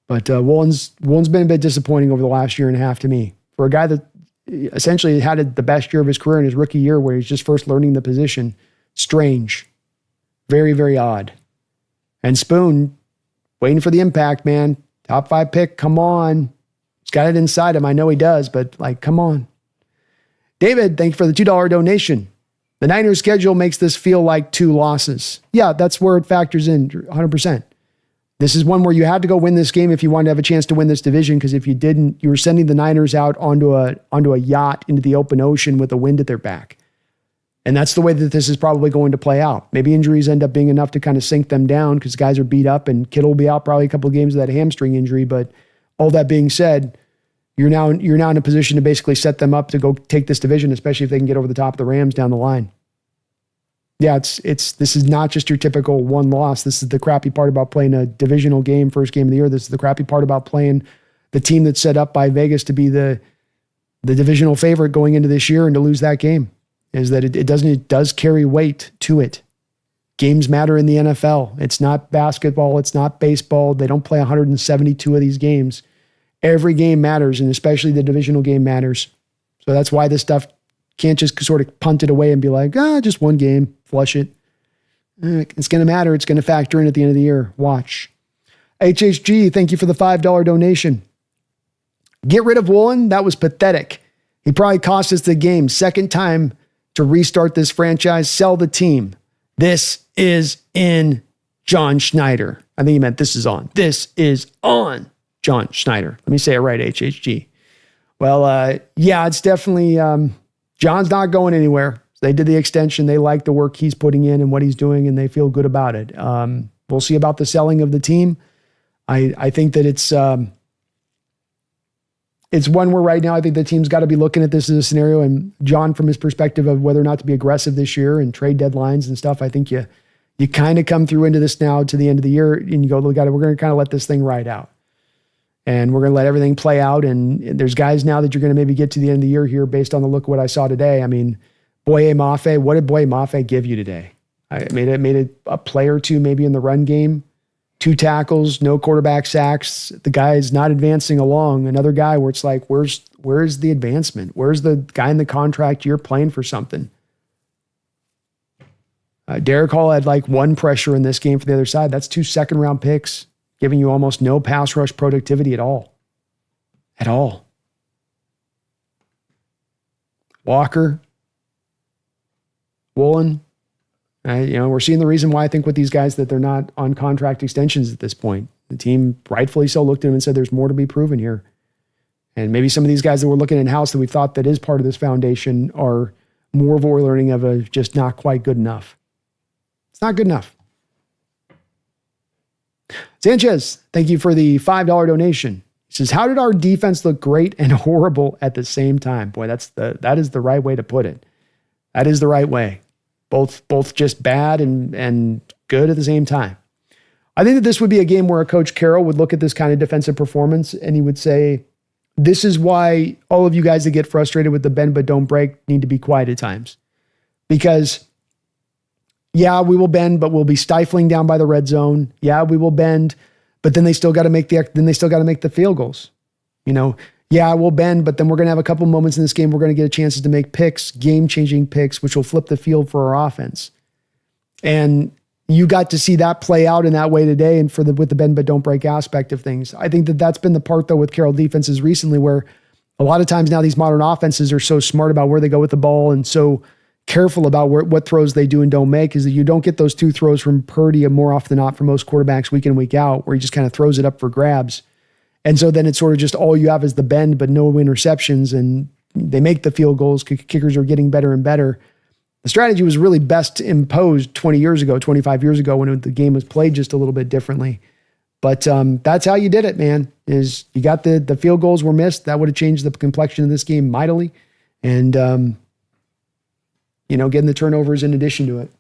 But Woolen's been a bit disappointing over the last year and a half to me. For a guy that essentially had the best year of his career in his rookie year where he's just first learning the position. Strange. Very, very odd. And Spoon, waiting for the impact, man. Top 5 pick, come on. He's got it inside him. I know he does, but come on. David, thank you for the $2 donation. The Niners' schedule makes this feel like 2 losses. Yeah, that's where it factors in 100%. This is one where you had to go win this game if you wanted to have a chance to win this division, because if you didn't, you were sending the Niners out onto a yacht into the open ocean with the wind at their back. And that's the way that this is probably going to play out. Maybe injuries end up being enough to kind of sink them down because guys are beat up, and Kittle will be out probably a couple of games of that hamstring injury. But all that being said, you're now in a position to basically set them up to go take this division, especially if they can get over the top of the Rams down the line. Yeah, this is not just your typical one loss. This is the crappy part about playing a divisional game, first game of the year. This is the crappy part about playing the team that's set up by Vegas to be the divisional favorite going into this year and to lose that game. Is that it does carry weight to it. Games matter in the NFL. It's not basketball. It's not baseball. They don't play 172 of these games. Every game matters, and especially the divisional game matters. So that's why this stuff can't just sort of punt it away and be like, just one game, flush it. It's going to matter. It's going to factor in at the end of the year. Watch. HHG, thank you for the $5 donation. Get rid of Woolen. That was pathetic. He probably cost us the game. Second time to restart this franchise, sell the team. This is in John Schneider. I think he meant this is on. This is on John Schneider. Let me say it right, HHG. Well, it's definitely, John's not going anywhere. They did the extension. They like the work he's putting in and what he's doing, and they feel good about it. We'll see about the selling of the team. I think that it's one where right now I think the team's got to be looking at this as a scenario, and John, from his perspective of whether or not to be aggressive this year and trade deadlines and stuff, I think you kind of come through into this now to the end of the year and you go, look at it, we're going to kind of let this thing ride out. And we're going to let everything play out. And there's guys now that you're going to maybe get to the end of the year here based on the look of what I saw today. I mean, Boye Mafe, what did Boye Mafe give you today? I made a play or two maybe in the run game. 2 tackles, no quarterback sacks. The guy is not advancing along. Another guy where it's like, where's the advancement? Where's the guy in the contract year playing for something? Derek Hall had like one pressure in this game for the other side. That's 2 second-round picks, giving you almost no pass rush productivity at all. At all. Walker, Woolen, we're seeing the reason why I think with these guys that they're not on contract extensions at this point. The team rightfully so looked at them and said there's more to be proven here. And maybe some of these guys that we're looking in-house that we thought that is part of this foundation are more of what we're learning of a just not quite good enough. It's not good enough. Sanchez, thank you for the $5 donation. He says, how did our defense look great and horrible at the same time? Boy, that is the right way to put it. That is the right way. Both just bad and good at the same time. I think that this would be a game where a Coach Carroll would look at this kind of defensive performance and he would say, this is why all of you guys that get frustrated with the bend but don't break need to be quiet at times. Because yeah, we will bend, but we'll be stifling down by the red zone. Yeah, we will bend, but then they still got to make the field goals. Yeah, we'll bend, but then we're going to have a couple moments in this game. We're going to get chances to make picks, game-changing picks, which will flip the field for our offense. And you got to see that play out in that way today, and with the bend but don't break aspect of things. I think that that's been the part though with Carroll defenses recently, where a lot of times now these modern offenses are so smart about where they go with the ball and so careful about what throws they do and don't make, is that you don't get those 2 throws from Purdy more often than not for most quarterbacks week in, week out, where he just kind of throws it up for grabs. And so then it's sort of just all you have is the bend, but no interceptions, and they make the field goals. Kickers are getting better and better. The strategy was really best imposed 20 years ago, 25 years ago, when the game was played just a little bit differently. But that's how you did it, man, is you got the field goals were missed. That would have changed the complexion of this game mightily. And, getting the turnovers in addition to it.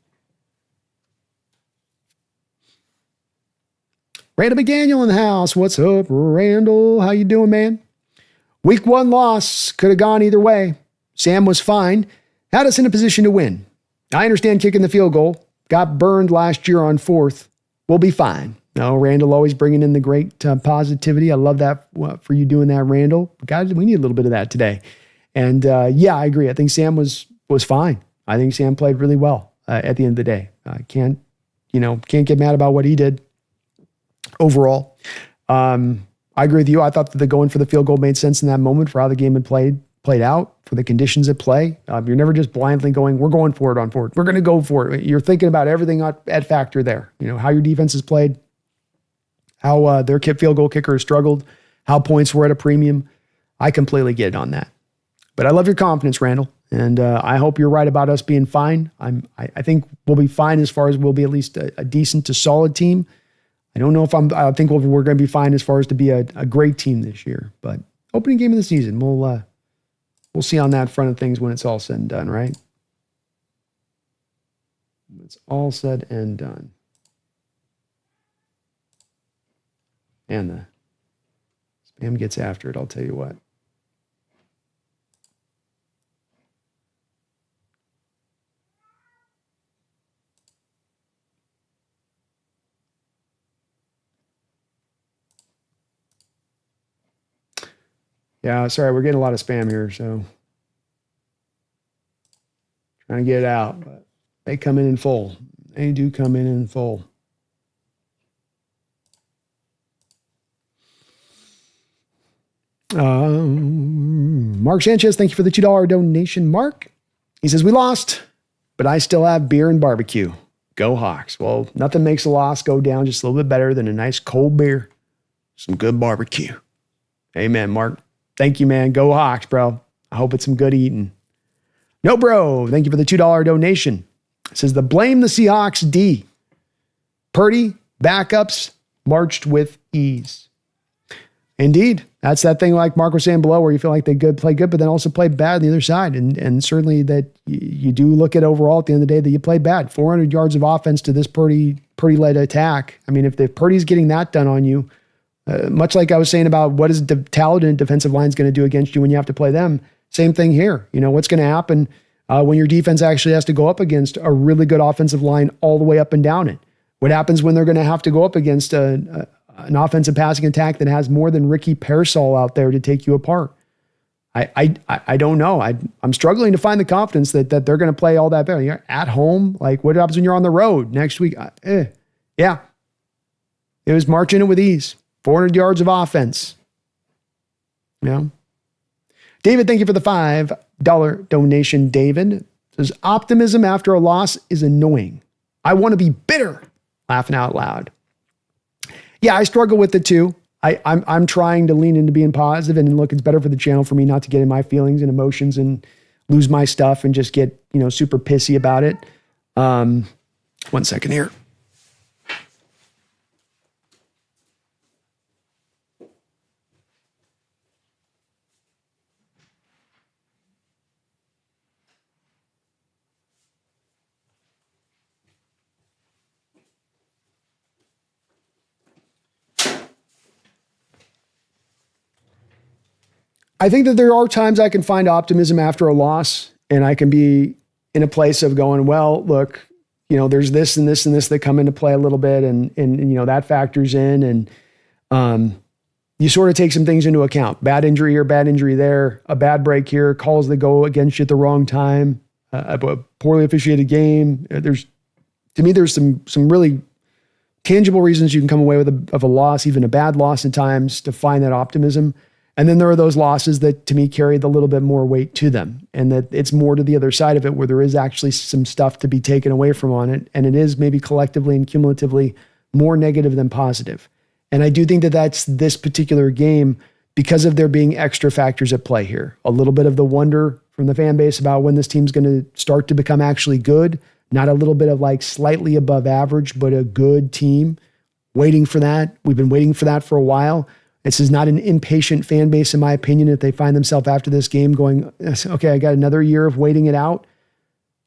Randall McDaniel in the house. What's up, Randall? How you doing, man? Week 1 loss. Could have gone either way. Sam was fine. Had us in a position to win. I understand kicking the field goal. Got burned last year on 4th. We'll be fine. No, Randall always bringing in the great positivity. I love that for you doing that, Randall. God, we need a little bit of that today. And yeah, I agree. I think Sam was fine. I think Sam played really well at the end of the day. Can't get mad about what he did overall. I agree with you. I thought that the going for the field goal made sense in that moment for how the game had played out, for the conditions at play. You're never just blindly going, we're going for it on 4th. We're going to go for it. You're thinking about everything at factor there. How your defense has played, how their field goal kicker has struggled, how points were at a premium. I completely get it on that. But I love your confidence, Randall. And I hope you're right about us being fine. I think we'll be fine as far as we'll be at least a decent to solid team. I don't know if I think we're going to be fine as far as to be a great team this year. But opening game of the season, we'll see on that front of things when it's all said and done, right? When it's all said and done. And the spam gets after it, I'll tell you what. Yeah, sorry, we're getting a lot of spam here, so trying to get it out, but they come in full. They do come in full. Mark Sanchez, thank you for the $2 donation, Mark. He says, we lost, but I still have beer and barbecue. Go Hawks. Well, nothing makes a loss go down just a little bit better than a nice cold beer, some good barbecue. Amen, Mark. Thank you, man. Go Hawks, bro. I hope it's some good eating. No, bro. Thank you for the $2 donation. It says, blame the Seahawks D. Purdy, backups, marched with ease. Indeed. That's that thing like Mark was saying below where you feel like they play good, but then also play bad on the other side. And certainly that you do look at overall at the end of the day that you play bad. 400 yards of offense to this Purdy-led attack. I mean, if Purdy's getting that done on you, much like I was saying about what is the talented defensive line is going to do against you when you have to play them, same thing here. What's going to happen when your defense actually has to go up against a really good offensive line all the way up and down it? What happens when they're going to have to go up against an offensive passing attack that has more than Ricky Pearsall out there to take you apart? I don't know. I'm struggling to find the confidence that they're going to play all that better. You're at home. Like, what happens when you're on the road next week? Yeah. It was marching it with ease. 400 yards of offense. David, thank you for the $5 donation. David says, optimism after a loss is annoying. I want to be bitter. Laughing out loud. Yeah, I struggle with it too. I'm trying to lean into being positive, and look, it's better for the channel for me not to get in my feelings and emotions and lose my stuff and just get, super pissy about it. 1 second here. I think that there are times I can find optimism after a loss, and I can be in a place of going, well, look, there's this and this and this that come into play a little bit, and that factors in, and you sort of take some things into account. Bad injury here, bad injury there, a bad break here, calls that go against you at the wrong time, a poorly officiated game. There's some really tangible reasons you can come away with a loss, even a bad loss at times, to find that optimism. And then there are those losses that, to me, carry the little bit more weight to them, and that it's more to the other side of it, where there is actually some stuff to be taken away from on it, and it is maybe collectively and cumulatively more negative than positive. And I do think that that's this particular game, because of there being extra factors at play here. A little bit of the wonder from the fan base about when this team's going to start to become actually good, not a little bit of like slightly above average, but a good team. Waiting for that. We've been waiting for that for a while. This is not an impatient fan base, in my opinion, if they find themselves after this game going, okay, I got another year of waiting it out.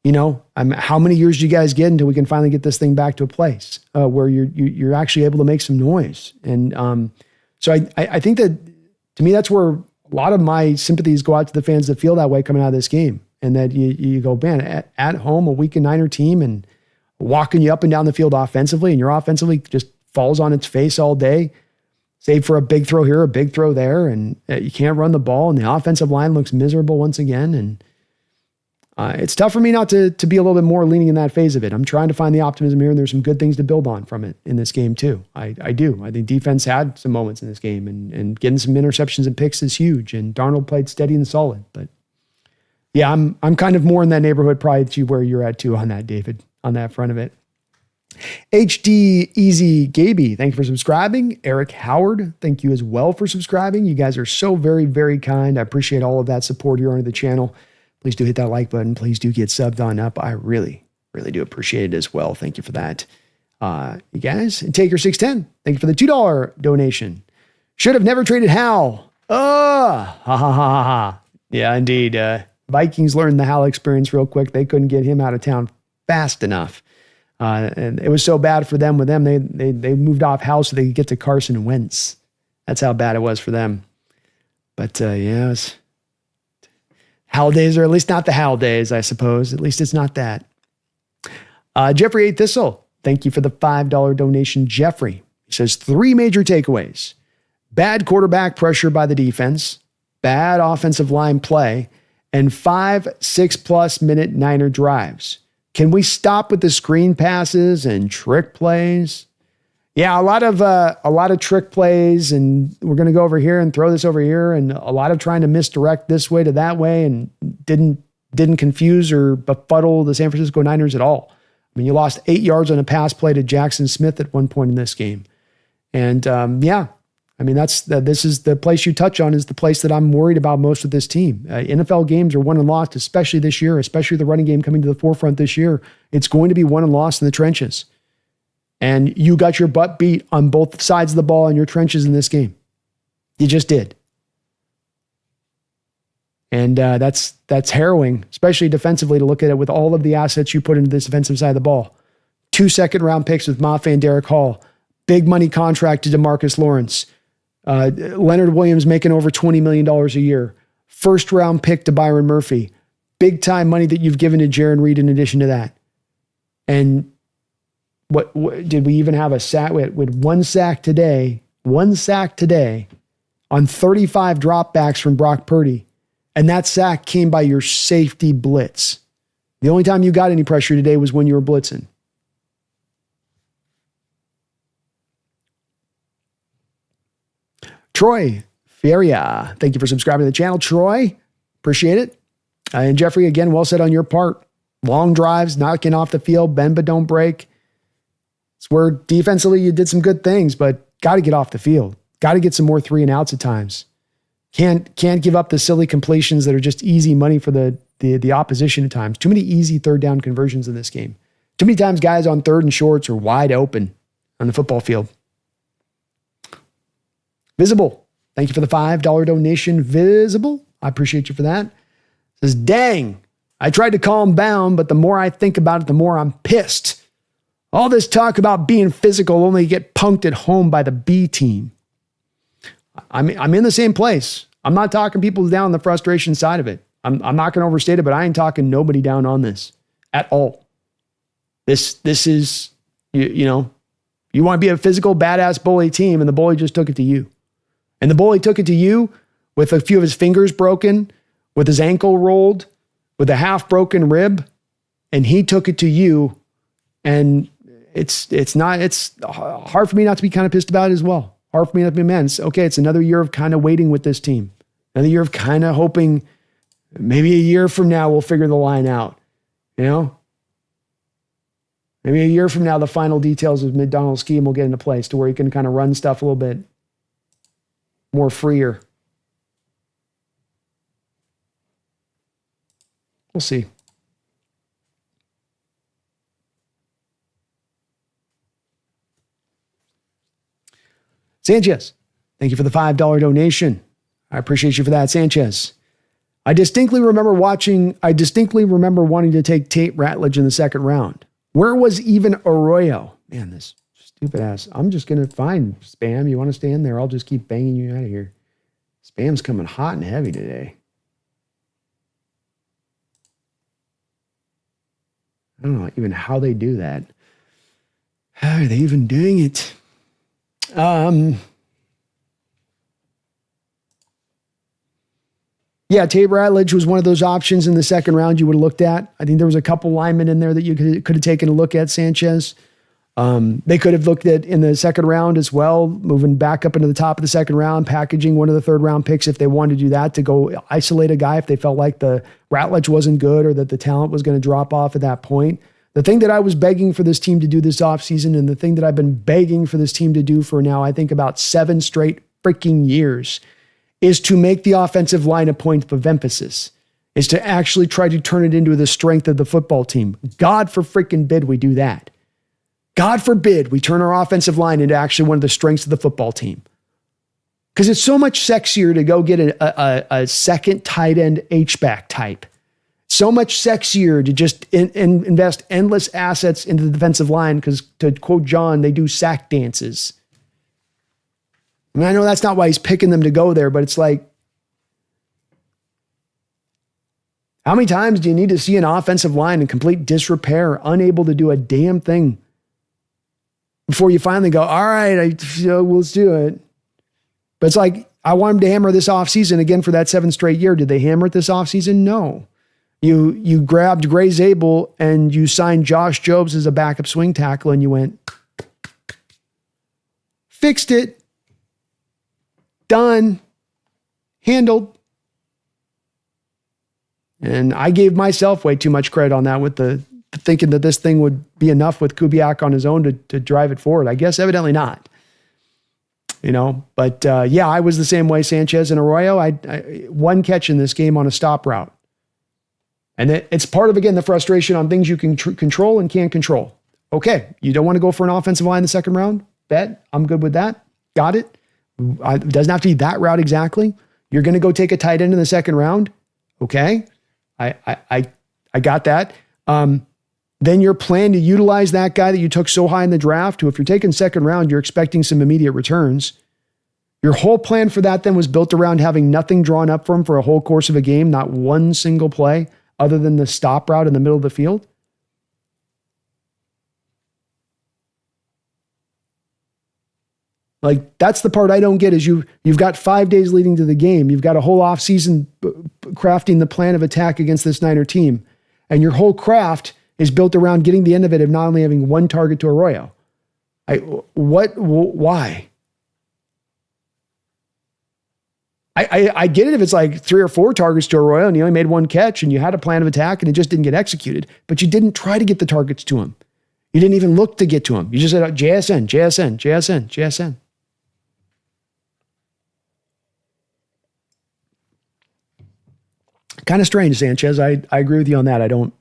How many years do you guys get until we can finally get this thing back to a place where you're actually able to make some noise? And so I think that, to me, that's where a lot of my sympathies go out to the fans that feel that way coming out of this game. And that you go, man, at home, a weak and Niner team, and walking you up and down the field offensively, and your offensively just falls on its face all day. Save for a big throw here, a big throw there, and you can't run the ball, and the offensive line looks miserable once again. And it's tough for me not to be a little bit more leaning in that phase of it. I'm trying to find the optimism here, and there's some good things to build on from it in this game too. I do. I think defense had some moments in this game, and getting some interceptions and picks is huge, and Darnold played steady and solid. But yeah, I'm kind of more in that neighborhood probably to where you're at too on that, David, on that front of it. HD Easy Gaby, thank you for subscribing. Eric Howard, thank you as well for subscribing. You guys are so very, very kind. I appreciate all of that support here on the channel. Please do hit that like button. Please do get subbed on up. I really, really do appreciate it as well. Thank you for that. You guys, and Taker610, thank you for the $2 donation. Should have never traded Hal. Ha ha ha ha ha. Yeah, indeed. Vikings learned the Hal experience real quick. They couldn't get him out of town fast enough. And it was so bad for them with them. They moved off Hal so they could get to Carson Wentz. That's how bad it was for them. But yeah, it was Hal days, or at least not the Hal days, I suppose. At least it's not that. Jeffrey A. Thistle, thank you for the $5 donation. Jeffrey, he says 3 major takeaways. Bad quarterback pressure by the defense, bad offensive line play, and 5 6+ minute Niner drives. Can we stop with the screen passes and trick plays? Yeah, a lot of trick plays, and we're going to go over here and throw this over here, and a lot of trying to misdirect this way to that way, and didn't confuse or befuddle the San Francisco Niners at all. I mean, you lost 8 yards on a pass play to Jackson Smith at one point in this game, and yeah. I mean, this is the place you touch on, is the place that I'm worried about most with this team. NFL games are won and lost, especially this year, especially the running game coming to the forefront this year. It's going to be won and lost in the trenches. And you got your butt beat on both sides of the ball in your trenches in this game. You just did. And that's harrowing, especially defensively, to look at it with all of the assets you put into this defensive side of the ball. 2 second-round picks with Mafe and Derek Hall. Big money contract to DeMarcus Lawrence. Leonard Williams making over $20 million a year. First round pick to Byron Murphy. Big time money that you've given to Jaron Reed in addition to that. And what did we even have a sack? We had 1 sack today on 35 dropbacks from Brock Purdy. And that sack came by your safety blitz. The only time you got any pressure today was when you were blitzing. Troy Feria, thank you for subscribing to the channel. Troy, appreciate it. And Jeffrey, again, well said on your part. Long drives, knocking off the field, bend but don't break. It's where defensively you did some good things, but got to get off the field. Got to get some more 3 and outs at times. Can't give up the silly completions that are just easy money for the opposition at times. Too many easy third down conversions in this game. Too many times guys on third and shorts are wide open on the football field. Visible, thank you for the $5 donation. Visible, I appreciate you for that. Says, dang, I tried to calm down, but the more I think about it, the more I'm pissed. All this talk about being physical only get punked at home by the B team. I'm in the same place. I'm not talking people down the frustration side of it. I'm not going to overstate it, but I ain't talking nobody down on this at all. This is, you know, you want to be a physical, badass bully team, and the bully just took it to you. And the bully took it to you with a few of his fingers broken, with his ankle rolled, with a half broken rib, and he took it to you. And it's hard for me not to be kind of pissed about it as well. Hard for me not to be, man, it's another year of kind of waiting with this team. Another year of kind of hoping maybe a year from now we'll figure the line out. You know? Maybe a year from now the final details of McDonald's scheme will get into place to where you can kind of run stuff a little bit more freer. We'll see. Sanchez, thank you for the $5 donation. I appreciate you for that, Sanchez. I distinctly remember wanting to take Tate Ratledge in the second round. Where was even Arroyo? Man, this stupid ass. I'm just going to find Spam. You want to stay in there? I'll just keep banging you out of here. Spam's coming hot and heavy today. I don't know even how they do that. How are they even doing it? Yeah, Tate Ratledge was one of those options in the second round you would have looked at. I think there was a couple linemen in there that you could have taken a look at, Sanchez. They could have looked at in the second round as well, moving back up into the top of the second round, packaging one of the third round picks if they wanted to do that, to go isolate a guy if they felt like the Ratledge wasn't good or that the talent was going to drop off at that point. The thing that I was begging for this team to do this offseason, and the thing that I've been begging for this team to do for now, I think about 7 straight freaking years, is to make the offensive line a point of emphasis, is to actually try to turn it into the strength of the football team. God for freaking bid we do that. God forbid we turn our offensive line into actually one of the strengths of the football team. Because it's so much sexier to go get a second tight end H-back type. So much sexier to just invest endless assets into the defensive line because, to quote John, they do sack dances. I mean, I know that's not why he's picking them to go there, but it's like, how many times do you need to see an offensive line in complete disrepair, unable to do a damn thing before you finally go, all right, let's do it. But it's like, I want him to hammer this offseason again for that 7th straight year. Did they hammer it this offseason? No. You grabbed Gray Zabel and you signed Josh Jobs as a backup swing tackle and you went, fixed it. Done. Handled. And I gave myself way too much credit on that with the thinking that this thing would be enough with Kubiak on his own to drive it forward. I guess evidently not. You know, but yeah, I was the same way. Sanchez and Arroyo, I one catch in this game on a stop route. And it's part of, again, the frustration on things you can control and can't control. Okay, you don't want to go for an offensive line in the second round? Bet. I'm good with that. Got it. It doesn't have to be that route exactly. You're going to go take a tight end in the second round. Okay. I got that. Then your plan to utilize that guy that you took so high in the draft, who if you're taking second round, you're expecting some immediate returns. Your whole plan for that then was built around having nothing drawn up for him for a whole course of a game, not one single play other than the stop route in the middle of the field. Like, that's the part I don't get is you've got 5 days leading to the game. You've got a whole offseason crafting the plan of attack against this Niner team. And your whole craft is built around getting the end of it of not only having one target to Arroyo. Why? I get it if it's like 3 or 4 targets to Arroyo and you only made one catch and you had a plan of attack and it just didn't get executed, but you didn't try to get the targets to him. You didn't even look to get to him. You just said JSN, JSN, JSN, JSN. Kind of strange, Sanchez. I agree with you on that. I don't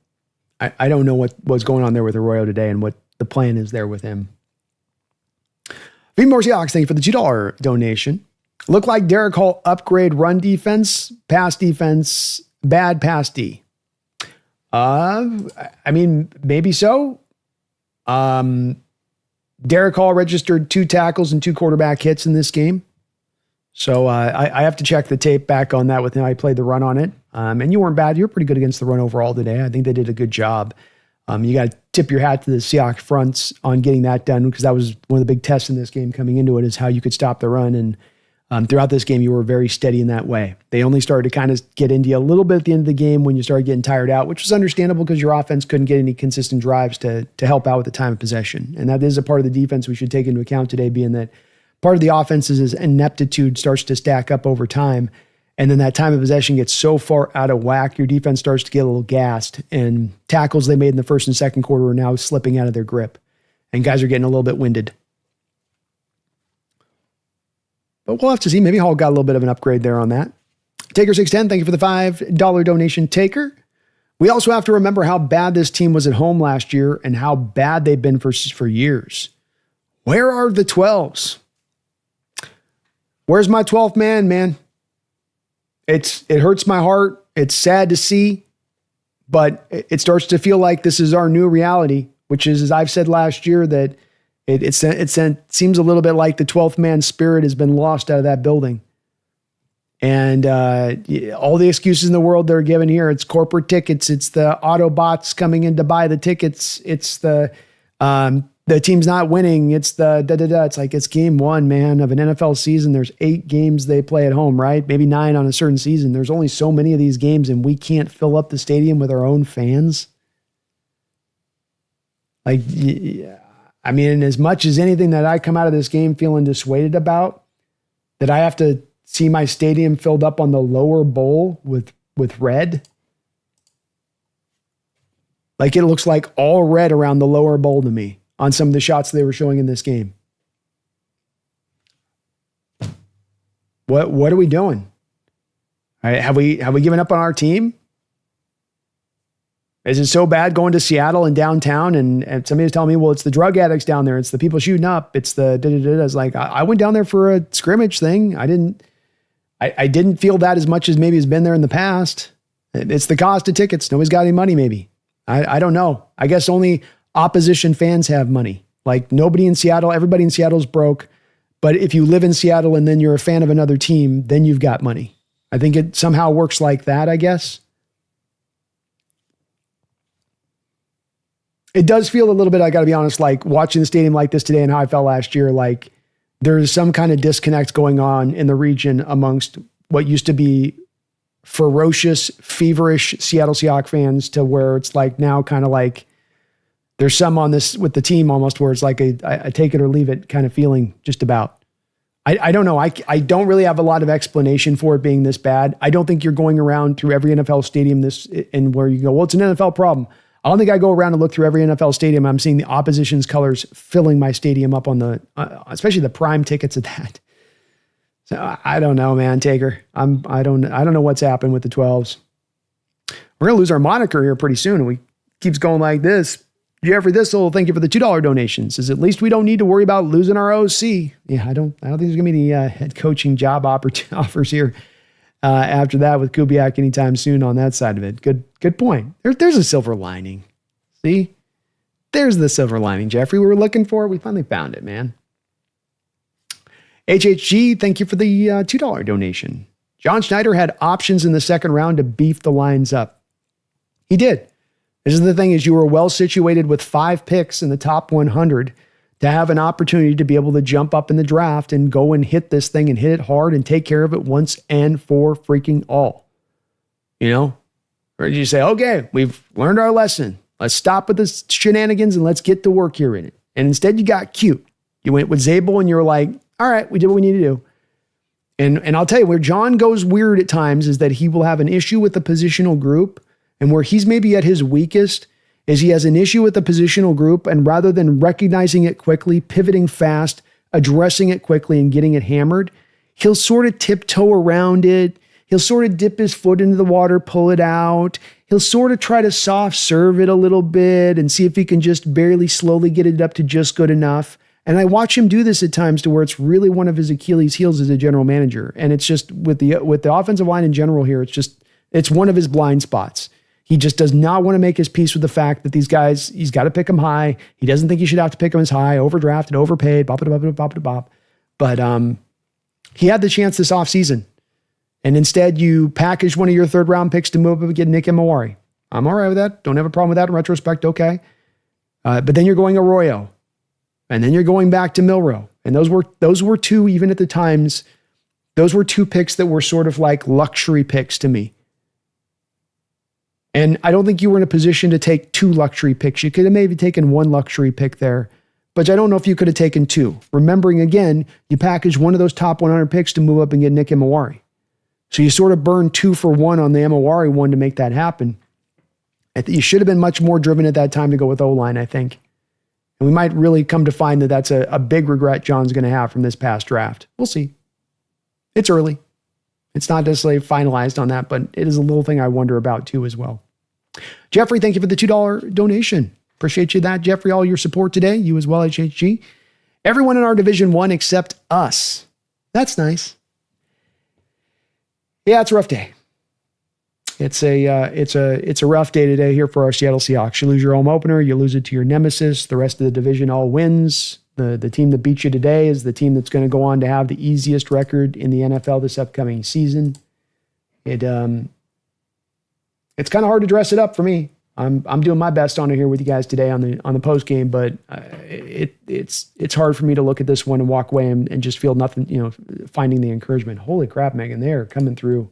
know what was going on there with Arroyo today and what the plan is there with him. More Seahawks, thank you for the $2 donation. Look like Derek Hall upgrade run defense, pass defense, bad pass D. I mean, maybe so. Derek Hall registered 2 tackles and 2 quarterback hits in this game. So I have to check the tape back on that with him. I played the run on it. And you weren't bad. You were pretty good against the run overall today. I think they did a good job. You got to tip your hat to the Seahawks fronts on getting that done because that was one of the big tests in this game coming into it is how you could stop the run. And throughout this game, you were very steady in that way. They only started to kind of get into you a little bit at the end of the game when you started getting tired out, which was understandable because your offense couldn't get any consistent drives to help out with the time of possession. And that is a part of the defense we should take into account today, being that part of the offense's ineptitude starts to stack up over time. And then that time of possession gets so far out of whack, your defense starts to get a little gassed. And tackles they made in the first and second quarter are now slipping out of their grip. And guys are getting a little bit winded. But we'll have to see. Maybe Hall got a little bit of an upgrade there on that. Taker610, thank you for the $5 donation, Taker. We also have to remember how bad this team was at home last year and how bad they've been for years. Where are the 12s? Where's my 12th man? It hurts my heart. It's sad to see, but it starts to feel like this is our new reality, which is, as I've said last year, that it seems a little bit like the 12th man spirit has been lost out of that building. And all the excuses in the world they're given here, it's corporate tickets, it's the Autobots coming in to buy the tickets, it's the team's not winning, it's the da-da-da. It's like, it's game 1, man, of an NFL season. There's 8 games they play at home, right? Maybe 9 on a certain season. There's only so many of these games, and we can't fill up the stadium with our own fans. Like, yeah. I mean, as much as anything that I come out of this game feeling dissuaded about, that I have to see my stadium filled up on the lower bowl with red. Like, it looks like all red around the lower bowl to me on some of the shots they were showing in this game. What are we doing? All right, have we given up on our team? Is it so bad going to Seattle and downtown and somebody was telling me, well, it's the drug addicts down there. It's the people shooting up. It's the da-da-da-da. It's like, I went down there for a scrimmage thing. I didn't feel that as much as maybe has been there in the past. It's the cost of tickets. Nobody's got any money maybe. I don't know. I guess only opposition fans have money. Like nobody in Seattle, everybody in Seattle's broke. But if you live in Seattle and then you're a fan of another team, then you've got money. I think it somehow works like that, I guess. It does feel a little bit, I got to be honest, like watching the stadium like this today and how I felt last year, like there's some kind of disconnect going on in the region amongst what used to be ferocious, feverish Seattle Seahawks fans to where it's like now kind of like there's some on this with the team almost where it's like a take it or leave it kind of feeling just about. I don't know. I don't really have a lot of explanation for it being this bad. I don't think you're going around through every NFL stadium and where you go, well, it's an NFL problem. I don't think I go around and look through every NFL stadium. I'm seeing the opposition's colors filling my stadium up on the, especially the prime tickets at that. So I don't know, man, Taker. I don't know what's happened with the 12s. We're gonna lose our moniker here pretty soon, and we keeps going like this. Jeffrey Thistle, thank you for the $2 donations. Says at least we don't need to worry about losing our OC. Yeah, I don't think there's gonna be any head coaching job offers here. After that with Kubiak anytime soon on that side of it. Good point. There's a silver lining. See? There's the silver lining, Jeffrey, we were looking for. We finally found it, man. HHG, thank you for the $2 donation. John Schneider had options in the second round to beef the lines up. He did. This is the thing is you were well situated with 5 picks in the top 100 to have an opportunity to be able to jump up in the draft and go and hit this thing and hit it hard and take care of it once and for freaking all. you know? Or did you say, okay, we've learned our lesson. Let's stop with the shenanigans and let's get to work here in it. And instead you got cute. You went with Zabel and you're like, all right, we did what we need to do. And I'll tell you, where John goes weird at times is that he will have an issue with the positional group. And where he's maybe at his weakest is he has an issue with the positional group. And rather than recognizing it quickly, pivoting fast, addressing it quickly and getting it hammered, he'll sort of tiptoe around it. He'll sort of dip his foot into the water, pull it out. He'll sort of try to soft serve it a little bit and see if he can just barely slowly get it up to just good enough. And I watch him do this at times to where it's really one of his Achilles heels as a general manager. And it's just with the offensive line in general here, it's one of his blind spots. He just does not want to make his peace with the fact that these guys, he's got to pick them high. He doesn't think he should have to pick them as high, overdrafted, overpaid, bop. But he had the chance this offseason. And instead you package one of your third round picks to move up and get Nick Imawari. I'm all right with that. Don't have a problem with that in retrospect. Okay. But then you're going Arroyo. And then you're going back to Milroe. And those were two, even at the times, those were two picks that were sort of like luxury picks to me. And I don't think you were in a position to take two luxury picks. You could have maybe taken one luxury pick there, but I don't know if you could have taken two. Remembering again, you packaged one of those top 100 picks to move up and get Nick Imawari. So you sort of burned 2 for 1 on the Imawari one to make that happen. You should have been much more driven at that time to go with O-line, I think. And we might really come to find that that's a big regret John's going to have from this past draft. We'll see. It's early. It's not necessarily finalized on that, but it is a little thing I wonder about too as well. Jeffrey, thank you for the $2 donation. Appreciate you that, Jeffrey, all your support today. You as well, HHG. Everyone in our Division 1 except us. That's nice. Yeah, it's a rough day. It's a rough day today here for our Seattle Seahawks. You lose your home opener, you lose it to your nemesis. The rest of the division all wins. The team that beat you today is the team that's going to go on to have the easiest record in the NFL this upcoming season. It's kind of hard to dress it up for me. I'm doing my best on it here with you guys today on the post game, but it's hard for me to look at this one and walk away and just feel nothing. Finding the encouragement. Holy crap, Megan, they are coming through.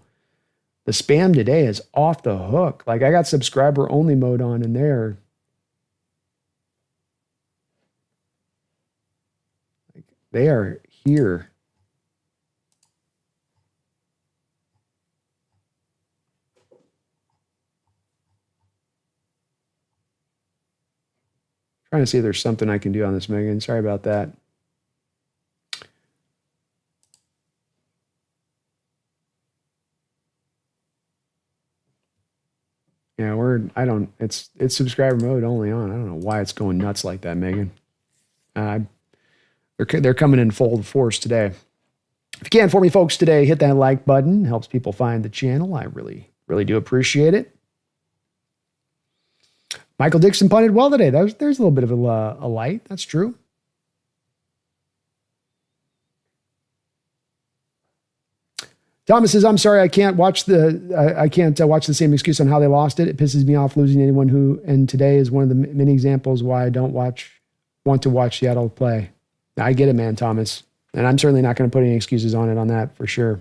The spam today is off the hook. Like I got subscriber only mode on in there. Like they are here. Trying to see if there's something I can do on this, Megan. Sorry about that. Yeah, it's subscriber mode only on. I don't know why it's going nuts like that, Megan. They're coming in full force today. If you can for me, folks, today, hit that like button. Helps people find the channel. I really, really do appreciate it. Michael Dixon punted well today. There's a little bit of a light. That's true. Thomas says, "I'm sorry, I can't watch the same excuse on how they lost it. It pisses me off losing anyone who, and today is one of the many examples why I don't want to watch Seattle play." I get it, man, Thomas. And I'm certainly not going to put any excuses on it on that for sure.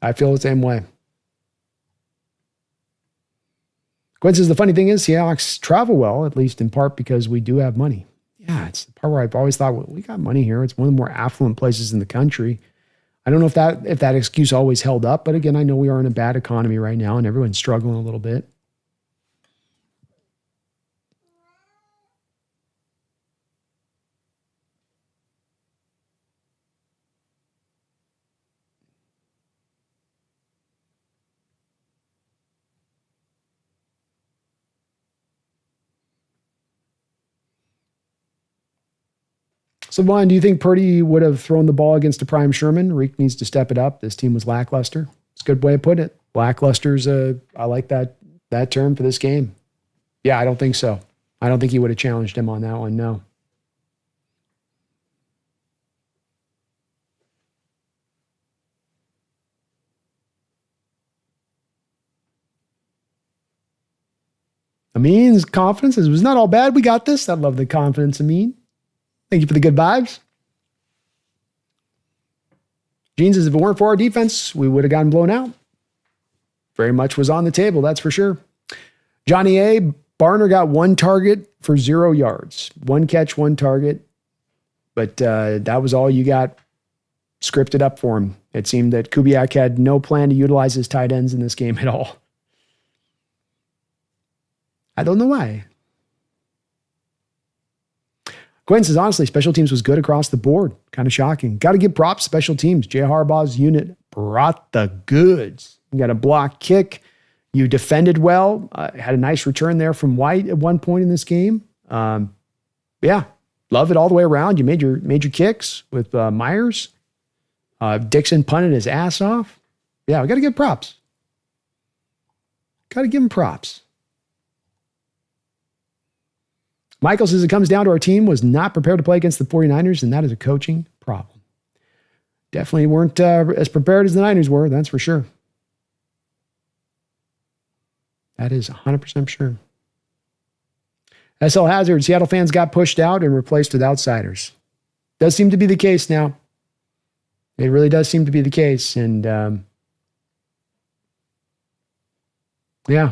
I feel the same way. Gwen says, the funny thing is Seahawks travel well, at least in part because we do have money. Yeah, it's the part where I've always thought, well, we got money here. It's one of the more affluent places in the country. I don't know if that excuse always held up, but again, I know we are in a bad economy right now and everyone's struggling a little bit. So, Vaughn, do you think Purdy would have thrown the ball against a prime Sherman? Reek needs to step it up. This team was lackluster. It's a good way of putting it. Lackluster's I like that term for this game. Yeah, I don't think so. I don't think he would have challenged him on that one, no. Amin's confidence is, it was not all bad. We got this. I love the confidence, Amin. Thank you for the good vibes. Gene says, if it weren't for our defense, we would have gotten blown out. very much was on the table, that's for sure. Johnny A., Barner got 1 target for 0 yards. 1 catch, 1 target. But that was all you got scripted up for him. It seemed that Kubiak had no plan to utilize his tight ends in this game at all. I don't know why. Quinn says, honestly, special teams was good across the board. Kind of shocking. Got to give props to special teams. Jay Harbaugh's unit brought the goods. You got a block kick. You defended well. Had a nice return there from White at one point in this game. Yeah, love it all the way around. You made your kicks with Myers. Dixon punted his ass off. Yeah, we got to give props. Got to give him props. Michael says, it comes down to our team was not prepared to play against the 49ers, and that is a coaching problem. Definitely weren't as prepared as the Niners were, that's for sure. That is 100% sure. SL Hazard, Seattle fans got pushed out and replaced with outsiders. Does seem to be the case now. It really does seem to be the case. And yeah,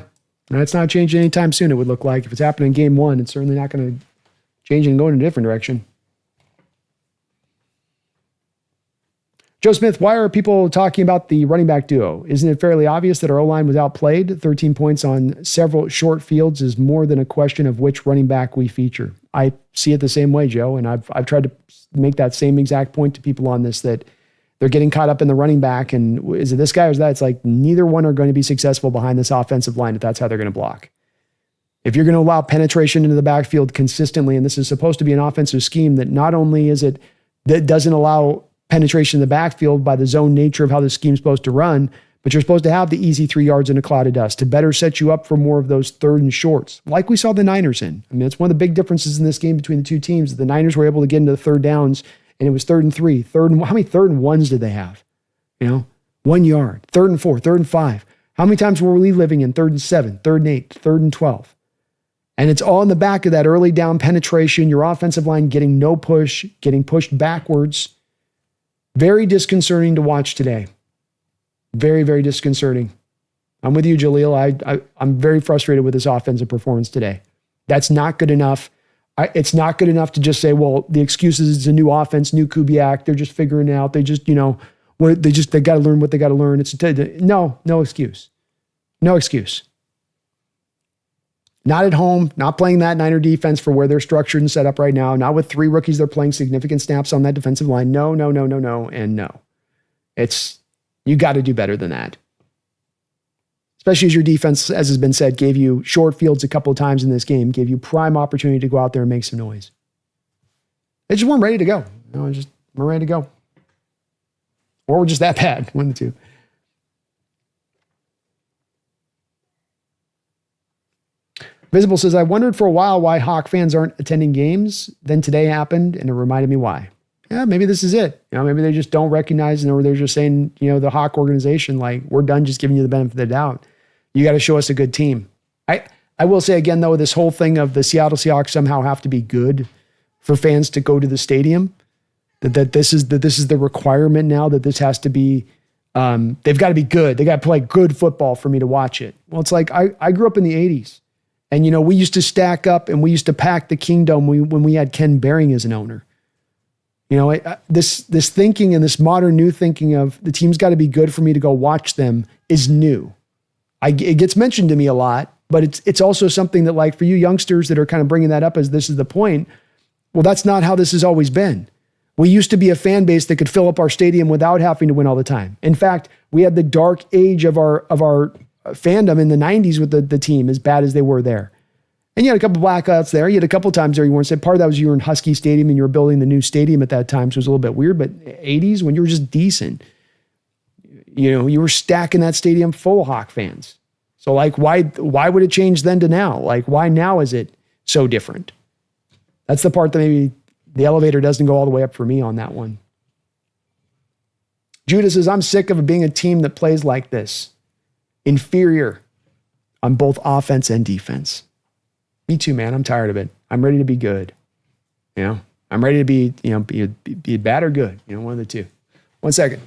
it's not changing anytime soon, it would look like. If it's happening in game 1, it's certainly not going to change and go in a different direction. Joe Smith, why are people talking about the running back duo? Isn't it fairly obvious that our O-line was outplayed? 13 points on several short fields is more than a question of which running back we feature. I see it the same way, Joe, and I've tried to make that same exact point to people on this, that they're getting caught up in the running back, and is it this guy or is that? It's like neither one are going to be successful behind this offensive line if that's how they're going to block. If you're going to allow penetration into the backfield consistently, and this is supposed to be an offensive scheme that not only is it that doesn't allow penetration in the backfield by the zone nature of how the scheme's supposed to run, but you're supposed to have the easy 3 yards in a cloud of dust to better set you up for more of those third and shorts, like we saw the Niners in. I mean, it's one of the big differences in this game between the two teams. The Niners were able to get into the third downs, and it was 3rd and 3. How many 3rd and 1s did they have? 1 yard, 3rd and 4, 3rd and 5. How many times were we living in 3rd and 7, 3rd and 8, 3rd and 12? And it's all in the back of that early down penetration, your offensive line getting no push, getting pushed backwards. Very disconcerting to watch today. Very, very disconcerting. I'm with you, Jaleel. I'm very frustrated with this offensive performance today. That's not good enough. It's not good enough to just say, well, the excuse is it's a new offense, new Kubiak. They're just figuring it out. They just, they got to learn what they got to learn. No excuse. No excuse. Not at home, not playing that Niner defense for where they're structured and set up right now. Not with 3 rookies, they're playing significant snaps on that defensive line. No, and no. You got to do better than that. Especially as your defense, as has been said, gave you short fields a couple of times in this game, gave you prime opportunity to go out there and make some noise. They just weren't ready to go. We're ready to go. Or we're just that bad, one of the two. Visible says, I wondered for a while why Hawk fans aren't attending games. Then today happened, and it reminded me why. Yeah, maybe this is it. Maybe they just don't recognize, or they're just saying, the Hawk organization, like, we're done just giving you the benefit of the doubt. You got to show us a good team. I will say again, though, this whole thing of the Seattle Seahawks somehow have to be good for fans to go to the stadium, that this is the requirement now, that this has to be, they've got to be good. They got to play good football for me to watch it. Well, it's like, I grew up in the 80s. And, we used to stack up and we used to pack the Kingdom when we had Ken Behring as an owner. This thinking and this modern new thinking of the team's got to be good for me to go watch them is new. It gets mentioned to me a lot, but it's also something that, like, for you youngsters that are kind of bringing that up as this is the point, well, that's not how this has always been. We used to be a fan base that could fill up our stadium without having to win all the time. In fact, we had the dark age of our fandom in the 90s with the team, as bad as they were there. And you had a couple blackouts there. You had a couple times there you weren't said. Part of that was you were in Husky Stadium and you were building the new stadium at that time, so it was a little bit weird. But 80s, when you were just decent, you were stacking that stadium full of Hawk fans. So, like, why would it change then to now? Like, why now is it so different? That's the part that maybe the elevator doesn't go all the way up for me on that one. Judah says, I'm sick of being a team that plays like this. Inferior on both offense and defense. Me too, man. I'm tired of it. I'm ready to be good. I'm ready to be bad or good. One of the two. 1 second.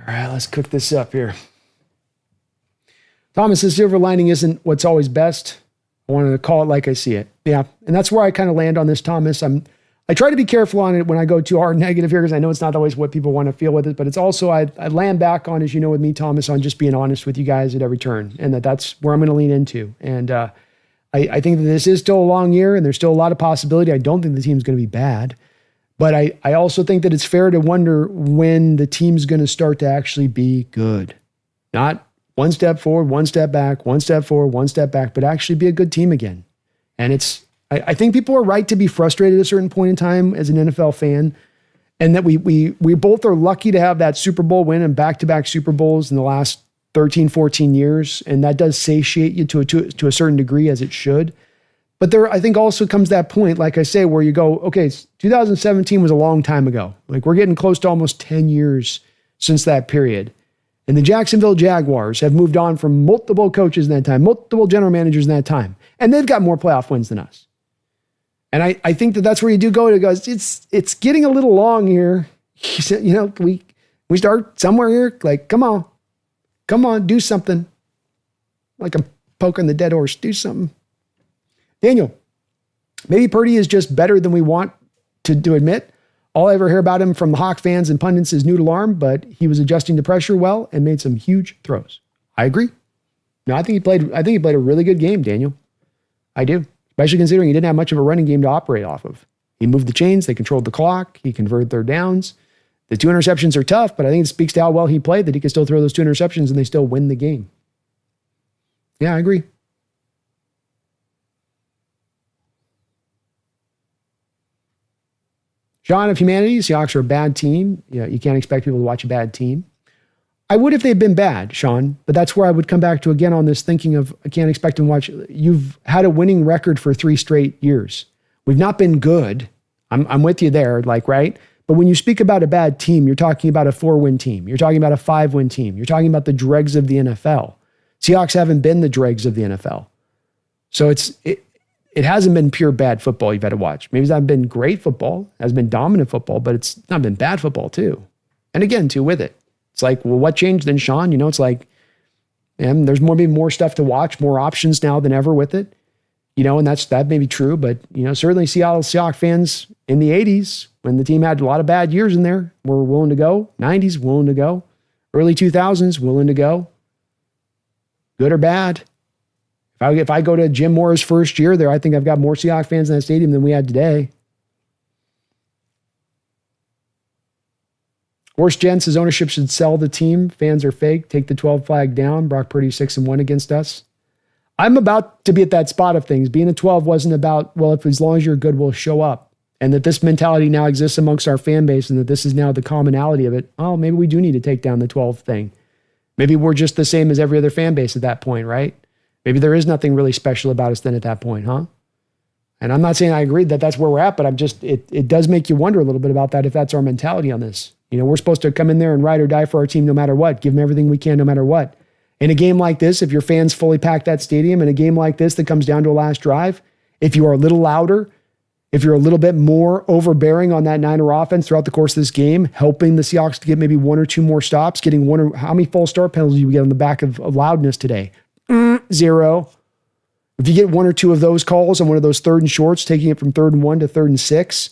All right, let's cook this up here. Thomas, the silver lining isn't what's always best. I wanted to call it like I see it. Yeah, and that's where I kind of land on this, Thomas. I try to be careful on it when I go too hard negative here because I know it's not always what people want to feel with it, but it's also I land back on, as you know with me, Thomas, on just being honest with you guys at every turn, and that's where I'm going to lean into. And I think that this is still a long year, and there's still a lot of possibility. I don't think the team's going to be bad, but I also think that it's fair to wonder when the team's going to start to actually be good. Not one step forward, one step back, one step forward, one step back, but actually be a good team again. And I think people are right to be frustrated at a certain point in time as an NFL fan, and that we both are lucky to have that Super Bowl win and back-to-back Super Bowls in the last 13, 14 years, and that does satiate you to a certain degree, as it should. But there, I think, also comes that point, like I say, where you go, okay, 2017 was a long time ago. Like, we're getting close to almost 10 years since that period. And the Jacksonville Jaguars have moved on from multiple coaches in that time, multiple general managers in that time, and they've got more playoff wins than us. And I think that that's where you do go to go. It's getting a little long here. You know, we start somewhere here. Like, come on, do something. Like I'm poking the dead horse. Do something. Daniel, maybe Purdy is just better than we want to admit. All I ever hear about him from the Hawk fans and pundits is noodle arm, but he was adjusting to pressure well and made some huge throws. I agree. No, I think he played a really good game, Daniel. I do. Especially considering he didn't have much of a running game to operate off of. He moved the chains, they controlled the clock, he converted third downs. The 2 interceptions are tough, but I think it speaks to how well he played that he could still throw those 2 interceptions and they still win the game. Yeah, I agree. Sean of Humanity, Seahawks are a bad team. Yeah, you can't expect people to watch a bad team. I would if they'd been bad, Sean, but that's where I would come back to again on this thinking of I can't expect them to watch. You've had a winning record for 3 straight years. We've not been good. I'm with you there, like, right? But when you speak about a bad team, you're talking about a 4-win team. You're talking about a 5-win team. You're talking about the dregs of the NFL. Seahawks haven't been the dregs of the NFL. So it hasn't been pure bad football you've had to watch. Maybe it's not been great football, it has been dominant football, but it's not been bad football too. And again, too, with it. It's like, well, what changed then, Sean? You know, it's like, and there's maybe more stuff to watch, more options now than ever with it. You know, and that may be true, but, you know, certainly Seattle Seahawks fans in the 80s, when the team had a lot of bad years in there, were willing to go. 90s, willing to go. Early 2000s, willing to go. Good or bad. If I go to Jim Moore's first year there, I think I've got more Seahawks fans in that stadium than we had today. Horst Jens, his ownership should sell the team. Fans are fake. Take the 12 flag down. Brock Purdy 6-1 against us. I'm about to be at that spot of things. Being a 12 wasn't about, well, if as long as you're good, we'll show up. And that this mentality now exists amongst our fan base and that this is now the commonality of it. Oh, maybe we do need to take down the 12 thing. Maybe we're just the same as every other fan base at that point, right? Maybe there is nothing really special about us then at that point, huh? And I'm not saying I agree that that's where we're at, but I'm just, it does make you wonder a little bit about that if that's our mentality on this. You know, we're supposed to come in there and ride or die for our team no matter what, give them everything we can no matter what. In a game like this, if your fans fully pack that stadium, in a game like this that comes down to a last drive, if you are a little louder, if you're a little bit more overbearing on that Niner offense throughout the course of this game, helping the Seahawks to get maybe 1 or 2 more stops, getting how many false start penalties do you get on the back of loudness today? 0. If you get 1 or 2 of those calls on one of those 3rd and shorts, taking it from 3rd and 1 to 3rd and 6,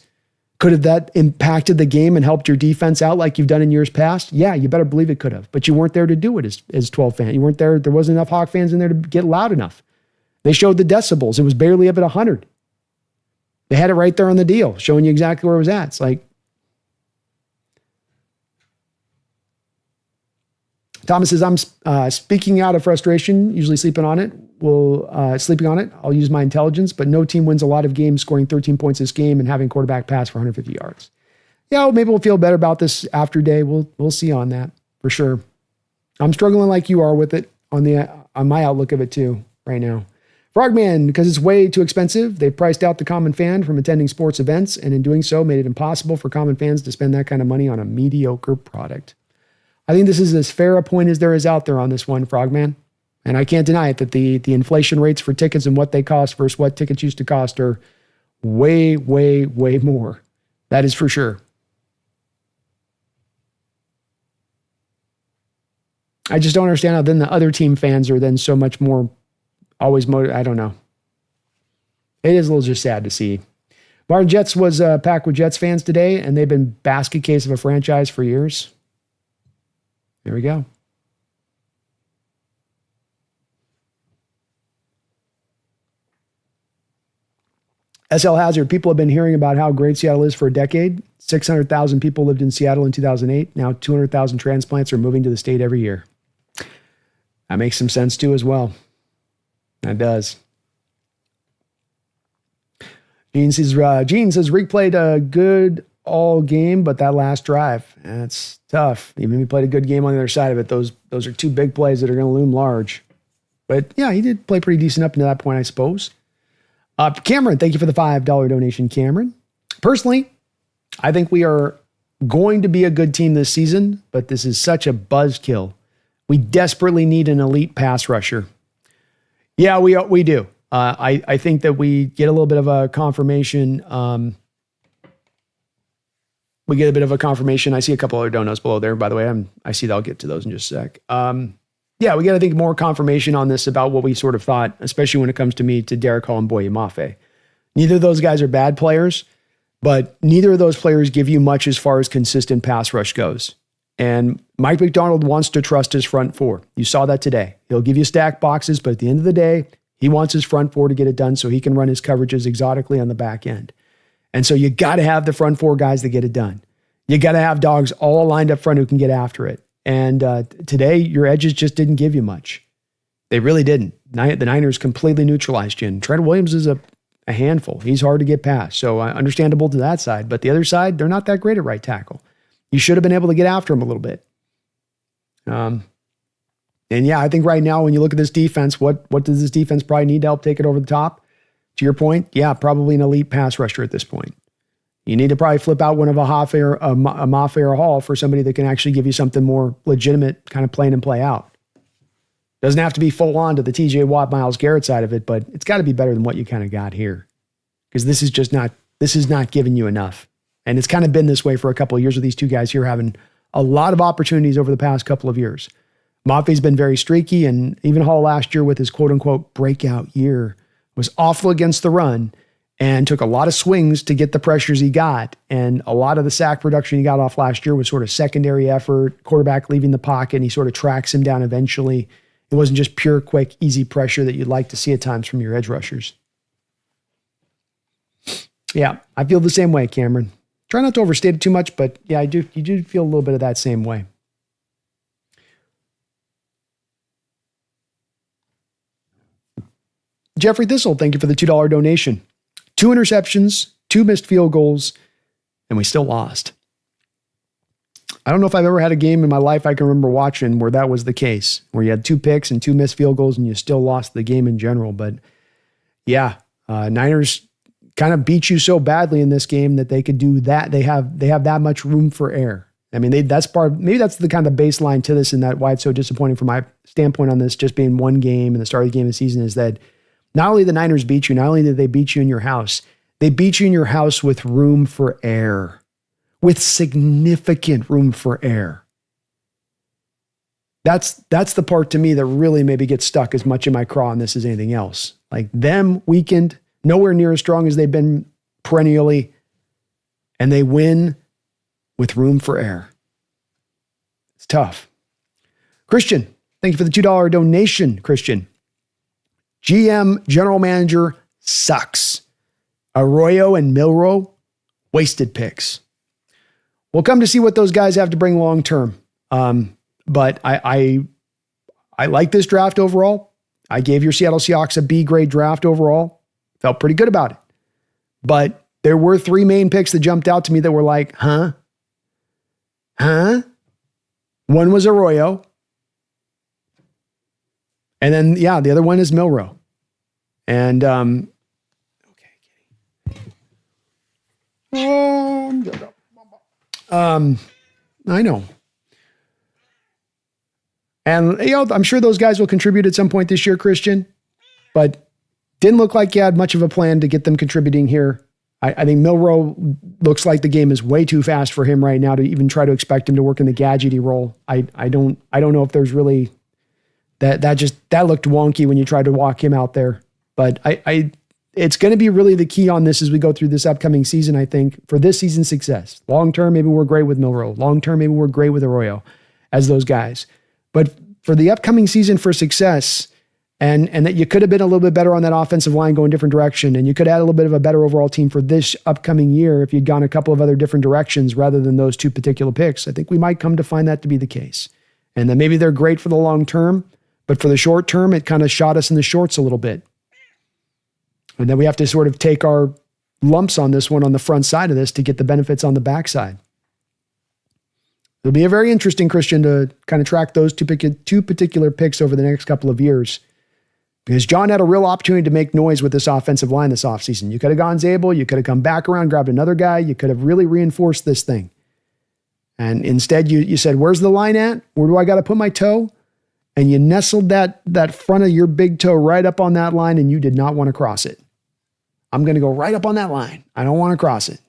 could have that impacted the game and helped your defense out like you've done in years past? Yeah, you better believe it could have. But you weren't there to do it as 12 fans. You weren't there. There wasn't enough Hawk fans in there to get loud enough. They showed the decibels. It was barely up at 100. They had it right there on the deal, showing you exactly where it was at. It's like, Thomas says, I'm speaking out of frustration, usually sleeping on it. I'll use my intelligence, but no team wins a lot of games scoring 13 points this game and having quarterback pass for 150 yards. Yeah, well, maybe we'll feel better about this after day. We'll see on that for sure. I'm struggling like you are with it on my outlook of it too right now. Frogman, because it's way too expensive, they priced out the common fan from attending sports events, and in doing so, made it impossible for common fans to spend that kind of money on a mediocre product. I think this is as fair a point as there is out there on this one, Frogman. And I can't deny it that the inflation rates for tickets and what they cost versus what tickets used to cost are way, way, way more. That is for sure. I just don't understand how then the other team fans are then so much more always motivated. I don't know. It is a little just sad to see. Martin Jets was packed with Jets fans today, and they've been basket case of a franchise for years. There we go. SL Hazard, people have been hearing about how great Seattle is for a decade. 600,000 people lived in Seattle in 2008. Now 200,000 transplants are moving to the state every year. That makes some sense too as well. That does. Gene says Reek played a good all game, but that last drive, that's tough. Even if he played a good game on the other side of it, those are two big plays that are going to loom large. But yeah, he did play pretty decent up to that point, I suppose. Cameron, thank you for the $5 donation, Cameron. Personally, I think we are going to be a good team this season, but this is such a buzzkill. We desperately need an elite pass rusher. Yeah, we do. I think that we get a little bit of a confirmation. We get a bit of a confirmation. I see a couple other donuts below there, by the way. I see that. I'll get to those in just a sec. Yeah, we got to think more confirmation on this about what we sort of thought, especially when it comes to Derek Hall and Boye Mafe. Neither of those guys are bad players, but neither of those players give you much as far as consistent pass rush goes. And Mike McDonald wants to trust his front four. You saw that today. He'll give you stack boxes, but at the end of the day, he wants his front four to get it done so he can run his coverages exotically on the back end. And so you got to have the front four guys that get it done. You got to have dogs all lined up front who can get after it. And today, your edges just didn't give you much. They really didn't. The Niners completely neutralized you. And Trent Williams is a handful. He's hard to get past. So understandable to that side. But the other side, they're not that great at right tackle. You should have been able to get after him a little bit. And yeah, I think right now, when you look at this defense, what does this defense probably need to help take it over the top? To your point, yeah, probably an elite pass rusher at this point. You need to probably flip out one of a Mafe or a Hall for somebody that can actually give you something more legitimate, kind of play in and play out. Doesn't have to be full on to the TJ Watt, Myles Garrett side of it, but it's got to be better than what you kind of got here. Because this is not giving you enough. And it's kind of been this way for a couple of years with these two guys here having a lot of opportunities over the past couple of years. Mafe's been very streaky, and even Hall last year with his quote-unquote breakout year was awful against the run and took a lot of swings to get the pressures he got. And a lot of the sack production he got off last year was sort of secondary effort, quarterback leaving the pocket, and he sort of tracks him down eventually. It wasn't just pure, quick, easy pressure that you'd like to see at times from your edge rushers. Yeah, I feel the same way, Cameron. Try not to overstate it too much, but yeah, you do feel a little bit of that same way. Jeffrey Thistle, thank you for the $2 donation. 2 interceptions, 2 missed field goals, and we still lost. I don't know if I've ever had a game in my life I can remember watching where that was the case, where you had 2 picks and 2 missed field goals and you still lost the game in general. But yeah, Niners kind of beat you so badly in this game that they could do that. They have that much room for error. I mean, maybe that's the kind of baseline to this, and that why it's so disappointing from my standpoint on this, just being one game and the start of the game of the season, is that not only the Niners beat you, not only did they beat you in your house, they beat you in your house with room for error, with significant room for error. That's the part to me that really maybe gets stuck as much in my craw on this as anything else. Like them weakened, nowhere near as strong as they've been perennially, and they win with room for error. It's tough. Christian, thank you for the $2 donation, Christian. GM, general manager, sucks. Arroyo and Milroe, wasted picks. We'll come to see what those guys have to bring long term. But I like this draft overall. I gave your Seattle Seahawks a B grade draft overall. Felt pretty good about it. But there were 3 main picks that jumped out to me that were like, huh? One was Arroyo. And then, yeah, the other one is Milroe. And, okay. I know. And, I'm sure those guys will contribute at some point this year, Christian, but didn't look like you had much of a plan to get them contributing here I think Milroe looks like the game is way too fast for him right now to even try to expect him to work in the gadgety role. I don't know if there's really that looked wonky when you tried to walk him out there. But it's going to be really the key on this as we go through this upcoming season, I think, for this season's success. Long term, maybe we're great with Milroe. Long term, maybe we're great with Arroyo as those guys. But for the upcoming season for success, and that you could have been a little bit better on that offensive line going a different direction, and you could add a little bit of a better overall team for this upcoming year if you'd gone a couple of other different directions rather than those two particular picks. I think we might come to find that to be the case. And then maybe they're great for the long term, but for the short term, it kind of shot us in the shorts a little bit. And then we have to sort of take our lumps on this one on the front side of this to get the benefits on the backside. It'll be a very interesting, Christian, to kind of track those two particular picks over the next couple of years. Because John had a real opportunity to make noise with this offensive line this offseason. You could have gone Zabel. You could have come back around, grabbed another guy. You could have really reinforced this thing. And instead, you said, where's the line at? Where do I got to put my toe? And you nestled that front of your big toe right up on that line, and you did not want to cross it. I'm going to go right up on that line. I don't want to cross it.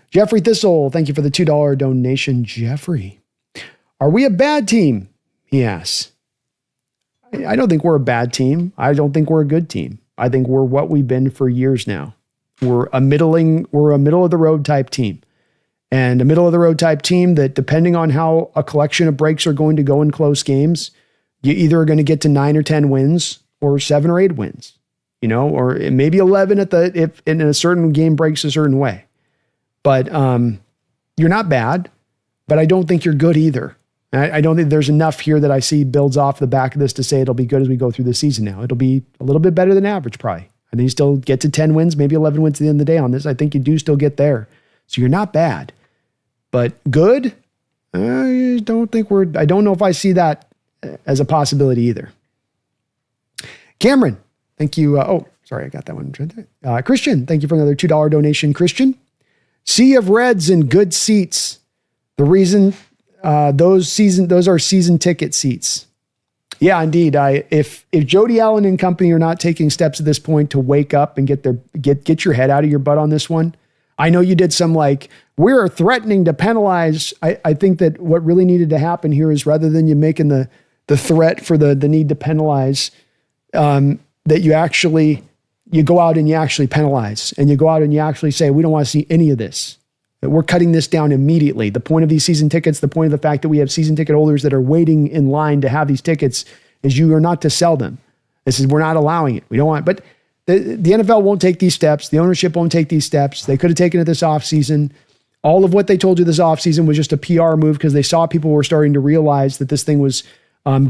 Jeffrey Thistle, thank you for the $2 donation, Jeffrey. Are we a bad team? He asks. I don't think we're a bad team. I don't think we're a good team. I think we're what we've been for years now. We're a middle of the road type team. And a middle of the road type team that, depending on how a collection of breaks are going to go in close games, you either are going to get to 9 or 10 wins or 7 or 8 wins, or maybe 11 if in a certain game breaks a certain way. But you're not bad, but I don't think you're good either. I don't think there's enough here that I see builds off the back of this to say it'll be good as we go through the season now. It'll be a little bit better than average, probably. I think you still get to 10 wins, maybe 11 wins at the end of the day on this. I think you do still get there. So you're not bad. But good? I don't know if I see that as a possibility either. Cameron, thank you. Sorry, I got that one. Christian, thank you for another $2 donation, Christian. Sea of Reds and good seats. The reason... those are season ticket seats. Yeah, indeed. If Jody Allen and company are not taking steps at this point to wake up and get your head out of your butt on this one, I know you did some we're threatening to penalize. I think that what really needed to happen here is, rather than you making the threat for the need to penalize, that you go out and you actually penalize, and you go out and you actually say, we don't want to see any of this. That we're cutting this down immediately. The point of these season tickets, the point of the fact that we have season ticket holders that are waiting in line to have these tickets, is you are not to sell them. We're not allowing it. We don't want, but the NFL won't take these steps. The ownership won't take these steps. They could have taken it this offseason. All of what they told you this offseason was just a PR move because they saw people were starting to realize that this thing was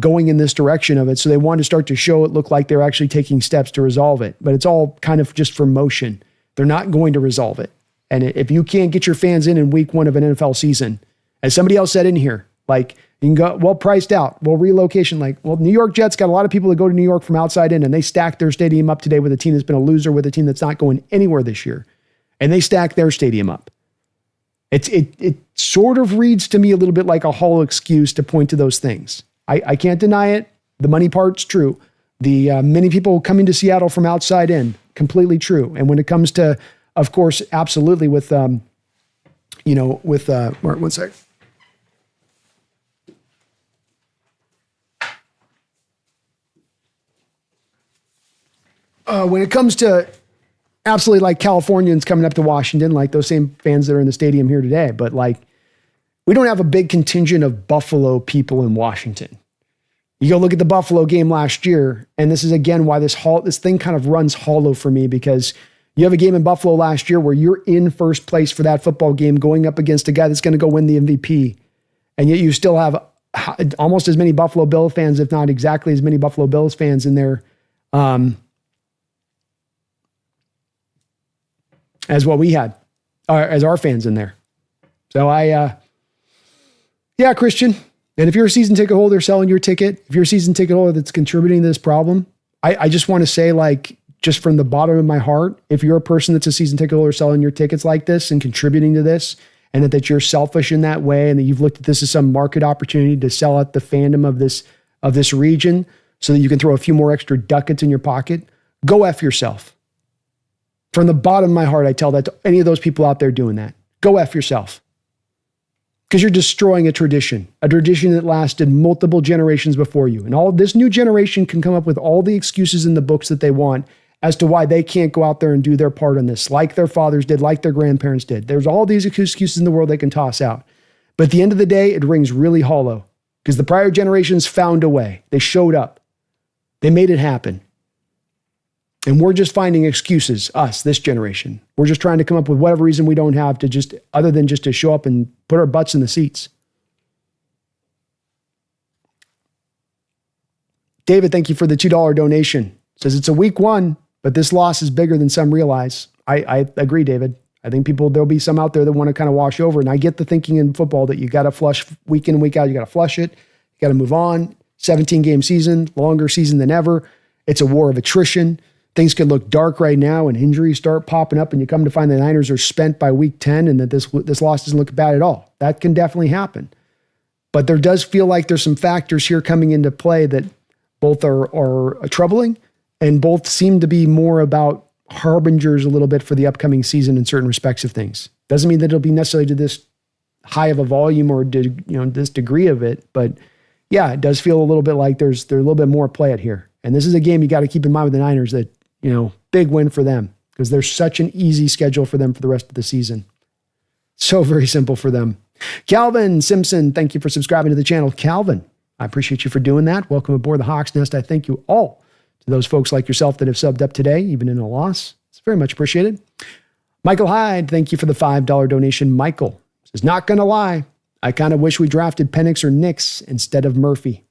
going in this direction of it. So they wanted to start to show it looked like they're actually taking steps to resolve it. But it's all kind of just for motion. They're not going to resolve it. And if you can't get your fans in week 1 of an NFL season, as somebody else said in here, you can go, priced out, relocation. New York Jets got a lot of people that go to New York from outside in, and they stacked their stadium up today with a team that's been a loser, with a team that's not going anywhere this year. And they stacked their stadium up. It sort of reads to me a little bit like a hollow excuse to point to those things. I can't deny it. The money part's true. The many people coming to Seattle from outside in, completely true. And when it comes to, of course, absolutely with, Mark, one sec. When it comes to absolutely Californians coming up to Washington, those same fans that are in the stadium here today, but we don't have a big contingent of Buffalo people in Washington. You go look at the Buffalo game last year, and this is again why this thing kind of runs hollow for me, because you have a game in Buffalo last year where you're in first place for that football game going up against a guy that's going to go win the MVP. And yet you still have almost as many Buffalo Bills fans, if not exactly as many Buffalo Bills fans in there as what we had, as our fans in there. So Christian. And if you're a season ticket holder selling your ticket, if you're a season ticket holder that's contributing to this problem, I just want to say, just from the bottom of my heart, if you're a person that's a season ticket holder selling your tickets like this and contributing to this, and that you're selfish in that way, and that you've looked at this as some market opportunity to sell out the fandom of this region so that you can throw a few more extra ducats in your pocket, go F yourself. From the bottom of my heart, I tell that to any of those people out there doing that. Go F yourself. Because you're destroying a tradition that lasted multiple generations before you. And all this new generation can come up with all the excuses in the books that they want as to why they can't go out there and do their part on this, like their fathers did, like their grandparents did. There's all these excuses in the world they can toss out. But at the end of the day, it rings really hollow because the prior generations found a way. They showed up. They made it happen. And we're just finding excuses, us, this generation. We're just trying to come up with whatever reason we don't have to just, other than just to show up and put our butts in the seats. David, thank you for the $2 donation. Says it's a week one, but this loss is bigger than some realize. I agree, David. I think there'll be some out there that want to kind of wash over. And I get the thinking in football that you got to flush week in, week out. You got to flush it. You got to move on. 17-game season, longer season than ever. It's a war of attrition. Things could look dark right now and injuries start popping up and you come to find the Niners are spent by week 10 and that this loss doesn't look bad at all. That can definitely happen. But there does feel like there's some factors here coming into play that both are troubling and both seem to be more about harbingers a little bit for the upcoming season in certain respects of things. Doesn't mean that it'll be necessarily to this high of a volume or this degree of it, but yeah, it does feel a little bit like there's a little bit more play at here. And this is a game you got to keep in mind with the Niners that, big win for them because there's such an easy schedule for them for the rest of the season. So very simple for them. Calvin Simpson, thank you for subscribing to the channel. Calvin, I appreciate you for doing that. Welcome aboard the Hawks Nest. I thank you all to those folks like yourself that have subbed up today, even in a loss. It's very much appreciated. Michael Hyde, thank you for the $5 donation. Michael says, not going to lie, I kind of wish we drafted Penix or Nix instead of Murphy.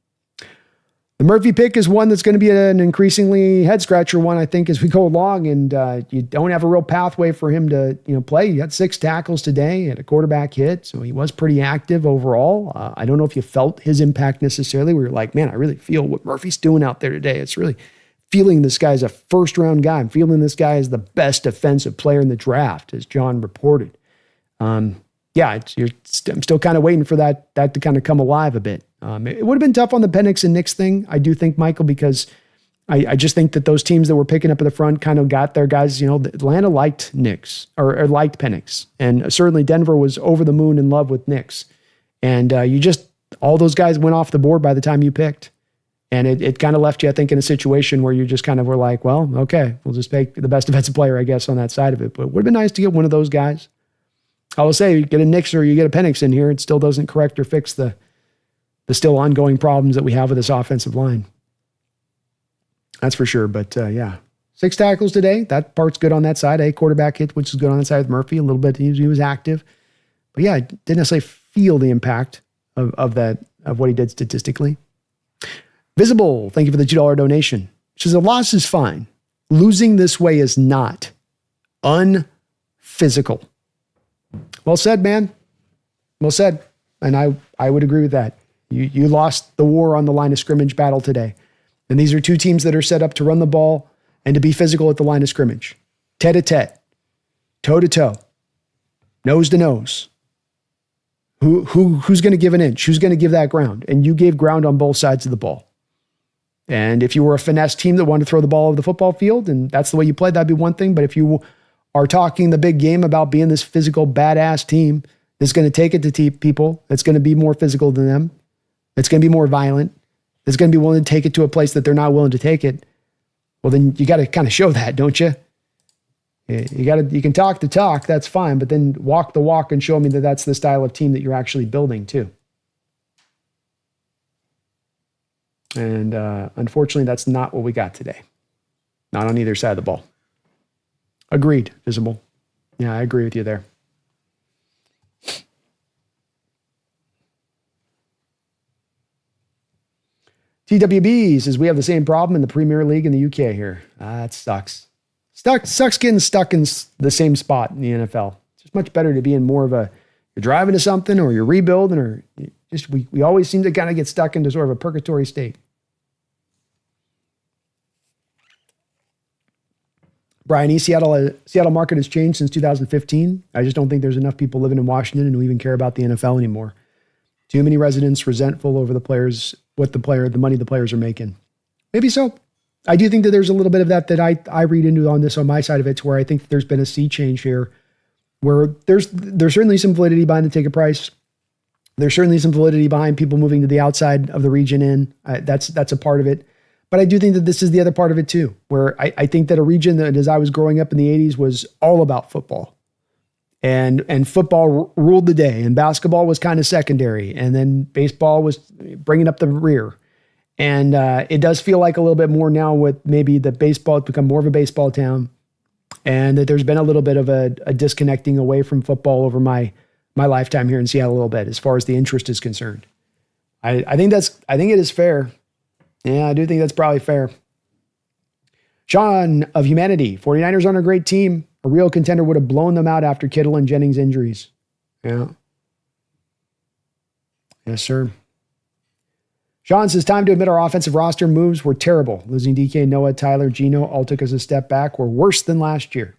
The Murphy pick is one that's going to be an increasingly head-scratcher one, I think, as we go along, and you don't have a real pathway for him to play. He got 6 tackles today, had a quarterback hit, so he was pretty active overall. I don't know if you felt his impact necessarily, where you're like, man, I really feel what Murphy's doing out there today. It's really feeling this guy's a first-round guy. I'm feeling this guy is the best defensive player in the draft, as John reported. I'm still kind of waiting for that to kind of come alive a bit. It would have been tough on the Penix and Nix thing, I do think, Michael, because I just think that those teams that were picking up at the front kind of got their guys. Atlanta liked Nix or liked Penix, and certainly Denver was over the moon in love with Nix. And all those guys went off the board by the time you picked. And it kind of left you, I think, in a situation where you just kind of were like, well, okay, we'll just take the best defensive player, I guess, on that side of it. But it would have been nice to get one of those guys. I will say, you get a Nix or you get a Penix in here, it still doesn't correct or fix the still ongoing problems that we have with this offensive line. That's for sure. But 6 tackles today. That part's good on that side. A quarterback hit, which is good on that side with Murphy. A little bit, he was active. But yeah, I didn't necessarily feel the impact of what he did statistically. Visible, thank you for the $2 donation. She says, a loss is fine. Losing this way is not. Unphysical. Well said, man. Well said. And I would agree with that. You lost the war on the line of scrimmage battle today. And these are two teams that are set up to run the ball and to be physical at the line of scrimmage. Tete-a-tete. Toe-to-toe. Nose-to-nose. Who's going to give an inch? Who's going to give that ground? And you gave ground on both sides of the ball. And if you were a finesse team that wanted to throw the ball over the football field, and that's the way you played, that'd be one thing. But if you are talking the big game about being this physical, badass team that's going to take it to people, that's going to be more physical than them, that's going to be more violent, that's going to be willing to take it to a place that they're not willing to take it, well, then you got to kind of show that, don't you? You can talk the talk, that's fine, but then walk the walk and show me that that's the style of team that you're actually building too. And unfortunately, that's not what we got today. Not on either side of the ball. Agreed, Visible. Yeah, I agree with you there. TWB says, we have the same problem in the Premier League in the UK here. That sucks. Sucks getting stuck in the same spot in the NFL. It's just much better to be in more of you're driving to something or you're rebuilding or we always seem to kind of get stuck into sort of a purgatory state. Brian E. Seattle market has changed since 2015. I just don't think there's enough people living in Washington and who even care about the NFL anymore. Too many residents resentful over the players, the money the players are making. Maybe so. I do think that there's a little bit of that I read into on this on my side of it, to where I think there's been a sea change here, where there's certainly some validity behind the ticket price. There's certainly some validity behind people moving to the outside of the region in. That's a part of it. But I do think that this is the other part of it too, where I think that a region that, as I was growing up in the 80s, was all about football. And football ruled the day, and basketball was kind of secondary, and then baseball was bringing up the rear. And it does feel like a little bit more now with maybe the baseball, it's become more of a baseball town, and that there's been a little bit of a disconnecting away from football over my lifetime here in Seattle a little bit, as far as the interest is concerned. I think it is fair. Yeah, I do think that's probably fair. Sean of Humanity, 49ers aren't a great team. A real contender would have blown them out after Kittle and Jennings injuries. Yeah. Yes, sir. Sean says, time to admit our offensive roster moves were terrible. Losing DK, Noah, Tyler, Geno all took us a step back. We're worse than last year.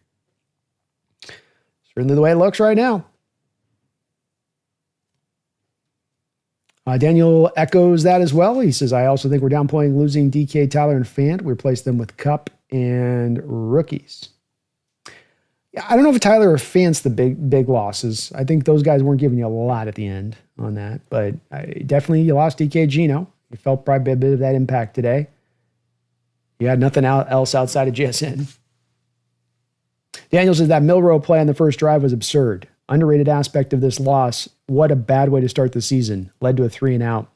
Certainly the way it looks right now. Daniel echoes that as well. He says, I also think we're downplaying losing DK, Tyler, and Fant. We replaced them with Cup and rookies. Yeah, I don't know if Tyler or Fant's the big losses. I think those guys weren't giving you a lot at the end on that. But definitely you lost DK, Geno. You felt probably a bit of that impact today. You had nothing else outside of JSN. Daniel says that Milrow play on the first drive was absurd. Underrated aspect of this loss. What a bad way to start the season. Led to a 3-and-out.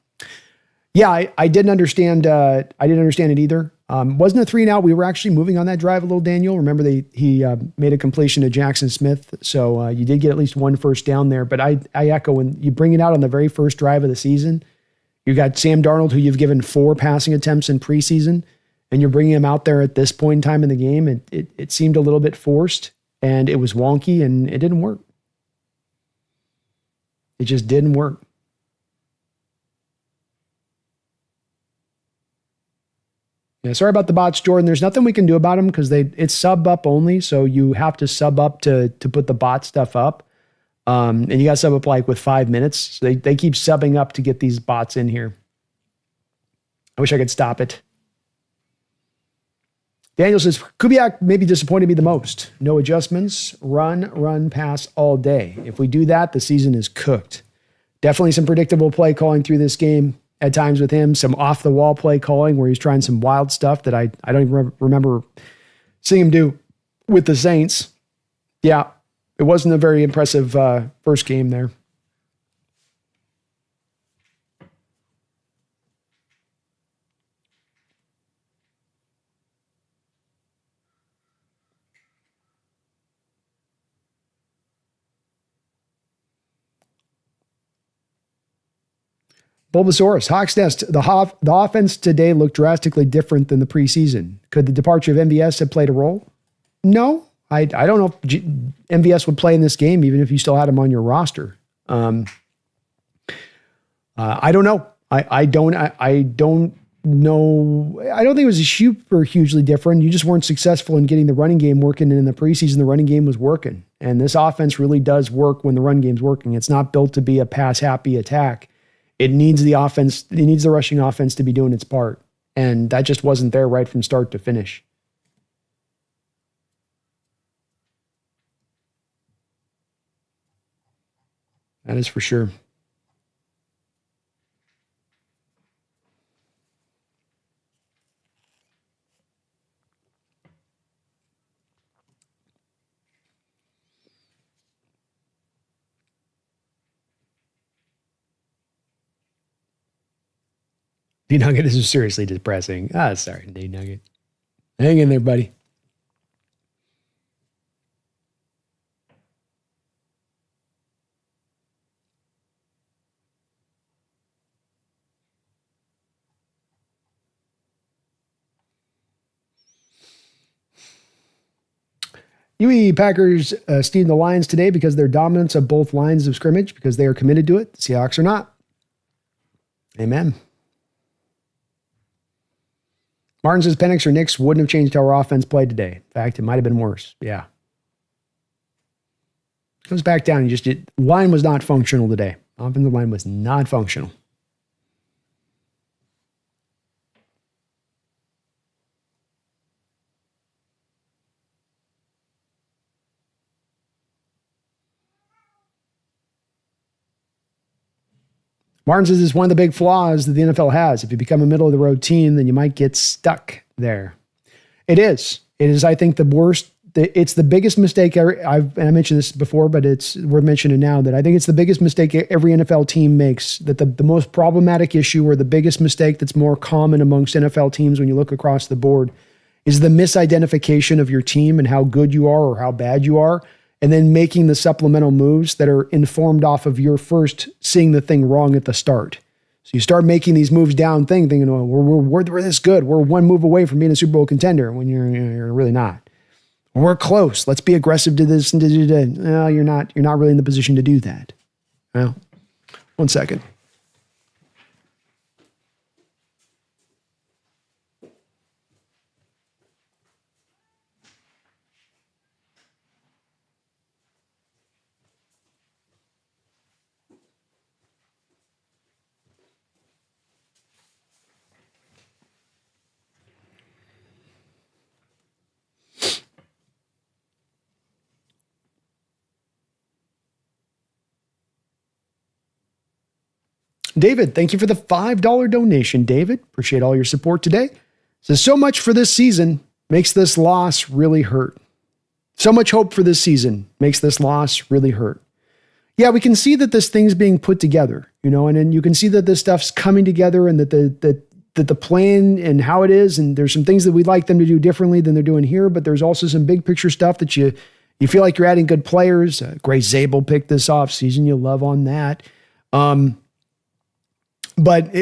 Yeah, I didn't understand. I didn't understand it either. Wasn't a 3-and-out. We were actually moving on that drive a little, Daniel. Remember, he made a completion to Jackson Smith. So you did get at least one first down there. But I echo, when you bring it out on the very first drive of the season, you got Sam Darnold, who you've given 4 passing attempts in preseason, and you're bringing him out there at this point in time in the game. It seemed a little bit forced, and it was wonky, and it didn't work. It just didn't work. Yeah, sorry about the bots, Jordan. There's nothing we can do about them because it's sub up only. So you have to sub up to put the bot stuff up. And you got to sub up like with 5 minutes. So they keep subbing up to get these bots in here. I wish I could stop it. Daniel says, Kubiak maybe disappointed me the most. No adjustments, run, pass all day. If we do that, the season is cooked. Definitely some predictable play calling through this game at times with him. Some off-the-wall play calling where he's trying some wild stuff that I don't even remember seeing him do with the Saints. Yeah, it wasn't a very impressive first game there. Bulbasaurus, Hawks Nest, the offense today looked drastically different than the preseason. Could the departure of MVS have played a role? No, I don't know if MVS would play in this game, even if you still had him on your roster. I don't know. I don't know. I don't think it was super hugely different. You just weren't successful in getting the running game working. And in the preseason, the running game was working. And this offense really does work when the run game's working. It's not built to be a pass-happy attack. It needs the offense. It needs the rushing offense to be doing its part. And that just wasn't there right from start to finish. That is for sure. D-Nugget, this is seriously depressing. Sorry, D-Nugget. Hang in there, buddy. UE Packers steamed the Lions today because of their dominance of both lines of scrimmage, because they are committed to it. The Seahawks are not. Amen. Martin says Penix or Nix wouldn't have changed how our offense played today. In fact, it might have been worse. Yeah. Comes back down. Line was not functional today. Offensive line was not functional. Martin says it's one of the big flaws that the NFL has. If you become a middle of the road team, then you might get stuck there. It is. It is, I think, the worst. It's the biggest mistake. I mentioned this before, but it's worth mentioning now that I think it's the biggest mistake every NFL team makes. That the most problematic issue or the biggest mistake that's more common amongst NFL teams when you look across the board is the misidentification of your team and how good you are or how bad you are, and then making the supplemental moves that are informed off of your first seeing the thing wrong at the start. So you start making these moves down thinking, oh, we're this good. We're one move away from being a Super Bowl contender when you're really not. We're close. Let's be aggressive to this and to that. No, you're not really in the position to do that. Well, 1 second. David, thank you for the $5 donation, David. Appreciate all your support today. Says, so much for this season makes this loss really hurt. So much hope for this season makes this loss really hurt. Yeah, we can see that this thing's being put together, and then you can see that this stuff's coming together and that the plan and how it is, and there's some things that we'd like them to do differently than they're doing here, but there's also some big picture stuff that you feel like you're adding good players. Grace Zabel picked this off season. You love on that. But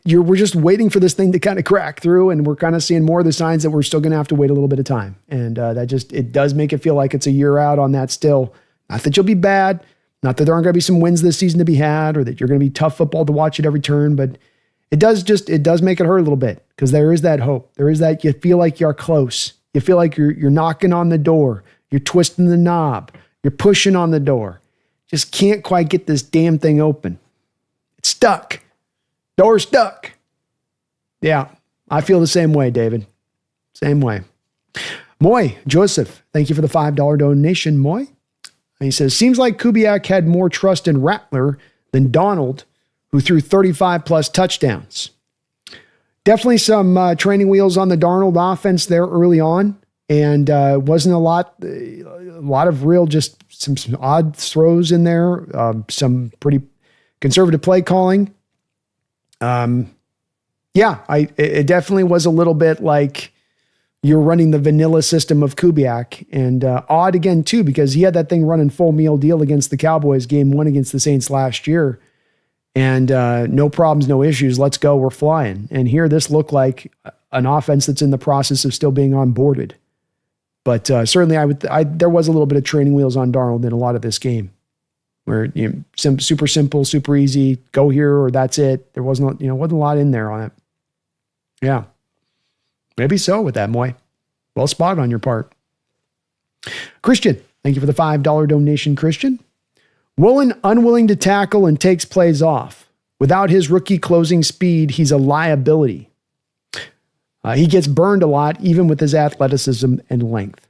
we're just waiting for this thing to kind of crack through, and we're kind of seeing more of the signs that we're still going to have to wait a little bit of time. And it does make it feel like it's a year out on that still. Not that you'll be bad, not that there aren't going to be some wins this season to be had, or that you're going to be tough football to watch at every turn, but it does make it hurt a little bit because there is that hope. There is that you feel like you're close. You feel like you're knocking on the door. You're twisting the knob. You're pushing on the door. Just can't quite get this damn thing open. It's stuck. Door stuck. Yeah, I feel the same way, David. Same way. Moy, Joseph, thank you for the $5 donation, Moy. And he says, seems like Kubiak had more trust in Rattler than Donald, who threw 35 plus touchdowns. Definitely some training wheels on the Darnold offense there early on. And wasn't a lot of real, just some odd throws in there. Some pretty conservative play calling. It definitely was a little bit like you're running the vanilla system of Kubiak, and odd again too, because he had that thing running full meal deal against the Cowboys game 1 against the Saints last year, and no problems, no issues. Let's go. We're flying. And here this looked like an offense that's in the process of still being onboarded. But certainly there was a little bit of training wheels on Darnold in a lot of this game, where super simple, super easy, go here or that's it. There wasn't a lot in there on it. Yeah, maybe so with that, Moy. Well spotted on your part. Christian, thank you for the $5 donation, Christian. Woolen unwilling to tackle and takes plays off. Without his rookie closing speed, he's a liability. He gets burned a lot, even with his athleticism and length.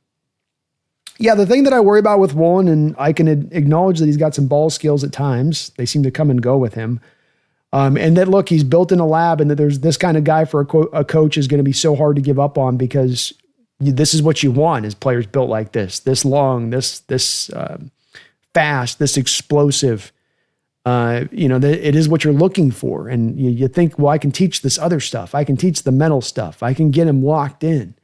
Yeah, the thing that I worry about with Woolen, and I can acknowledge that he's got some ball skills at times. They seem to come and go with him. And that, look, he's built in a lab, and that there's this kind of guy for a coach is going to be so hard to give up on, because this is what you want is players built like this long, this fast, this explosive. It is what you're looking for. And you think, well, I can teach this other stuff. I can teach the mental stuff. I can get him locked in.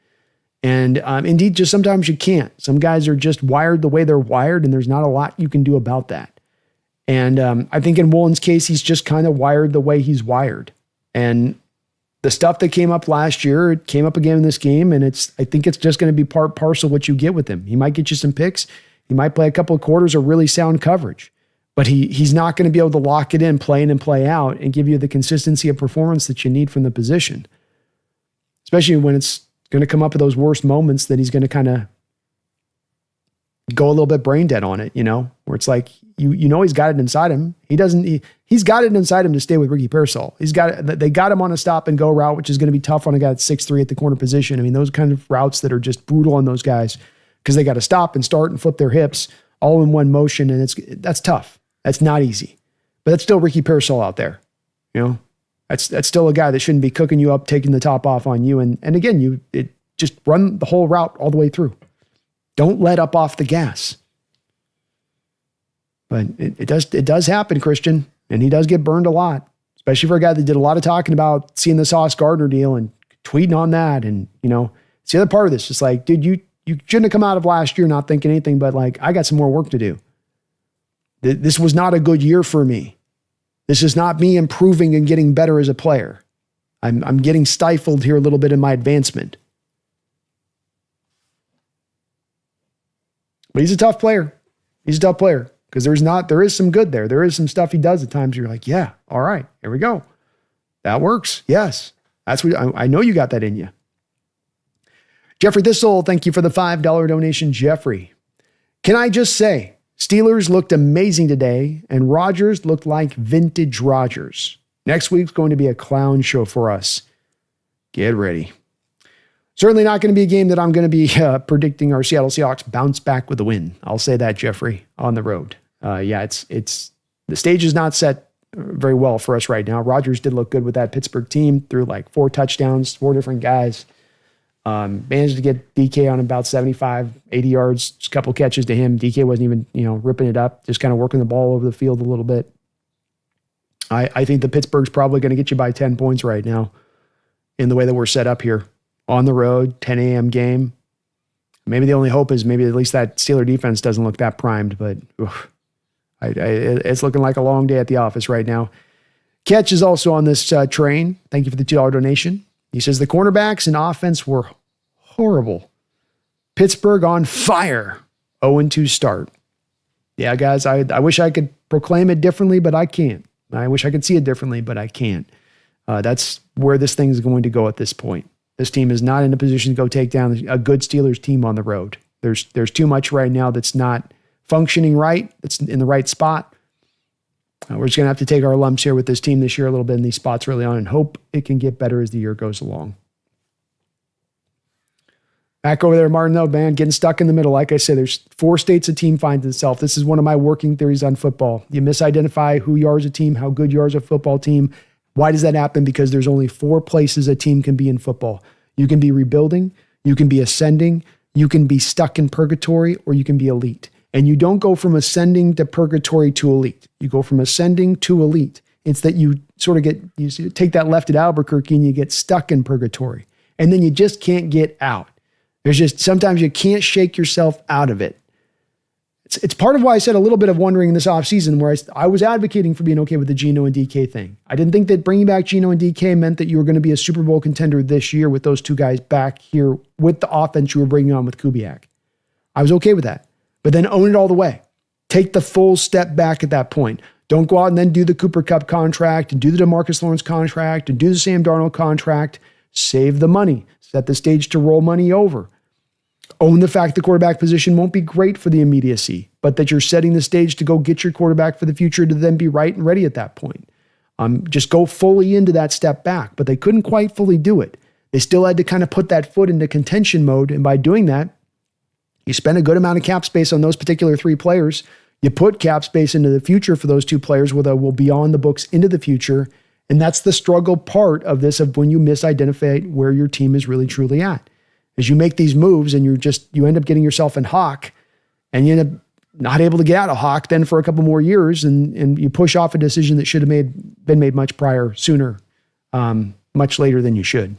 And indeed, just sometimes you can't. Some guys are just wired the way they're wired, and there's not a lot you can do about that. And I think in Woolen's case, he's just kind of wired the way he's wired. And the stuff that came up last year, it came up again in this game, and I think it's just going to be part parcel what you get with him. He might get you some picks. He might play a couple of quarters of really sound coverage. But he's not going to be able to lock it in, play in and play out, and give you the consistency of performance that you need from the position. Especially when it's going to come up at those worst moments that he's going to kind of go a little bit brain dead on it, where it's like, he's got it inside him. He's got it inside him to stay with Ricky Pearsall. They got him on a stop and go route, which is going to be tough on a guy that's 6'3" at the corner position. I mean, those kind of routes that are just brutal on those guys because they got to stop and start and flip their hips all in one motion. And that's tough. That's not easy, but that's still Ricky Pearsall out there. You know, that's still a guy that shouldn't be cooking you up, taking the top off on you. And again, it just run the whole route all the way through. Don't let up off the gas. But it does happen, Christian, and he does get burned a lot, especially for a guy that did a lot of talking about seeing the Sauce Gardner deal and tweeting on that. And, it's the other part of this. It's like, dude, you shouldn't have come out of last year not thinking anything but like, I got some more work to do. This was not a good year for me. This is not me improving and getting better as a player. I'm getting stifled here a little bit in my advancement. But he's a tough player. He's a tough player because there is some good there. There is some stuff he does at times. You're like, yeah, all right, here we go. That works. Yes. That's what I know you got that in you. Jeffrey Thistle, thank you for the $5 donation, Jeffrey. Can I just say, Steelers looked amazing today, and Rodgers looked like vintage Rodgers. Next week's going to be a clown show for us. Get ready. Certainly not going to be a game that I'm going to be predicting our Seattle Seahawks bounce back with a win. I'll say that, Jeffrey, on the road. It's the stage is not set very well for us right now. Rodgers did look good with that Pittsburgh team, threw like 4 touchdowns, 4 different guys. Managed to get DK on about 75, 80 yards, just a couple catches to him. DK wasn't even, ripping it up, just kind of working the ball over the field a little bit. I think the Pittsburgh's probably going to get you by 10 points right now in the way that we're set up here. On the road, 10 a.m. game. Maybe the only hope is maybe at least that Steeler defense doesn't look that primed, but it's looking like a long day at the office right now. Ketch is also on this train. Thank you for the $2 donation. He says the cornerbacks and offense were horrible. Pittsburgh on fire. 0-2 start. Yeah, guys, I wish I could proclaim it differently, but I can't. I wish I could see it differently, but I can't. That's where this thing's going to go at this point. This team is not in a position to go take down a good Steelers team on the road. There's too much right now that's not functioning right, that's in the right spot. We're just going to have to take our lumps here with this team this year a little bit in these spots early on and hope it can get better as the year goes along. Back over there, Martin, though, man, getting stuck in the middle. Like I said, there's 4 states a team finds itself. This is one of my working theories on football. You misidentify who you are as a team, how good you are as a football team. Why does that happen? Because there's only 4 places a team can be in football. You can be rebuilding, you can be ascending, you can be stuck in purgatory, or you can be elite. And you don't go from ascending to purgatory to elite. You go from ascending to elite. It's that you sort of you take that left at Albuquerque and you get stuck in purgatory. And then you just can't get out. There's just, sometimes you can't shake yourself out of it. It's part of why I said a little bit of wondering in this offseason where I was advocating for being okay with the Geno and DK thing. I didn't think that bringing back Geno and DK meant that you were going to be a Super Bowl contender this year with those 2 guys back here with the offense you were bringing on with Kubiak. I was okay with that. But then own it all the way. Take the full step back at that point. Don't go out and then do the Cooper Kupp contract and do the DeMarcus Lawrence contract and do the Sam Darnold contract. Save the money. Set the stage to roll money over. Own the fact the quarterback position won't be great for the immediacy, but that you're setting the stage to go get your quarterback for the future to then be right and ready at that point. Just go fully into that step back, but they couldn't quite fully do it. They still had to kind of put that foot into contention mode, and by doing that, you spend a good amount of cap space on those particular 3 players. You put cap space into the future for those 2 players where they will be on the books into the future. And that's the struggle part of this, of when you misidentify where your team is really truly at. As you make these moves and you end up getting yourself in Hawk, and you end up not able to get out of Hawk then for a couple more years, and you push off a decision that should have been made much sooner, much later than you should.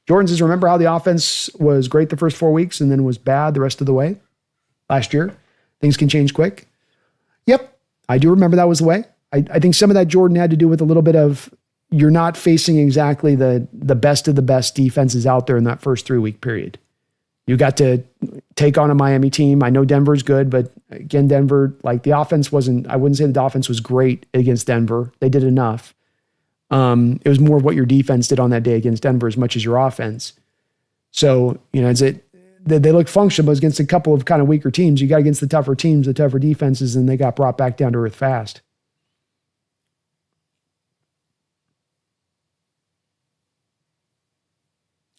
Jordan says, remember how the offense was great the first 4 weeks and then was bad the rest of the way last year? Things can change quick. Yep, I do remember that was the way. I think some of that, Jordan, had to do with a little bit of you're not facing exactly the best of the best defenses out there in that first 3-week period. You got to take on a Miami team. I know Denver's good, but again, Denver, like the offense I wouldn't say the offense was great against Denver. They did enough. It was more of what your defense did on that day against Denver as much as your offense. So, they look functional, but against a couple of kind of weaker teams. You got against the tougher teams, the tougher defenses, and they got brought back down to earth fast.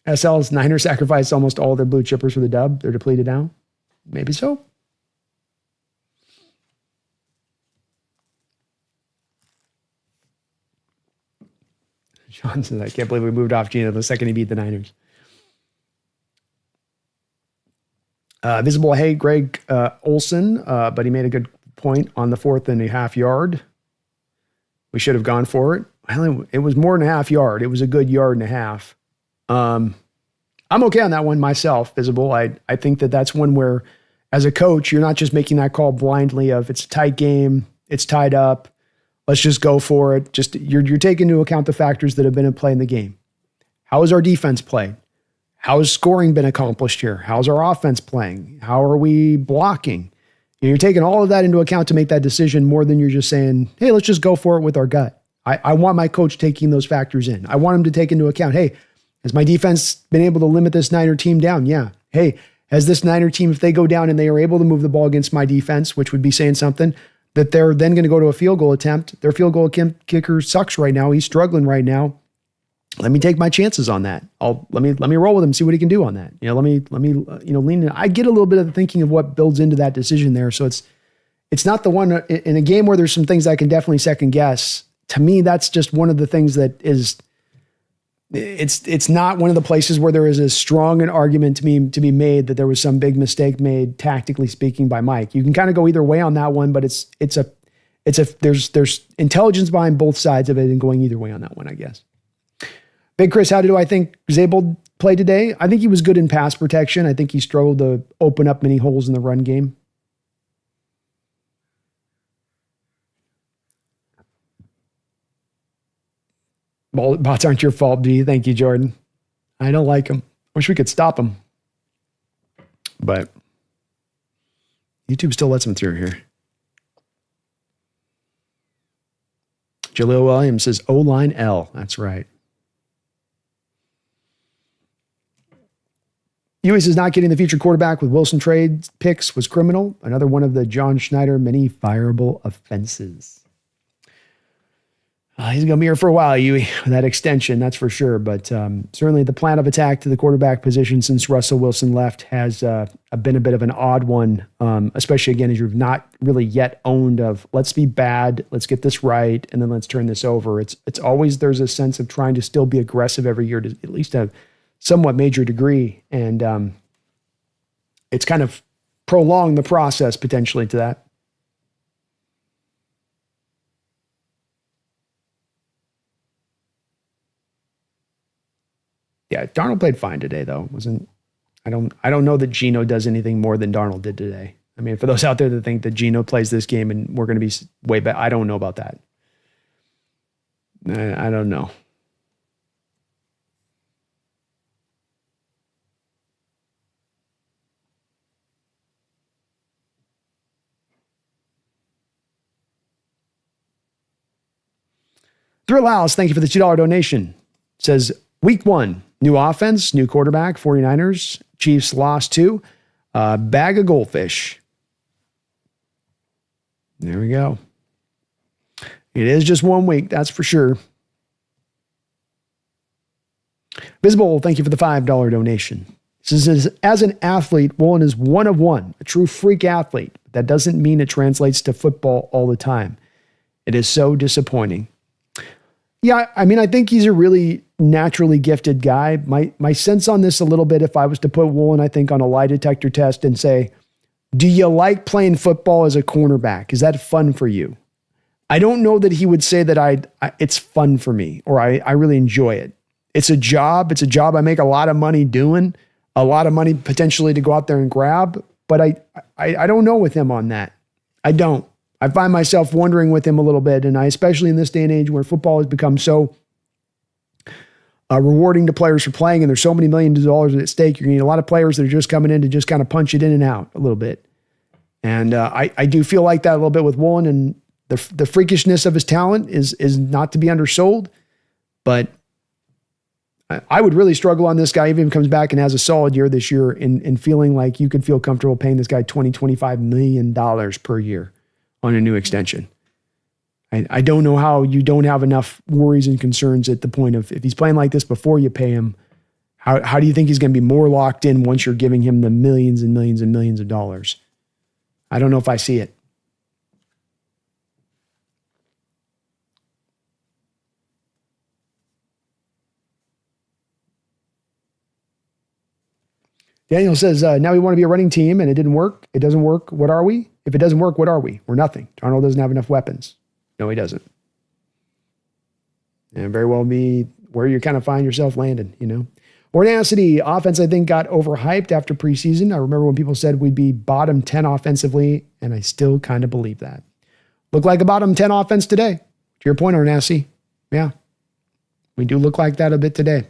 SL's Niners sacrificed almost all their blue chippers for the dub. They're depleted now. Maybe so. Sean says, I can't believe we moved off Geno the second he beat the Niners. Visible, hey, Greg Olson, but he made a good point on the 4.5 yard. We should have gone for it. Well, it was more than a half yard. It was a good yard and a half. I'm okay on that one myself, Visible. I think that's one where, as a coach, you're not just making that call blindly of it's a tight game, it's tied up, let's just go for it. Just you're taking into account the factors that have been in play in the game. How has our defense played? How has scoring been accomplished here? How's our offense playing? How are we blocking? You're taking all of that into account to make that decision more than you're just saying, hey, let's just go for it with our gut. I want my coach taking those factors in. I want him to take into account, hey, has my defense been able to limit this Niner team down? Yeah. Hey, has this Niner team, if they go down and they are able to move the ball against my defense, which would be saying something, that they're then going to go to a field goal attempt. Their field goal kicker sucks right now. He's struggling right now. Let me take my chances on that. Let me roll with him, see what he can do on that. Let me lean in. I get a little bit of the thinking of what builds into that decision there. So it's not the one in a game where there's some things I can definitely second guess. To me, that's just one of the things that is, it's not one of the places where there is as strong an argument to be made that there was some big mistake made tactically speaking by Mike. You can kind of go either way on that one, but there's intelligence behind both sides of it and going either way on that one, I guess. Big Chris, how do I think Zabel played today? I think he was good in pass protection. I think he struggled to open up many holes in the run game. Bots aren't your fault, D. Thank you, Jordan. I don't like them. Wish we could stop them. But YouTube still lets them through here. Jaleel Williams says O-line L. That's right. Huey says not getting the future quarterback with Wilson trade picks was criminal. Another one of the John Schneider many fireable offenses. He's going to be here for a while, Huey, with that extension, that's for sure. But certainly the plan of attack to the quarterback position since Russell Wilson left has been a bit of an odd one, especially, again, as you've not really yet owned of let's be bad, let's get this right, and then let's turn this over. It's always there's a sense of trying to still be aggressive every year to at least a somewhat major degree. And it's kind of prolonged the process potentially to that. Yeah, Darnold played fine today, though. I don't know that Geno does anything more than Darnold did today. I mean, for those out there that think that Geno plays this game and we're going to be way back, I don't know about that. I don't know. Thrill House, thank you for the $2 donation. It says, week 1, new offense, new quarterback, 49ers. Chiefs lost 2. Bag of goldfish. There we go. It is just 1 week, that's for sure. Visible, thank you for the $5 donation. This says, as an athlete, Woolen is one of one, a true freak athlete. That doesn't mean it translates to football all the time. It is so disappointing. Yeah, I mean, I think he's a really naturally gifted guy. My sense on this a little bit, if I was to put Woolen, I think, on a lie detector test and say, do you like playing football as a cornerback? Is that fun for you? I don't know that he would say that it's fun for me or I really enjoy it. It's a job. It's a job I make a lot of money doing, a lot of money potentially to go out there and grab. But I don't know with him on that. I don't. I find myself wondering with him a little bit, and especially in this day and age where football has become so rewarding to players for playing, and there's so many millions of dollars at stake. You're going to need a lot of players that are just coming in to just kind of punch it in and out a little bit. And I do feel like that a little bit with Woolen, and the freakishness of his talent is not to be undersold. But I would really struggle on this guy, even if he comes back and has a solid year this year, in feeling like you could feel comfortable paying this guy $20-25 million per year on a new extension. I don't know how you don't have enough worries and concerns at the point of, if he's playing like this before you pay him, how do you think he's going to be more locked in once you're giving him the millions and millions and millions of dollars? I don't know if I see it. Daniel says, now we want to be a running team and it didn't work. It doesn't work. What are we? If it doesn't work, what are we? We're nothing. Darnold doesn't have enough weapons. No, he doesn't. And very well be where you kind of find yourself landed, you know. Ornacity, offense, I think, got overhyped after preseason. I remember when people said we'd be bottom 10 offensively, and I still kind of believe that. Look like a bottom 10 offense today. To your point, Ornacity. Yeah. We do look like that a bit today.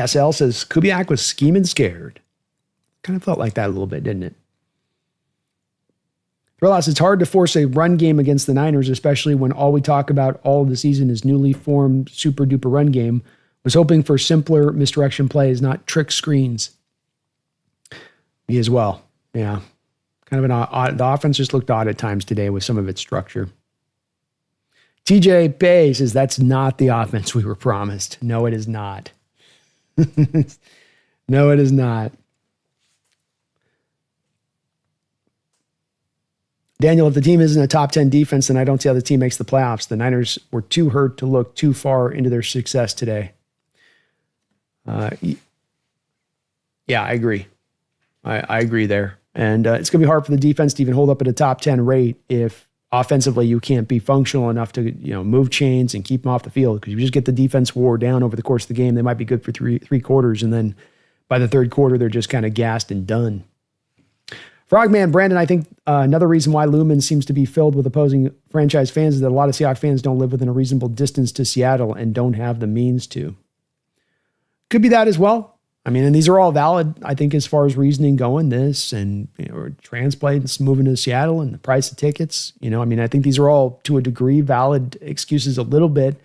SL says, Kubiak was scheming scared. Kind of felt like that a little bit, didn't it? Realize it's hard to force a run game against the Niners, especially when all we talk about all of the season is newly formed super duper run game. Was hoping for simpler misdirection plays, not trick screens. Me as well. Yeah. Kind of an odd, the offense just looked odd at times today with some of its structure. TJ Bay says that's not the offense we were promised. No, it is not. No, it is not. Daniel, if the team isn't a top 10 defense, then I don't see how the team makes the playoffs. The Niners were too hurt to look too far into their success today. Yeah, I agree. I agree there. And it's going to be hard for the defense to even hold up at a top 10 rate if offensively you can't be functional enough to, you know, move chains and keep them off the field. Because you just get the defense wore down over the course of the game, they might be good for three quarters, and then by the third quarter, they're just kind of gassed and done. Frogman, Brandon, I think another reason why Lumen seems to be filled with opposing franchise fans is that a lot of Seahawks fans don't live within a reasonable distance to Seattle and don't have the means to. Could be that as well. I mean, and these are all valid, I think, as far as reasoning going, this and, you know, or transplants moving to Seattle and the price of tickets. You know, I mean, I think these are all, to a degree, valid excuses a little bit.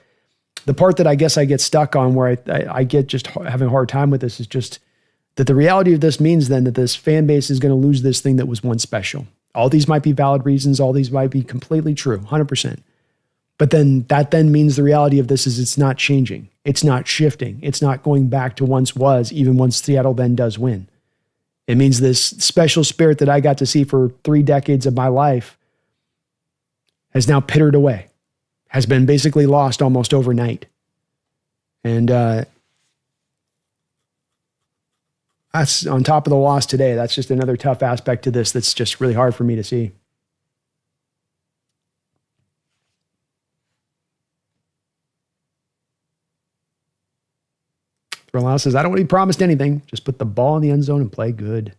The part that I guess I get stuck on where I get just having a hard time with this is just that the reality of this means then that this fan base is going to lose this thing that was once special. All these might be valid reasons. All these might be completely true, 100%. But then that then means the reality of this is it's not changing. It's not shifting. It's not going back to once was, even once Seattle then does win. It means this special spirit that I got to see for 3 decades of my life has now pittered away, has been basically lost almost overnight. And that's on top of the loss today. That's just another tough aspect to this that's just really hard for me to see. Thrilla says, I don't want to be promised anything. Just put the ball in the end zone and play good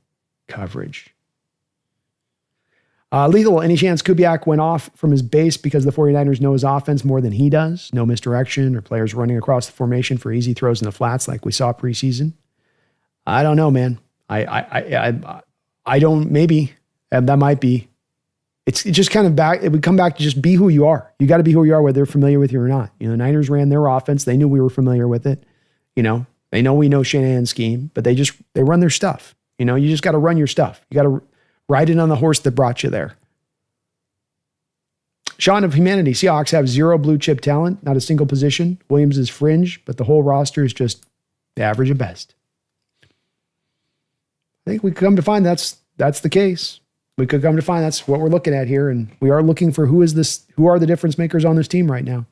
coverage. Lethal, any chance Kubiak went off from his base because the 49ers know his offense more than he does? No misdirection or players running across the formation for easy throws in the flats like we saw preseason? I don't know, man. I don't, maybe. That might be. It's just kind of back. It would come back to just be who you are. You got to be who you are, whether they're familiar with you or not. You know, the Niners ran their offense. They knew we were familiar with it. You know, they know we know Shanahan's scheme, but they run their stuff. You know, you just got to run your stuff. You got to ride it on the horse that brought you there. Sean of Humanity, Seahawks have 0 blue chip talent, not a single position. Williams is fringe, but the whole roster is just the average at best. I think we come to find that's the case. We could come to find that's what we're looking at here, and we are looking for who are the difference makers on this team right now.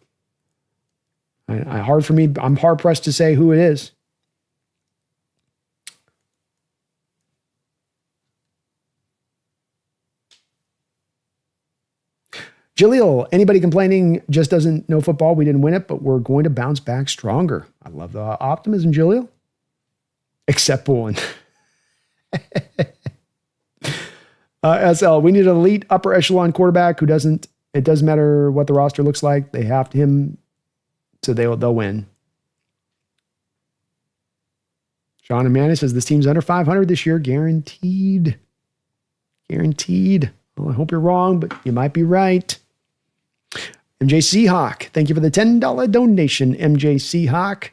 I'm hard pressed to say who it is. Jaleel, anybody complaining just doesn't know football. We didn't win it, but we're going to bounce back stronger. I love the optimism, Jaleel. Except one. SL, we need an elite upper echelon quarterback who it doesn't matter what the roster looks like. They have him, so they'll win. Sean Amanda says this team's under 500 this year, guaranteed. Guaranteed. Well, I hope you're wrong, but you might be right. MJ Seahawk, thank you for the $10 donation. MJ Seahawk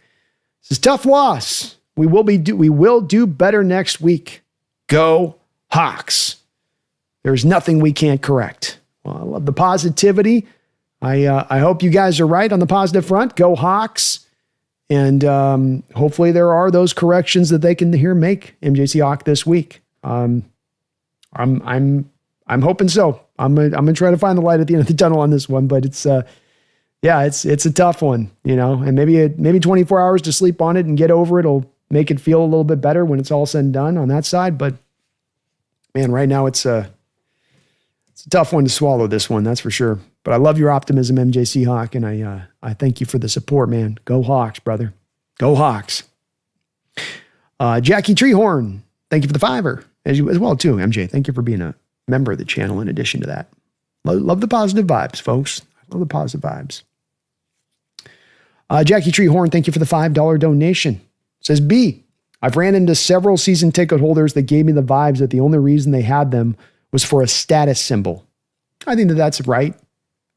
says tough loss. We will do better next week. Go Hawks. There's nothing we can't correct. Well, I love the positivity. I hope you guys are right on the positive front. Go Hawks. And hopefully there are those corrections that they can make MJ Seahawk this week. I'm I'm hoping so. I'm gonna try to find the light at the end of the tunnel on this one, but it's it's a tough one, and maybe 24 hours to sleep on it and get over it will make it feel a little bit better when it's all said and done on that side. But man, right now it's a tough one to swallow, this one, that's for sure. But I love your optimism, MJ Seahawk, and I thank you for the support, man. Go Hawks, brother. Go Hawks. Jackie Treehorn, thank you for the $5 as well too, MJ. Thank you for being a member of the channel in addition to that. Love the positive vibes, folks. Love the positive vibes. Jackie Treehorn, thank you for the $5 donation. Says, B, I've ran into several season ticket holders that gave me the vibes that the only reason they had them was for a status symbol. I think that that's right.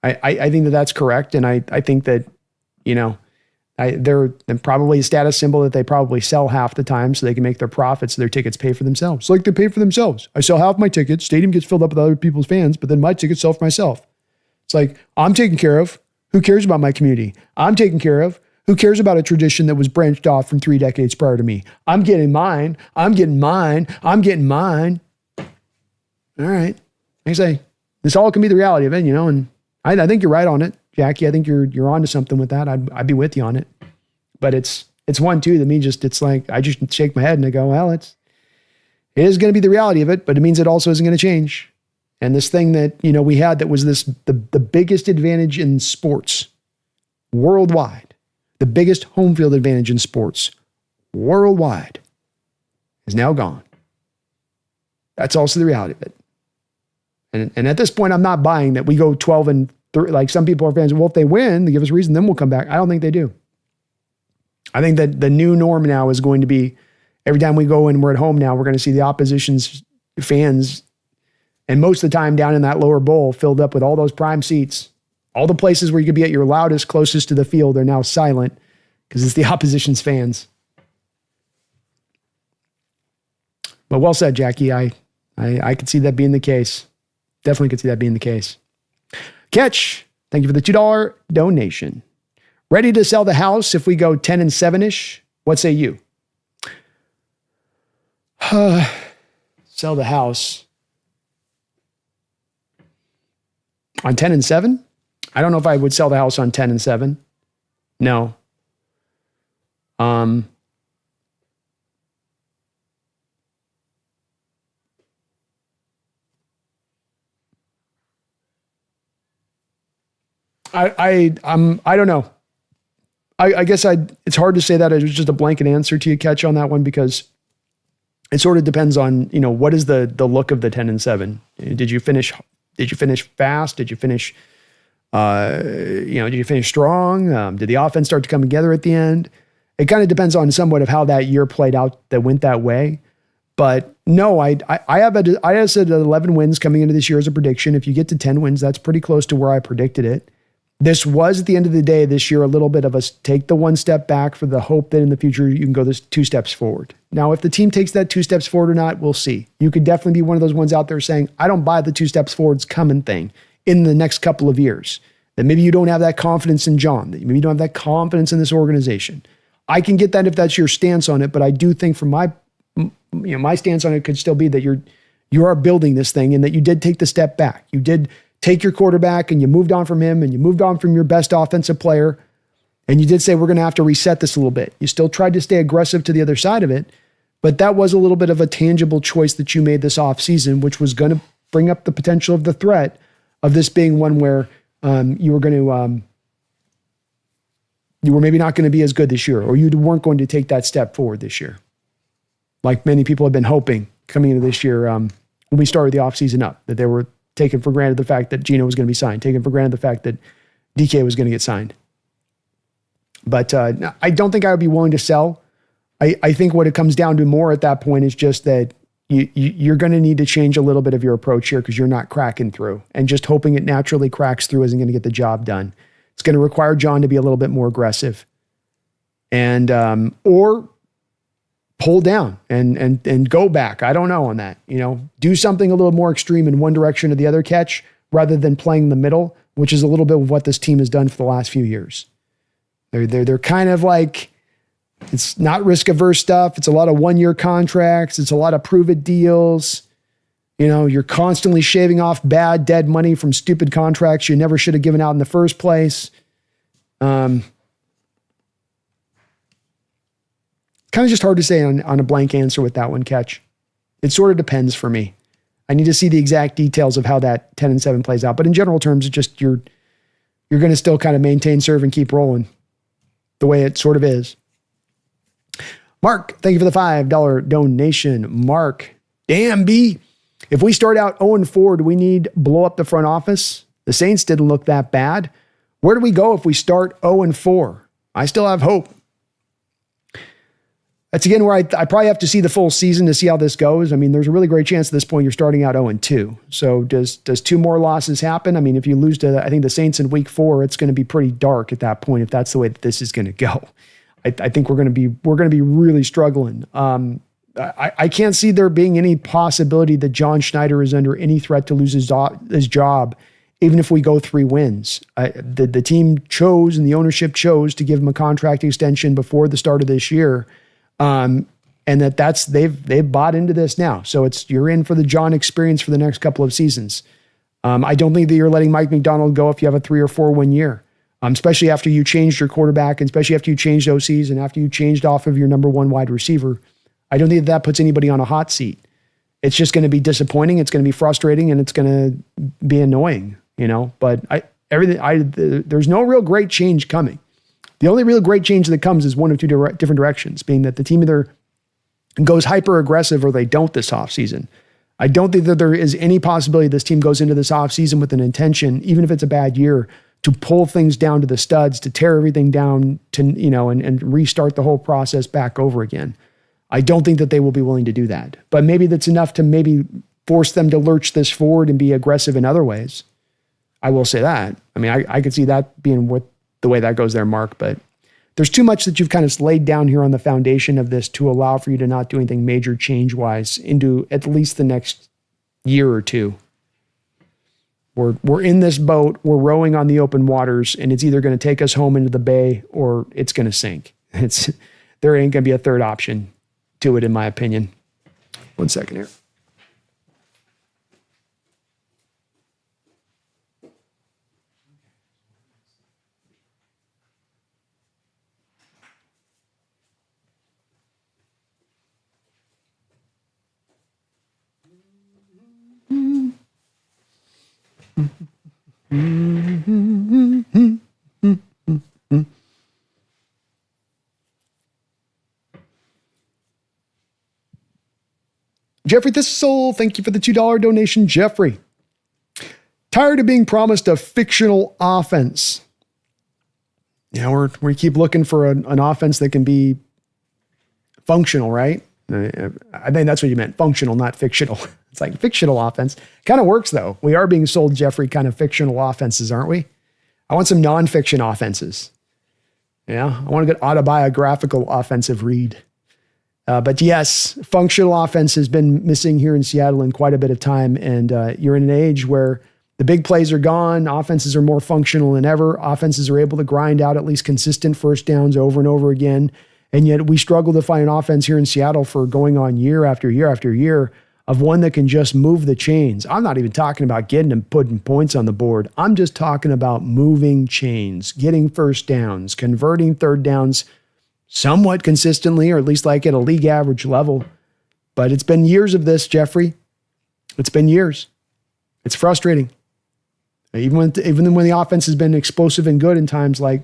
I think that that's correct. And I think that, they're probably a status symbol that they probably sell half the time so they can make their profits so their tickets pay for themselves. Like they pay for themselves. I sell half my tickets. Stadium gets filled up with other people's fans, but then my tickets sell for myself. It's like, I'm taken care of. Who cares about my community? I'm taken care of. Who cares about a tradition that was branched off from 3 decades prior to me? I'm getting mine. I'm getting mine. I'm getting mine. All right. Like I say, this all can be the reality of it, and I think you're right on it, Jackie. I think you're onto something with that. I'd be with you on it. But it's one too that me it's like I just shake my head and I go, well, it is going to be the reality of it, but it means it also isn't going to change. And this thing that we had that was the biggest advantage in sports worldwide, the biggest home field advantage in sports worldwide, is now gone. That's also the reality of it. And at this point, I'm not buying that we go 12-3. Like some people are fans, well, if they win, they give us a reason, then we'll come back. I don't think they do. I think that the new norm now is going to be every time we go and we're at home now, we're going to see the opposition's fans, and most of the time down in that lower bowl filled up with all those prime seats. All the places where you could be at your loudest, closest to the field are now silent because it's the opposition's fans. But well said, Jackie. I could see that being the case. Definitely could see that being the case. Catch, thank you for the $2 donation. Ready to sell the house if we go 10-7-ish? What say you? Sell the house on 10-7? I don't know if I would sell the house on 10-7. No. I don't know. I guess it's hard to say that it was just a blanket answer to you, Catch, on that one, because it sort of depends on, what is the look of the 10-7? Did you finish fast? Did you finish, did you finish strong? Did the offense start to come together at the end? It kind of depends on somewhat of how that year played out that went that way. But no, I have said 11 wins coming into this year as a prediction. If you get to 10 wins, that's pretty close to where I predicted it. This was, at the end of the day, this year, a little bit of a take the one step back for the hope that in the future you can go this 2 steps forward. Now, if the team takes that 2 steps forward or not, we'll see. You could definitely be one of those ones out there saying, I don't buy the 2 steps forwards coming thing in the next couple of years. That maybe you don't have that confidence in John, that maybe you don't have that confidence in this organization. I can get that if that's your stance on it, but I do think from my stance on it could still be that you are building this thing and that you did take the step back. You did take your quarterback and you moved on from him and you moved on from your best offensive player. And you did say, we're going to have to reset this a little bit. You still tried to stay aggressive to the other side of it, but that was a little bit of a tangible choice that you made this offseason, which was going to bring up the potential of the threat of this being one where you were maybe not going to be as good this year, or you weren't going to take that step forward this year. Like many people have been hoping coming into this year when we started the offseason up, that they were taking for granted the fact that Geno was going to be signed, taking for granted the fact that DK was going to get signed. But I don't think I would be willing to sell. I think what it comes down to more at that point is just that you're going to need to change a little bit of your approach here because you're not cracking through. And just hoping it naturally cracks through isn't going to get the job done. It's going to require John to be a little bit more aggressive. And or pull down and go back. I don't know on that. Do something a little more extreme in one direction or the other, Catch, rather than playing the middle, which is a little bit of what this team has done for the last few years. They're kind of like, it's not risk averse stuff. It's a lot of 1-year contracts. It's a lot of prove it deals. You know, you're constantly shaving off bad, dead money from stupid contracts you never should have given out in the first place. Kind of just hard to say on a blank answer with that one, Catch. It sort of depends for me. I need to see the exact details of how that 10-7 plays out. But in general terms, it's just you're going to still kind of maintain, serve, and keep rolling the way it sort of is. Mark, thank you for the $5 donation. Mark, damn B. If we start out 0-4, do we need blow up the front office? The Saints didn't look that bad. Where do we go if we start 0-4? I still have hope. That's again where I probably have to see the full season to see how this goes. I mean, there's a really great chance at this point you're starting out 0-2. So does 2 more losses happen? I mean, if you lose to, I think, the Saints in week 4, it's going to be pretty dark at that point if that's the way that this is going to go. I think we're going to be really struggling. I can't see there being any possibility that John Schneider is under any threat to lose his job, even if we go 3 wins. The team chose and the ownership chose to give him a contract extension before the start of this year. And they've bought into this now. So you're in for the John experience for the next couple of seasons. I don't think that you're letting Mike McDonald go if you have a 3 or 4 win year, especially after you changed your quarterback and especially after you changed OCs and after you changed off of your number 1 wide receiver. I don't think that puts anybody on a hot seat. It's just going to be disappointing. It's going to be frustrating and it's going to be annoying, but there's no real great change coming. The only real great change that comes is 1 or 2 different directions, being that the team either goes hyper aggressive or they don't this offseason. I don't think that there is any possibility this team goes into this offseason with an intention, even if it's a bad year, to pull things down to the studs, to tear everything down, to and restart the whole process back over again. I don't think that they will be willing to do that. But maybe that's enough to maybe force them to lurch this forward and be aggressive in other ways. I will say that. I mean, I could see that being what the way that goes there, Mark, but there's too much that you've kind of laid down here on the foundation of this to allow for you to not do anything major change-wise into at least the next year or 2. We're in this boat, we're rowing on the open waters, and it's either going to take us home into the bay or it's going to sink. There ain't going to be a third option to it, in my opinion. 1 second here. Jeffrey Thistle, thank you for the $2 donation, Jeffrey. Tired of being promised a fictional offense. Yeah, we keep looking for an offense that can be functional, right? I think that's what you meant, functional, not fictional. It's like fictional offense. Kind of works, though. We are being sold, Jeffrey, kind of fictional offenses, aren't we? I want some non-fiction offenses. Yeah, I want a good autobiographical offensive read. But yes, functional offense has been missing here in Seattle in quite a bit of time. And you're in an age where the big plays are gone. Offenses are more functional than ever. Offenses are able to grind out at least consistent first downs over and over again. And yet we struggle to find an offense here in Seattle for going on year after year after year of one that can just move the chains. I'm not even talking about getting and putting points on the board. I'm just talking about moving chains, getting first downs, converting third downs somewhat consistently, or at least like at a league average level. But it's been years of this, Jeffrey. It's been years. It's frustrating. Even when the offense has been explosive and good in times like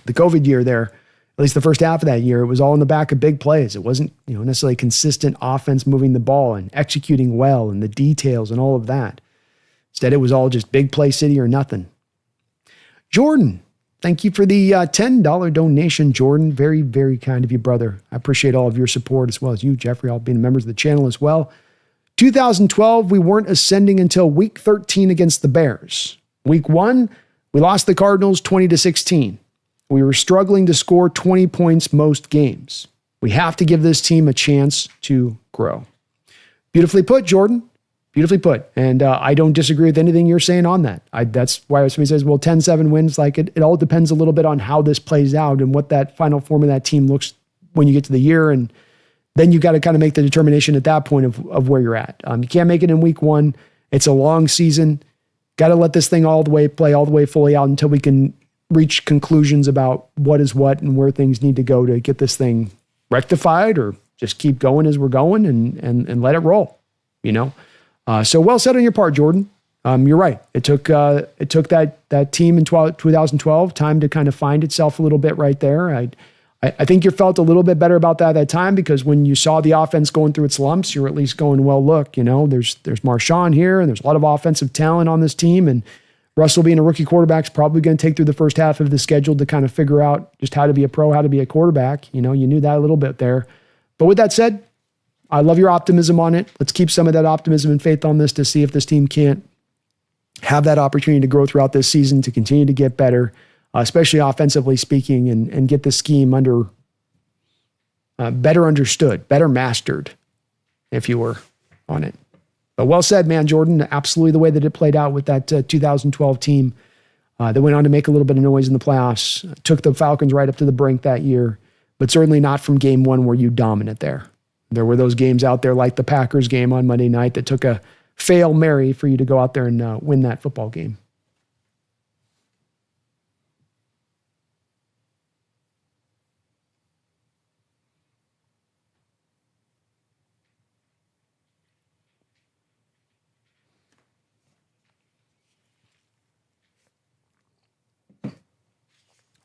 the COVID year there, at least the first half of that year, it was all in the back of big plays. It wasn't, necessarily consistent offense moving the ball and executing well and the details and all of that. Instead, it was all just big play city or nothing. Jordan, thank you for the $10 donation, Jordan. Very, very kind of you, brother. I appreciate all of your support as well as you, Jeffrey, all being members of the channel as well. 2012, we weren't ascending until week 13 against the Bears. Week 1, we lost the Cardinals 20-16. We were struggling to score 20 points most games. We have to give this team a chance to grow. Beautifully put, Jordan. Beautifully put. And I don't disagree with anything you're saying on that. That's why somebody says, well, 10-7 wins. Like it all depends a little bit on how this plays out and what that final form of that team looks when you get to the year and then you got to kind of make the determination at that point of where you're at. You can't make it in week 1. It's a long season. Got to let this thing play all the way fully out until we can reach conclusions about what is what and where things need to go to get this thing rectified, or just keep going as we're going and let it roll, So well said on your part, Jordan. You're right. It took that team in 2012 time to kind of find itself a little bit right there. I think you felt a little bit better about that at that time, because when you saw the offense going through its lumps, you're at least going, well, look, there's Marshawn here, and there's a lot of offensive talent on this team, and Russell being a rookie quarterback is probably going to take through the first half of the schedule to kind of figure out just how to be a pro, how to be a quarterback. You knew that a little bit there. But with that said, I love your optimism on it. Let's keep some of that optimism and faith on this to see if this team can't have that opportunity to grow throughout this season, to continue to get better, especially offensively speaking, and get the scheme under better understood, better mastered, if you were on it. But well said, man, Jordan. Absolutely the way that it played out with that 2012 team that went on to make a little bit of noise in the playoffs, took the Falcons right up to the brink that year, but certainly not from game 1 were you dominant there. There were those games out there like the Packers game on Monday night that took a Fail Mary for you to go out there and win that football game.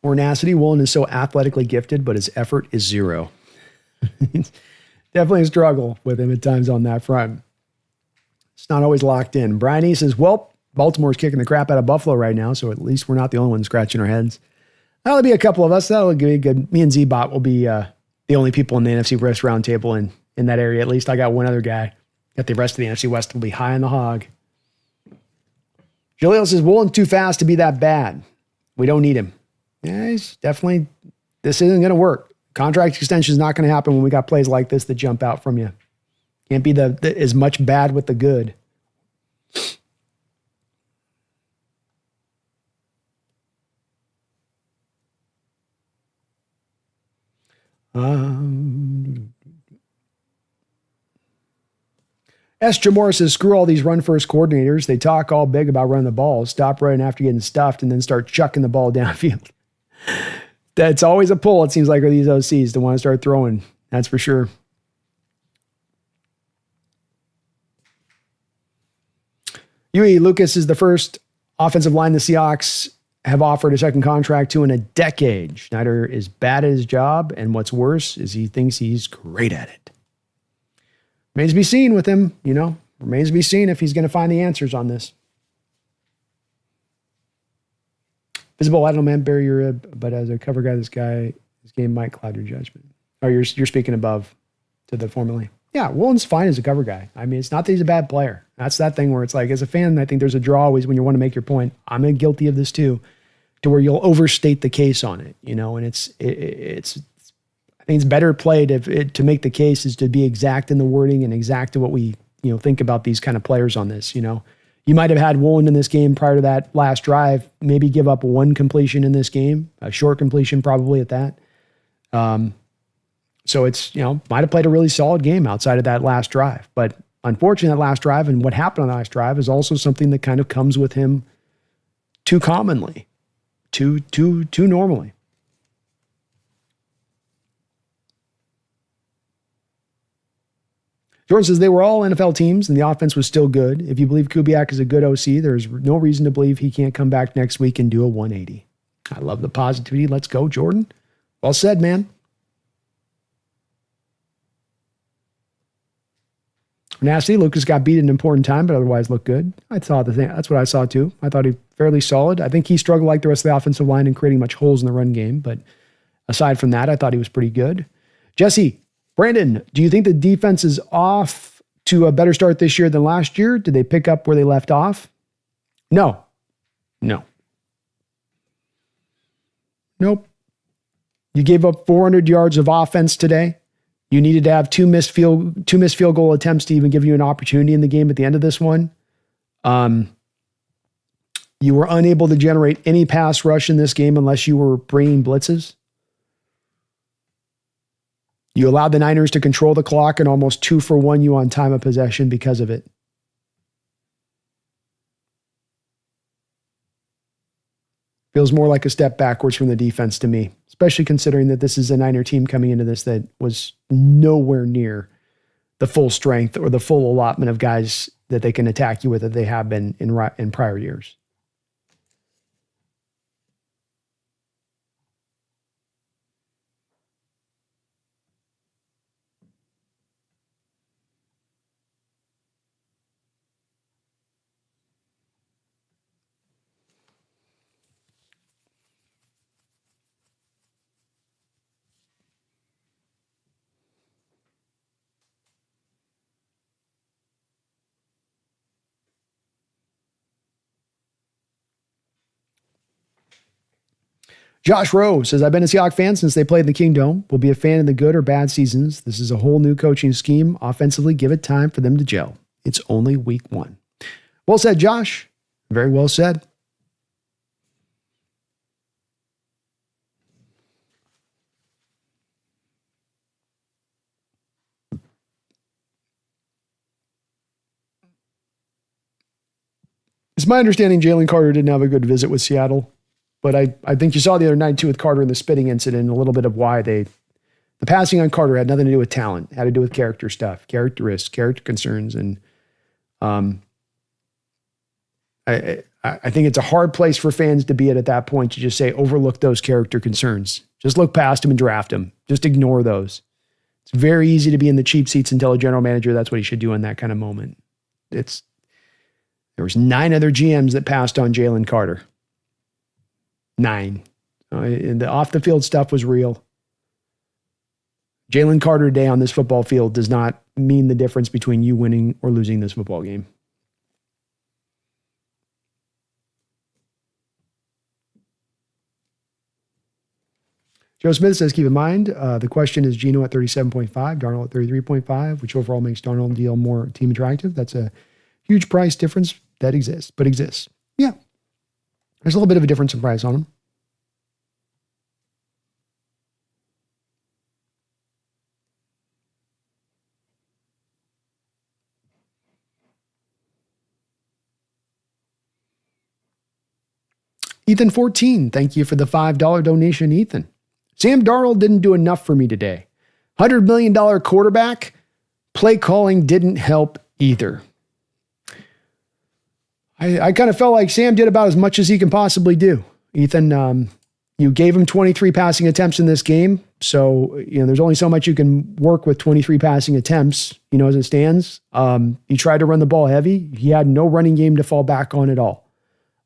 Ornacity, Woolen is so athletically gifted, but his effort is 0. Definitely a struggle with him at times on that front. It's not always locked in. Brian E. says, well, Baltimore's kicking the crap out of Buffalo right now, so at least we're not the only ones scratching our heads. That'll be a couple of us. That'll be good. Me and Z-Bot will be the only people in the NFC West roundtable in that area. At least I got one other guy. Got the rest of the NFC West will be high on the hog. Jaleel says, Woolen's too fast to be that bad. We don't need him. Yeah, he's definitely, this isn't going to work. Contract extension is not going to happen when we got plays like this that jump out from you. Can't be the as much bad with the good. S. Jamor says, screw all these run-first coordinators. They talk all big about running the ball, stop running after getting stuffed, and then start chucking the ball downfield. That's always a pull, it seems like, with these OCs to want to start throwing. That's for sure. Huey Lucas is the first offensive line the Seahawks have offered a second contract to in a decade. Schneider is bad at his job, and what's worse is he thinks he's great at it. Remains to be seen with him, Remains to be seen if he's going to find the answers on this. Visible, I don't know, man, bury your rib, but as a cover guy, this game might cloud your judgment. Oh, you're speaking above to the formulae. Yeah, Woolen's fine as a cover guy. I mean, it's not that he's a bad player. That's that thing where it's like, as a fan, I think there's a draw always when you want to make your point. I'm guilty of this too, to where you'll overstate the case on it, and it's I think it's better played to make the case is to be exact in the wording and exact to what we, think about these kind of players on this, You might have had Woolen in this game prior to that last drive, maybe give up one completion in this game, a short completion probably at that. So it's, might have played a really solid game outside of that last drive. But unfortunately, that last drive and what happened on the last drive is also something that kind of comes with him too commonly, too normally. Jordan says they were all NFL teams and the offense was still good. If you believe Kubiak is a good OC, there's no reason to believe he can't come back next week and do a 180. I love the positivity. Let's go, Jordan. Well said, man. Nasty, Lucas got beat at an important time, but otherwise looked good. I saw the thing. That's what I saw too. I thought he fairly solid. I think he struggled like the rest of the offensive line in creating much holes in the run game. But aside from that, I thought he was pretty good. Jesse, Brandon, do you think the defense is off to a better start this year than last year? Did they pick up where they left off? No. Nope. You gave up 400 yards of offense today. You needed to have two missed field goal attempts to even give you an opportunity in the game at the end of this one. You were unable to generate any pass rush in this game unless you were bringing blitzes. You allowed the Niners to control the clock and almost 2-for-1 you on time of possession because of it. Feels more like a step backwards from the defense to me, especially considering that this is a Niner team coming into this that was nowhere near the full strength or the full allotment of guys that they can attack you with that they have been in prior years. Josh Rowe says, I've been a Seahawks fan since they played in the Kingdome. Will be a fan in the good or bad seasons. This is a whole new coaching scheme. Offensively, give it time for them to gel. It's only week 1. Well said, Josh. Very well said. It's my understanding Jalen Carter didn't have a good visit with Seattle. But I think you saw the other night, too, with Carter in the spitting incident, a little bit of why the passing on Carter had nothing to do with talent. It had to do with character stuff, character risks, character concerns. And I think it's a hard place for fans to be at that point to just say, overlook those character concerns. Just look past them and draft them. Just ignore those. It's very easy to be in the cheap seats and tell a general manager that's what he should do in that kind of moment. There was 9 other GMs that passed on Jalen Carter. 9. And the off-the-field stuff was real. Jalen Carter Day on this football field does not mean the difference between you winning or losing this football game. Joe Smith says, keep in mind, the question is Geno at 37.5, Darnold at 33.5, which overall makes Darnold deal more team attractive. That's a huge price difference that exists. Yeah. There's a little bit of a difference in price on them. Ethan 14, thank you for the $5 donation, Ethan. Sam Darnold didn't do enough for me today. $100 million quarterback, play calling didn't help either. I kind of felt like Sam did about as much as he can possibly do. Ethan, you gave him 23 passing attempts in this game. So, there's only so much you can work with 23 passing attempts, as it stands. He tried to run the ball heavy. He had no running game to fall back on at all.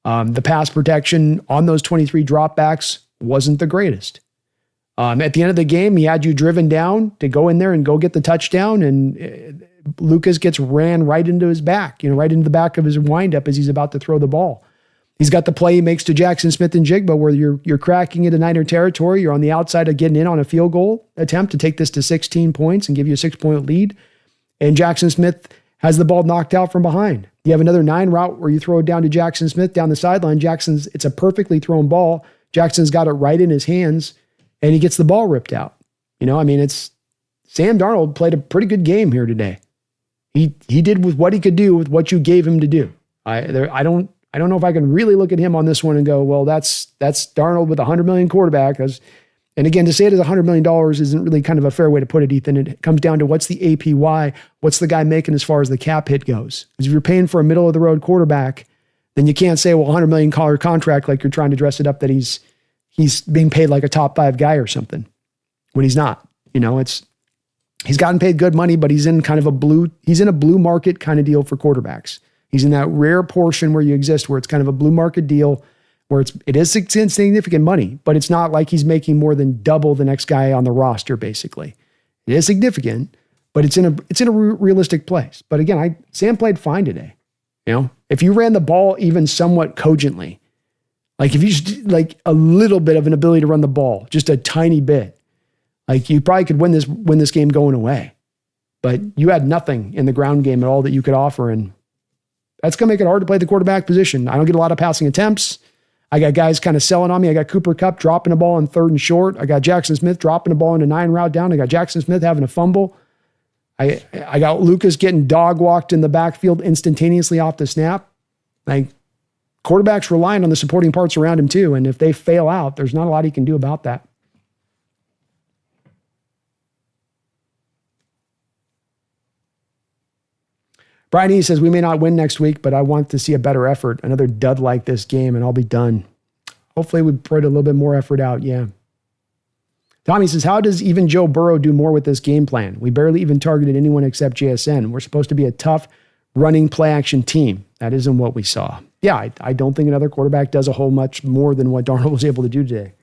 The pass protection on those 23 dropbacks wasn't the greatest. At the end of the game, he had you driven down to go in there and go get the touchdown, and Lucas gets ran right into his back, right into the back of his windup as he's about to throw the ball. He's got the play he makes to Jackson Smith and Jigba where you're cracking into Niner territory. You're on the outside of getting in on a field goal attempt to take this to 16 points and give you a 6-point lead. And Jackson Smith has the ball knocked out from behind. You have another 9 route where you throw it down to Jackson Smith down the sideline. It's a perfectly thrown ball. Jackson's got it right in his hands and he gets the ball ripped out. It's Sam Darnold played a pretty good game here today. He did with what he could do with what you gave him to do. I don't know if I can really look at him on this one and go, well, that's Darnold with a $100 million quarterback. And again, to say it is $100 million isn't really kind of a fair way to put it, Ethan. It comes down to what's the APY, what's the guy making as far as the cap hit goes. Because if you're paying for a middle of the road quarterback, then you can't say, well, $100 million contract like you're trying to dress it up that he's being paid like a top 5 guy or something when he's not. He's gotten paid good money, but he's in a blue market kind of deal for quarterbacks. He's in that rare portion where you exist, where it's kind of a blue market deal, where it is significant money, but it's not like he's making more than double the next guy on the roster, basically. It is significant, but it's in a realistic place. But again, Sam played fine today. If you ran the ball even somewhat cogently, like if you just like a little bit of an ability to run the ball, just a tiny bit, like you probably could win this game going away. But you had nothing in the ground game at all that you could offer, and that's going to make it hard to play the quarterback position. I don't get a lot of passing attempts. I got guys kind of selling on me. I got Cooper Kupp dropping a ball on 3rd and short. I got Jackson Smith dropping a ball in a 9 route down. I got Jackson Smith having a fumble. I got Lucas getting dog walked in the backfield instantaneously off the snap. Like, quarterback's relying on the supporting parts around him too. And if they fail out, there's not a lot he can do about that. Brian E. says, we may not win next week, but I want to see a better effort. Another dud like this game, and I'll be done. Hopefully we put a little bit more effort out, yeah. Tommy says, how does even Joe Burrow do more with this game plan? We barely even targeted anyone except JSN. We're supposed to be a tough, running play-action team. That isn't what we saw. Yeah, I don't think another quarterback does a whole much more than what Darnold was able to do today.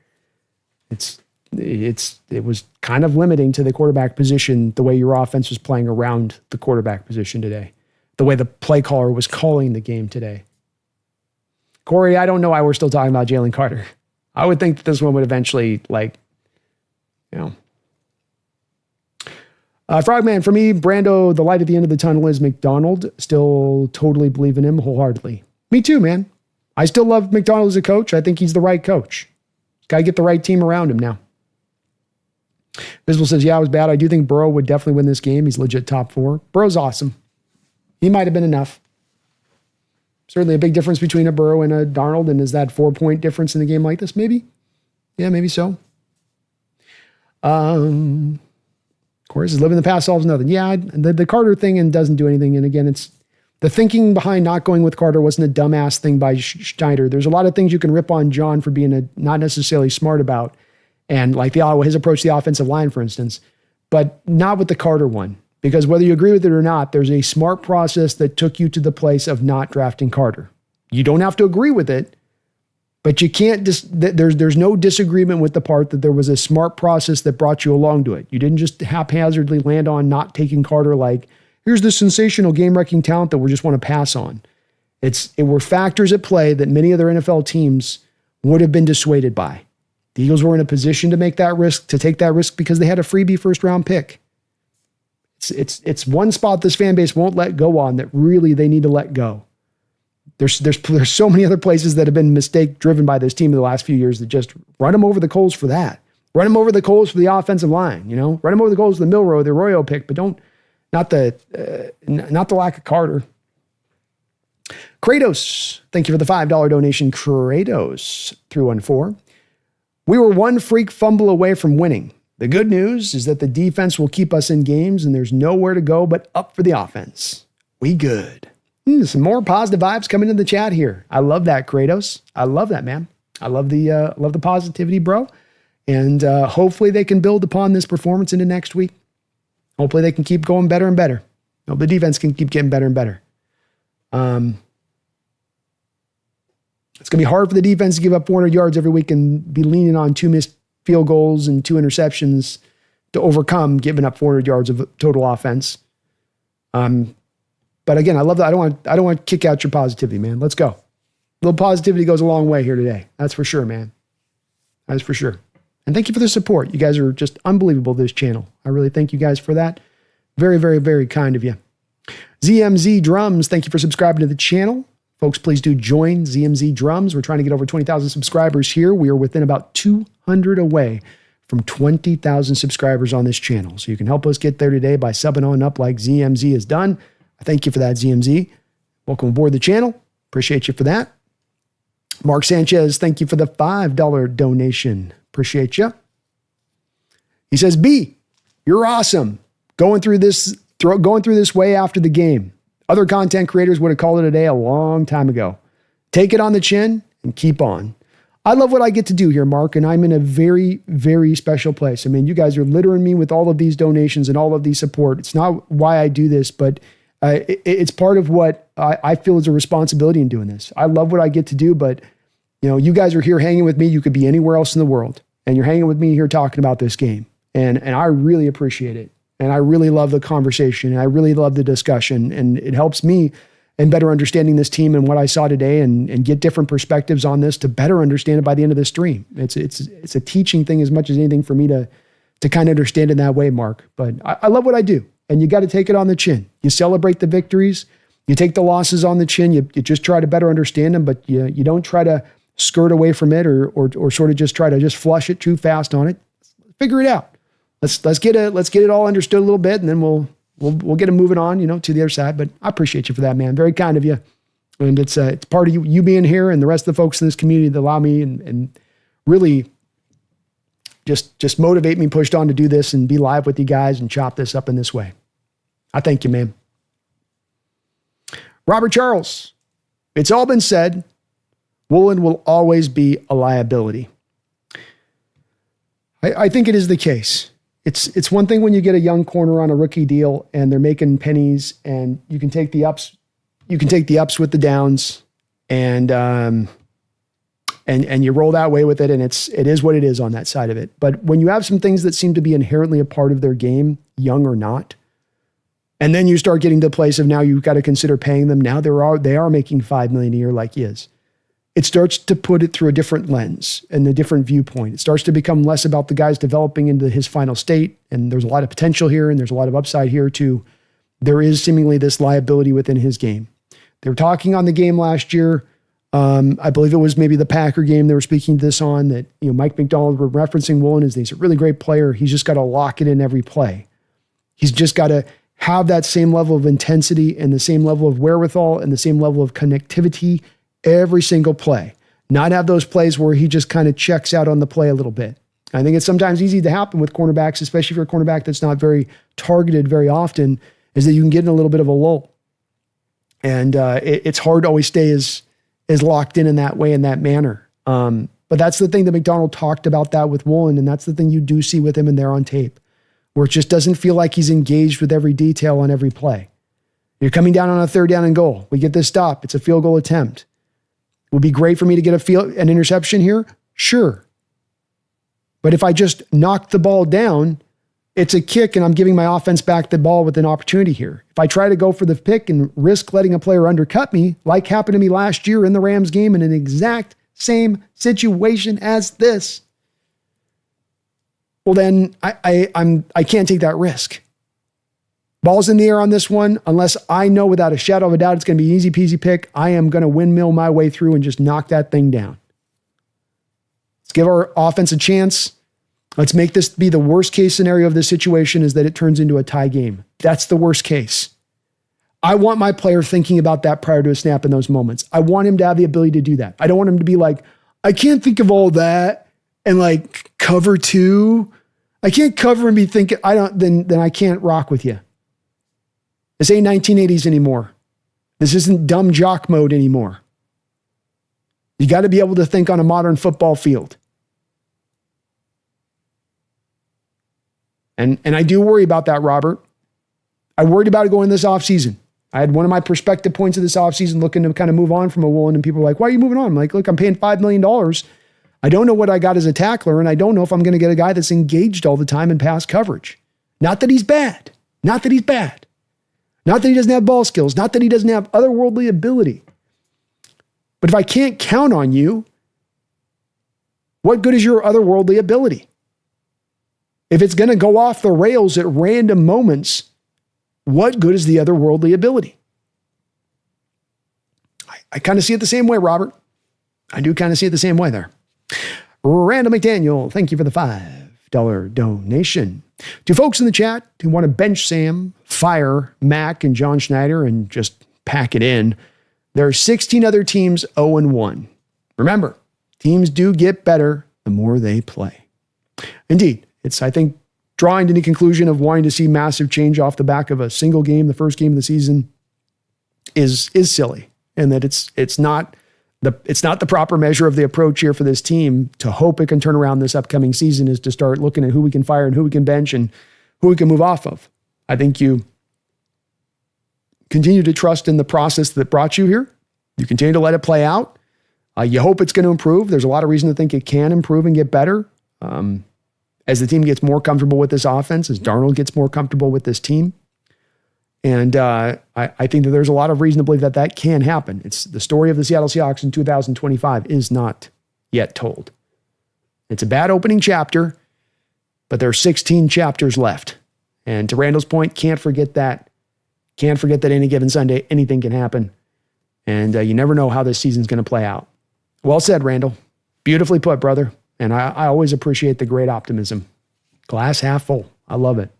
It was kind of limiting to the quarterback position, the way your offense was playing around the quarterback position today. The way the play caller was calling the game today. Corey, I don't know why we're still talking about Jalen Carter. I would think that this one would eventually, Frogman, for me, Brando, the light at the end of the tunnel is McDonald. Still totally believe in him wholeheartedly. Me too, man. I still love McDonald as a coach. I think he's the right coach. Got to get the right team around him now. Visible says, yeah, it was bad. I do think Burrow would definitely win this game. He's legit top 4. Burrow's awesome. He might have been enough. Certainly a big difference between a Burrow and a Darnold. And is that 4-point difference in a game like this? Maybe. Yeah, maybe so. Of course, living the past solves nothing. Yeah, the Carter thing and doesn't do anything. And again, it's the thinking behind not going with Carter wasn't a dumbass thing by Schneider. There's a lot of things you can rip on John for being not necessarily smart about. And like his approach to the offensive line, for instance, but not with the Carter one. Because whether you agree with it or not, there's a smart process that took you to the place of not drafting Carter. You don't have to agree with it, but you can't, there's no disagreement with the part that there was a smart process that brought you along to it. You didn't just haphazardly land on not taking Carter like, here's this sensational game-wrecking talent that we just want to pass on. It were factors at play that many other NFL teams would have been dissuaded by. The Eagles were in a position to take that risk because they had a freebie first-round pick. It's one spot this fan base won't let go on that really they need to let go. There's so many other places that have been mistake driven by this team in the last few years that just run them over the coals for that. Run them over the coals for the offensive line, run them over the coals for the Milrow, the Arroyo pick, but not the lack of Carter. Kratos, thank you for the $5 donation. Kratos 314. We were one freak fumble away from winning. The good news is that the defense will keep us in games and there's nowhere to go but up for the offense. We good. Some more positive vibes coming in the chat here. I love that, Kratos. I love that, man. I love the positivity, bro. And hopefully they can build upon this performance into next week. Hopefully they can keep going better and better. Hope the defense can keep getting better and better. It's going to be hard for the defense to give up 400 yards every week and be leaning on 2 missed field goals and 2 interceptions to overcome giving up 400 yards of total offense. But again, I love that. I don't want to kick out your positivity, man. Let's go. A little positivity goes a long way here today. That's for sure, man. That's for sure. And thank you for the support. You guys are just unbelievable, this channel. I really thank you guys for that. Very, very, very kind of you. ZMZ Drums, thank you for subscribing to the channel. Folks, please do join ZMZ Drums. We're trying to get over 20,000 subscribers here. We are within about 200 away from 20,000 subscribers on this channel. So you can help us get there today by subbing on up like ZMZ has done. I thank you for that, ZMZ. Welcome aboard the channel. Appreciate you for that. Mark Sanchez, thank you for the $5 donation. Appreciate you. He says, B, you're awesome. Going through this way after the game. Other content creators would have called it a day a long time ago. Take it on the chin and keep on. I love what I get to do here, Mark, and I'm in a very, very special place. I mean, you guys are littering me with all of these donations and all of these support. It's not why I do this, but it's part of what I feel is a responsibility in doing this. I love what I get to do, but you guys are here hanging with me. You could be anywhere else in the world, and you're hanging with me here talking about this game, and I really appreciate it. And I really love the conversation, and I really love the discussion, and it helps me in better understanding this team and what I saw today, and get different perspectives on this to better understand it by the end of the stream. It's a teaching thing as much as anything for me to kind of understand it that way, Mark. But I love what I do, and you got to take it on the chin. You celebrate the victories, you take the losses on the chin. You just try to better understand them, but you don't try to skirt away from it or sort of just try to just flush it too fast on it. Figure it out. Let's get it all understood a little bit, and then we'll get it moving on, to the other side. But I appreciate you for that, man. Very kind of you. And it's part of you being here and the rest of the folks in this community that allow me and really just motivate me, pushed on to do this and be live with you guys and chop this up in this way. I thank you, man. Robert Charles, it's all been said. Woolen will always be a liability. I think it is the case. It's one thing when you get a young corner on a rookie deal and they're making pennies and you can take the ups. You can take the ups with the downs and you roll that way with it. And it is what it is on that side of it. But when you have some things that seem to be inherently a part of their game, young or not, and then you start getting to the place of now you've got to consider paying them. Now they are making $5 million a year like he is. It starts to put it through a different lens and a different viewpoint. It starts to become less about the guys developing into his final state. And there's a lot of potential here and there's a lot of upside here too. There is seemingly this liability within his game. They were talking on the game last year. I believe it was maybe the Packer game they were speaking to this on that, Mike McDonald were referencing Woolen as he's a really great player. He's just got to lock it in every play. He's just got to have that same level of intensity and the same level of wherewithal and the same level of connectivity every single play. Not have those plays where he just kind of checks out on the play a little bit. I think it's sometimes easy to happen with cornerbacks, especially if you're a cornerback that's not very targeted very often, is that you can get in a little bit of a lull. And it's hard to always stay as locked in that way, in that manner. But that's the thing that McDonald talked about that with Woolen, and that's the thing you do see with him in there on tape, where it just doesn't feel like he's engaged with every detail on every play. You're coming down on a 3rd down and goal. We get this stop. It's a field goal attempt. It would be great for me to get an interception here. Sure. But if I just knock the ball down, it's a kick and I'm giving my offense back the ball with an opportunity here. If I try to go for the pick and risk letting a player undercut me, like happened to me last year in the Rams game in an exact same situation as this, well then I can't take that risk. Ball's in the air on this one. Unless I know without a shadow of a doubt it's going to be an easy peasy pick, I am going to windmill my way through and just knock that thing down. Let's give our offense a chance. Let's make this be the worst case scenario of this situation is that it turns into a tie game. That's the worst case. I want my player thinking about that prior to a snap in those moments. I want him to have the ability to do that. I don't want him to be like, I can't think of all that and like cover 2. I can't cover and be thinking, then I can't rock with you. This ain't 1980s anymore. This isn't dumb jock mode anymore. You got to be able to think on a modern football field. And I do worry about that, Robert. I worried about it going this offseason. I had one of my perspective points of this offseason looking to kind of move on from a Woolen, and people were like, why are you moving on? I'm like, look, I'm paying $5 million. I don't know what I got as a tackler, and I don't know if I'm going to get a guy that's engaged all the time in pass coverage. Not that he's bad. Not that he's bad. Not that he doesn't have ball skills. Not that he doesn't have otherworldly ability. But if I can't count on you, what good is your otherworldly ability? If it's going to go off the rails at random moments, what good is the otherworldly ability? I kind of see it the same way, Robert. I do kind of see it the same way there. Randall McDaniel, thank you for the $5 donation. To folks in the chat who want to bench Sam, fire Mac and John Schneider and just pack it in, there are 16 other teams 0-1. Remember, teams do get better the more they play. Indeed, it's, I think, drawing to the conclusion of wanting to see massive change off the back of a single game, the first game of the season, is silly, and that it's not the proper measure of the approach here for this team to hope it can turn around this upcoming season is to start looking at who we can fire and who we can bench and who we can move off of. I think you continue to trust in the process that brought you here. You continue to let it play out. You hope it's going to improve. There's a lot of reason to think it can improve and get better. As the team gets more comfortable with this offense, as Darnold gets more comfortable with this team. And I think that there's a lot of reason to believe that that can happen. It's the story of the Seattle Seahawks in 2025 is not yet told. It's a bad opening chapter, but there are 16 chapters left. And to Randall's point, can't forget that. Can't forget that any given Sunday, anything can happen. And you never know how this season's going to play out. Well said, Randall. Beautifully put, brother. And I always appreciate the great optimism. Glass half full. I love it.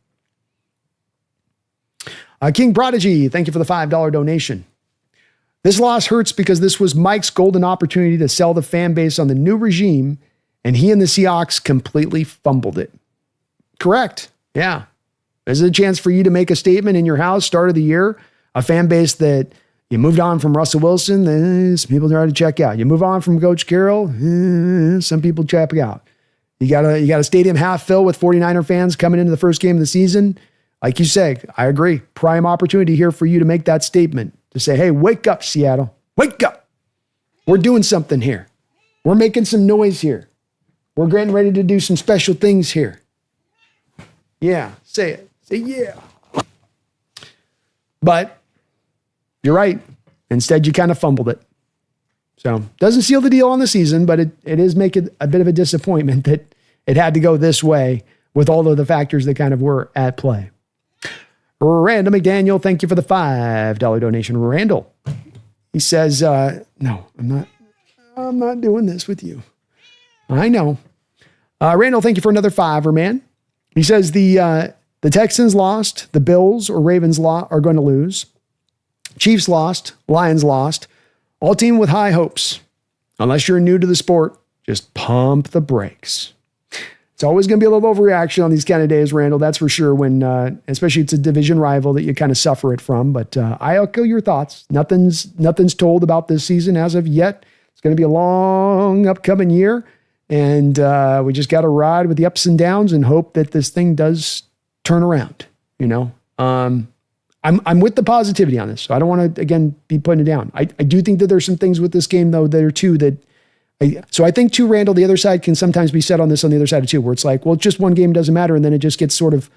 King Prodigy, thank you for the $5 donation. This loss hurts because this was Mike's golden opportunity to sell the fan base on the new regime, and he and the Seahawks completely fumbled it. Correct. Yeah. This is a chance for you to make a statement in your house, start of the year, a fan base that you moved on from Russell Wilson, some people try to check out. You move on from Coach Carroll, some people check out. You got a stadium half filled with 49er fans coming into the first game of the season. Like you say, I agree. Prime opportunity here for you to make that statement, to say, hey, wake up, Seattle. Wake up. We're doing something here. We're making some noise here. We're getting ready to do some special things here. Yeah, say it. Say yeah. But you're right. Instead, you kind of fumbled it. So doesn't seal the deal on the season, but it is making a bit of a disappointment that it had to go this way with all of the factors that kind of were at play. Randall McDaniel, thank you for the $5 donation. Randall, he says, no, I'm not doing this with you. I know. Randall, thank you for another $5, man. He says the Texans lost, the Bills or Ravens are going to lose. Chiefs lost, Lions lost. All team with high hopes. Unless you're new to the sport, just pump the brakes. It's always going to be a little overreaction on these kind of days, Randall. That's for sure. When, especially it's a division rival that you kind of suffer it from. But I echo your thoughts. Nothing's told about this season as of yet. It's going to be a long upcoming year, and we just got to ride with the ups and downs and hope that this thing does turn around. You know, I'm with the positivity on this, so I don't want to again be putting it down. I do think that there's some things with this game though that are too that. So I think too, Randall, the other side can sometimes be said on this on the other side too, where it's like, well, it's just one game, doesn't matter. And then it just gets sort of,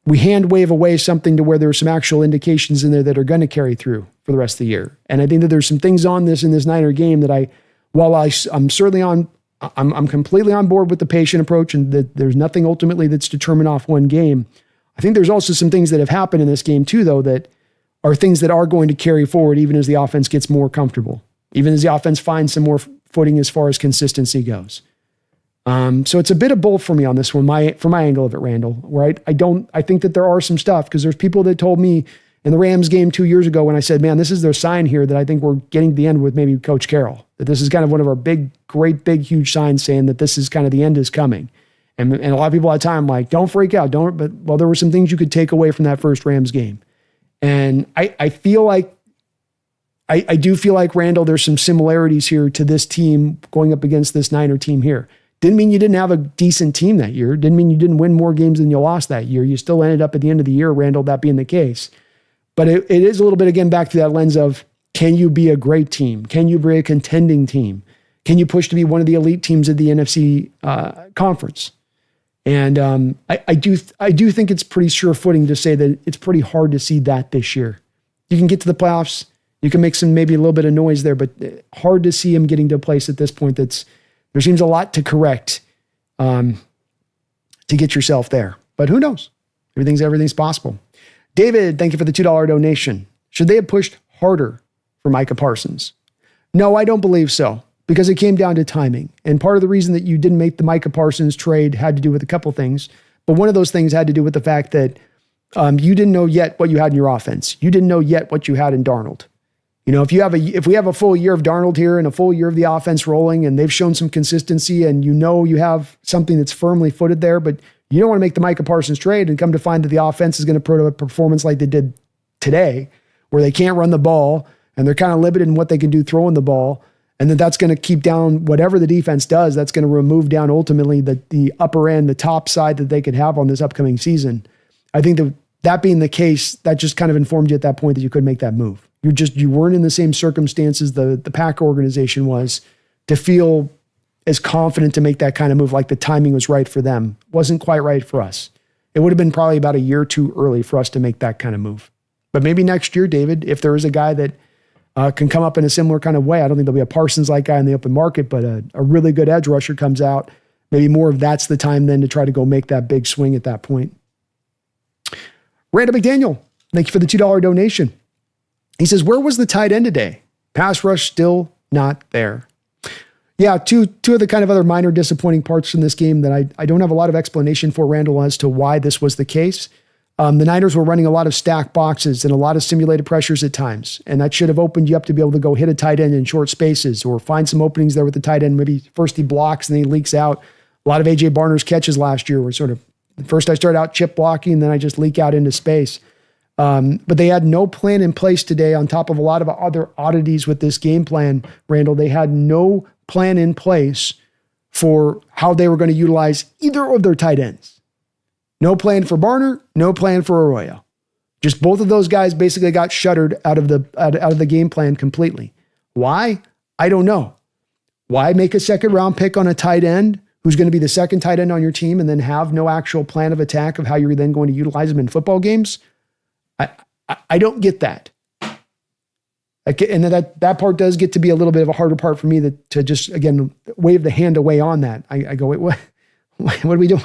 we hand wave away something to where there are some actual indications in there that are going to carry through for the rest of the year. And I think that there's some things on this in this Niner game that I'm certainly I'm completely on board with the patient approach and that there's nothing ultimately that's determined off one game. I think there's also some things that have happened in this game too, though, that are things that are going to carry forward even as the offense gets more comfortable, even as the offense finds some more footing as far as consistency goes. So it's a bit of both for me on this one, from my angle of it, Randall, where I think that there are some stuff, because there's people that told me in the Rams game 2 years ago when I said, man, this is their sign here that I think we're getting to the end with maybe Coach Carroll, that this is kind of one of our great, huge signs saying that this is kind of the end is coming. And a lot of people at the time like, don't freak out, but there were some things you could take away from that first Rams game. And I feel like, I do feel like, Randall, there's some similarities here to this team going up against this Niner team here. Didn't mean you didn't have a decent team that year. Didn't mean you didn't win more games than you lost that year. You still ended up at the end of the year, Randall, that being the case. But it is a little bit, again, back to that lens of, can you be a great team? Can you be a contending team? Can you push to be one of the elite teams of the NFC conference? And I do think it's pretty sure footing to say that it's pretty hard to see that this year. You can get to the playoffs. You can make some, maybe a little bit of noise there, but hard to see him getting to a place at this point there seems a lot to correct to get yourself there. But who knows? Everything's possible. David, thank you for the $2 donation. Should they have pushed harder for Micah Parsons? No, I don't believe so, because it came down to timing. And part of the reason that you didn't make the Micah Parsons trade had to do with a couple things. But one of those things had to do with the fact that you didn't know yet what you had in your offense. You didn't know yet what you had in Darnold. You know, if we have a full year of Darnold here and a full year of the offense rolling and they've shown some consistency and you know you have something that's firmly footed there, but you don't want to make the Micah Parsons trade and come to find that the offense is going to put a performance like they did today, where they can't run the ball and they're kind of limited in what they can do throwing the ball, and that's going to keep down whatever the defense does. That's going to remove down ultimately the upper end, the top side that they could have on this upcoming season. I think that being the case, that just kind of informed you at that point that you could make that move. You weren't in the same circumstances the Packer organization was to feel as confident to make that kind of move, like the timing was right for them. Wasn't quite right for us. It would have been probably about a year too early for us to make that kind of move. But maybe next year, David, if there is a guy that can come up in a similar kind of way, I don't think there'll be a Parsons-like guy in the open market, but a really good edge rusher comes out. Maybe more of that's the time then to try to go make that big swing at that point. Randall McDaniel, thank you for the $2 donation. He says, where was the tight end today? Pass rush still not there. Yeah, two of the kind of other minor disappointing parts from this game that I don't have a lot of explanation for, Randall, as to why this was the case. The Niners were running a lot of stack boxes and a lot of simulated pressures at times, and that should have opened you up to be able to go hit a tight end in short spaces or find some openings there with the tight end. Maybe first he blocks and then he leaks out. A lot of A.J. Barner's catches last year were sort of, first I started out chip blocking, and then I just leak out into space. But they had no plan in place today on top of a lot of other oddities with this game plan, Randall. They had no plan in place for how they were going to utilize either of their tight ends. No plan for Barner, no plan for Arroyo. Just both of those guys basically got shuttered out of the game plan completely. Why? I don't know. Why make a second round pick on a tight end who's going to be the second tight end on your team and then have no actual plan of attack of how you're then going to utilize them in football games? I don't get that. And that part does get to be a little bit of a harder part for me to just, again, wave the hand away on that. I go, wait, what are we doing?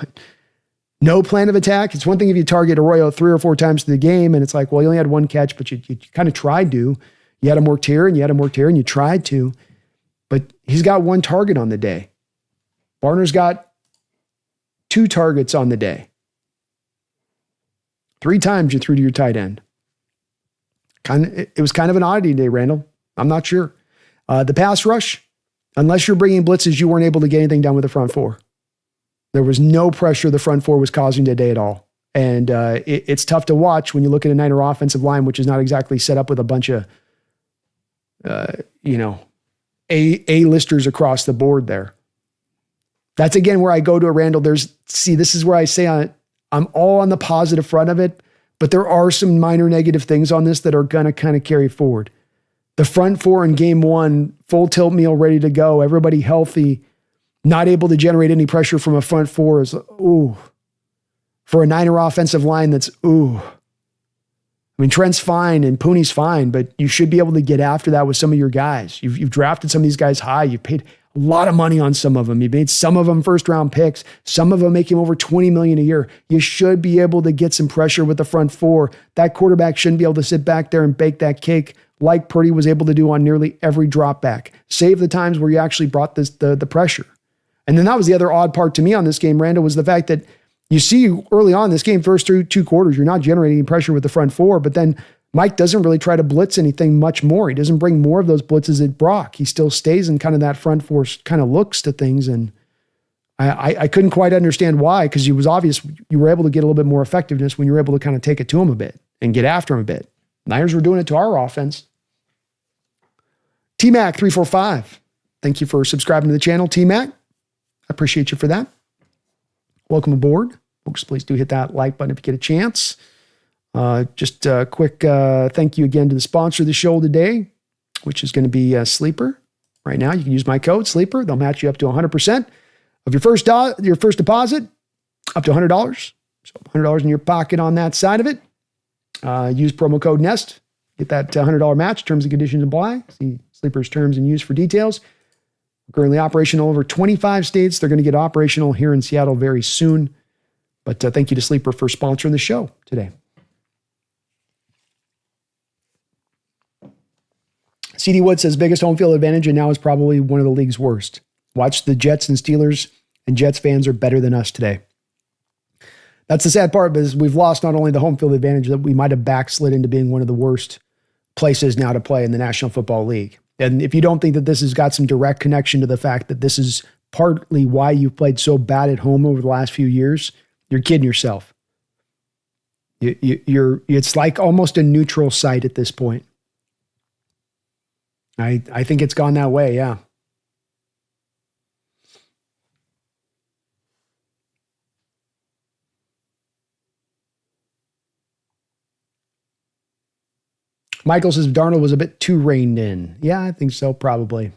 No plan of attack. It's one thing if you target Arroyo 3 or 4 times through the game and it's like, well, you only had 1 catch, but you kind of tried to. You had him worked here and you had him worked here and you tried to. But he's got 1 target on the day. Barner's got 2 targets on the day. 3 times you threw to your tight end. It was kind of an oddity day, Randall. I'm not sure. The pass rush, unless you're bringing blitzes, you weren't able to get anything done with the front 4. There was no pressure the front 4 was causing today at all. And it's tough to watch when you look at a Niner offensive line, which is not exactly set up with a bunch of, A-listers across the board there. That's, again, where I go to a Randall. This is where I say I'm all on the positive front of it, but there are some minor negative things on this that are going to kind of carry forward. The front 4 in game 1, full tilt meal, ready to go, everybody healthy, not able to generate any pressure from a front 4 is, ooh. For a Niner offensive line, that's, ooh. I mean, Trent's fine and Pooney's fine, but you should be able to get after that with some of your guys. You've drafted some of these guys high. You've paid a lot of money on some of them. You've made some of them first-round picks. Some of them make him over $20 million a year. You should be able to get some pressure with the front 4. That quarterback shouldn't be able to sit back there and bake that cake like Purdy was able to do on nearly every drop back. Save the times where you actually brought the pressure. And then that was the other odd part to me on this game, Randall, was the fact that you see early on in this game, first through 2 quarters, you're not generating pressure with the front 4, but then Mike doesn't really try to blitz anything much more. He doesn't bring more of those blitzes at Brock. He still stays in kind of that front 4 kind of looks to things. And I couldn't quite understand why, because it was obvious you were able to get a little bit more effectiveness when you were able to kind of take it to him a bit and get after him a bit. Niners were doing it to our offense. T-Mac345. Thank you for subscribing to the channel, T-Mac. I appreciate you for that. Welcome aboard. Folks, please do hit that like button if you get a chance. Just a quick thank you again to the sponsor of the show today, which is going to be Sleeper. Right now, you can use my code Sleeper. They'll match you up to 100% of your first deposit, up to $100. So $100 in your pocket on that side of it. Use promo code NEST. Get that $100 match. Terms and conditions apply. See Sleeper's terms and use for details. Currently operational over 25 states. They're going to get operational here in Seattle very soon. But thank you to Sleeper for sponsoring the show today. CD Wood says biggest home field advantage and now is probably one of the league's worst. Watch the Jets and Steelers, and Jets fans are better than us today. That's the sad part, because we've lost not only the home field advantage, that we might have backslid into being one of the worst places now to play in the National Football League. And if you don't think that this has got some direct connection to the fact that this is partly why you've played so bad at home over the last few years, you're kidding yourself. It's like almost a neutral site at this point. I think it's gone that way, yeah. Michael says Darnold was a bit too reined in. Yeah, I think so, probably.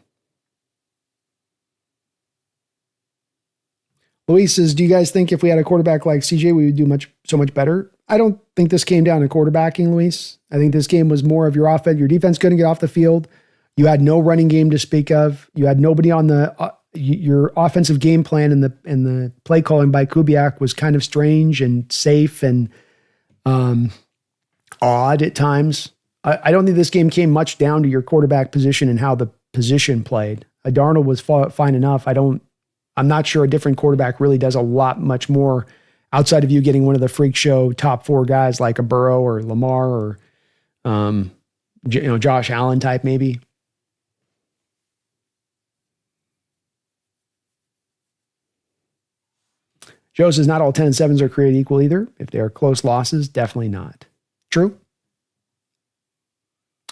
Luis says, do you guys think if we had a quarterback like CJ, we would do so much better? I don't think this came down to quarterbacking, Luis. I think this game was more of your offense. Your defense couldn't get off the field. You had no running game to speak of. You had nobody on your offensive game plan, and the play calling by Kubiak was kind of strange and safe and odd at times. I don't think this game came much down to your quarterback position and how the position played. Darnold was fine enough. I'm not sure a different quarterback really does a lot much more outside of you getting one of the freak show top 4 guys like a Burrow or Lamar or, Josh Allen type maybe. Joe says not all 10 and 7s are created equal either. If they are close losses, definitely not. True.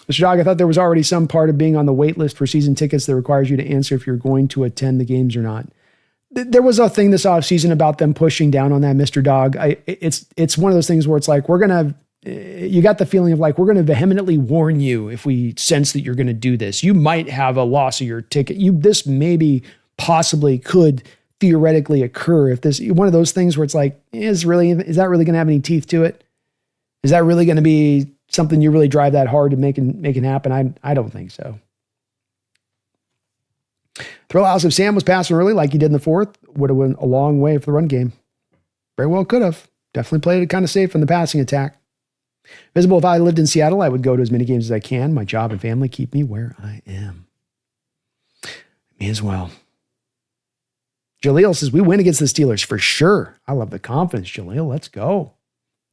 Mr. Dog, I thought there was already some part of being on the wait list for season tickets that requires you to answer if you're going to attend the games or not. There was a thing this offseason about them pushing down on that, Mr. Dog. It's one of those things where it's like, you got the feeling of like, we're going to vehemently warn you if we sense that you're going to do this. You might have a loss of your ticket. This maybe possibly could theoretically occur if this, one of those things where it's like, is that really going to have any teeth to it? Is that really going to be something you really drive that hard to make it happen? I don't think so. Thrill House, if Sam was passing early like he did in the 4th, would have went a long way for the run game. Very well could have. Definitely played it kind of safe in the passing attack. Visible, if I lived in Seattle, I would go to as many games as I can. My job and family keep me where I am. Me as well. Jaleel says, we win against the Steelers for sure. I love the confidence, Jaleel. Let's go.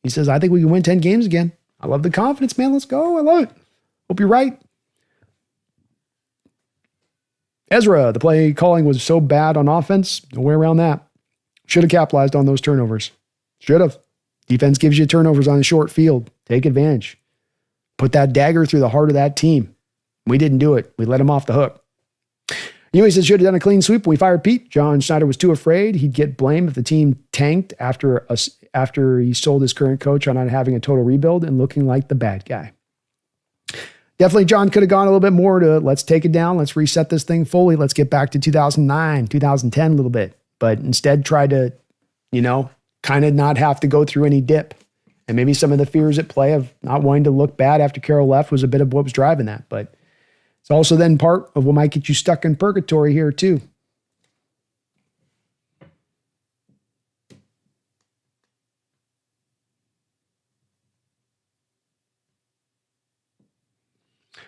He says, I think we can win 10 games again. I love the confidence, man. Let's go. I love it. Hope you're right. Ezra, the play calling was so bad on offense. No way around that. Should have capitalized on those turnovers. Should have. Defense gives you turnovers on a short field. Take advantage. Put that dagger through the heart of that team. We didn't do it. We let him off the hook. He says, should have done a clean sweep when we fired Pete. John Schneider was too afraid he'd get blamed if the team tanked after he sold his current coach on not having a total rebuild and looking like the bad guy. Definitely, John could have gone a little bit more to let's take it down. Let's reset this thing fully. Let's get back to 2009, 2010 a little bit. But instead try to, kind of not have to go through any dip. And maybe some of the fears at play of not wanting to look bad after Carroll left was a bit of what was driving that. But it's also then part of what might get you stuck in purgatory here too.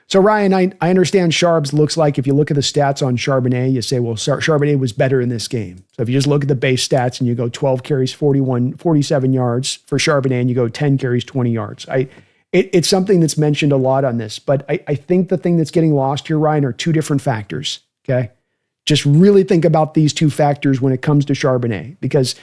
So Ryan, I understand Charbs looks like if you look at the stats on Charbonnet, you say, well, Charbonnet was better in this game. So if you just look at the base stats and you go 12 carries, 47 yards for Charbonnet and you go 10 carries, 20 yards. It's something that's mentioned a lot on this, but I think the thing that's getting lost here, Ryan, are 2 different factors, okay? Just really think about these 2 factors when it comes to Charbonnet, because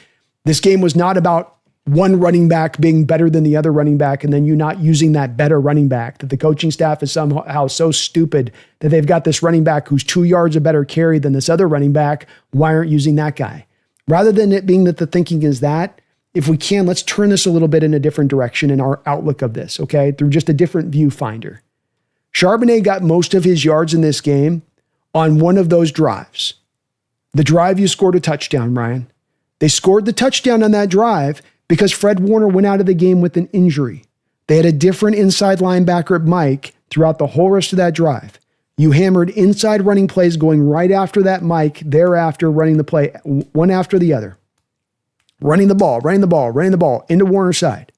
this game was not about one running back being better than the other running back and then you not using that better running back, that the coaching staff is somehow so stupid that they've got this running back who's 2 yards a better carry than this other running back. Why aren't you using that guy? Rather than it being that the thinking is that, if we can, let's turn this a little bit in a different direction in our outlook of this, okay? Through just a different viewfinder. Charbonnet got most of his yards in this game on one of those drives. The drive you scored a touchdown, Ryan. They scored the touchdown on that drive because Fred Warner went out of the game with an injury. They had a different inside linebacker at Mike throughout the whole rest of that drive. You hammered inside running plays going right after that Mike, thereafter running the play one after the other. Running the ball into Warner's side.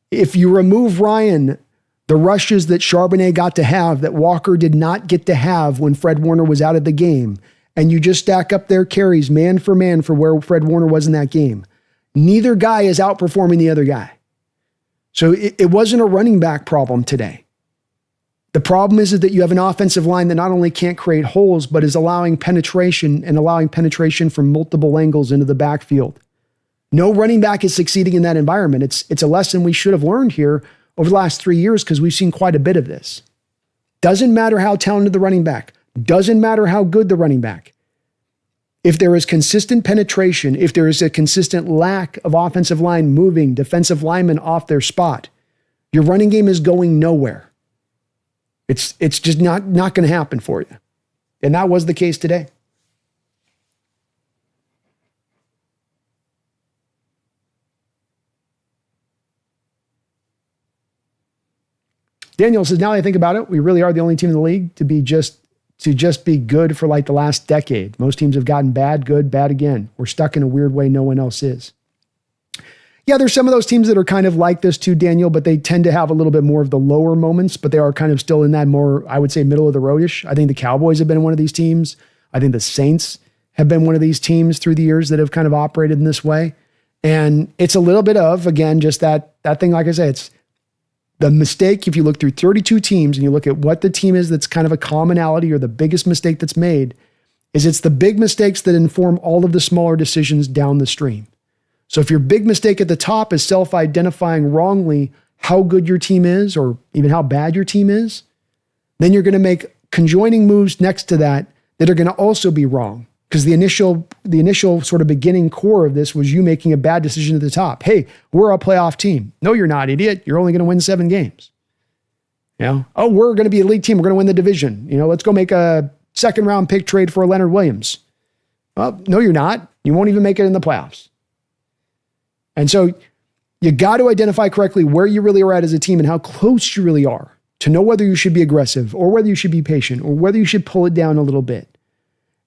If you remove Ryan, the rushes that Charbonnet got to have that Walker did not get to have when Fred Warner was out of the game, and you just stack up their carries man for where Fred Warner was in that game, neither guy is outperforming the other guy. So it wasn't a running back problem today. The problem is that you have an offensive line that not only can't create holes, but is allowing penetration from multiple angles into the backfield. No running back is succeeding in that environment. It's a lesson we should have learned here over the last 3 years because we've seen quite a bit of this. Doesn't matter how talented the running back. Doesn't matter how good the running back. If there is consistent penetration, if there is a consistent lack of offensive line moving defensive linemen off their spot, your running game is going nowhere. It's just not going to happen for you. And that was the case today. Daniel says, now I think about it, we really are the only team in the league to just be good for like the last decade. Most teams have gotten bad, good, bad again. We're stuck in a weird way no one else is. Yeah, there's some of those teams that are kind of like this too, Daniel, but they tend to have a little bit more of the lower moments, but they are kind of still in that more, I would say, middle of the roadish. I think the Cowboys have been one of these teams. I think the Saints have been one of these teams through the years that have kind of operated in this way. And it's a little bit of, again, just that thing, like I say, it's the mistake. If you look through 32 teams and you look at what the team is that's kind of a commonality or the biggest mistake that's made, is it's the big mistakes that inform all of the smaller decisions down the stream. So if your big mistake at the top is self-identifying wrongly how good your team is or even how bad your team is, then you're going to make conjoining moves next to that are going to also be wrong. Because the initial sort of beginning core of this was you making a bad decision at the top. Hey, we're a playoff team. No, you're not, idiot. You're only going to win 7 games. You know, oh, we're going to be an elite team. We're going to win the division. You know, let's go make a second round pick trade for Leonard Williams. Well, no, you're not. You won't even make it in the playoffs. And so you got to identify correctly where you really are at as a team and how close you really are to know whether you should be aggressive or whether you should be patient or whether you should pull it down a little bit.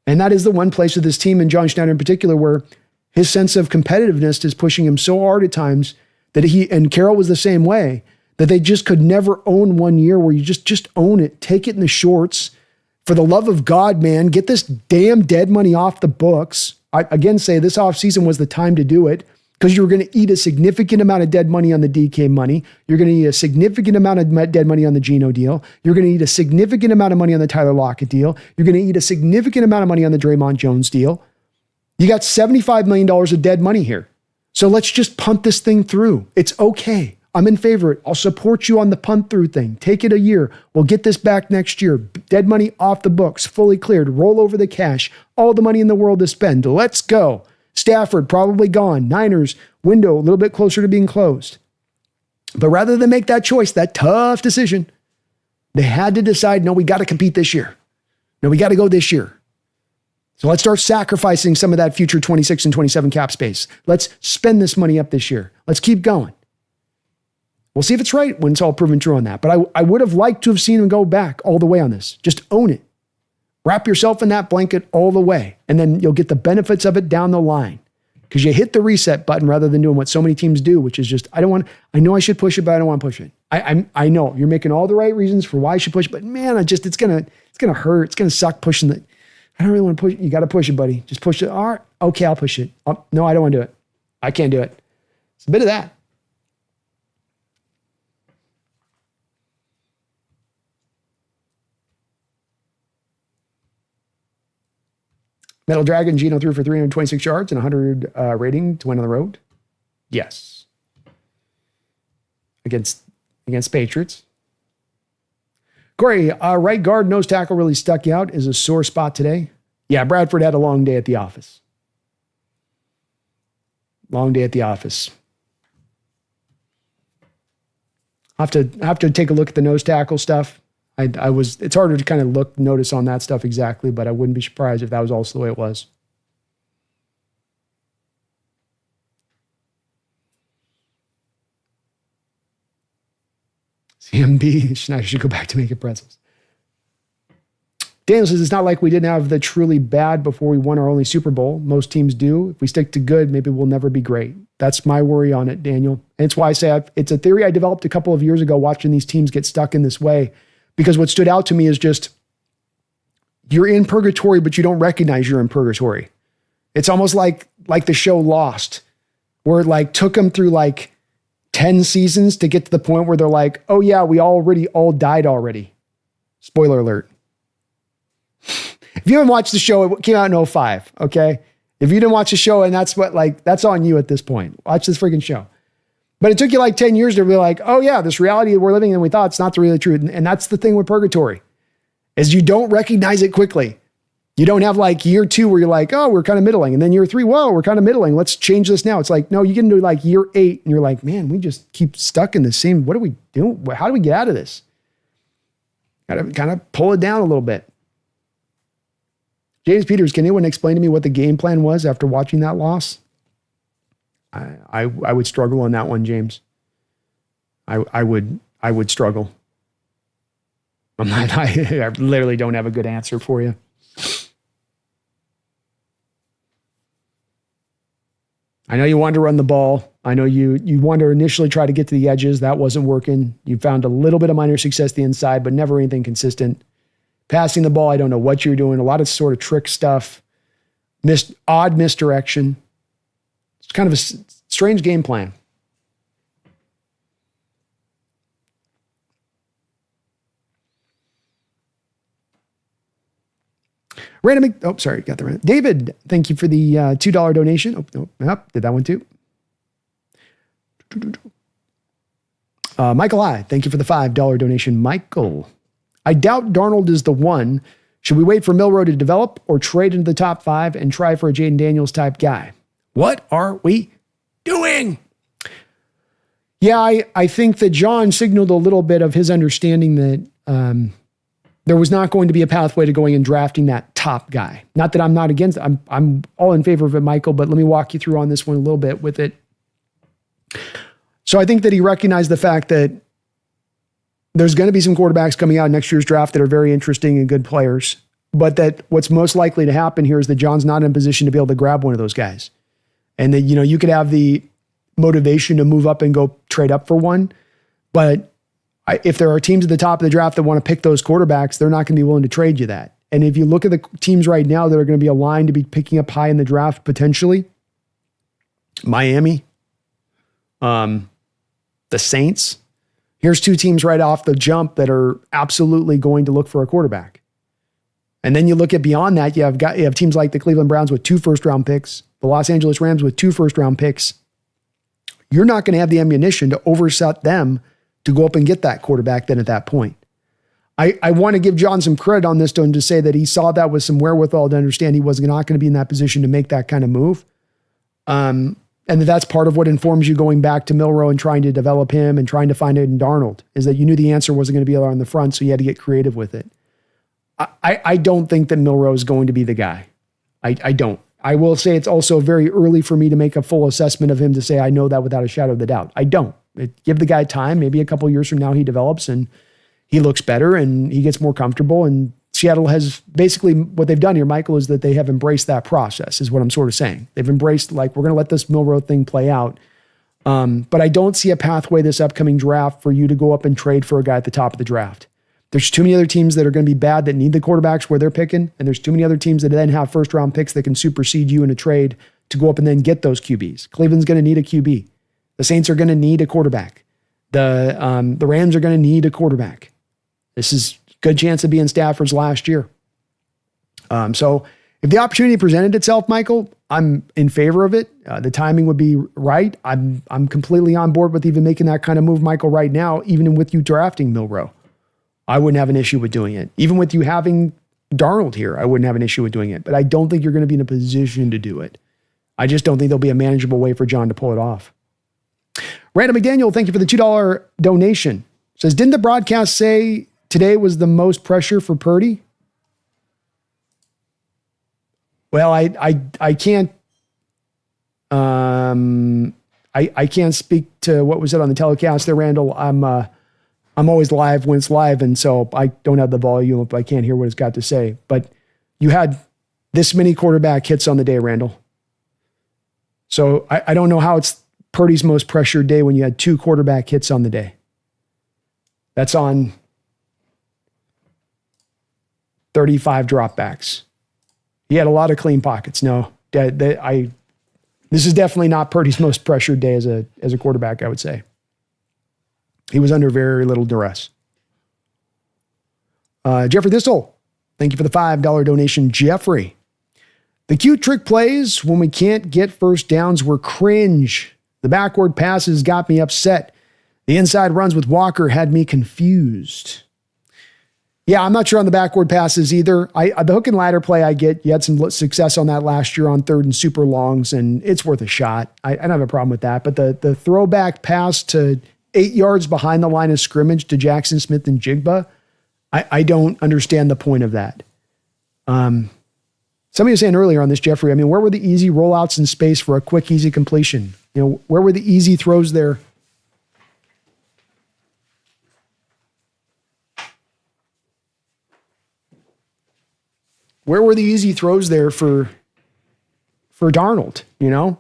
And that is the one place with this team and John Schneider in particular where his sense of competitiveness is pushing him so hard at times that he, and Carroll was the same way, that they just could never own one year where you just own it, take it in the shorts. For the love of God, man, get this damn dead money off the books. I again say this offseason was the time to do it because you were going to eat a significant amount of dead money on the DK money. You're going to eat a significant amount of dead money on the Geno deal. You're going to eat a significant amount of money on the Tyler Lockett deal. You're going to eat a significant amount of money on the Draymond Jones deal. You got $75 million of dead money here. So let's just punt this thing through. It's okay. I'm in favor of it. I'll support you on the punt through thing. Take it a year. We'll get this back next year. Dead money off the books, fully cleared. Roll over the cash. All the money in the world to spend. Let's go. Stafford probably gone. Niners window a little bit closer to being closed. But rather than make that choice, that tough decision, they had to decide, no, we got to compete this year. No, we got to go this year. So let's start sacrificing some of that future 26 and 27 cap space. Let's spend this money up this year. Let's keep going. We'll see if it's right when it's all proven true on that. But I would have liked to have seen him go back all the way on this. Just own it. Wrap yourself in that blanket all the way, and then you'll get the benefits of it down the line because you hit the reset button rather than doing what so many teams do, which is just, I know I should push it, but I don't want to push it. I know you're making all the right reasons for why I should push it, but man, it's going to hurt. It's going to suck pushing it. I don't really want to push it. You got to push it, buddy. Just push it. All right. Okay. I'll push it. No, I don't want to do it. I can't do it. It's a bit of that. Metal Dragon, Geno threw for 326 yards and 100 rating to win on the road. Yes. Against Patriots. Corey, right guard, nose tackle really stuck you out. Is a sore spot today. Yeah, Bradford had a long day at the office. Long day at the office. I have to take a look at the nose tackle stuff. It's harder to kind of notice on that stuff exactly, but I wouldn't be surprised if that was also the way it was. CMB, Schneider should go back to making pretzels. Daniel says, it's not like we didn't have the truly bad before we won our only Super Bowl. Most teams do. If we stick to good, maybe we'll never be great. That's my worry on it, Daniel. And it's why I say it's a theory I developed a couple of years ago watching these teams get stuck in this way. Because what stood out to me is just, you're in purgatory, but you don't recognize you're in purgatory. It's almost like the show Lost, where it like took them through like 10 seasons to get to the point where they're like, oh yeah, we already all died already. Spoiler alert. If you haven't watched the show, it came out in 2005, okay? If you didn't watch the show and that's on you at this point. Watch this freaking show. But it took you like 10 years to be like, oh yeah, this reality that we're living in, we thought it's not the really truth. And that's the thing with purgatory, is you don't recognize it quickly. You don't have like year 2 where you're like, oh, we're kind of middling. And then year 3, whoa, we're kind of middling. Let's change this now. It's like, no, you get into like year 8 and you're like, man, we just keep stuck in the same, what are we doing? How do we get out of this? Got to kind of pull it down a little bit. James Peters, can anyone explain to me what the game plan was after watching that loss? I would struggle on that one, James. I would struggle. I literally don't have a good answer for you. I know you wanted to run the ball. I know you wanted to initially try to get to the edges. That wasn't working. You found a little bit of minor success the inside, but never anything consistent. Passing the ball, I don't know what you're doing. A lot of sort of trick stuff, odd misdirection. It's kind of a strange game plan. Sorry, got the random. David, thank you for the $2 donation. Did that one too. Michael I, thank you for the $5 donation. Michael, I doubt Darnold is the one. Should we wait for Milroe to develop or trade into the top 5 and try for a Jaden Daniels type guy? What are we doing? Yeah, I think that John signaled a little bit of his understanding that there was not going to be a pathway to going and drafting that top guy. Not that I'm not against it. I'm all in favor of it, Michael, but let me walk you through on this one a little bit with it. So I think that he recognized the fact that there's going to be some quarterbacks coming out in next year's draft that are very interesting and good players, but that what's most likely to happen here is that John's not in a position to be able to grab one of those guys. And that, you could have the motivation to move up and go trade up for one, but if there are teams at the top of the draft that want to pick those quarterbacks, they're not going to be willing to trade you that. And if you look at the teams right now that are going to be aligned to be picking up high in the draft, potentially, Miami, the Saints, here's 2 teams right off the jump that are absolutely going to look for a quarterback. And then you look at beyond that, you have teams like the Cleveland Browns with 2 first-round picks, the Los Angeles Rams with 2 first-round picks. You're not going to have the ammunition to overset them to go up and get that quarterback then at that point. I want to give John some credit on this, and to say that he saw that with some wherewithal to understand he was not going to be in that position to make that kind of move. And that's part of what informs you going back to Milroe and trying to develop him and trying to find it in Darnold, is that you knew the answer wasn't going to be on the front, so you had to get creative with it. I don't think that Milroe is going to be the guy. I don't. I will say it's also very early for me to make a full assessment of him to say I know that without a shadow of a doubt. I don't. Give the guy time. Maybe a couple years from now he develops and he looks better and he gets more comfortable. And Seattle has basically, what they've done here, Michael, is that they have embraced that process, is what I'm sort of saying. They've embraced, like, we're going to let this Milroe thing play out. But I don't see a pathway this upcoming draft for you to go up and trade for a guy at the top of the draft. There's too many other teams that are going to be bad that need the quarterbacks where they're picking. And there's too many other teams that then have first round picks that can supersede you in a trade to go up and then get those QBs. Cleveland's going to need a QB. The Saints are going to need a quarterback. The Rams are going to need a quarterback. This is a good chance of being Stafford's last year. So if the opportunity presented itself, Michael, I'm in favor of it. The timing would be right. I'm completely on board with even making that kind of move, Michael, right now, even with you drafting Milroe. I wouldn't have an issue with doing it. Even with you having Darnold here, I wouldn't have an issue with doing it. But I don't think you're going to be in a position to do it. I just don't think there'll be a manageable way for John to pull it off. Random McDaniel, thank you for the $2 donation. Says, didn't the broadcast say today was the most pressure for Purdy? Well, I can't I can't speak to what was said on the telecast there, Randall. I'm always live when it's live, and so I don't have the volume up. I can't hear what it's got to say. But you had this many quarterback hits on the day, Randall. So I don't know how it's Purdy's most pressured day when you had 2 quarterback hits on the day. That's on 35 dropbacks. He had a lot of clean pockets. No, this is definitely not Purdy's most pressured day as a quarterback, I would say. He was under very little duress. Jeffrey Thistle, thank you for the $5 donation, Jeffrey. The cute trick plays when we can't get first downs were cringe. The backward passes got me upset. The inside runs with Walker had me confused. Yeah, I'm not sure on the backward passes either. The hook and ladder play I get, you had some success on that last year on 3rd and super longs, and it's worth a shot. I don't have a problem with that. But the throwback pass to 8 yards behind the line of scrimmage to Jackson Smith and Jigba, I don't understand the point of that. Somebody was saying earlier on this, Jeffrey, I mean, where were the easy rollouts in space for a quick, easy completion? You know, where were the easy throws there? Where were the easy throws there for Darnold, you know?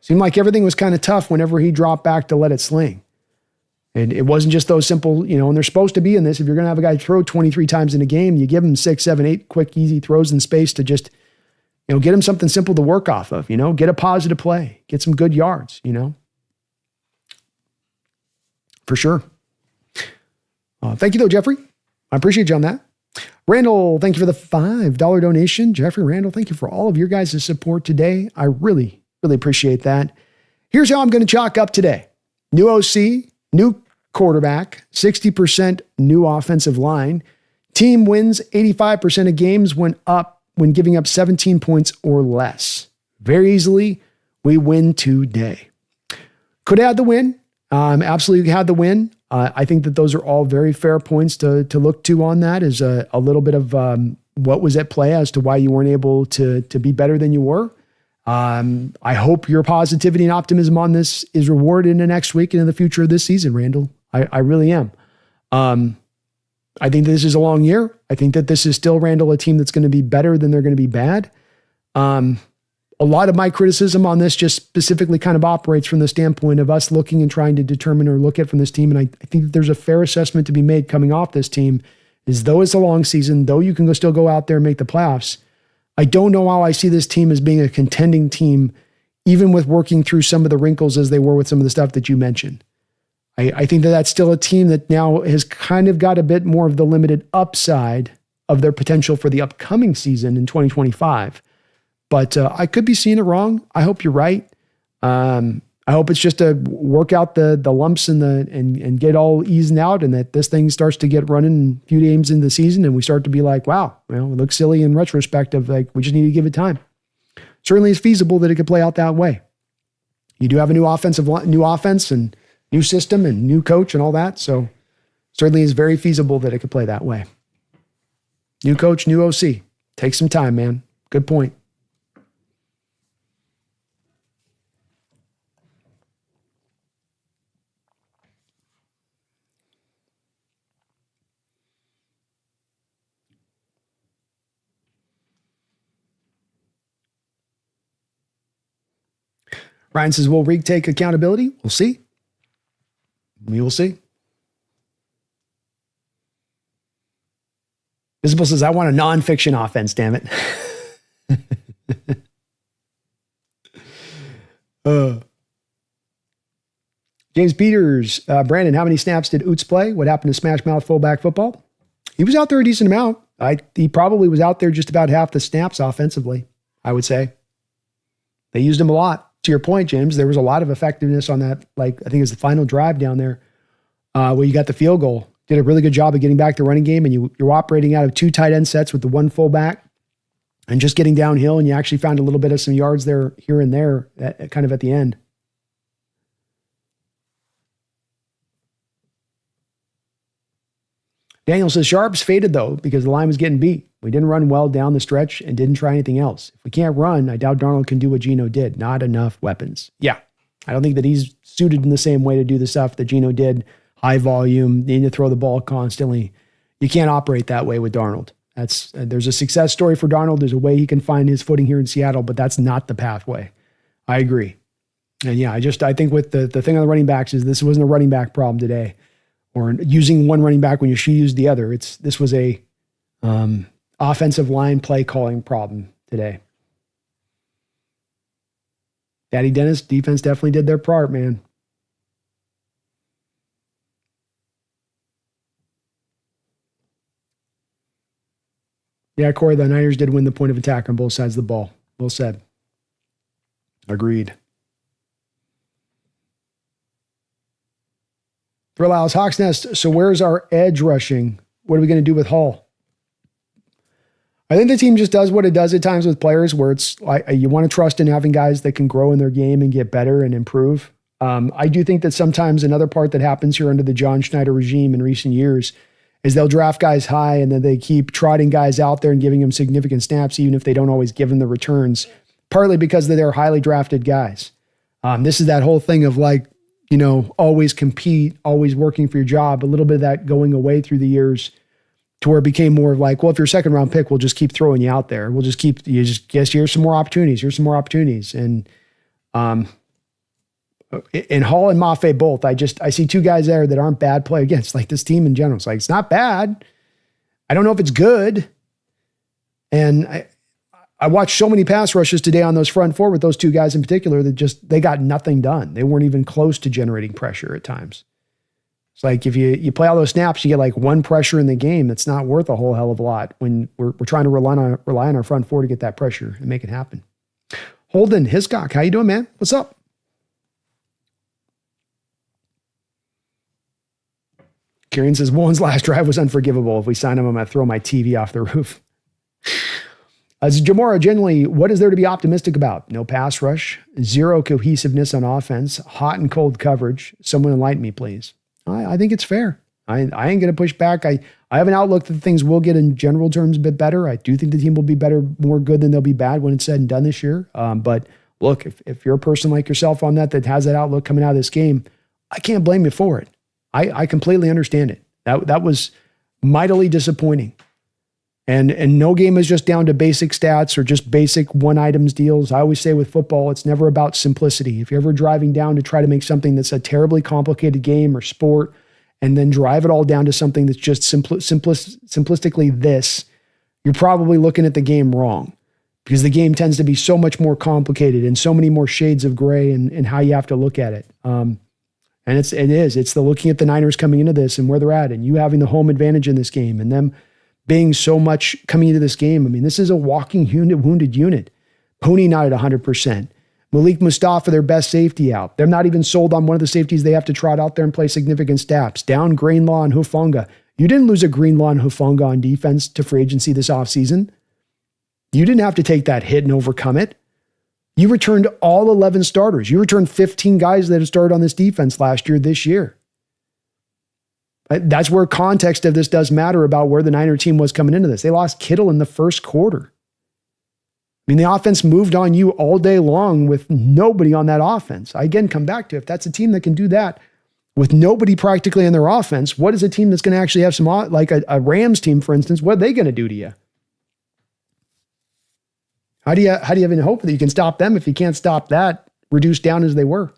Seemed like everything was kind of tough whenever he dropped back to let it sling. And it wasn't just those simple, and they're supposed to be in this. If you're going to have a guy throw 23 times in a game, you give him 6, 7, 8 quick, easy throws in space to just, get him something simple to work off of, get a positive play, get some good yards, for sure. Thank you though, Jeffrey. I appreciate you on that. Randall, thank you for the $5 donation. Jeffrey, Randall, thank you for all of your guys' support today. I really, really appreciate that. Here's how I'm going to chalk up today. New OC, new quarterback, 60% new offensive line. Team wins 85% of games when giving up 17 points or less. Very easily, we win today. Could have had the win. Absolutely had the win. I think that those are all very fair points to look to on that as a little bit of what was at play as to why you weren't able to be better than you were. I hope your positivity and optimism on this is rewarded in the next week and in the future of this season, Randall. I really am. I think this is a long year. I think that this is still, Randall, a team that's going to be better than they're going to be bad. A lot of my criticism on this just specifically kind of operates from the standpoint of us looking and trying to determine or look at from this team. And I think that there's a fair assessment to be made coming off this team is though it's a long season, though you can still go out there and make the playoffs, I don't know how I see this team as being a contending team, even with working through some of the wrinkles as they were with some of the stuff that you mentioned. I think that that's still a team that now has kind of got a bit more of the limited upside of their potential for the upcoming season in 2025. But I could be seeing it wrong. I hope you're right. I hope it's just to work out the lumps and get all eased out, and that this thing starts to get running a few games into the season, and we start to be like, wow, it looks silly in retrospect of like, we just need to give it time. Certainly it's feasible that it could play out that way. You do have a new offense and new system and new coach and all that. So certainly it's very feasible that it could play that way. New coach, new OC. Take some time, man. Good point. Ryan says, will Reek take accountability? We'll see. We will see. Visible says, I want a nonfiction offense, damn it. James Peters, Brandon, how many snaps did Oots play? What happened to Smash Mouth fullback football? He was out there a decent amount. He probably was out there just about half the snaps offensively, I would say. They used him a lot. To your point, James, there was a lot of effectiveness on that. Like, I think it was the final drive down there where you got the field goal. Did a really good job of getting back the running game, and you're operating out of 2 tight end sets with the 1 fullback and just getting downhill, and you actually found a little bit of some yards there, here and there, kind of at the end. Daniel says, Sharps faded, though, because the line was getting beat. We didn't run well down the stretch and didn't try anything else. If we can't run, I doubt Darnold can do what Geno did. Not enough weapons. Yeah, I don't think that he's suited in the same way to do the stuff that Geno did. High volume, needing to throw the ball constantly. You can't operate that way with Darnold. There's a success story for Darnold. There's a way he can find his footing here in Seattle, but that's not the pathway. I agree. And yeah, I think with the thing on the running backs is this wasn't a running back problem today, or using one running back when you should use the other. This was a offensive line play calling problem today. Daddy Dennis, defense definitely did their part, man. Yeah, Corey, the Niners did win the point of attack on both sides of the ball. Well said. Agreed. Thrill House, Hawks Nest. So where's our edge rushing? What are we going to do with Hall? I think the team just does what it does at times with players where it's like you want to trust in having guys that can grow in their game and get better and improve. I do think that sometimes another part that happens here under the John Schneider regime in recent years is they'll draft guys high and then they keep trotting guys out there and giving them significant snaps, even if they don't always give them the returns, partly because they're highly drafted guys. This is that whole thing of like, always compete, always working for your job, a little bit of that going away through the years to where it became more of like, well, if you're a second round pick, we'll just keep throwing you out there. We'll just keep, here's some more opportunities. Here's some more opportunities. And And Hall and Mafe both. I see two guys there that aren't bad play against, like this team in general. It's like, it's not bad. I don't know if it's good. And I watched so many pass rushes today on those front four with those two guys in particular that they got nothing done. They weren't even close to generating pressure at times. It's like if you play all those snaps, you get like one pressure in the game. That's not worth a whole hell of a lot when we're trying to rely on our front four to get that pressure and make it happen. Holden Hiscock, how you doing, man? What's up? Kieran says, Woolen's last drive was unforgivable. If we sign him, I'm going to throw my TV off the roof. Jamora, generally, what is there to be optimistic about? No pass rush, zero cohesiveness on offense, hot and cold coverage. Someone enlighten me, please. I think it's fair. I ain't going to push back. I have an outlook that things will get in general terms a bit better. I do think the team will be better, more good than they'll be bad when it's said and done this year. But look, if you're a person like yourself on that has that outlook coming out of this game, I can't blame you for it. I completely understand it. That was mightily disappointing. And no game is just down to basic stats or just basic one items deals. I always say with football, it's never about simplicity. If you're ever driving down to try to make something that's a terribly complicated game or sport, and then drive it all down to something that's just simplistically this, you're probably looking at the game wrong, because the game tends to be so much more complicated and so many more shades of gray in how you have to look at it. And it's the looking at the Niners coming into this and where they're at, and you having the home advantage in this game, and them being so much coming into this game. I mean, this is a walking wounded unit. Pony not at 100%. Malik Mustafa, their best safety out. They're not even sold on one of the safeties they have to trot out there and play significant snaps. Down Greenlaw and Hufanga. You didn't lose a Greenlaw and Hufanga on defense to free agency this offseason. You didn't have to take that hit and overcome it. You returned all 11 starters. You returned 15 guys that have started on this defense last year, this year. That's where context of this does matter about where the Niner team was coming into this. They lost Kittle in the first quarter. I mean, the offense moved on you all day long with nobody on that offense. I again come back to, if that's a team that can do that with nobody practically in their offense, what is a team that's going to actually have some, like a Rams team, for instance, what are they going to do to you? How do you have any hope that you can stop them if you can't stop that reduced down as they were?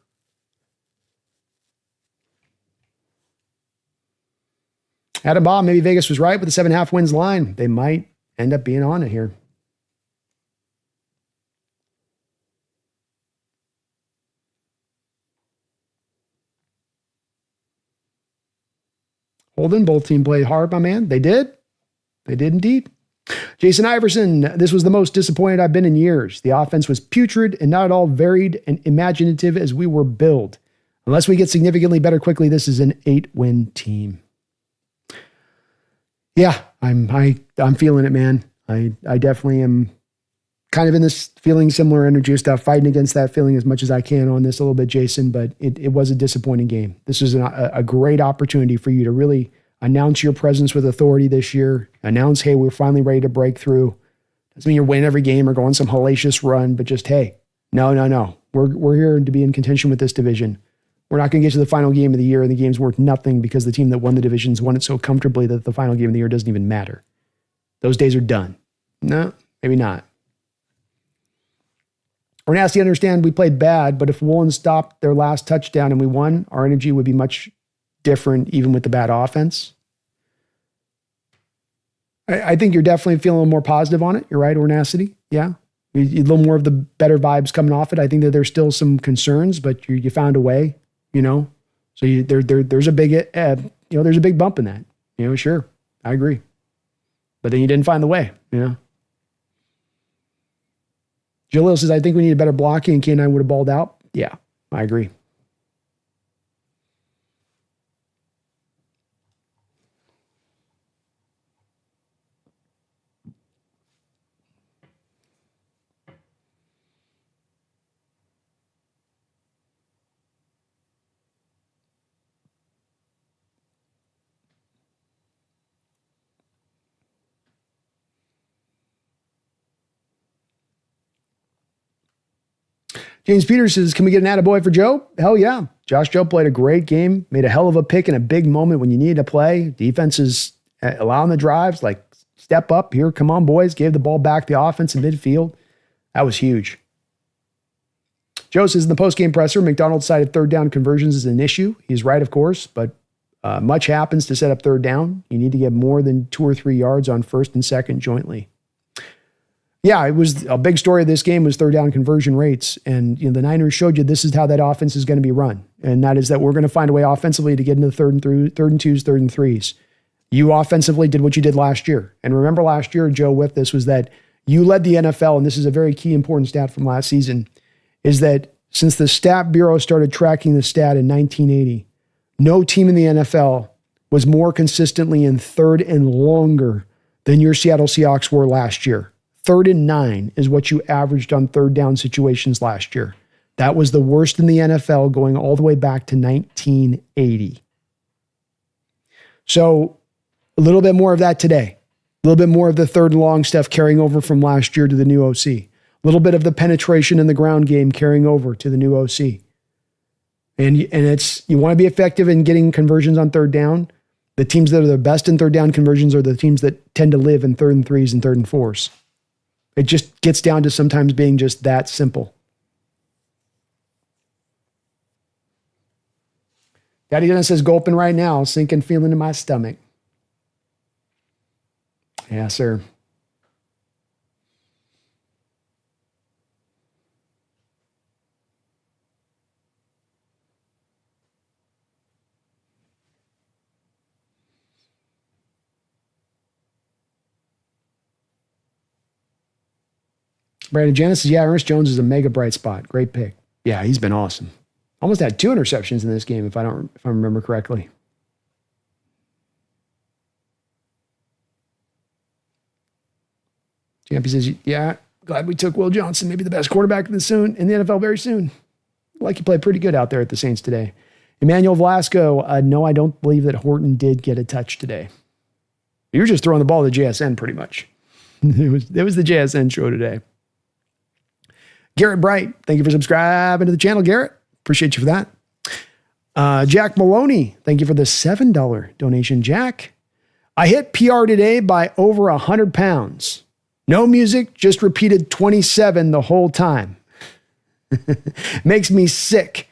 Adam Bob, maybe Vegas was right with the 7.5 wins line. They might end up being on it here. Holden, both team played hard, my man. They did. They did indeed. Jason Iverson, this was the most disappointed I've been in years. The offense was putrid and not at all varied and imaginative as we were billed. Unless we get significantly better quickly, this is an 8-win team. Yeah, I'm feeling it, man. I definitely am kind of in this feeling similar energy stuff, fighting against that feeling as much as I can on this a little bit, Jason, but it was a disappointing game. This was a great opportunity for you to really announce your presence with authority this year, announce, hey, we're finally ready to break through. Doesn't mean you're winning every game or going some hellacious run, but just, hey, no. We're here to be in contention with this division. We're not going to get to the final game of the year and the game's worth nothing because the team that won the divisions won it so comfortably that the final game of the year doesn't even matter. Those days are done. No, maybe not. We're going to ask you to understand we played bad, but if Woolen stopped their last touchdown and we won, our energy would be much different even with the bad offense. I think you're definitely feeling a little more positive on it. You're right, Ornacity. Yeah. A little more of the better vibes coming off it. I think that there's still some concerns, but you found a way. So there's a big, there's a big bump in that, sure. I agree. But then you didn't find the way, Jalil says, I think we need a better blocking and K9 would have balled out. Yeah, I agree. James Peters says, can we get an attaboy for Joe? Hell yeah. Josh Joe played a great game, made a hell of a pick in a big moment when you needed to play. Defense is allowing the drives, like step up here. Come on, boys. Gave the ball back to the offense in midfield. That was huge. Joe says in the postgame presser, McDonald cited third down conversions as an issue. He's right, of course, but much happens to set up third down. You need to get more than 2 or 3 yards on first and second jointly. Yeah, it was a big story of this game was third down conversion rates. And the Niners showed you this is how that offense is going to be run. And that is that we're going to find a way offensively to get into the third and twos, third and threes. You offensively did what you did last year. And remember last year, Joe, with this was that you led the NFL, and this is a very key important stat from last season, is that since the Stat Bureau started tracking the stat in 1980, no team in the NFL was more consistently in third and longer than your Seattle Seahawks were last year. 3rd and 9 is what you averaged on third down situations last year. That was the worst in the NFL going all the way back to 1980. So a little bit more of that today. A little bit more of the third and long stuff carrying over from last year to the new OC. A little bit of the penetration in the ground game carrying over to the new OC. And it's you want to be effective in getting conversions on third down. The teams that are the best in third down conversions are the teams that tend to live in third and threes and third and fours. It just gets down to sometimes being just that simple. Daddy Dennis says, gulping right now, sinking feeling in my stomach. Yeah, sir. Brandon Janis says, yeah, Ernest Jones is a mega bright spot. Great pick. Yeah, he's been awesome. Almost had 2 interceptions in this game, if I remember correctly. Champy says, yeah, glad we took Will Johnson, maybe the best quarterback in the NFL very soon. Like he played pretty good out there at the Saints today. Emmanuel Velasco, no, I don't believe that Horton did get a touch today. You were just throwing the ball to JSN pretty much. It was the JSN show today. Garrett Bright, thank you for subscribing to the channel, Garrett. Appreciate you for that. Jack Maloney, thank you for the $7 donation, Jack. I hit PR today by over 100 pounds. No music, just repeated 27 the whole time. Makes me sick.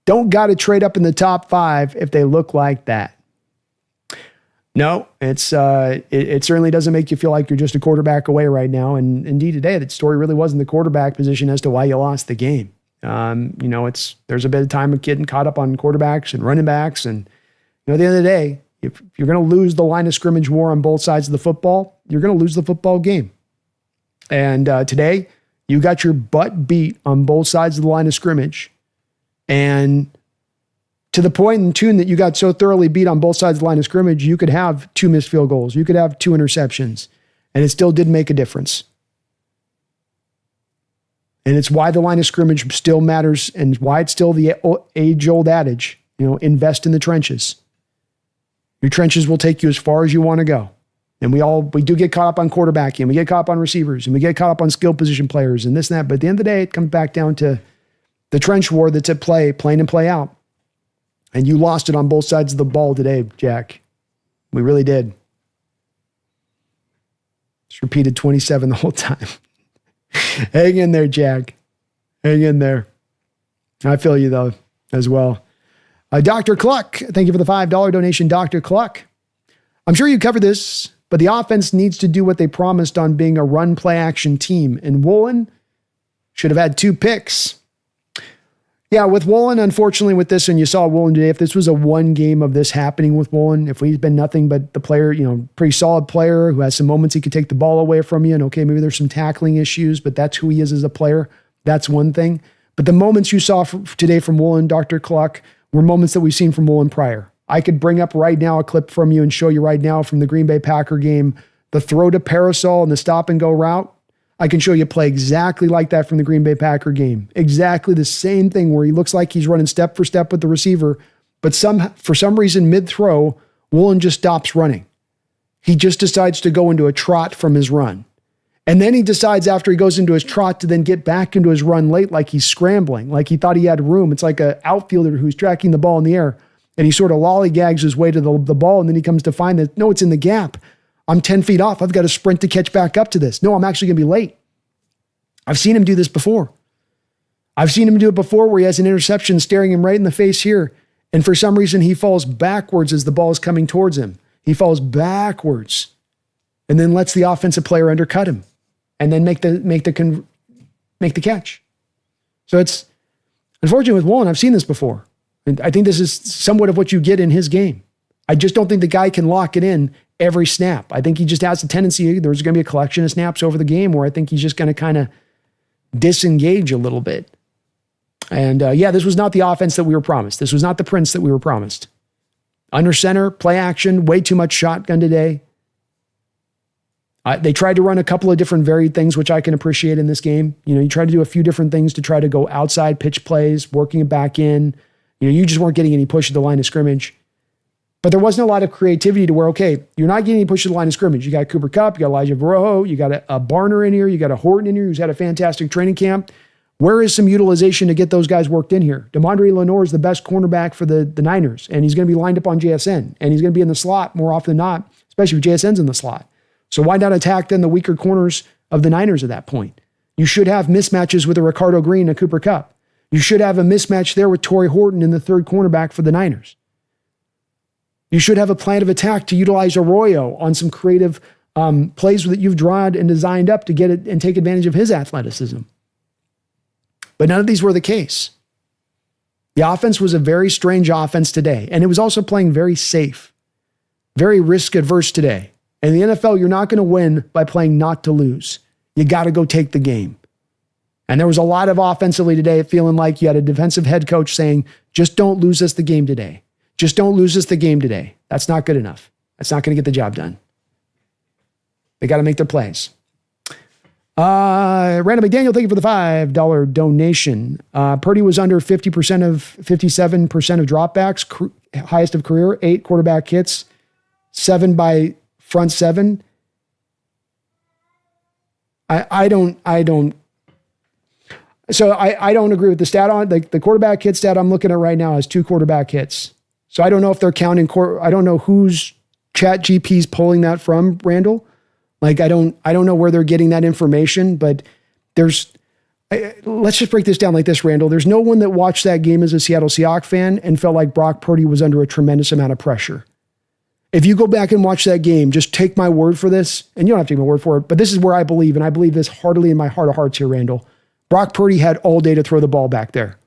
Don't got to trade up in the top 5 if they look like that. No, it certainly doesn't make you feel like you're just a quarterback away right now. And indeed today, the story really wasn't the quarterback position as to why you lost the game. There's a bit of time of getting caught up on quarterbacks and running backs. And at the end of the day, if you're going to lose the line of scrimmage war on both sides of the football, you're going to lose the football game. And today, you got your butt beat on both sides of the line of scrimmage. And to the point in tune that you got so thoroughly beat on both sides of the line of scrimmage, you could have 2 missed field goals. You could have 2 interceptions. And it still did make a difference. And it's why the line of scrimmage still matters and why it's still the age-old adage, invest in the trenches. Your trenches will take you as far as you want to go. And we do get caught up on quarterbacking, and we get caught up on receivers, and we get caught up on skill position players and this and that. But at the end of the day, it comes back down to the trench war that's at play, playing and play out. And you lost it on both sides of the ball today, Jack. We really did. Just repeated 27 the whole time. Hang in there, Jack. Hang in there. I feel you, though, as well. Dr. Cluck, thank you for the $5 donation, Dr. Cluck. I'm sure you covered this, but the offense needs to do what they promised on being a run, play, action team. And Woolen should have had 2 picks. Yeah, with Woolen, unfortunately, with this, and you saw Woolen today, if this was a 1 game of this happening with Woolen, if he's been nothing but the player, pretty solid player who has some moments he could take the ball away from you, and okay, maybe there's some tackling issues, but that's who he is as a player. That's one thing. But the moments you saw today from Woolen, Dr. Cluck, were moments that we've seen from Woolen prior. I could bring up right now a clip from you and show you right now from the Green Bay Packer game, the throw to Parasol and the stop and go route. I can show you play exactly like that from the Green Bay Packer game. Exactly the same thing where he looks like he's running step for step with the receiver, but for some reason mid-throw, Woolen just stops running. He just decides to go into a trot from his run. And then he decides after he goes into his trot to then get back into his run late like he's scrambling, like he thought he had room. It's like an outfielder who's tracking the ball in the air, and he sort of lollygags his way to the ball, and then he comes to find that, no, it's in the gap. I'm 10 feet off. I've got to sprint to catch back up to this. No, I'm actually going to be late. I've seen him do this before. I've seen him do it before where he has an interception staring him right in the face here. And for some reason, he falls backwards as the ball is coming towards him. He falls backwards and then lets the offensive player undercut him and then make the catch. So it's unfortunate with Woolen. I've seen this before. And I think this is somewhat of what you get in his game. I just don't think the guy can lock it in every snap. I think he just has a tendency, there's going to be a collection of snaps over the game where I think he's just going to kind of disengage a little bit. And this was not the offense that we were promised. This was not the Prince that we were promised. Under center, play action, way too much shotgun today. They tried to run a couple of different varied things, which I can appreciate in this game. You try to do a few different things to try to go outside pitch plays, working it back in. You just weren't getting any push at the line of scrimmage. But there wasn't a lot of creativity to where, okay, you're not getting any push at the line of scrimmage. You got Cooper Kupp, you got Elijah Barojo, you got a Barner in here, you got a Horton in here who's had a fantastic training camp. Where is some utilization to get those guys worked in here? DeMondre Lenore is the best cornerback for the Niners, and he's going to be lined up on JSN, and he's going to be in the slot more often than not, especially if JSN's in the slot. So why not attack then the weaker corners of the Niners at that point? You should have mismatches with a Ricardo Green and Cooper Kupp. You should have a mismatch there with Torrey Horton in the third cornerback for the Niners. You should have a plan of attack to utilize Arroyo on some creative plays that you've drawn and designed up to get it and take advantage of his athleticism. But none of these were the case. The offense was a very strange offense today, and it was also playing very safe, very risk-averse today. In the NFL, you're not going to win by playing not to lose. You got to go take the game. And there was a lot of offensively today feeling like you had a defensive head coach saying, just don't lose us the game today. Just don't lose us the game today. That's not good enough. That's not going to get the job done. They got to make their plays. Randall McDaniel, thank you for the $5 donation. Purdy was under 57% of dropbacks, highest of career, 8 quarterback hits, 7 by front 7. I don't agree with the stat on the quarterback hit stat I'm looking at right now has 2 quarterback hits. So I don't know if they're counting I don't know whose chat GP's pulling that from, Randall. Like, I don't know where they're getting that information, but let's just break this down like this, Randall. There's no one that watched that game as a Seattle Seahawks fan and felt like Brock Purdy was under a tremendous amount of pressure. If you go back and watch that game, just take my word for this, and you don't have to take my word for it, but this is where I believe, and I believe this heartily in my heart of hearts here, Randall. Brock Purdy had all day to throw the ball back there.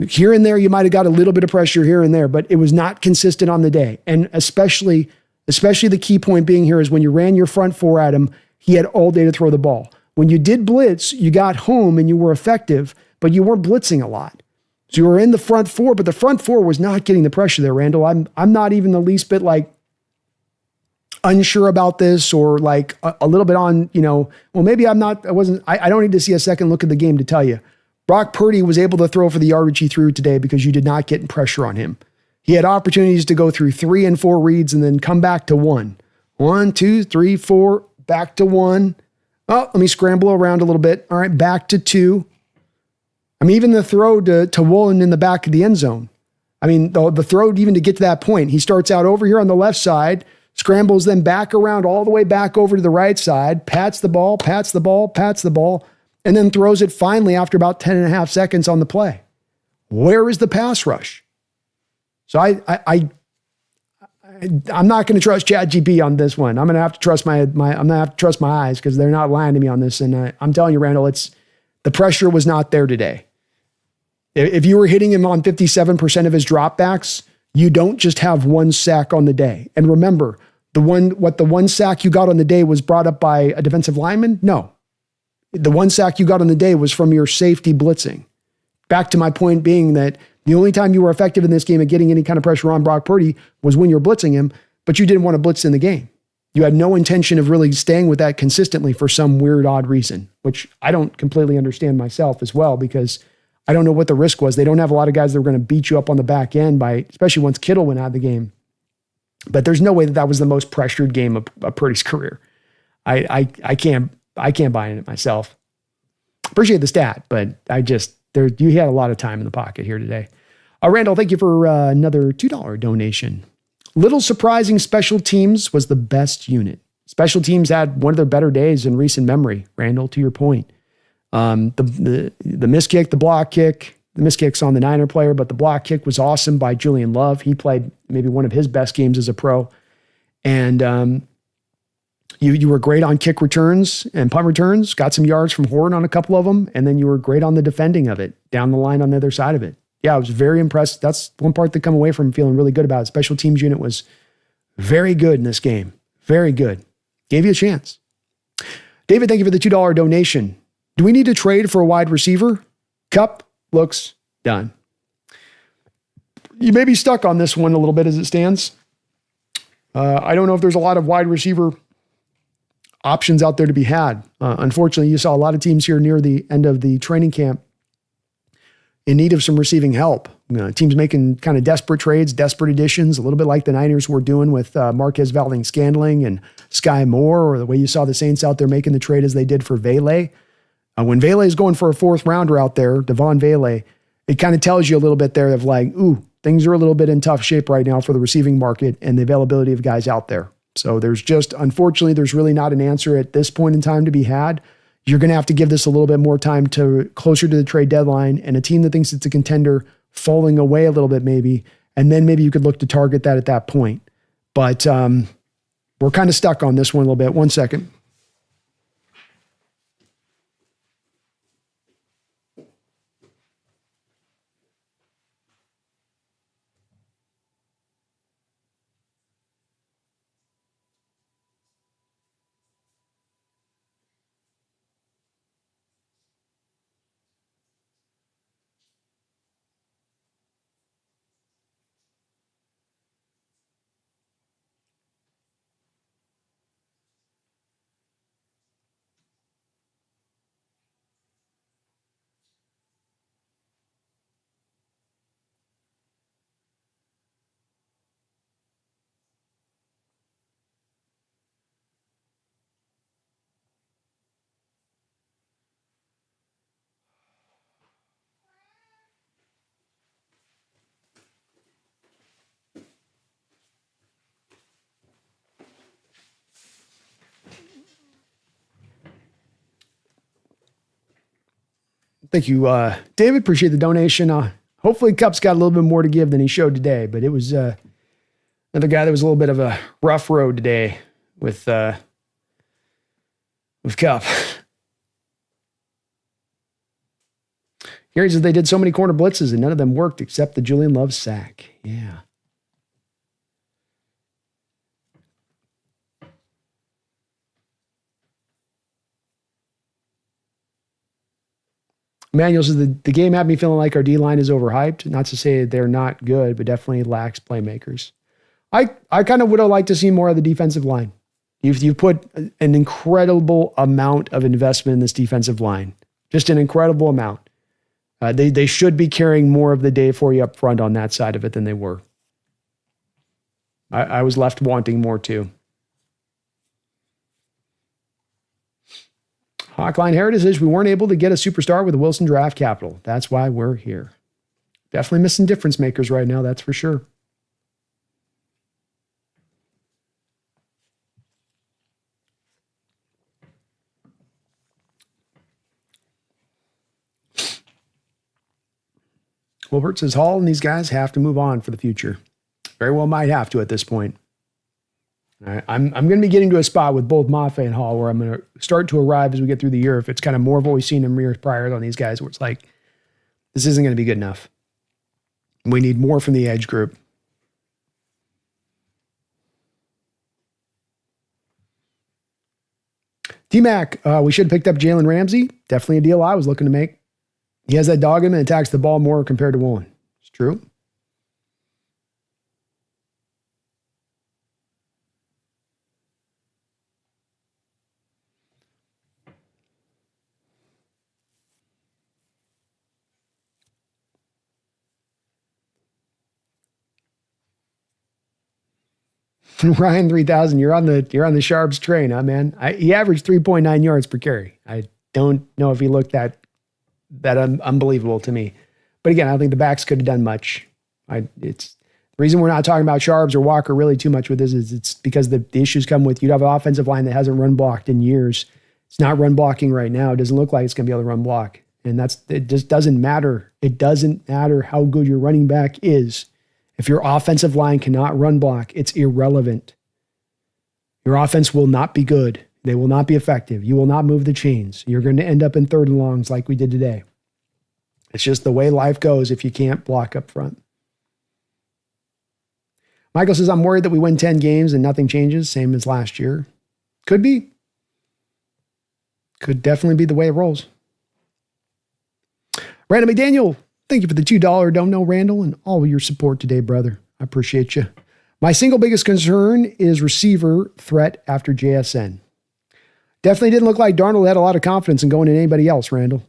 Here and there, you might have got a little bit of pressure here and there, but it was not consistent on the day. And especially the key point being here is when you ran your front 4 at him, he had all day to throw the ball. When you did blitz, you got home and you were effective, but you weren't blitzing a lot. So you were in the front 4, but the front 4 was not getting the pressure there, Randall. I'm not even the least bit unsure about this or a little bit on, maybe I don't need to see a second look at the game to tell you. Brock Purdy was able to throw for the yardage he threw today because you did not get pressure on him. He had opportunities to go through 3 and 4 reads and then come back to 1. 1, 2, 3, 4, back to 1. Oh, let me scramble around a little bit. All right, back to 2. Even the throw to Woolen in the back of the end zone. The throw even to get to that point. He starts out over here on the left side, scrambles then back around all the way back over to the right side, pats the ball, and then throws it finally after about 10 and a half seconds on the play. Where is the pass rush? So I'm not going to trust ChatGPT on this one. I'm going to have to trust my eyes because they're not lying to me on this. And I'm telling you, Randall, the pressure was not there today. If you were hitting him on 57% of his dropbacks, you don't just have 1 sack on the day. And remember, the one sack you got on the day was brought up by a defensive lineman? No. The 1 sack you got on the day was from your safety blitzing. Back to my point being that the only time you were effective in this game at getting any kind of pressure on Brock Purdy was when you're blitzing him, but you didn't want to blitz in the game. You had no intention of really staying with that consistently for some weird, odd reason, which I don't completely understand myself as well, because I don't know what the risk was. They don't have a lot of guys that were going to beat you up on the back end especially once Kittle went out of the game. But there's no way that was the most pressured game of Purdy's career. I can't buy in it myself. Appreciate the stat, but you had a lot of time in the pocket here today. Randall, thank you for another $2 donation. Little surprising, special teams was the best unit. Special teams had one of their better days in recent memory, Randall, to your point. The miss kick, the block kick, the miss kick's on the Niner player, but the block kick was awesome by Julian Love. He played maybe one of his best games as a pro. And you were great on kick returns and punt returns, got some yards from Horn on a couple of them, and then you were great on the defending of it, down the line on the other side of it. Yeah, I was very impressed. That's one part that come away from feeling really good about it. Special teams unit was very good in this game. Very good. Gave you a chance. David, thank you for the $2 donation. Do we need to trade for a wide receiver? Cup looks done. You may be stuck on this one a little bit as it stands. I don't know if there's a lot of wide receiver options out there to be had. Unfortunately, you saw a lot of teams here near the end of the training camp in need of some receiving help. Teams making kind of desperate trades, desperate additions, a little bit like the Niners were doing with Marquez Valdes-Scantling and Sky Moore, or the way you saw the Saints out there making the trade as they did for Vele. When Vele is going for a fourth rounder out there, Devon Vele, it kind of tells you a little bit there of like, ooh, things are a little bit in tough shape right now for the receiving market and the availability of guys out there. So unfortunately, there's really not an answer at this point in time to be had. You're going to have to give this a little bit more time to closer to the trade deadline, and a team that thinks it's a contender falling away a little bit maybe, and then maybe you could look to target that at that point. But we're kind of stuck on this one a little bit. 1 second. Thank you, David. Appreciate the donation. Hopefully Cup's got a little bit more to give than he showed today, but it was another guy that was a little bit of a rough road today with Cup. Gary says they did so many corner blitzes and none of them worked except the Julian Love sack. Yeah. Manuel says the game had me feeling like our D-line is overhyped. Not to say they're not good, but definitely lacks playmakers. I kind of would have liked to see more of the defensive line. You've put an incredible amount of investment in this defensive line. Just an incredible amount. They should be carrying more of the day for you up front on that side of it than they were. I was left wanting more too. Hawkline Heritage is we weren't able to get a superstar with the Wilson draft capital. That's why we're here. Definitely missing difference makers right now, that's for sure. Wilbert says Hall and these guys have to move on for the future. Very well might have to at this point. All right, I'm going to be getting to a spot with both Mafe and Hall where I'm going to start to arrive as we get through the year. If it's kind of more of what we've seen in years prior on these guys, where it's like, this isn't going to be good enough. We need more from the edge group. T-Mac, we should have picked up Jalen Ramsey. Definitely a deal I was looking to make. He has that dog in him and attacks the ball more compared to Woolen. It's true. Ryan 3000, you're on the Sharps train, huh, man? He averaged 3.9 yards per carry. I don't know if he looked that unbelievable to me. But again, I don't think the backs could have done much. It's the reason we're not talking about Sharps or Walker really too much with this is it's because the issues come with you'd have an offensive line that hasn't run blocked in years. It's not run blocking right now. It doesn't look like it's going to be able to run block. And it just doesn't matter. It doesn't matter how good your running back is. If your offensive line cannot run block, it's irrelevant. Your offense will not be good. They will not be effective. You will not move the chains. You're going to end up in third and longs like we did today. It's just the way life goes if you can't block up front. Michael says, I'm worried that we win 10 games and nothing changes, same as last year. Could be. Could definitely be the way it rolls. Randall McDaniel, thank you for the $2 Don't Know Randall and all of your support today, brother. I appreciate you. My single biggest concern is receiver threat after JSN. Definitely didn't look like Darnold had a lot of confidence in going to anybody else, Randall.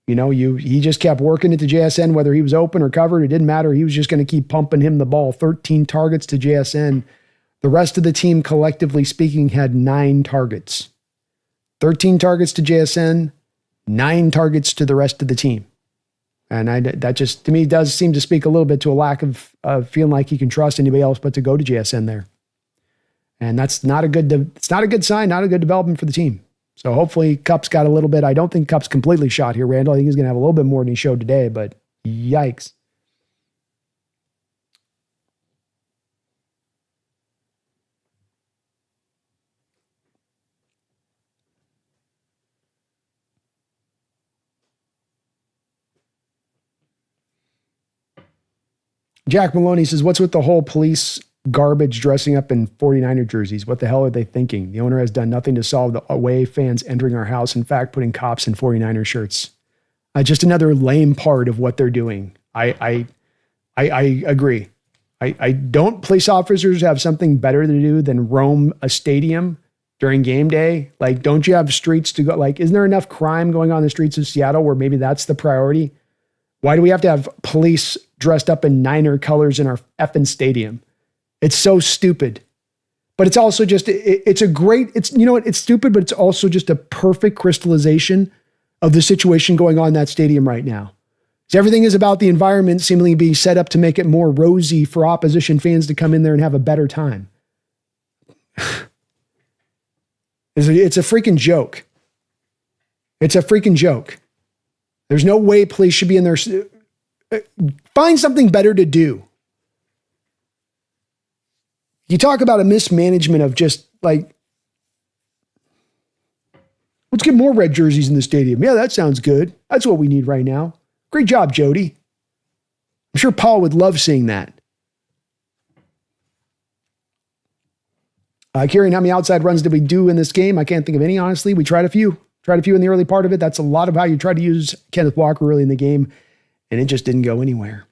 He just kept working it to JSN, whether he was open or covered. It didn't matter. He was just going to keep pumping him the ball. 13 targets to JSN. The rest of the team, collectively speaking, had 9 targets. 13 targets to JSN, 9 targets to the rest of the team. And that just, to me, does seem to speak a little bit to a lack of feeling like he can trust anybody else but to go to JSN there. And that's not a good, it's not a good sign, not a good development for the team. So hopefully Kupp's got a little bit. I don't think Kupp's completely shot here, Randall. I think he's going to have a little bit more than he showed today, but yikes. Jack Maloney says, what's with the whole police garbage dressing up in 49er jerseys? What the hell are they thinking? The owner has done nothing to solve the away fans entering our house. In fact, putting cops in 49er shirts. Just another lame part of what they're doing. I agree. I don't police officers have something better to do than roam a stadium during game day? Like, don't you have streets to go? Like, isn't there enough crime going on in the streets of Seattle where maybe that's the priority? Why do we have to have police dressed up in Niner colors in our effing stadium? It's so stupid. But it's also just, it's stupid, but it's also just a perfect crystallization of the situation going on in that stadium right now. So everything is about the environment seemingly being set up to make it more rosy for opposition fans to come in there and have a better time. It's a freaking joke. It's a freaking joke. There's no way police should be in there. Find something better to do. You talk about a mismanagement of just like, let's get more red jerseys in the stadium. Yeah, that sounds good. That's what we need right now. Great job, Jody. I'm sure Paul would love seeing that. Kieran, how many outside runs did we do in this game? I can't think of any, honestly. We tried a few. Tried a few in the early part of it. That's a lot of how you try to use Kenneth Walker early in the game, and it just didn't go anywhere.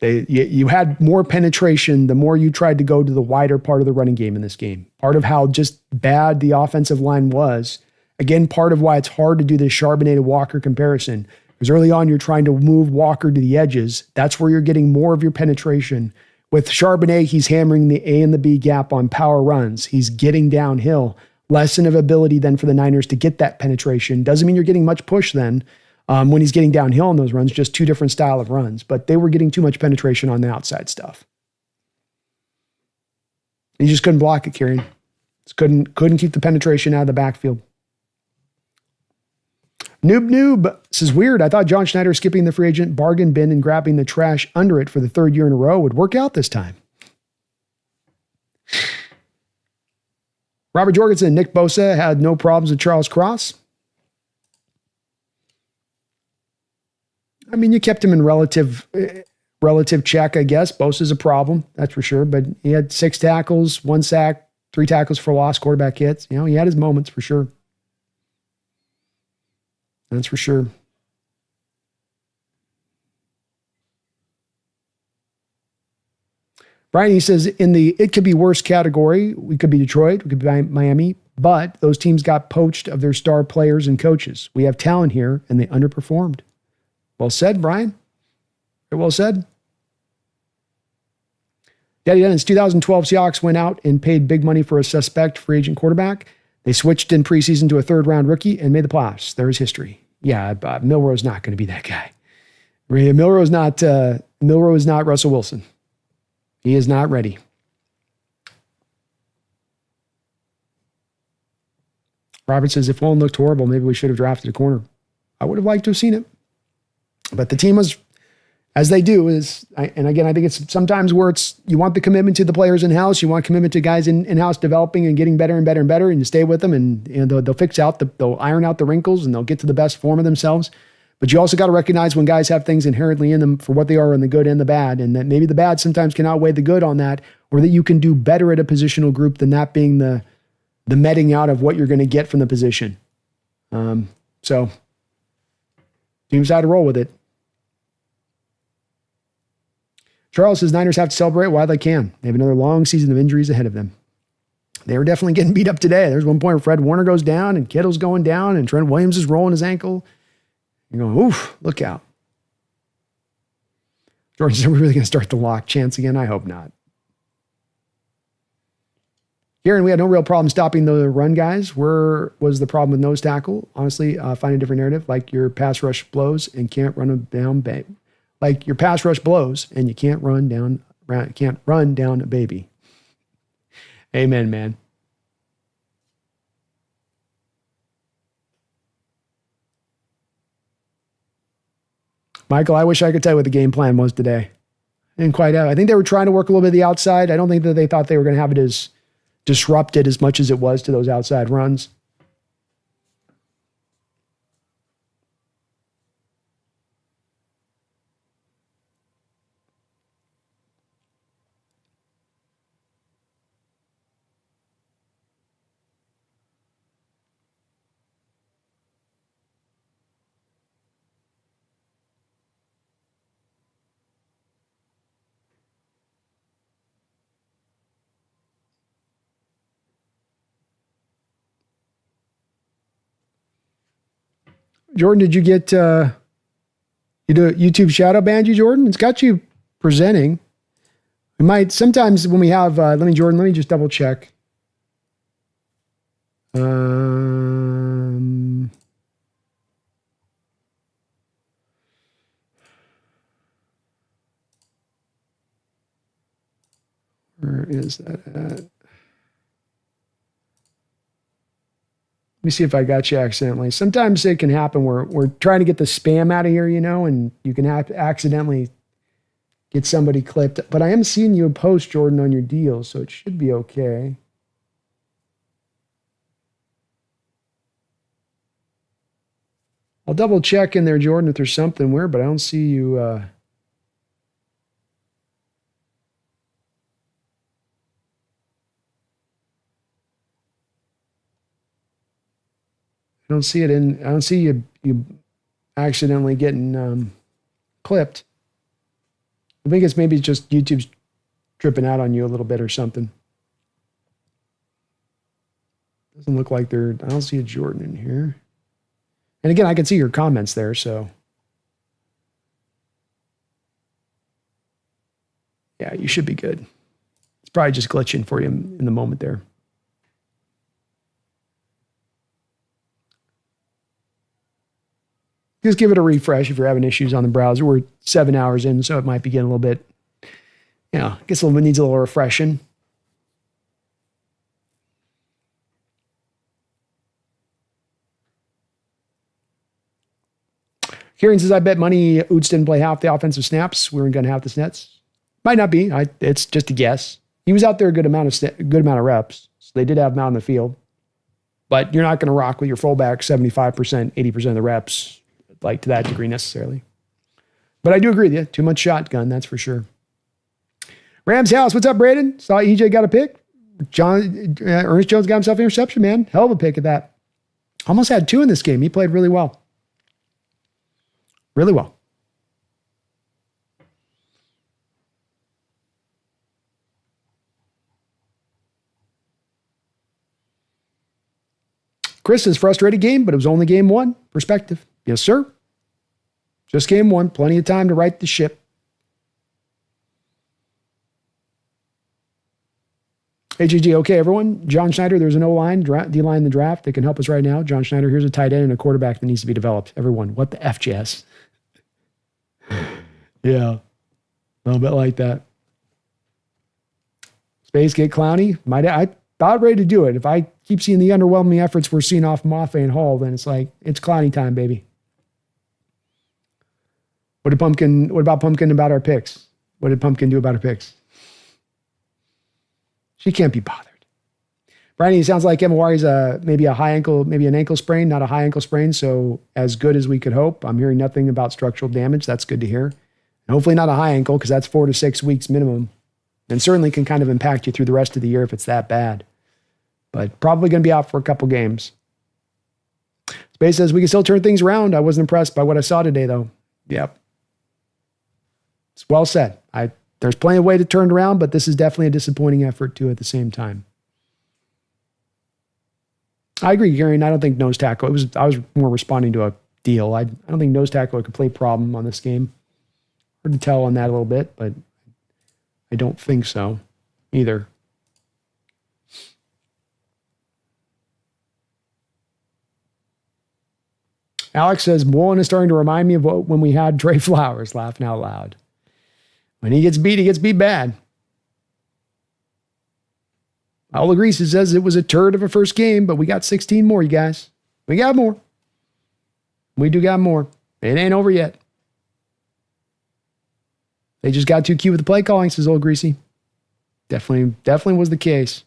You had more penetration the more you tried to go to the wider part of the running game in this game. Part of how just bad the offensive line was. Again, part of why it's hard to do this Charbonnet to Walker comparison. Because early on, you're trying to move Walker to the edges. That's where you're getting more of your penetration. With Charbonnet, he's hammering the A and the B gap on power runs. He's getting downhill. Lesson of ability then for the Niners to get that penetration. Doesn't mean you're getting much push then when he's getting downhill on those runs, just two different style of runs. But they were getting too much penetration on the outside stuff. You just couldn't block it, Kieran. Just couldn't keep the penetration out of the backfield. Noob says, weird. I thought John Schneider skipping the free agent bargain bin and grabbing the trash under it for the third year in a row would work out this time. Robert Jorgensen and Nick Bosa had no problems with Charles Cross. I mean, you kept him in relative check, I guess. Bosa's a problem, that's for sure. But he had 6 tackles, 1 sack, 3 tackles for loss, quarterback hits. You know, he had his moments for sure. That's for sure. Brian, he says, in the it could be worse category, we could be Detroit, we could be Miami, but those teams got poached of their star players and coaches. We have talent here, and they underperformed. Well said, Brian. Very well said. Daddy Dennis, 2012 Seahawks went out and paid big money for a suspect free agent quarterback. They switched in preseason to a third-round rookie and made the playoffs. There is history. Yeah, Milroe's not going to be that guy. Milroe is not Russell Wilson. He is not ready. Robert says, if one looked horrible, maybe we should have drafted a corner. I would have liked to have seen it. But the team was, as they do, and again, I think it's sometimes where it's, you want the commitment to the players in-house, you want commitment to guys in-house developing and getting better and better and better, and you stay with them, and they'll fix out, they'll iron out the wrinkles, and they'll get to the best form of themselves. But you also got to recognize when guys have things inherently in them for what they are in the good and the bad, and that maybe the bad sometimes can outweigh the good on that, or that you can do better at a positional group than that being the meting out of what you're going to get from the position. So teams had to roll with it. Charles says Niners have to celebrate while they can. They have another long season of injuries ahead of them. They were definitely getting beat up today. There's one point where Fred Warner goes down and Kittle's going down and Trent Williams is rolling his ankle. You're going, oof, look out. George said, are we really going to start the lock chance again? I hope not. Garen, we had no real problem stopping the run guys. Where was the problem with nose tackle? Honestly, find a different narrative, like your pass rush blows and can't run them down, babe. Like your pass rush blows and you can't run down a baby. Amen, man. Michael, I wish I could tell you what the game plan was today. I didn't quite have. I think they were trying to work a little bit of the outside. I don't think that they thought they were going to have it as disrupted as much as it was to those outside runs. Jordan, did you get you do YouTube shadow banned you, Jordan? It's got you presenting. We might sometimes when we have let me just double check. Where is that at? Let me see if I got you accidentally. Sometimes it can happen where we're trying to get the spam out of here, and you can accidentally get somebody clipped. But I am seeing you post, Jordan, on your deal, so it should be okay. I'll double check in there, Jordan, if there's something weird, but I don't see you. I don't see you accidentally getting clipped. I think it's maybe just YouTube's tripping out on you a little bit or something. Doesn't look like I don't see a Jordan in here. And again, I can see your comments there, so. Yeah, you should be good. It's probably just glitching for you in the moment there. Just give it a refresh if you're having issues on the browser. We're 7 hours in, so it might be getting a little bit, needs a little refreshing. Kieran says, I bet money Oots didn't play half the offensive snaps. We weren't going to have the snets. Might not be. It's just a guess. He was out there a good amount of reps, so they did have him out in the field. But you're not going to rock with your fullback 75%, 80% of the reps. Like to that degree necessarily. But I do agree with you. Too much shotgun, that's for sure. Rams House, what's up, Braden? Saw EJ got a pick. Ernest Jones got himself an interception, man. Hell of a pick at that. Almost had 2 in this game. He played really well. Really well. Chris is frustrated game, but it was only game 1. Perspective. Yes, sir. Just game 1. Plenty of time to right the ship. HGG, okay, everyone. John Schneider, there's an O-line, D-line in the draft that can help us right now. John Schneider, here's a tight end and a quarterback that needs to be developed. Everyone, what the F, Jess? Yeah. A little bit like that. Space get clowny. about ready to do it. If I keep seeing the underwhelming efforts we're seeing off Mafe and Hall, then it's like, it's Clowney time, baby. What about Pumpkin about our picks? What did Pumpkin do about her picks? She can't be bothered. Brian, it sounds like Emawari's maybe an ankle sprain, not a high ankle sprain. So as good as we could hope. I'm hearing nothing about structural damage. That's good to hear. And hopefully not a high ankle, because that's 4 to 6 weeks minimum. And certainly can kind of impact you through the rest of the year if it's that bad. But probably going to be out for a couple games. Space says we can still turn things around. I wasn't impressed by what I saw today, though. Yep. It's well said. There's plenty of way to turn it around, but this is definitely a disappointing effort too at the same time. I agree, Gary, and I don't think nose tackle. I was more responding to a deal. I don't think nose tackle a complete problem on this game. Hard to tell on that a little bit, but I don't think so either. Alex says, Mullen is starting to remind me of when we had Trey Flowers, laughing out loud. When he gets beat bad. I'll agree. He says it was a turd of a first game, but we got 16 more, you guys. We got more. We do got more. It ain't over yet. They just got too cute with the play calling, says Old Greasy. Definitely was the case.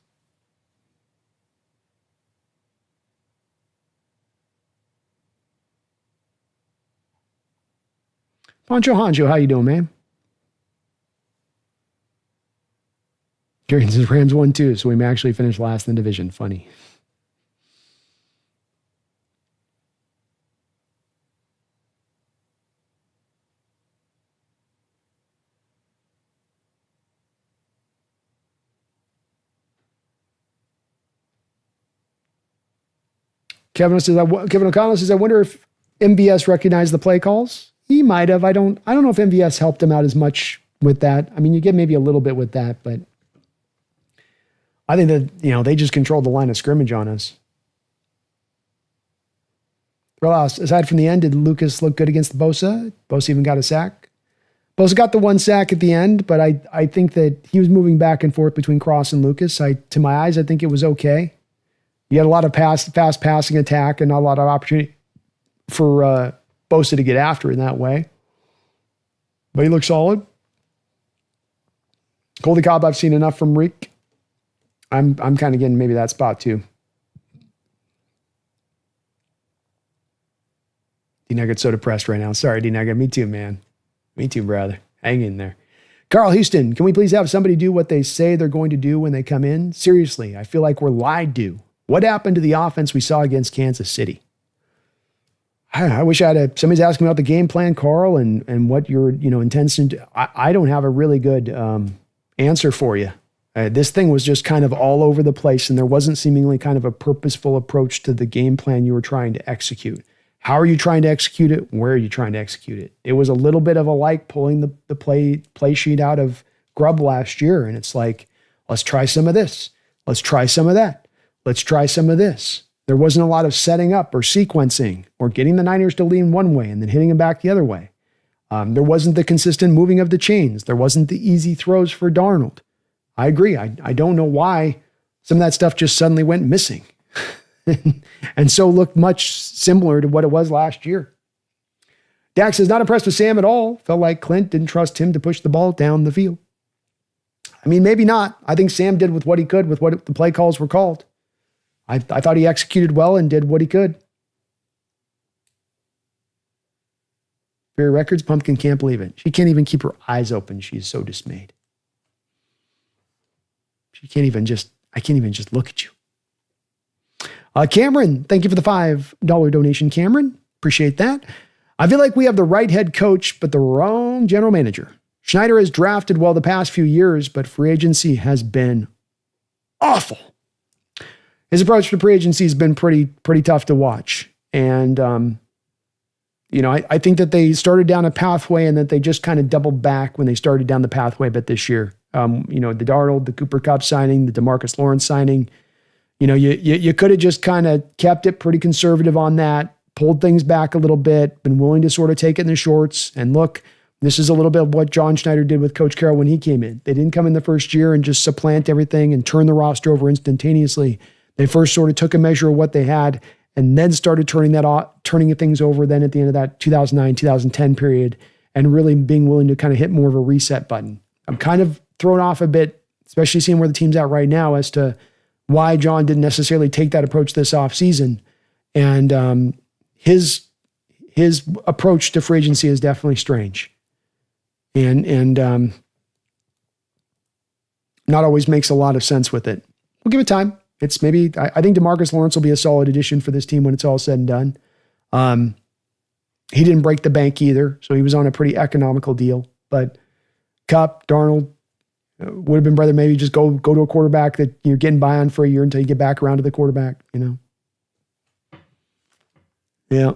Pancho Hanjo, how you doing, man? Kieran says Rams won too, so we may actually finish last in the division. Funny. Kevin O'Connell says, I wonder if MVS recognized the play calls. He might have. I don't know if MVS helped him out as much with that. I mean, you get maybe a little bit with that, but I think that, they just controlled the line of scrimmage on us. Aside from the end, did Lucas look good against the Bosa? Bosa even got a sack. Bosa got the one sack at the end, but I think that he was moving back and forth between Cross and Lucas. To my eyes, I think it was okay. You had a lot of fast passing attack and not a lot of opportunity for Bosa to get after in that way. But he looked solid. Goldie Cobb, I've seen enough from Reek. I'm kind of getting maybe that spot too. D-Nugget's so depressed right now. Sorry, D-Nugget. Me too, man. Me too, brother. Hang in there. Carl Houston, can we please have somebody do what they say they're going to do when they come in? Seriously, I feel like we're lied to. What happened to the offense we saw against Kansas City? I wish I had somebody's asking about the game plan, Carl, and what your intention. I don't have a really good answer for you. This thing was just kind of all over the place, and there wasn't seemingly kind of a purposeful approach to the game plan you were trying to execute. How are you trying to execute it? Where are you trying to execute it? It was a little bit of a like pulling the play sheet out of Grubb last year, and it's like, let's try some of this. Let's try some of that. Let's try some of this. There wasn't a lot of setting up or sequencing or getting the Niners to lean one way and then hitting them back the other way. There wasn't the consistent moving of the chains. There wasn't the easy throws for Darnold. I agree. I don't know why some of that stuff just suddenly went missing and so looked much similar to what it was last year. Dax is not impressed with Sam at all. Felt like Clint didn't trust him to push the ball down the field. I mean, maybe not. I think Sam did with what he could with what the play calls were called. I thought he executed well and did what he could. For your records, Pumpkin can't believe it. She can't even keep her eyes open. She's so dismayed. I can't even just look at you. Cameron, thank you for the $5 donation, Cameron. Appreciate that. I feel like we have the right head coach, but the wrong general manager. Schneider has drafted well the past few years, but free agency has been awful. His approach to free agency has been pretty tough to watch. And, I think that they started down a pathway and that they just kind of doubled back when they started down the pathway a bit this year. The Darnold, the Cooper Kupp signing, the DeMarcus Lawrence signing. You could have just kind of kept it pretty conservative on that, pulled things back a little bit, been willing to sort of take it in the shorts. And look, This is a little bit of what John Schneider did with Coach Carroll when he came in. They didn't come in the first year and just supplant everything and turn the roster over instantaneously. They first sort of took a measure of what they had and then started turning things over then at the end of that 2009, 2010 period and really being willing to kind of hit more of a reset button. I'm kind of thrown off a bit, especially seeing where the team's at right now, as to why John didn't necessarily take that approach this offseason. And his approach to free agency is definitely strange. And not always makes a lot of sense with it. We'll give it time. It's maybe, I think DeMarcus Lawrence will be a solid addition for this team when it's all said and done. He didn't break the bank either, so he was on a pretty economical deal. But Kupp, Darnold, would have been better maybe just go to a quarterback that you're getting by on for a year until you get back around to the quarterback, you know? Yeah.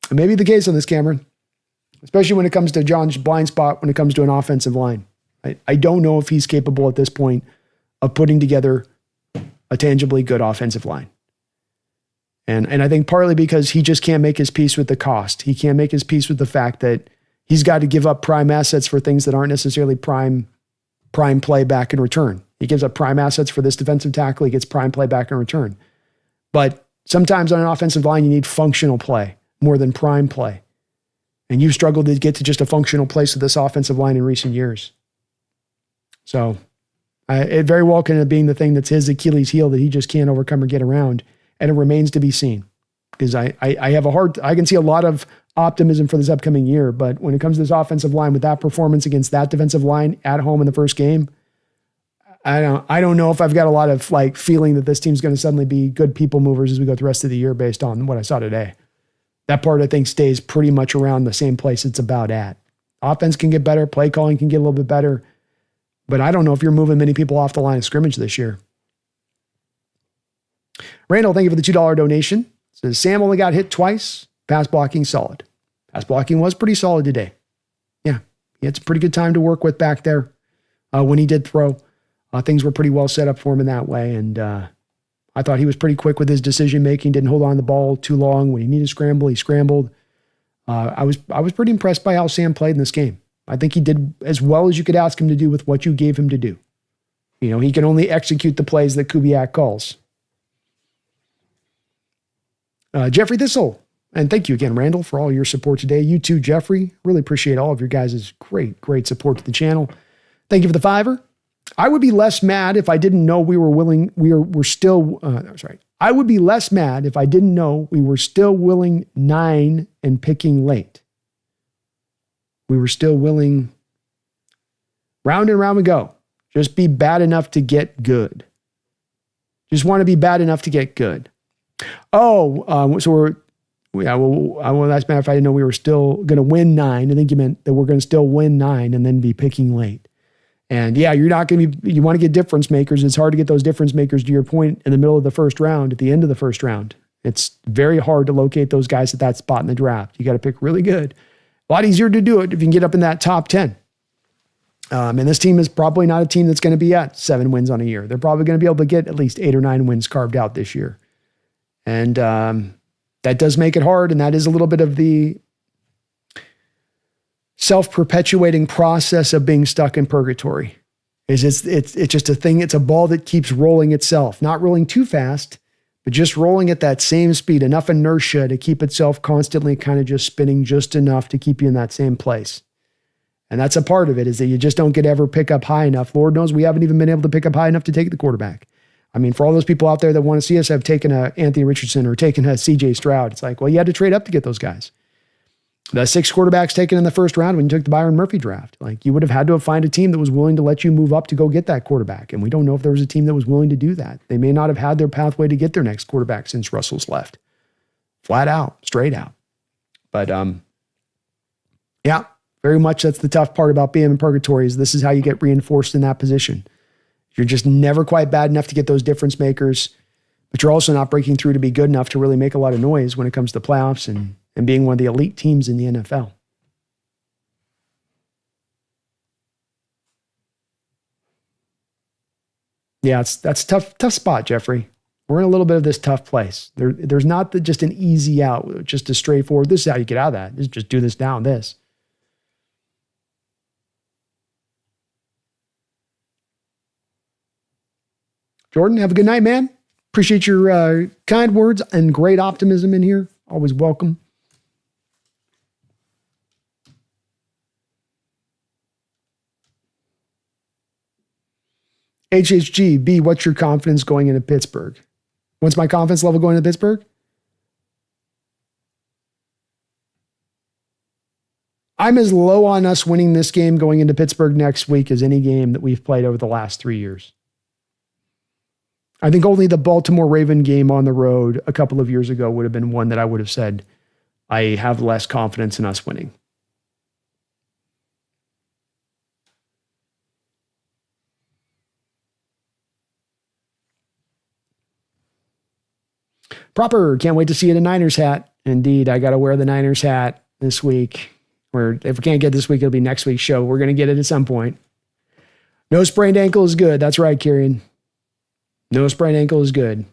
It may be the case on this, Cameron, especially when it comes to John's blind spot when it comes to an offensive line. I don't know if he's capable at this point of putting together a tangibly good offensive line. And I think partly because he just can't make his peace with the cost. He can't make his peace with the fact that he's got to give up prime assets for things that aren't necessarily prime play back in return. He gives up prime assets for this defensive tackle. He gets prime play back in return. But sometimes on an offensive line, you need functional play more than prime play. And you've struggled to get to just a functional place with this offensive line in recent years. So it very well can end up being the thing that's his Achilles heel that he just can't overcome or get around. And it remains to be seen. Because I can see a lot of optimism for this upcoming year, but when it comes to this offensive line with that performance against that defensive line at home in the first game, I don't know if I've got a lot of like feeling that this team's going to suddenly be good people movers as we go through the rest of the year based on what I saw today. That part I think stays pretty much around the same place it's about at. Offense can get better, play calling can get a little bit better, but I don't know if you're moving many people off the line of scrimmage this year. Randall, thank you for the $2 donation. Says Sam only got hit twice. Pass blocking solid. Pass blocking was pretty solid today. Yeah, he had some pretty good time to work with back there when he did throw. Things were pretty well set up for him in that way. And I thought he was pretty quick with his decision making. Didn't hold on to the ball too long. When he needed to scramble, he scrambled. I was pretty impressed by how Sam played in this game. I think he did as well as you could ask him to do with what you gave him to do. You know, he can only execute the plays that Kubiak calls. Jeffrey Thistle, and thank you again, Randall, for all your support today. You too, Jeffrey. Really appreciate all of your guys' great support to the channel. Thank you for the $5. I would be less mad if I didn't know I would be less mad if I didn't know we were still willing 9 and picking late. We were still willing round and round we go. Just be bad enough to get good. Just want to be bad enough to get good. Oh, I was less mad if I didn't know we were still going to win 9. I think you meant that we're going to still win 9 and then be picking late. And yeah, you're not going to be, you want to get difference makers. It's hard to get those difference makers to your point in the middle of the first round, at the end of the first round. It's very hard to locate those guys at that spot in the draft. You got to pick really good. A lot easier to do it if you can get up in that top 10. And this team is probably not a team that's going to be at 7 wins on a year. They're probably going to be able to get at least 8 or 9 wins carved out this year. And that does make it hard. And that is a little bit of the self-perpetuating process of being stuck in purgatory. It's just a thing. It's a ball that keeps rolling itself, not rolling too fast, but just rolling at that same speed, enough inertia to keep itself constantly kind of just spinning just enough to keep you in that same place. And that's a part of it, is that you just don't get ever pick up high enough. Lord knows we haven't even been able to pick up high enough to take the quarterback. I mean, for all those people out there that want to see us have taken a Anthony Richardson or taken a CJ Stroud, it's like, well, you had to trade up to get those guys. The 6 quarterbacks taken in the first round when you took the Byron Murphy draft, like you would have had to find a team that was willing to let you move up to go get that quarterback. And we don't know if there was a team that was willing to do that. They may not have had their pathway to get their next quarterback since Russell's left. Flat out, straight out. But yeah, very much that's the tough part about being in purgatory, is this is how you get reinforced in that position. You're just never quite bad enough to get those difference makers, but you're also not breaking through to be good enough to really make a lot of noise when it comes to playoffs and being one of the elite teams in the NFL. Yeah, that's a tough spot, Jeffrey. We're in a little bit of this tough place. There's not just an easy out, just a straightforward, this is how you get out of that. Just do this now and this. Jordan, have a good night, man. Appreciate your kind words and great optimism in here. Always welcome. HHG, what's your confidence going into Pittsburgh? What's my confidence level going into Pittsburgh? I'm as low on us winning this game going into Pittsburgh next week as any game that we've played over the last 3 years. I think only the Baltimore Raven game on the road a couple of years ago would have been one that I would have said I have less confidence in us winning. Proper, can't wait to see you in a Niners hat. Indeed, I got to wear the Niners hat this week. Or if we can't get this week, it'll be next week's show. We're going to get it at some point. No sprained ankle is good. That's right, Kieran. No sprained ankle is good.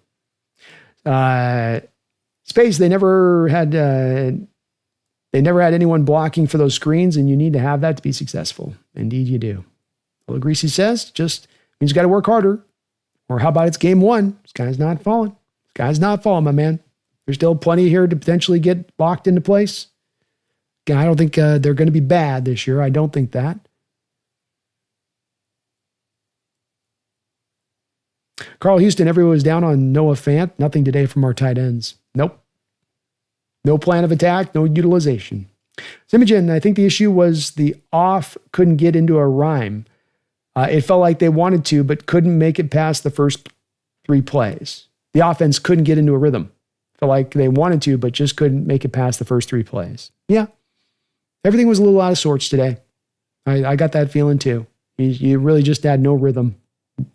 Space, they never had anyone blocking for those screens, and you need to have that to be successful. Indeed, you do. Well, Greasy says, just means you got to work harder. Or how about it's game one? This guy's not falling. This guy's not falling, my man. There's still plenty here to potentially get locked into place. I don't think they're going to be bad this year. I don't think that. Carl Houston, everyone was down on Noah Fant. Nothing today from our tight ends. Nope. No plan of attack, no utilization. Simogen, I think the issue was the off couldn't get into a rhyme. It felt like they wanted to, but couldn't make it past the first 3 plays. The offense couldn't get into a rhythm. Felt like they wanted to, but just couldn't make it past the first 3 plays. Yeah. Everything was a little out of sorts today. I got that feeling too. You really just had no rhythm.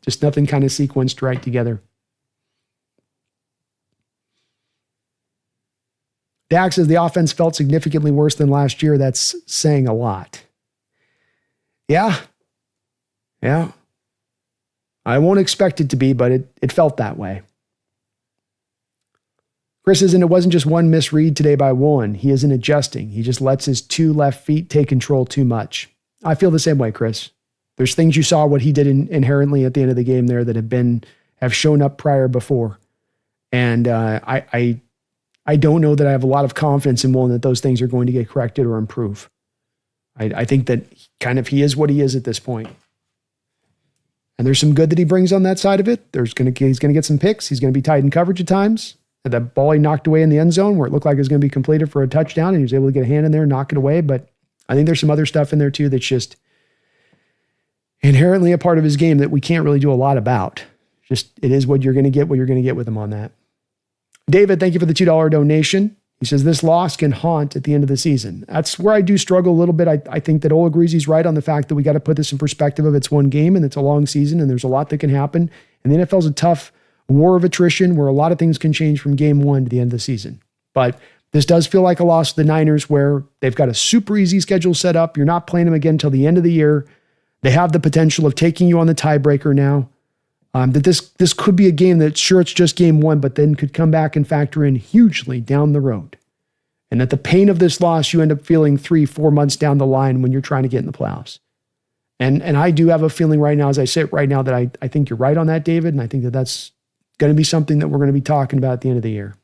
Just nothing kind of sequenced right together. Dak says the offense felt significantly worse than last year. That's saying a lot. Yeah. I won't expect it to be, but it felt that way. Chris says, and it wasn't just one misread today by Woolen. He isn't adjusting. He just lets his 2 left feet take control too much. I feel the same way, Chris. There's things you saw what he did inherently at the end of the game there that have shown up prior before. And I don't know that I have a lot of confidence in Woolen that those things are going to get corrected or improve. I think that kind of he is what he is at this point. And there's some good that he brings on that side of it. He's going to get some picks. He's going to be tight in coverage at times. That ball he knocked away in the end zone where it looked like it was going to be completed for a touchdown, and he was able to get a hand in there and knock it away. But I think there's some other stuff in there too that's just inherently a part of his game that we can't really do a lot about. Just it is what you're going to get with him on that. David, thank you for the $2 donation. He says this loss can haunt at the end of the season. That's where I do struggle a little bit. I think that Ola agrees he's right on the fact that we got to put this in perspective of it's one game and it's a long season and there's a lot that can happen. And the NFL's a tough war of attrition where a lot of things can change from game one to the end of the season. But this does feel like a loss to the Niners where they've got a super easy schedule set up. You're not playing them again until the end of the year. They have the potential of taking you on the tiebreaker now. That this could be a game that, sure, it's just game one, but then could come back and factor in hugely down the road. And that the pain of this loss, you end up feeling 3-4 months down the line when you're trying to get in the playoffs. And I do have a feeling right now, as I sit right now, that I think you're right on that, David. And I think that that's going to be something that we're going to be talking about at the end of the year.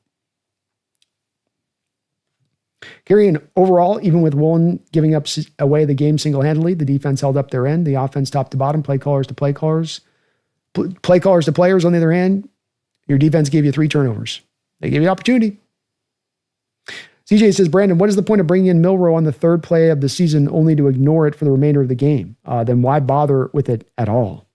Carrying overall, even with Woolen giving up away the game single-handedly, the defense held up their end. The offense top to bottom, play callers to play callers. Play callers to players, on the other hand, your defense gave you 3 turnovers. They gave you opportunity. CJ says, Brandon, what is the point of bringing in Milroe on the 3rd play of the season only to ignore it for the remainder of the game? Then why bother with it at all?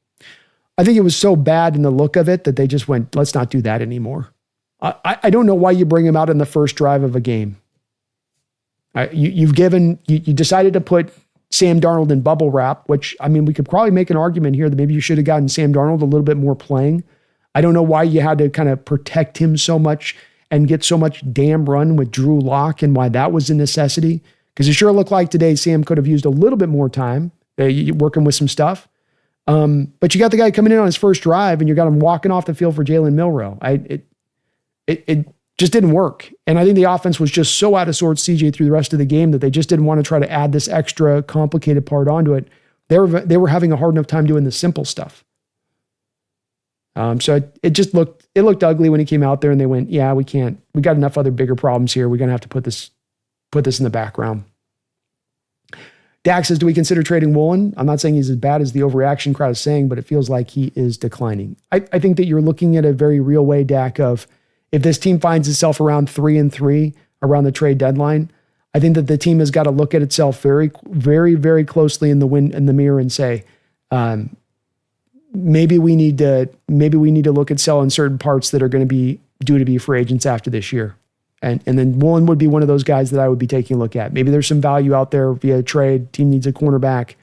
I think it was so bad in the look of it that they just went, let's not do that anymore. I don't know why you bring him out in the first drive of a game. You decided to put Sam Darnold in bubble wrap, which, I mean, we could probably make an argument here that maybe you should have gotten Sam Darnold a little bit more playing. I don't know why you had to kind of protect him so much and get so much damn run with Drew Lock and why that was a necessity. Because it sure looked like today Sam could have used a little bit more time working with some stuff. But you got the guy coming in on his first drive, and you got him walking off the field for Jalen Milroe. It just didn't work. And I think the offense was just so out of sorts, CJ, through the rest of the game that they just didn't want to try to add this extra complicated part onto it. They were having a hard enough time doing the simple stuff. So it looked ugly when he came out there, and they went, yeah, we got enough other bigger problems here. We're going to have to put this in the background. Dak says, do we consider trading Woolen? I'm not saying he's as bad as the overreaction crowd is saying, but it feels like he is declining. I think that you're looking at a very real way, Dak, of if this team finds itself around 3-3 around the trade deadline, I think that the team has got to look at itself very, very, very closely in the mirror and say, maybe we need to look at selling certain parts that are going to be due to be free agents after this year. And then Woolen would be one of those guys that I would be taking a look at. Maybe there's some value out there via trade. Team needs a cornerback.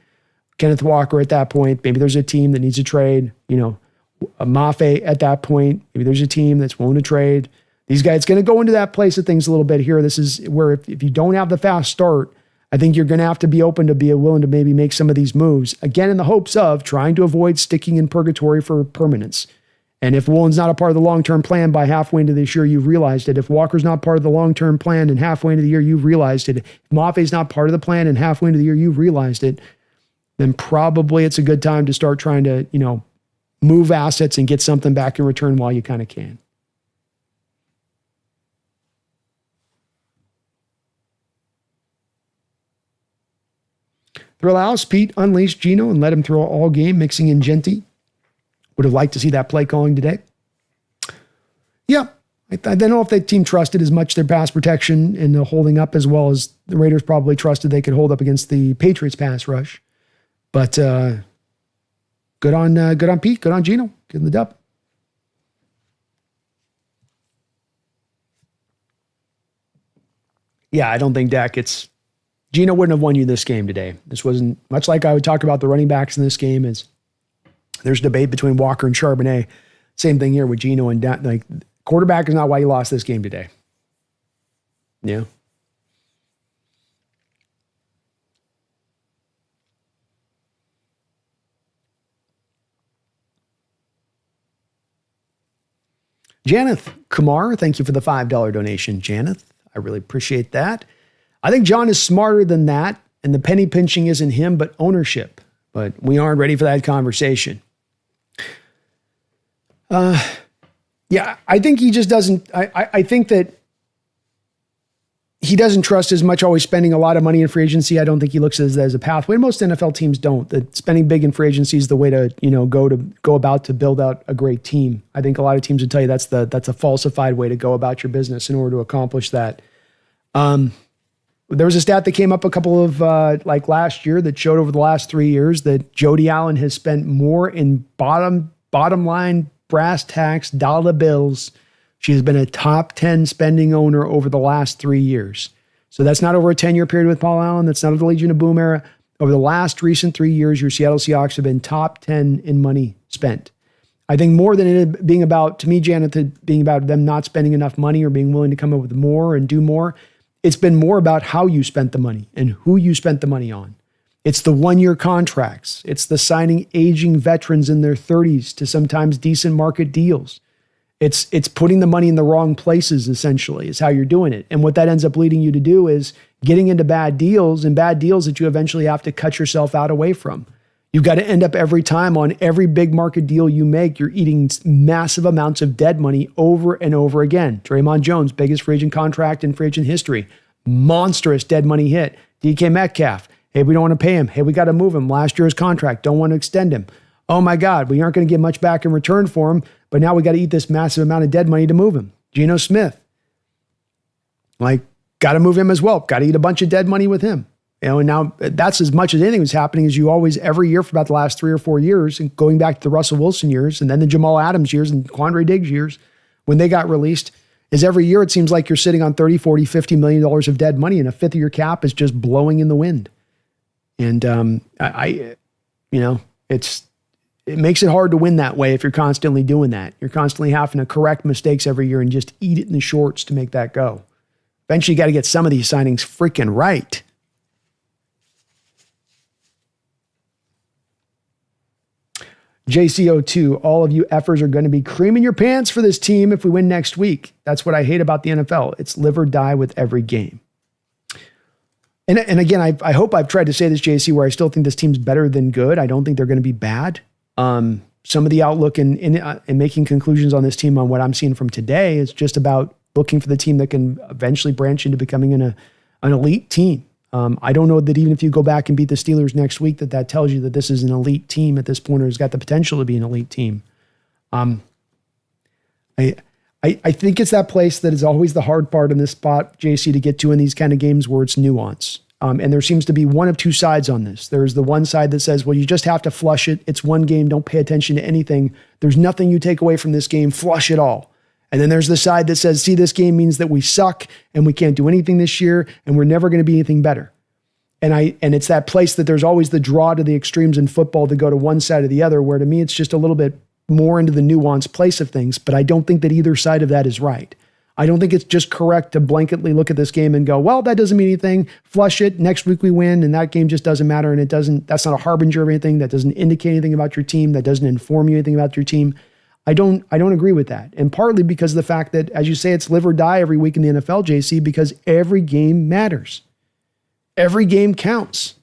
Kenneth Walker at that point. Maybe there's a team that needs a trade. A Mafe at that point. Maybe there's a team that's willing to trade. These guys, it's going to go into that place of things a little bit here. This is where if you don't have the fast start, I think you're going to have to be open to be willing to maybe make some of these moves, again, in the hopes of trying to avoid sticking in purgatory for permanence. And if Woolen's not a part of the long-term plan by halfway into this year, you've realized it. If Walker's not part of the long-term plan and halfway into the year, you've realized it. If Mafe's not part of the plan and halfway into the year, you've realized it, then probably it's a good time to start trying to, move assets and get something back in return while you kind of can. Thrill House, Pete unleashed Geno and let him throw all game, mixing in Genty. Would have liked to see that play calling today. Yeah, I don't know if the team trusted as much their pass protection and the holding up as well as the Raiders probably trusted they could hold up against the Patriots pass rush. But good on Pete, good on Geno, getting the dub. Yeah, I don't think Dak Geno wouldn't have won you this game today. This wasn't much like I would talk about the running backs in this game is there's debate between Walker and Charbonnet. Same thing here with Geno and Dak. Like, quarterback is not why you lost this game today. Yeah. Janeth Kumar, thank you for the $5 donation, Janeth. I really appreciate that. I think John is smarter than that, and the penny pinching isn't him, but ownership. But we aren't ready for that conversation. Yeah, I think he just doesn't. I think that he doesn't trust as much always spending a lot of money in free agency. I don't think he looks at it as a pathway. Most NFL teams don't. That spending big in free agency is the way to go about to build out a great team. I think a lot of teams would tell you that's a falsified way to go about your business in order to accomplish that. There was a stat that came up a couple of last year that showed over the last 3 years that Jody Allen has spent more in bottom line brass tacks dollar bills. She has been a top 10 spending owner over the last 3 years. So that's not over a 10-year period with Paul Allen. That's not of the Legion of Boom era. Over the last recent 3 years, your Seattle Seahawks have been top 10 in money spent. I think more than it being about, to me, Janet, being about them not spending enough money or being willing to come up with more and do more, it's been more about how you spent the money and who you spent the money on. It's the one-year contracts. It's the signing aging veterans in their 30s to sometimes decent market deals. It's putting the money in the wrong places, essentially, is how you're doing it. And what that ends up leading you to do is getting into bad deals and bad deals that you eventually have to cut yourself out away from. You've got to end up every time on every big market deal you make, you're eating massive amounts of dead money over and over again. Draymond Jones, biggest free agent contract in free agent history. Monstrous dead money hit. DK Metcalf. Hey, we don't want to pay him. Hey, we got to move him. Last year's contract. Don't want to extend him. Oh my God, we aren't going to get much back in return for him, but now we got to eat this massive amount of dead money to move him. Geno Smith. Got to move him as well. Got to eat a bunch of dead money with him. And now that's as much as anything was happening as you always, every year for about the last 3 or 4 years, and going back to the Russell Wilson years and then the Jamal Adams years and Quandre Diggs years when they got released, is every year it seems like you're sitting on 30, 40, $50 million of dead money and a fifth of your cap is just blowing in the wind. And it makes it hard to win that way if you're constantly doing that. You're constantly having to correct mistakes every year and just eat it in the shorts to make that go. Eventually you got to get some of these signings freaking right. JCO2, all of you effers are going to be creaming your pants for this team if we win next week. That's what I hate about the NFL. It's live or die with every game. And again, I hope I've tried to say this, JC, where I still think this team's better than good. I don't think they're going to be bad. Some of the outlook and making conclusions on this team on what I'm seeing from today is just about looking for the team that can eventually branch into becoming an elite team. I don't know that even if you go back and beat the Steelers next week, that tells you that this is an elite team at this point or has got the potential to be an elite team. I think it's that place that is always the hard part in this spot, JC, to get to in these kind of games where it's nuance. And there seems to be one of two sides on this. There's the one side that says, well, you just have to flush it. It's one game. Don't pay attention to anything. There's nothing you take away from this game. Flush it all. And then there's the side that says, see, this game means that we suck and we can't do anything this year and we're never going to be anything better. And it's that place that there's always the draw to the extremes in football to go to one side or the other, where to me, it's just a little bit more into the nuanced place of things. But I don't think that either side of that is right. I don't think it's just correct to blanketly look at this game and go, well, that doesn't mean anything. Flush it. Next week we win and that game just doesn't matter. And that's not a harbinger of anything. That doesn't indicate anything about your team. That doesn't inform you anything about your team. I don't agree with that. And partly because of the fact that, as you say, it's live or die every week in the NFL, JC, because every game matters. Every game counts.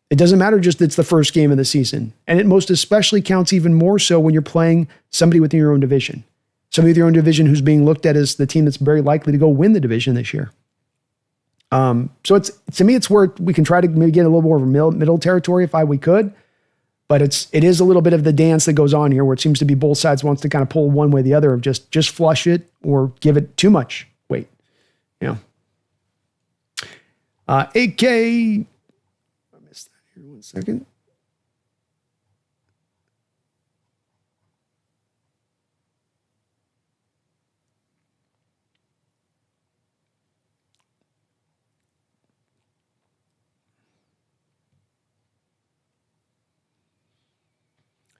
It doesn't matter just it's the first game of the season. And it most especially counts even more so when you're playing somebody within your own division. Somebody within your own division who's being looked at as the team that's very likely to go win the division this year. So to me, it's where we can try to maybe get a little more of a middle territory if we could. But it is a little bit of the dance that goes on here where it seems to be both sides wants to kind of pull one way or the other of just flush it or give it too much weight. You know. AK, I missed that here 1 second.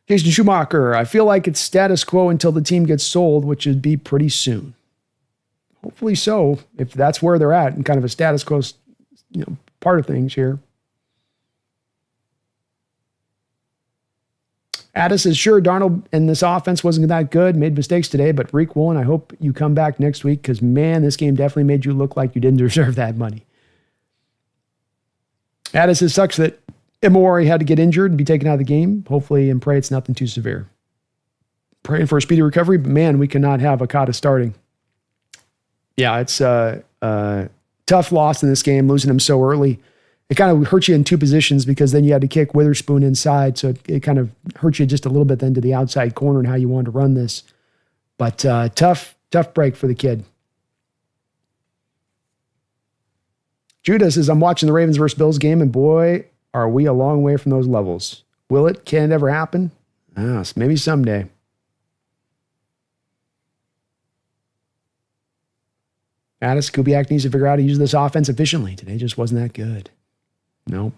Jason Schumacher, I feel like it's status quo until the team gets sold, which would be pretty soon. Hopefully so, if that's where they're at and kind of a status quo, part of things here. Addis is sure Darnold and this offense wasn't that good, made mistakes today, but Reek Woolen, I hope you come back next week because, man, this game definitely made you look like you didn't deserve that money. Addis, it sucks that Imori had to get injured and be taken out of the game. Hopefully and pray it's nothing too severe. Praying for a speedy recovery, but man, we cannot have Okada starting. Yeah, it's a tough loss in this game, losing him so early. It kind of hurt you in two positions because then you had to kick Witherspoon inside, so it kind of hurt you just a little bit then to the outside corner and how you wanted to run this. But tough break for the kid. Judah says, I'm watching the Ravens versus Bills game, and boy, are we a long way from those levels. Will it? Can it ever happen? Maybe someday. Addis Kubiak needs to figure out how to use this offense efficiently. Today just wasn't that good. Nope.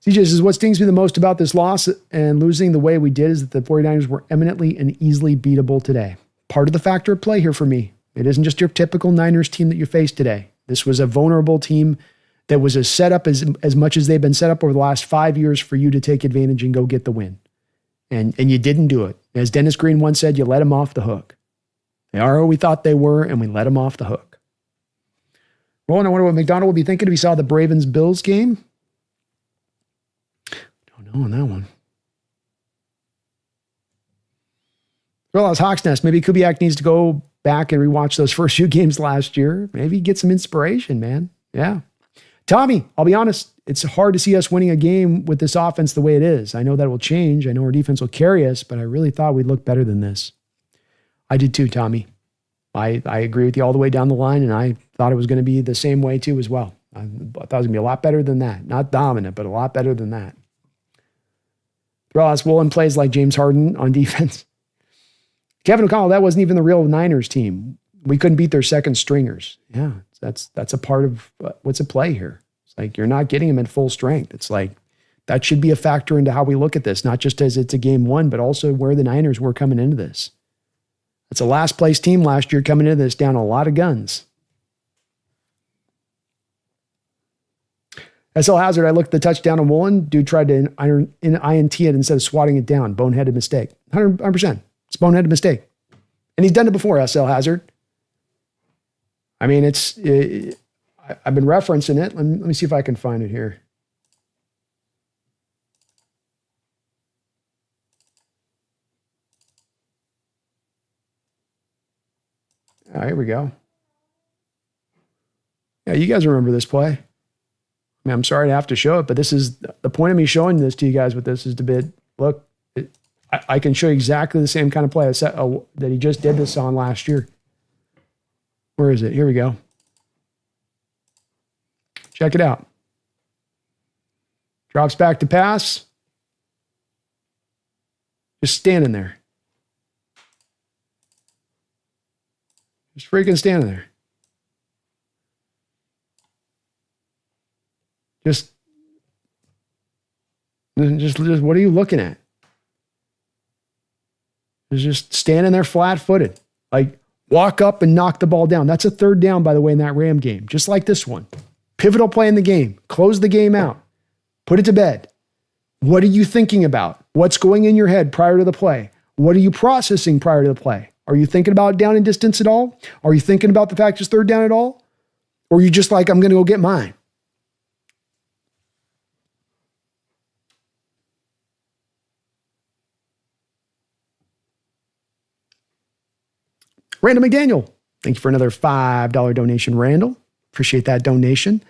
CJ says, what stings me the most about this loss and losing the way we did is that the 49ers were eminently and easily beatable today. Part of the factor at play here for me. It isn't just your typical Niners team that you faced today. This was a vulnerable team that was as set up as much as they've been set up over the last 5 years for you to take advantage and go get the win. And you didn't do it. As Dennis Green once said, you let them off the hook. They are who we thought they were, and we let them off the hook. Well, I wonder what McDonald would be thinking if he saw the Ravens-Bills game. Don't know on that one. TheSeahawksNest, maybe Kubiak needs to go back and rewatch those first few games last year. Maybe get some inspiration, man. Yeah. Tommy, I'll be honest, it's hard to see us winning a game with this offense the way it is. I know that will change. I know our defense will carry us, but I really thought we'd look better than this. I did too, Tommy. I agree with you all the way down the line, and I thought it was going to be the same way too as well. I thought it was going to be a lot better than that. Not dominant, but a lot better than that. Ross Woolen plays like James Harden on defense. Kevin O'Connell, that wasn't even the real Niners team. We couldn't beat their second stringers. Yeah, that's a part of what's at play here. It's like you're not getting them at full strength. It's like that should be a factor into how we look at this, not just as it's a game one, but also where the Niners were coming into this. That's a last place team last year coming into this down a lot of guns. SL Hazard, I looked at the touchdown on Woolen. Dude tried to INT it instead of swatting it down. Boneheaded mistake. 100%. It's a boneheaded mistake. And he's done it before, SL Hazard. I mean, I've been referencing it. Let me see if I can find it here. Oh, here we go. Yeah, you guys remember this play. I mean, I'm sorry to have to show it, but this is the point of me showing this to you guys with this is to be, look, I can show you exactly the same kind of play that he just did this on last year. Where is it? Here we go. Check it out. Drops back to pass. Just standing there. Just freaking standing there. Just what are you looking at? Just standing there flat-footed. Like, walk up and knock the ball down. That's a third down, by the way, in that Ram game. Just like this one. Pivotal play in the game. Close the game out. Put it to bed. What are you thinking about? What's going in your head prior to the play? What are you processing prior to the play? Are you thinking about down and distance at all? Are you thinking about the fact it's third down at all? Or are you just like, I'm going to go get mine? Randall McDaniel, thank you for another $5 donation, Randall. Appreciate that donation.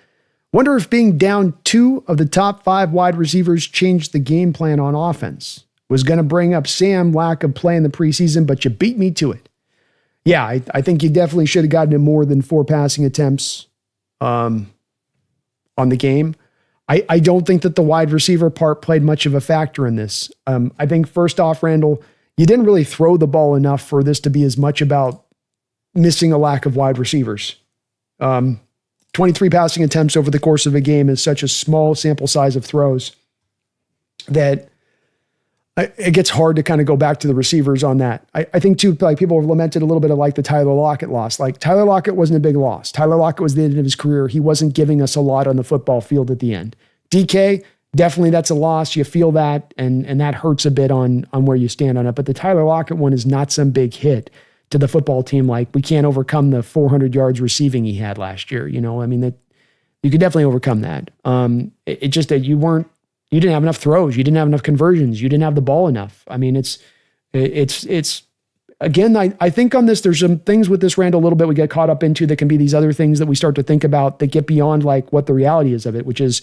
Wonder if being down 2 of the top 5 wide receivers changed the game plan on offense. Was going to bring up Sam, lack of play in the preseason, but you beat me to it. Yeah, I think you definitely should have gotten him more than 4 passing attempts on the game. I don't think that the wide receiver part played much of a factor in this. I think first off, Randall, you didn't really throw the ball enough for this to be as much about missing a lack of wide receivers. 23 passing attempts over the course of a game is such a small sample size of throws that it gets hard to kind of go back to the receivers on that. I think too, like people have lamented a little bit of like the Tyler Lockett loss. Like Tyler Lockett wasn't a big loss. Tyler Lockett was the end of his career. He wasn't giving us a lot on the football field at the end. DK, definitely that's a loss. You feel that, and that hurts a bit on where you stand on it. But the Tyler Lockett one is not some big hit to the football team. Like we can't overcome the 400 yards receiving he had last year. You know, I mean, that you could definitely overcome that. It just that you didn't have enough throws. You didn't have enough conversions. You didn't have the ball enough. I mean, it's again, I think on this, there's some things with this, Randall, a little bit we get caught up into that can be these other things that we start to think about that get beyond like what the reality is of it, which is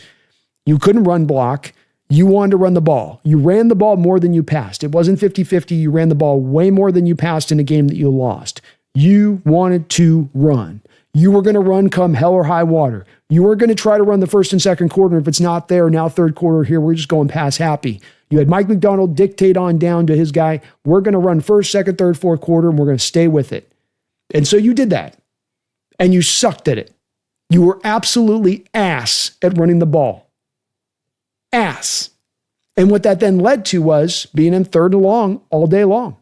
you couldn't run block. You wanted to run the ball. You ran the ball more than you passed. It wasn't 50-50. You ran the ball way more than you passed in a game that you lost. You wanted to run. You were going to run come hell or high water. You were going to try to run the first and second quarter. If it's not there, now third quarter here, we're just going pass happy. You had Mike McDonald dictate on down to his guy. We're going to run first, second, third, fourth quarter, and we're going to stay with it. And so you did that. And you sucked at it. You were absolutely ass at running the ball. Ass. And what that then led to was being in third and long all day long.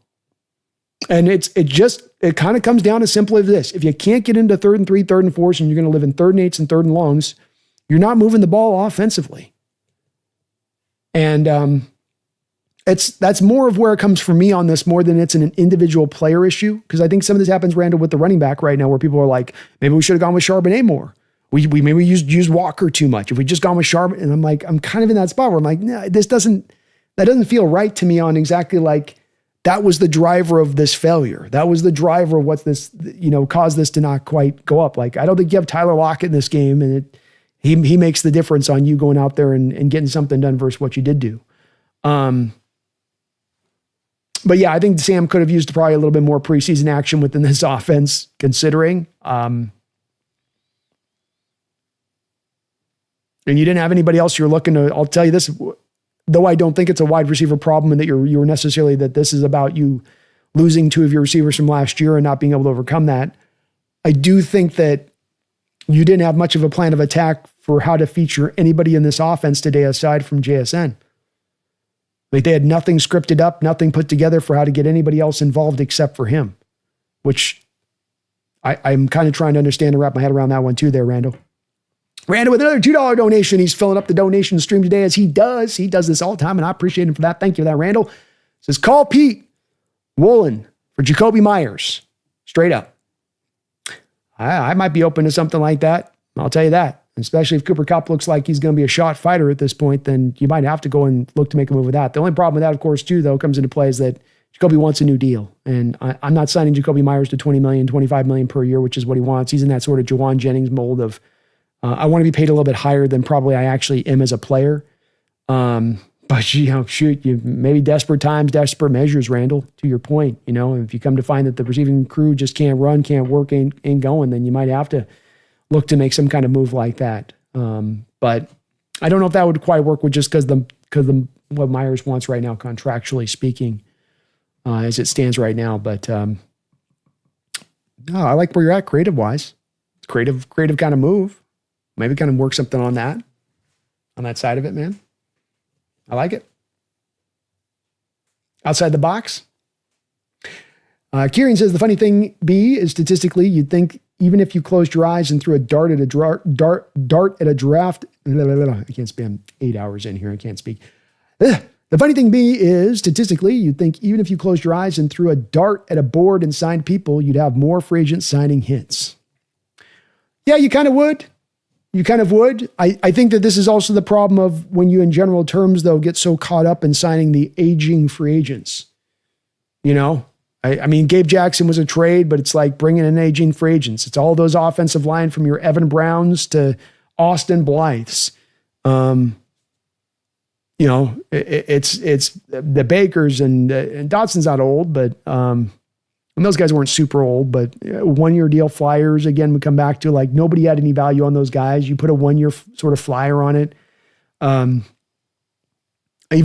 And it kind of comes down as simple as this. If you can't get into third and 3, third and 4s, and you're going to live in third and 8s and third and longs, you're not moving the ball offensively. And that's more of where it comes for me on this more than it's an individual player issue. Because I think some of this happens, Randall, with the running back right now, where people are like, maybe we should have gone with Charbonnet more. We maybe used Walker too much. If we just gone with Charbonnet, and I'm kind of in that spot where I'm like, no, that doesn't feel right to me on exactly like, that was the driver of this failure. That was the driver of what this, caused this to not quite go up. Like, I don't think you have Tyler Lockett in this game, and he makes the difference on you going out there and getting something done versus what you did do. But yeah, I think Sam could have used probably a little bit more preseason action within this offense, considering. And you didn't have anybody else you're looking to. I'll tell you this. Though I don't think it's a wide receiver problem and that you're necessarily that this is about you losing 2 of your receivers from last year and not being able to overcome that. I do think that you didn't have much of a plan of attack for how to feature anybody in this offense today aside from JSN. Like they had nothing scripted up, nothing put together for how to get anybody else involved except for him. which I'm kind of trying to understand and wrap my head around that one too there, Randall. Randall with another $2 donation. He's filling up the donation stream today as he does. He does this all the time, and I appreciate him for that. Thank you for that, Randall. Says, call Pete Woolen for Jacoby Myers. Straight up. I might be open to something like that. I'll tell you that. Especially if Cooper Kupp looks like he's going to be a shot fighter at this point, then you might have to go and look to make a move with that. The only problem with that, of course, too, though, comes into play is that Jacoby wants a new deal. And I'm not signing Jacoby Myers to $20 million, $25 million per year, which is what he wants. He's in that sort of Jawan Jennings mold of, I want to be paid a little bit higher than probably I actually am as a player. But, you maybe desperate times, desperate measures, Randall, to your point. If you come to find that the receiving crew just can't run, can't work, ain't going, then you might have to look to make some kind of move like that. But I don't know if that would quite work with just because what Myers wants right now, contractually speaking, as it stands right now. But no, I like where you're at creative-wise. It's creative kind of move. Maybe kind of work something on that side of it, man. I like it. Outside the box. Kieran says, the funny thing, B, is statistically, you'd think even if you closed your eyes and threw a dart at a draft, I can't spend 8 hours in here. I can't speak. The funny thing, B, is statistically, you'd think even if you closed your eyes and threw a dart at a board and signed people, you'd have more free agent signing hits. Yeah, you kind of would. You kind of would. I think that this is also the problem of when you, in general terms, though, get so caught up in signing the aging free agents. I mean, Gabe Jackson was a trade, but it's like bringing in aging free agents. It's all those offensive line from your Evan Browns to Austin Blythes. It's the Bakers and Dotson's not old, but and those guys weren't super old, but 1 year deal flyers, again, we come back to like nobody had any value on those guys. You put a 1 year sort of flyer on it. Even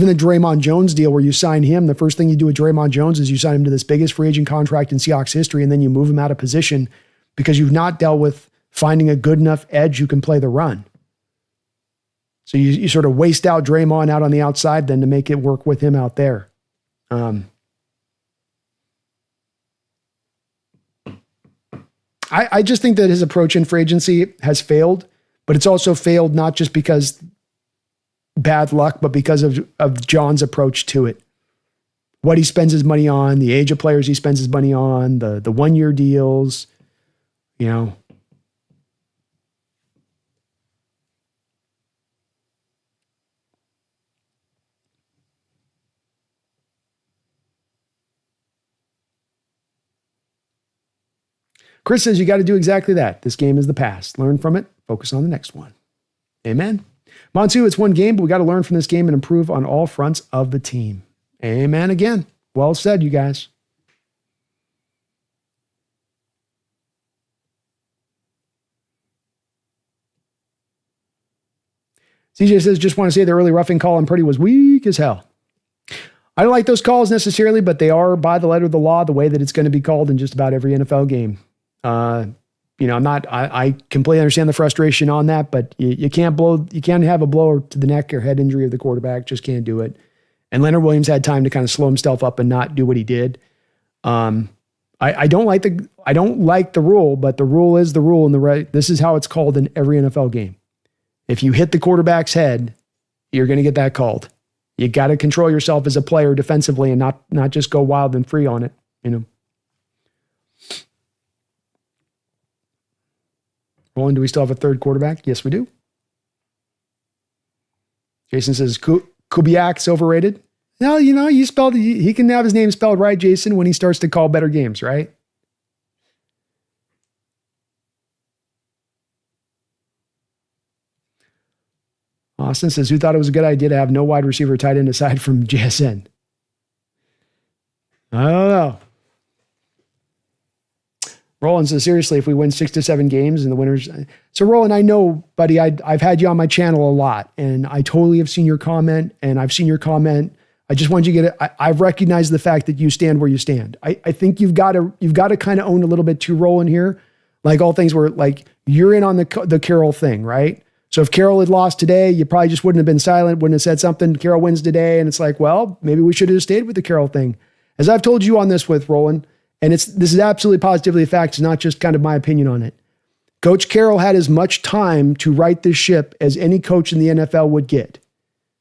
the Draymond Jones deal where you sign him, the first thing you do with Draymond Jones is you sign him to this biggest free agent contract in Seahawks history, and then you move him out of position because you've not dealt with finding a good enough edge who can play the run. So you sort of waste out Draymond out on the outside then to make it work with him out there. I just think that his approach in free agency has failed, but it's also failed not just because bad luck, but because of John's approach to it. What he spends his money on, the age of players he spends his money on, the 1 year deals, Chris says you got to do exactly that. This game is the past. Learn from it. Focus on the next one. Amen. Montu, it's one game, but we got to learn from this game and improve on all fronts of the team. Amen again. Well said, you guys. CJ says, just want to say the early roughing call on Purdy was weak as hell. I don't like those calls necessarily, but they are by the letter of the law, the way that it's going to be called in just about every NFL game. I completely understand the frustration on that, but you can't have a blow to the neck or head injury of the quarterback. Just can't do it. And Leonard Williams had time to kind of slow himself up and not do what he did. I don't like the rule, but the rule is the rule. And this is how it's called in every NFL game. If you hit the quarterback's head, you're going to get that called. You got to control yourself as a player defensively and not just go wild and free on it, Roland, do we still have a third quarterback? Yes, we do. Jason says Kubiak's overrated. No, he can have his name spelled right, Jason, when he starts to call better games, right? Austin says, who thought it was a good idea to have no wide receiver tight end aside from JSN? I don't know. Roland says, seriously, if we win 6 to 7 games and the winners. So Roland, I know, buddy, I've had you on my channel a lot and I totally have seen your comment and I've seen your comment. I just wanted you to get it. I've recognized the fact that you stand where you stand. I think you've got to kind of own a little bit too, Roland, here. Like all things where like you're in on the Carroll thing, right? So if Carroll had lost today, you probably just wouldn't have been silent, wouldn't have said something. Carroll wins today. And it's like, well, maybe we should have stayed with the Carroll thing. As I've told you on this with Roland, And this is absolutely positively a fact. It's not just kind of my opinion on it. Coach Carroll had as much time to right this ship as any coach in the NFL would get.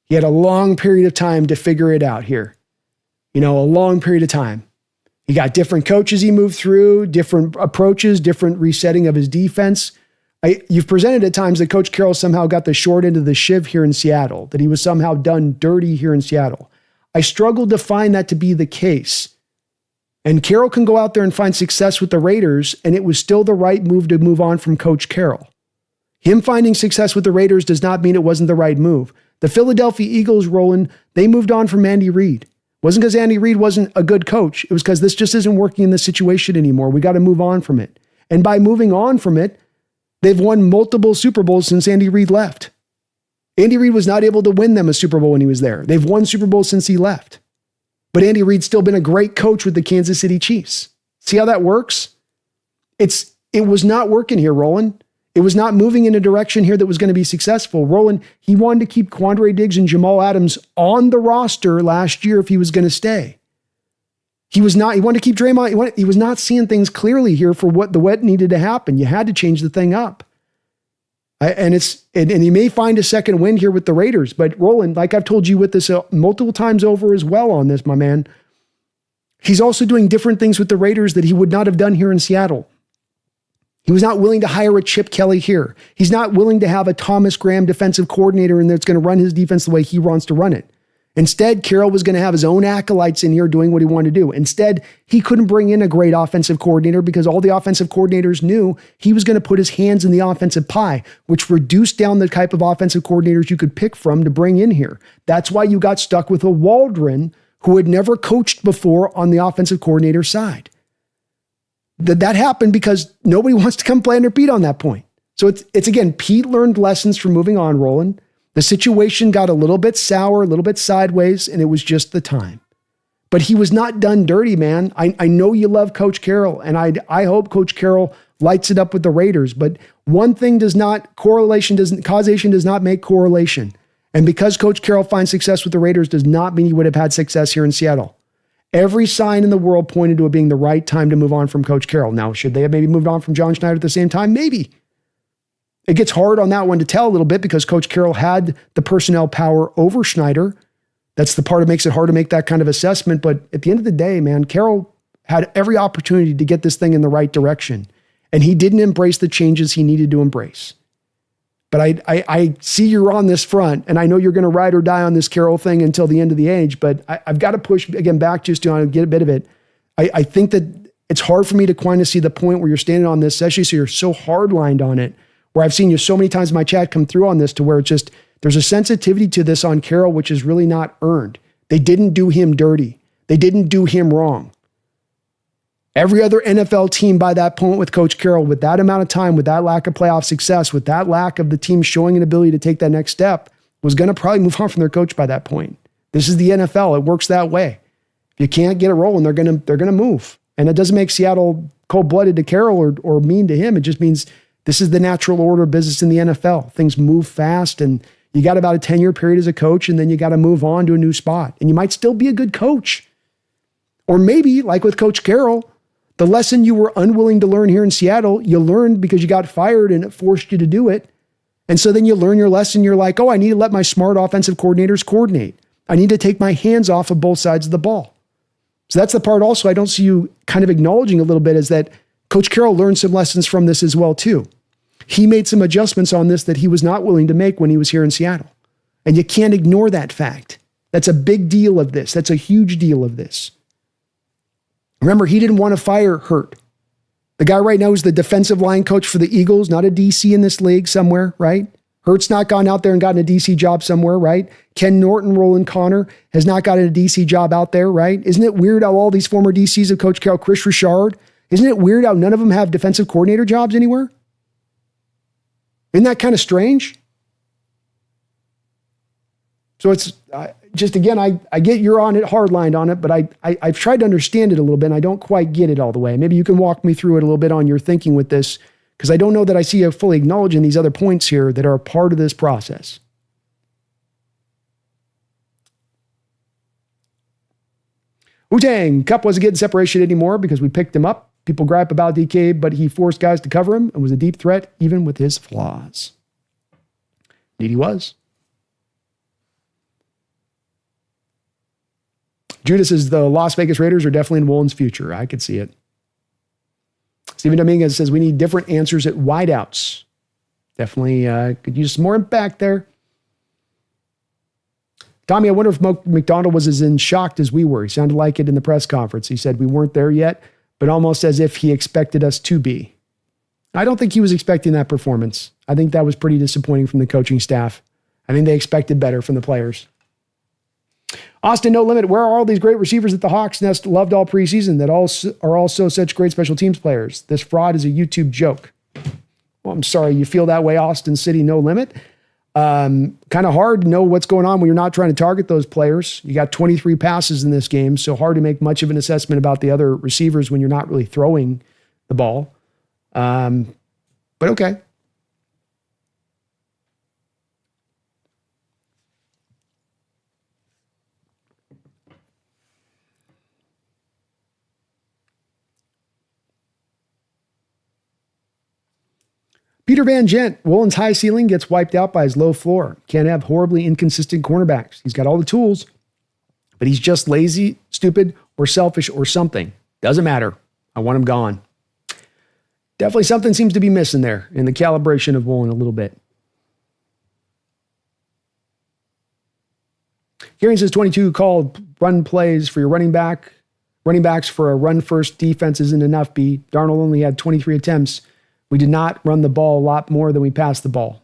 He had a long period of time to figure it out here. A long period of time. He got different coaches he moved through, different approaches, different resetting of his defense. You've presented at times that Coach Carroll somehow got the short end of the shiv here in Seattle, that he was somehow done dirty here in Seattle. I struggled to find that to be the case. And Carroll can go out there and find success with the Raiders, and it was still the right move to move on from Coach Carroll. Him finding success with the Raiders does not mean it wasn't the right move. The Philadelphia Eagles, Roland, they moved on from Andy Reid. It wasn't because Andy Reid wasn't a good coach. It was because this just isn't working in this situation anymore. We got to move on from it. And by moving on from it, they've won multiple Super Bowls since Andy Reid left. Andy Reid was not able to win them a Super Bowl when he was there. They've won Super Bowls since he left. But Andy Reid's still been a great coach with the Kansas City Chiefs. See how that works? It was not working here, Roland. It was not moving in a direction here that was going to be successful. Roland, he wanted to keep Quandre Diggs and Jamal Adams on the roster last year if he was going to stay. He wanted to keep Draymond. He was not seeing things clearly here for what needed to happen. You had to change the thing up. And he may find a second win here with the Raiders, but Roland, like I've told you with this multiple times over as well on this, my man, he's also doing different things with the Raiders that he would not have done here in Seattle. He was not willing to hire a Chip Kelly here. He's not willing to have a Thomas Graham defensive coordinator and that's going to run his defense the way he wants to run it. Instead, Carroll was going to have his own acolytes in here doing what he wanted to do. Instead, he couldn't bring in a great offensive coordinator because all the offensive coordinators knew he was going to put his hands in the offensive pie, which reduced down the type of offensive coordinators you could pick from to bring in here. That's why you got stuck with a Waldron who had never coached before on the offensive coordinator side. That happened because nobody wants to come play under Pete on that point. So it's again, Pete learned lessons from moving on, Roland. The situation got a little bit sour, a little bit sideways, and it was just the time. But he was not done dirty, man. I know you love Coach Carroll, and I hope Coach Carroll lights it up with the Raiders. But one thing causation does not make correlation. And because Coach Carroll finds success with the Raiders does not mean he would have had success here in Seattle. Every sign in the world pointed to it being the right time to move on from Coach Carroll. Now, should they have maybe moved on from John Schneider at the same time? Maybe. It gets hard on that one to tell a little bit because Coach Carroll had the personnel power over Schneider. That's the part that makes it hard to make that kind of assessment. But at the end of the day, man, Carroll had every opportunity to get this thing in the right direction. And he didn't embrace the changes he needed to embrace. But I see you're on this front, and I know you're going to ride or die on this Carroll thing until the end of the age, but I've got to push again back just to get a bit of it. I think that it's hard for me to kind of see the point where you're standing on this, especially so you're so hard-lined on it, where I've seen you so many times in my chat come through on this to where it's just, there's a sensitivity to this on Carroll, which is really not earned. They didn't do him dirty. They didn't do him wrong. Every other NFL team by that point with Coach Carroll, with that amount of time, with that lack of playoff success, with that lack of the team showing an ability to take that next step, was going to probably move on from their coach by that point. This is the NFL. It works that way. If you can't get it rolling, they're going to move. And it doesn't make Seattle cold-blooded to Carroll or mean to him. It just means this is the natural order of business in the NFL. Things move fast, and you got about a 10-year period as a coach, and then you got to move on to a new spot. And you might still be a good coach. Or maybe, like with Coach Carroll, the lesson you were unwilling to learn here in Seattle, you learned because you got fired and it forced you to do it. And so then you learn your lesson. You're like, oh, I need to let my smart offensive coordinators coordinate. I need to take my hands off of both sides of the ball. So that's the part also I don't see you kind of acknowledging a little bit, is that Coach Carroll learned some lessons from this as well too. He made some adjustments on this that he was not willing to make when he was here in Seattle. And you can't ignore that fact. That's a big deal of this. That's a huge deal of this. Remember, he didn't want to fire Hurt. The guy right now is the defensive line coach for the Eagles, not a DC in this league somewhere, right? Hurt's not gone out there and gotten a DC job somewhere, right? Ken Norton, Roland Connor has not gotten a DC job out there, right? Isn't it weird how all these former DCs of Coach Carroll, Chris Richard, isn't it weird how none of them have defensive coordinator jobs anywhere? Isn't that kind of strange? So it's just, again, I get you're on it, hardlined on it, but I've tried to understand it a little bit, and I don't quite get it all the way. Maybe you can walk me through it a little bit on your thinking with this, because I don't know that I see you fully acknowledging these other points here that are a part of this process. Wu-Tang, Cup wasn't getting separation anymore because we picked him up. People gripe about DK, but he forced guys to cover him and was a deep threat even with his flaws. Indeed he was. Judas says the Las Vegas Raiders are definitely in Woolen's future. I could see it. Stephen Dominguez says we need different answers at wideouts. Definitely could use some more impact there. Tommy, I wonder if McDonald was as in shocked as we were. He sounded like it in the press conference. He said we weren't there yet, but almost as if he expected us to be. I don't think he was expecting that performance. I think that was pretty disappointing from the coaching staff. I think they expected better from the players. Austin, No Limit, where are all these great receivers at the Hawks Nest loved all preseason that are also such great special teams players? This fraud is a YouTube joke. Well, I'm sorry you feel that way, Austin City, No Limit. Kind of hard to know what's going on when you're not trying to target those players. You got 23 passes in this game, so hard to make much of an assessment about the other receivers when you're not really throwing the ball. But okay. Peter Van Gent, Woolen's high ceiling gets wiped out by his low floor. Can't have horribly inconsistent cornerbacks. He's got all the tools, but he's just lazy, stupid, or selfish or something. Doesn't matter. I want him gone. Definitely something seems to be missing there in the calibration of Woolen a little bit. Kieran says 22 called run plays for your running backs for a run-first defense isn't enough, B. Darnold only had 23 attempts. We did not run the ball a lot more than we passed the ball.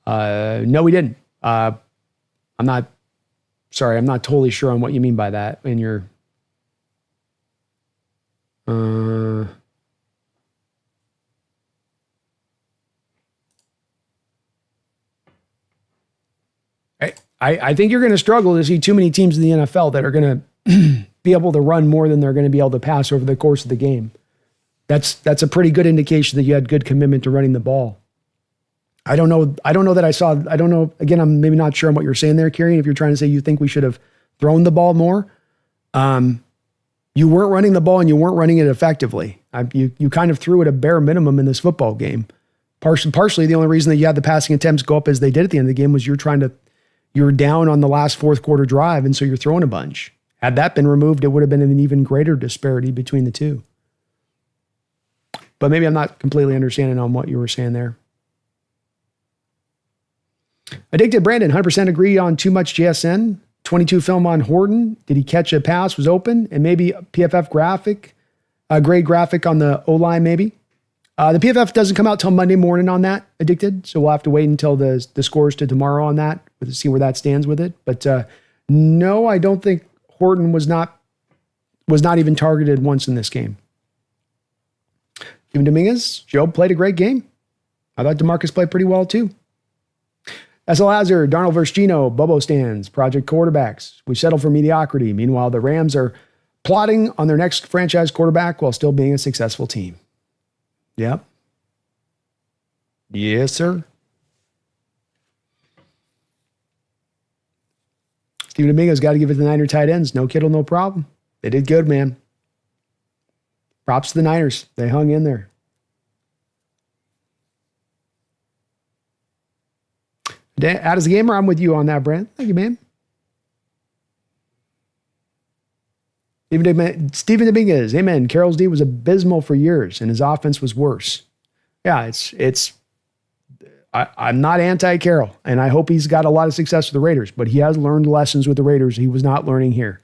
No, we didn't. I'm not totally sure on what you mean by that in your... I think you're going to struggle to see too many teams in the NFL that are going to be able to run more than they're going to be able to pass over the course of the game. That's a pretty good indication that you had good commitment to running the ball. I don't know that I saw, I don't know, again, I'm maybe not sure on what you're saying there, Kieran, if you're trying to say you think we should have thrown the ball more. You weren't running the ball and you weren't running it effectively. You kind of threw it a bare minimum in this football game. Partially the only reason that you had the passing attempts go up as they did at the end of the game was you're down on the last fourth quarter drive, and so you're throwing a bunch. Had that been removed, it would have been an even greater disparity between the two. But maybe I'm not completely understanding on what you were saying there. Addicted Brandon, 100% agree on too much JSN. 22 film on Horton. Did he catch a pass? Was open? And maybe a PFF graphic, a grade graphic on the O-line maybe. The PFF doesn't come out till Monday morning on that, Addicted. So we'll have to wait until the scores to tomorrow on that to see where that stands with it. But no, I don't think Horton was not even targeted once in this game. Even Dominguez, Joe played a great game. I thought DeMarcus played pretty well too. S.L. Hazard, Darnold versus Gino, Bobo stands, project quarterbacks. We settled for mediocrity. Meanwhile, the Rams are plotting on their next franchise quarterback while still being a successful team. Yep. Yes, sir. Steven Dominguez got to give it to the Niner tight ends. No Kittle, no problem. They did good, man. Props to the Niners. They hung in there. Out as a gamer, I'm with you on that, Brent. Thank you, man. Steven Dominguez, amen. Carroll's D was abysmal for years, and his offense was worse. Yeah, I'm not anti-Carroll, and I hope he's got a lot of success with the Raiders, but he has learned lessons with the Raiders he was not learning here.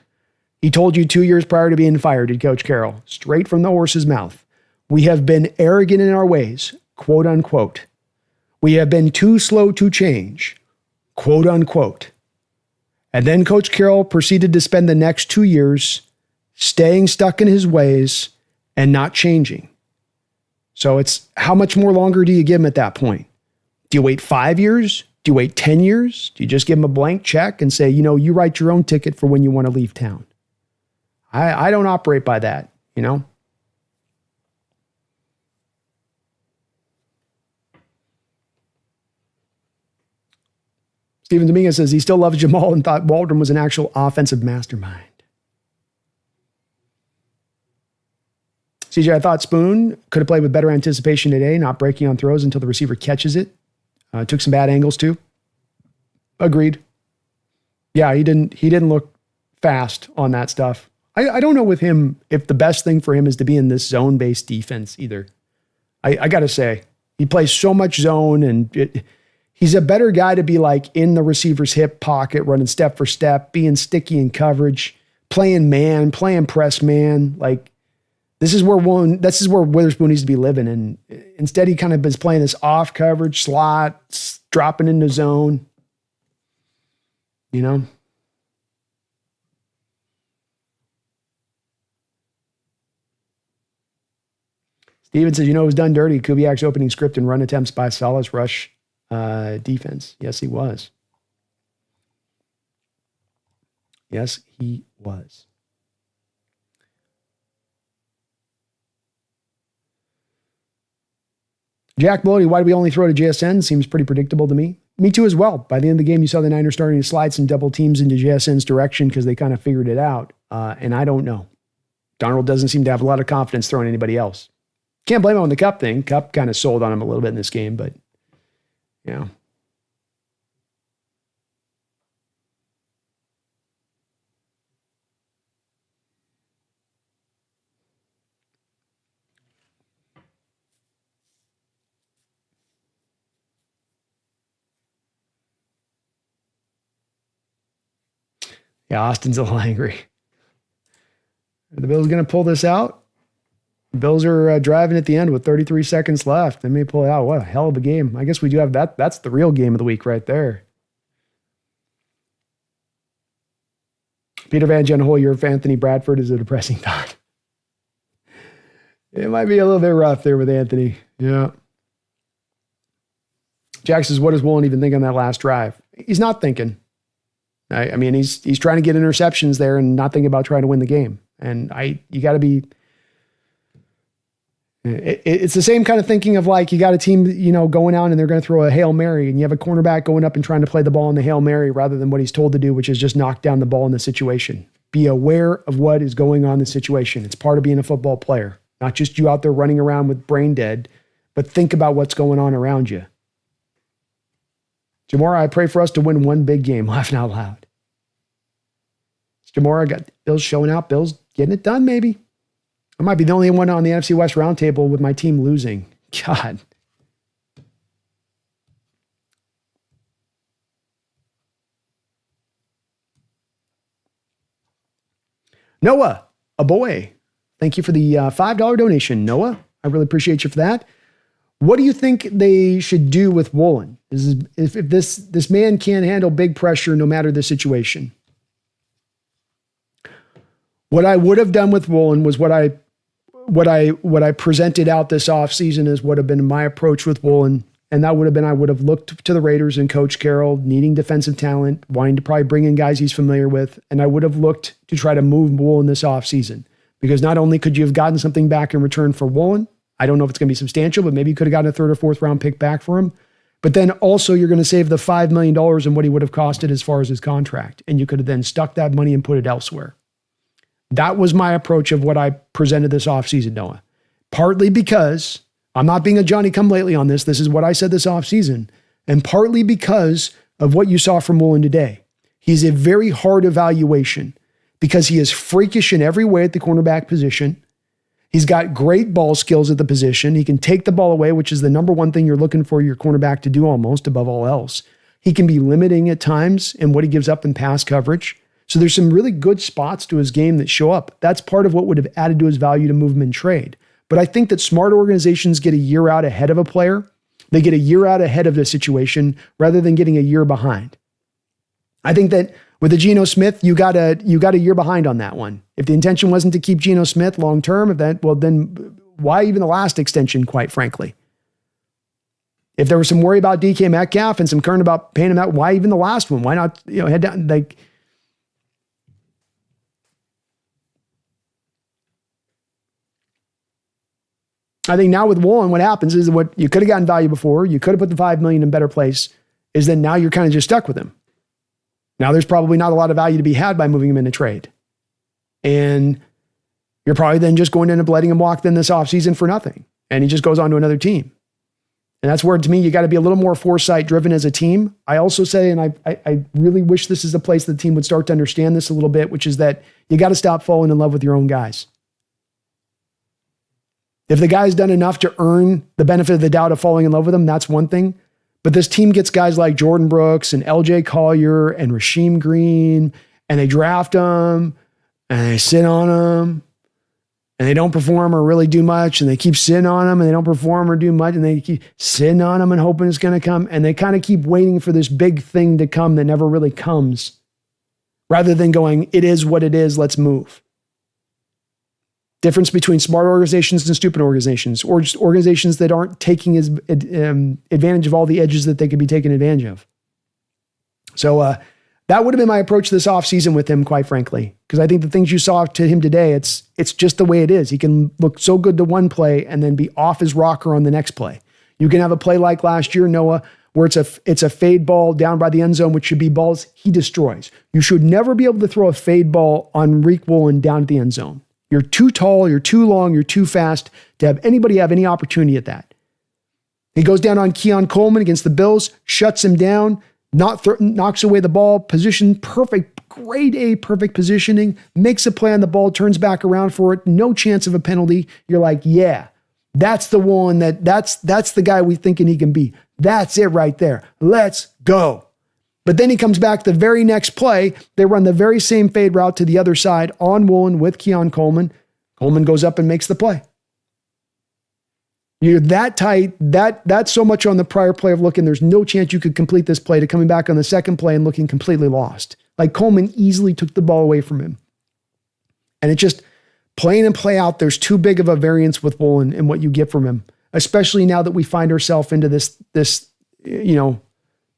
He told you 2 years prior to being fired, did Coach Carroll, straight from the horse's mouth. We have been arrogant in our ways, quote unquote. We have been too slow to change, quote unquote. And then Coach Carroll proceeded to spend the next 2 years staying stuck in his ways and not changing. So it's how much more longer do you give him at that point? Do you wait 5 years? Do you wait 10 years? Do you just give him a blank check and say, you write your own ticket for when you want to leave town? I don't operate by that, Steven Dominguez says he still loves Jamal and thought Waldron was an actual offensive mastermind. CJ, I thought Spoon could have played with better anticipation today, not breaking on throws until the receiver catches it. Took some bad angles too. Agreed. Yeah, he didn't look fast on that stuff. I don't know with him if the best thing for him is to be in this zone-based defense either. I got to say, he plays so much zone, and he's a better guy to be like in the receiver's hip pocket, running step for step, being sticky in coverage, playing man, playing press man. Like, this is where Witherspoon needs to be living. And instead, he kind of is playing this off coverage slot, dropping into zone. You know? Steven says, it was done dirty. Kubiak's opening script and run attempts by Saleh's rush defense. Yes, he was. Yes, he was. Jack Bodie, why do we only throw to JSN? Seems pretty predictable to me. Me too as well. By the end of the game, you saw the Niners starting to slide some double teams into JSN's direction because they kind of figured it out. And I don't know. Darnold doesn't seem to have a lot of confidence throwing anybody else. Can't blame him on the Cup thing. Cup kind of sold on him a little bit in this game, but yeah. Yeah, Austin's a little angry. Are the Bills going to pull this out? The Bills are driving at the end with 33 seconds left. They may pull it out. What a hell of a game. I guess we do have that. That's the real game of the week right there. Peter Van Genhoyer for Anthony Bradford is a depressing thought. It might be a little bit rough there with Anthony. Yeah. Jack says, what does Woolen even think on that last drive? He's not thinking. I mean, he's trying to get interceptions there and not thinking about trying to win the game. And you got to be. It's the same kind of thinking of like you got a team, going out and they're going to throw a Hail Mary, and you have a cornerback going up and trying to play the ball in the Hail Mary rather than what he's told to do, which is just knock down the ball in the situation. Be aware of what is going on in the situation. It's part of being a football player, not just you out there running around with brain dead, but think about what's going on around you. Jamora, I pray for us to win one big game. Laughing out loud. Jamora got Bills showing out. Bills getting it done, maybe. I might be the only one on the NFC West roundtable with my team losing. God. Noah, a boy. Thank you for the $5 donation, Noah. I really appreciate you for that. What do you think they should do with Woolen? If this man can't handle big pressure no matter the situation? What I would have done with Woolen was what I presented out this offseason as would have been my approach with Woolen. And that would have been, I would have looked to the Raiders and Coach Carroll needing defensive talent, wanting to probably bring in guys he's familiar with. And I would have looked to try to move Woolen this offseason, because not only could you have gotten something back in return for Woolen, I don't know if it's going to be substantial, but maybe you could have gotten a 3rd or 4th round pick back for him. But then also you're going to save the $5 million in what he would have costed as far as his contract. And you could have then stuck that money and put it elsewhere. That was my approach of what I presented this offseason, Noah. Partly because I'm not being a Johnny-come-lately on this. This is what I said this offseason. And partly because of what you saw from Woolen today. He's a very hard evaluation because he is freakish in every way at the cornerback position. He's got great ball skills at the position. He can take the ball away, which is the number one thing you're looking for your cornerback to do almost above all else. He can be limiting at times in what he gives up in pass coverage. So there's some really good spots to his game that show up. That's part of what would have added to his value to move him in trade. But I think that smart organizations get a year out ahead of a player. They get a year out ahead of the situation rather than getting a year behind. I think that with the Geno Smith, you got a year behind on that one. If the intention wasn't to keep Geno Smith long term, then why even the last extension, quite frankly? If there was some worry about DK Metcalf and some concern about paying him out, why even the last one? Why not head down like? I think now with Woolen, what happens is what you could have gotten value before. You could have put the $5 million in better place. is that now you're kind of just stuck with him. Now there's probably not a lot of value to be had by moving him in a trade. And you're probably then just going to end up letting him walk then this offseason for nothing. And he just goes on to another team. And that's where, to me, you got to be a little more foresight driven as a team. I also say, and I really wish this is a place the team would start to understand this a little bit, which is that you got to stop falling in love with your own guys. If the guy's done enough to earn the benefit of the doubt of falling in love with him, that's one thing. But this team gets guys like Jordan Brooks and LJ Collier and Rasheem Green, and they draft them and they sit on them. And they don't perform or really do much, and they keep sitting on them, and they don't perform or do much, and they keep sitting on them and hoping it's going to come, and they kind of keep waiting for this big thing to come that never really comes, rather than going, it is what it is, let's move. Difference between smart organizations and stupid organizations, or just organizations that aren't taking advantage of all the edges that they could be taken advantage of. So that would have been my approach this offseason with him, quite frankly, because I think the things you saw to him today, it's just the way it is. He can look so good to one play and then be off his rocker on the next play. You can have a play like last year, Noah, where it's a fade ball down by the end zone, which should be balls he destroys. You should never be able to throw a fade ball on Reek Woolen down at the end zone. You're too tall, you're too long, you're too fast to have anybody have any opportunity at that. He goes down on Keon Coleman against the Bills, shuts him down, knocks away the ball, position perfect, grade A perfect positioning, makes a play on the ball, turns back around for it, no chance of a penalty. You're like, yeah, that's the one that's the guy we thinking he can be. That's it right there. Let's go. But then he comes back the very next play. They run the very same fade route to the other side on Woolen with Keon Coleman. Coleman goes up and makes the play. You're that tight, that's so much on the prior play of looking, there's no chance you could complete this play, to coming back on the second play and looking completely lost. Like Coleman easily took the ball away from him. And it just, play in and play out, there's too big of a variance with Woolen and what you get from him, especially now that we find ourselves into this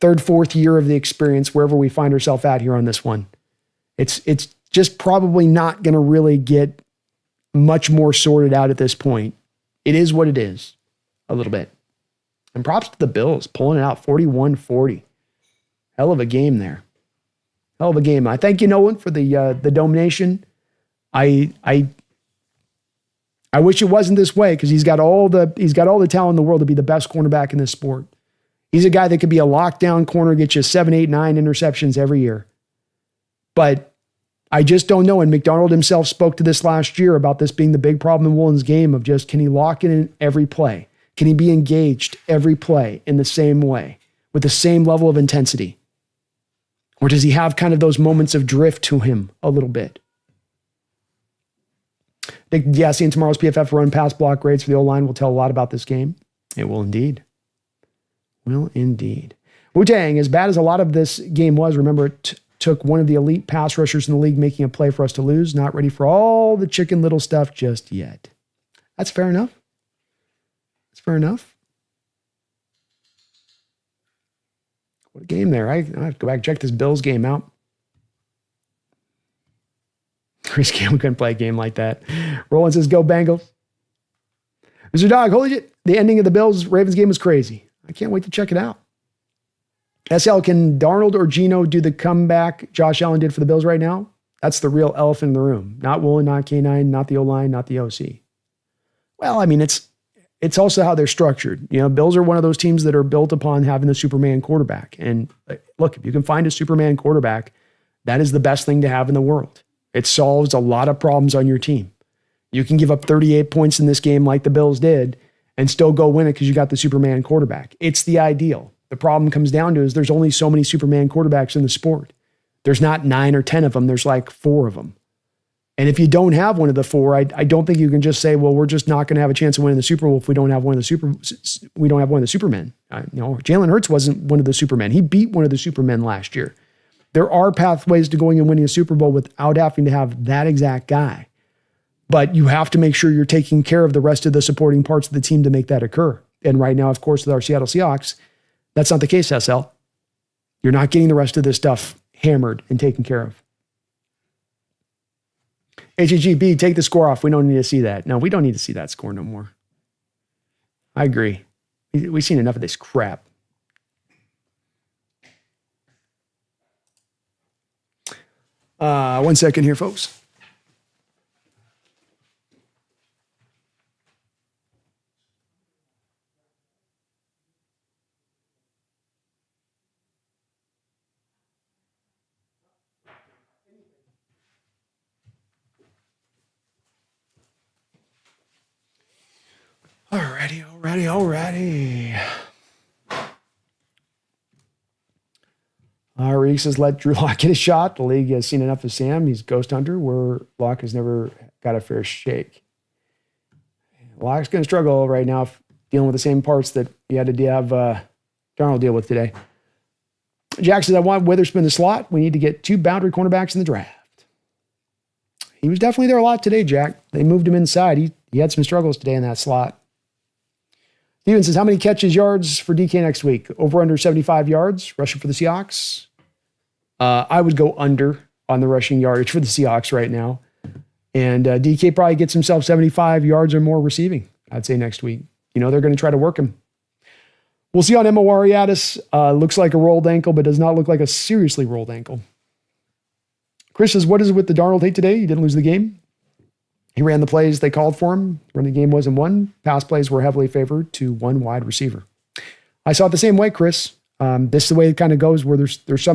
third, fourth year of the experience, wherever we find ourselves at here on this one. It's just probably not going to really get much more sorted out at this point. It is what it is, a little bit. And props to the Bills, pulling it out 41-40. Hell of a game there. Hell of a game. I thank you, Nolan, for the donation. I wish it wasn't this way, because he's got all the talent in the world to be the best cornerback in this sport. He's a guy that could be a lockdown corner, get you 7, 8, 9 interceptions every year. But I just don't know. And McDonald himself spoke to this last year about this being the big problem in Woolen's game of just, can he lock it in every play? Can he be engaged every play in the same way with the same level of intensity? Or does he have kind of those moments of drift to him a little bit? I think, seeing tomorrow's PFF run pass block grades for the O-line will tell a lot about this game. It will indeed. Will indeed. Wu-Tang, as bad as a lot of this game was, remember it took one of the elite pass rushers in the league making a play for us to lose. Not ready for all the Chicken Little stuff just yet. That's fair enough. That's fair enough. What a game there. I have to go back and check this Bills game out. Chris Campbell couldn't play a game like that. Roland says, go Bengals. Mr. Dog, holy shit. The ending of the Bills-Ravens game was crazy. I can't wait to check it out. SL, can Darnold or Geno do the comeback Josh Allen did for the Bills right now? That's the real elephant in the room. Not Woolen, not K9, not the O-line, not the OC. Well, I mean, it's also how they're structured. You know, Bills are one of those teams that are built upon having the Superman quarterback. And look, if you can find a Superman quarterback, that is the best thing to have in the world. It solves a lot of problems on your team. You can give up 38 points in this game like the Bills did and still go win it because you got the Superman quarterback. It's the ideal. The problem comes down to is there's only so many Superman quarterbacks in the sport. There's not 9 or 10 of them. There's like 4 of them. And if you don't have one of the 4, I don't think you can just say, well, we're just not going to have a chance of winning the Super Bowl if we don't have one of the Supermen. Jalen Hurts wasn't one of the Supermen. He beat one of the Supermen last year. There are pathways to going and winning a Super Bowl without having to have that exact guy. But you have to make sure you're taking care of the rest of the supporting parts of the team to make that occur. And right now, of course, with our Seattle Seahawks, that's not the case, SL. You're not getting the rest of this stuff hammered and taken care of. HGB, take the score off. We don't need to see that. No, we don't need to see that score no more. I agree. We've seen enough of this crap. 1 second here, folks. Alrighty. Reek says, let Drew Lock get a shot. The league has seen enough of Sam. He's Ghost Hunter, where Lock has never got a fair shake. Lock's going to struggle right now dealing with the same parts that he had to have Darnold deal with today. Jack says, I want Witherspoon in the slot. We need to get 2 boundary cornerbacks in the draft. He was definitely there a lot today, Jack. They moved him inside. He had some struggles today in that slot. Steven says, how many catches, yards for DK next week? Over under 75 yards, rushing for the Seahawks. I would go under on the rushing yardage for the Seahawks right now. And DK probably gets himself 75 yards or more receiving, I'd say, next week. They're going to try to work him. We'll see on Emma Wariatis. Looks like a rolled ankle, but does not look like a seriously rolled ankle. Chris says, what is it with the Darnold hate today? He didn't lose the game. He ran the plays they called for him when the game wasn't won. Pass plays were heavily favored to one wide receiver. I saw it the same way, Chris. This is the way it kind of goes, where there's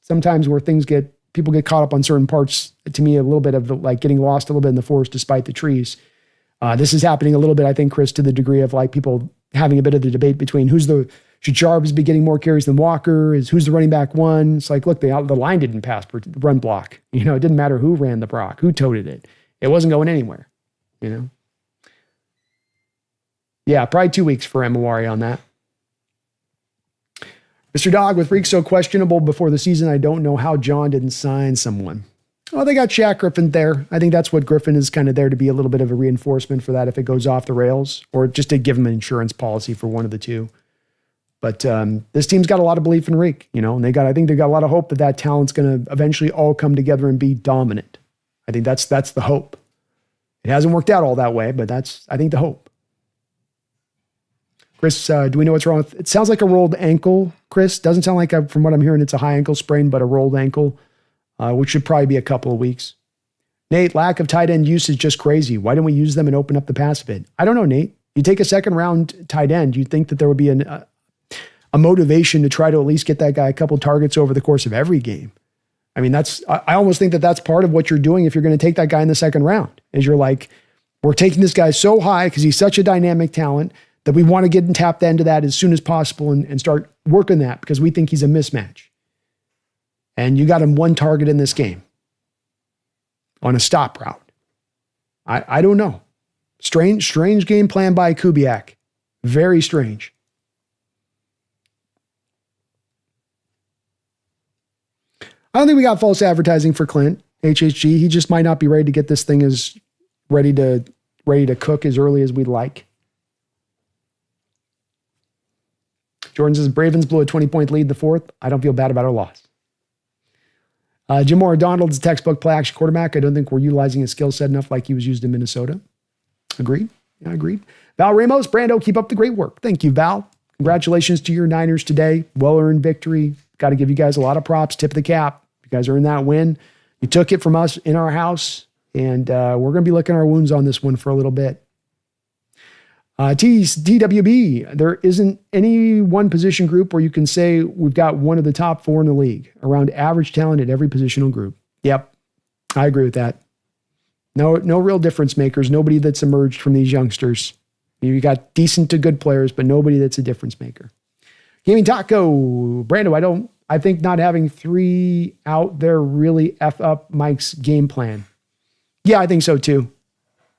sometimes where people get caught up on certain parts. To me, a little bit of like getting lost a little bit in the forest despite the trees. This is happening a little bit, I think, Chris, to the degree of like people having a bit of the debate between should Jarvis be getting more carries than Walker? Who's the running back one? It's like, look, the line didn't pass per run block. It didn't matter who ran the block, who toted it. It wasn't going anywhere, Yeah, probably 2 weeks for Emawari on that. Mr. Dog, with Reek so questionable before the season, I don't know how John didn't sign someone. Well, they got Shaq Griffin there. I think that's what Griffin is kind of there to be a little bit of a reinforcement for that if it goes off the rails, or just to give him an insurance policy for one of the two. But this team's got a lot of belief in Reek, and I think they got a lot of hope that talent's going to eventually all come together and be dominant. I think that's the hope. It hasn't worked out all that way, but that's, I think, the hope. Chris, do we know what's wrong with it? Sounds like a rolled ankle, Chris. Doesn't sound like, from what I'm hearing, it's a high ankle sprain, but a rolled ankle, which should probably be a couple of weeks. Nate, lack of tight end use is just crazy. Why don't we use them and open up the pass bit? I don't know, Nate. You take a second round tight end, you'd think that there would be a motivation to try to at least get that guy a couple targets over the course of every game. I mean, I almost think that that's part of what you're doing if you're going to take that guy in the second round, is you're like, we're taking this guy so high because he's such a dynamic talent that we want to get and tap into that as soon as possible and start working that because we think he's a mismatch. And you got him 1 target in this game on a stop route. I don't know. Strange game plan by Kubiak. Very strange. I don't think we got false advertising for Clint, HHG. He just might not be ready to get this thing as ready to cook as early as we'd like. Jordan says, Ravens blew a 20-point lead in the fourth. I don't feel bad about our loss. Jim Moore, Donald's a textbook play-action quarterback. I don't think we're utilizing his skill set enough like he was used in Minnesota. Agreed. Yeah, agreed. Val Ramos, Brando, keep up the great work. Thank you, Val. Congratulations to your Niners today. Well-earned victory. Got to give you guys a lot of props. Tip of the cap. You guys earned that win. You took it from us in our house, and we're going to be licking our wounds on this one for a little bit. DWB, there isn't any one position group where you can say we've got one of the top 4 in the league, around average talent at every positional group. Yep, I agree with that. No real difference makers. Nobody that's emerged from these youngsters. You got decent to good players, but nobody that's a difference maker. Gaming Taco, Brando, I think not having 3 out there really F up Mike's game plan. Yeah, I think so too.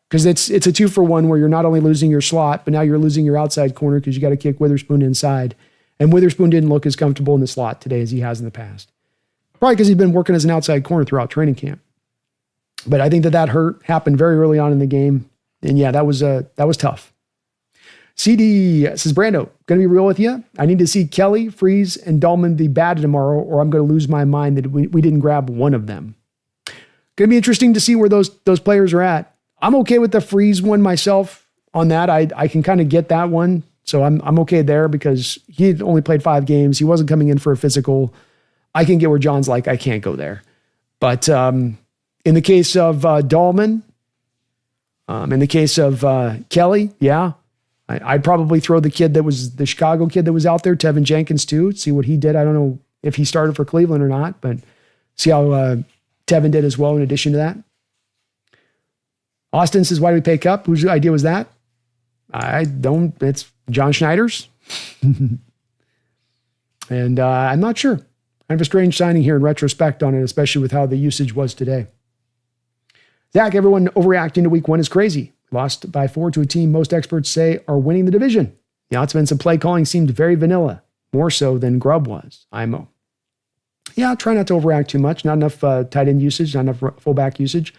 Because it's a 2-for-1 where you're not only losing your slot, but now you're losing your outside corner because you got to kick Witherspoon inside. And Witherspoon didn't look as comfortable in the slot today as he has in the past. Probably because he's been working as an outside corner throughout training camp. But I think that happened very early on in the game. And yeah, that was tough. CD says, Brando, going to be real with you. I need to see Kelly, Freeze, and Dahlman be bad tomorrow, or I'm going to lose my mind that we didn't grab one of them. Going to be interesting to see where those players are at. I'm okay with the Freeze one myself on that. I can kind of get that one. So I'm okay there because he had only played 5 games. He wasn't coming in for a physical. I can get where John's like, I can't go there. But In the case of Dahlman, in the case of Kelly, yeah, I'd probably throw the Chicago kid that was out there, Tevin Jenkins, too, see what he did. I don't know if he started for Cleveland or not, but see how Tevin did as well in addition to that. Austin says, why do we pay Cup? Whose idea was that? It's John Schneider's. And I'm not sure. I have a strange signing here in retrospect on it, especially with how the usage was today. Zach, everyone overreacting to week 1 is crazy. Lost by 4 to a team most experts say are winning the division. The offensive play calling seemed very vanilla, more so than Grubb was. IMO. Yeah, try not to overreact too much. Not enough tight end usage, not enough fullback usage.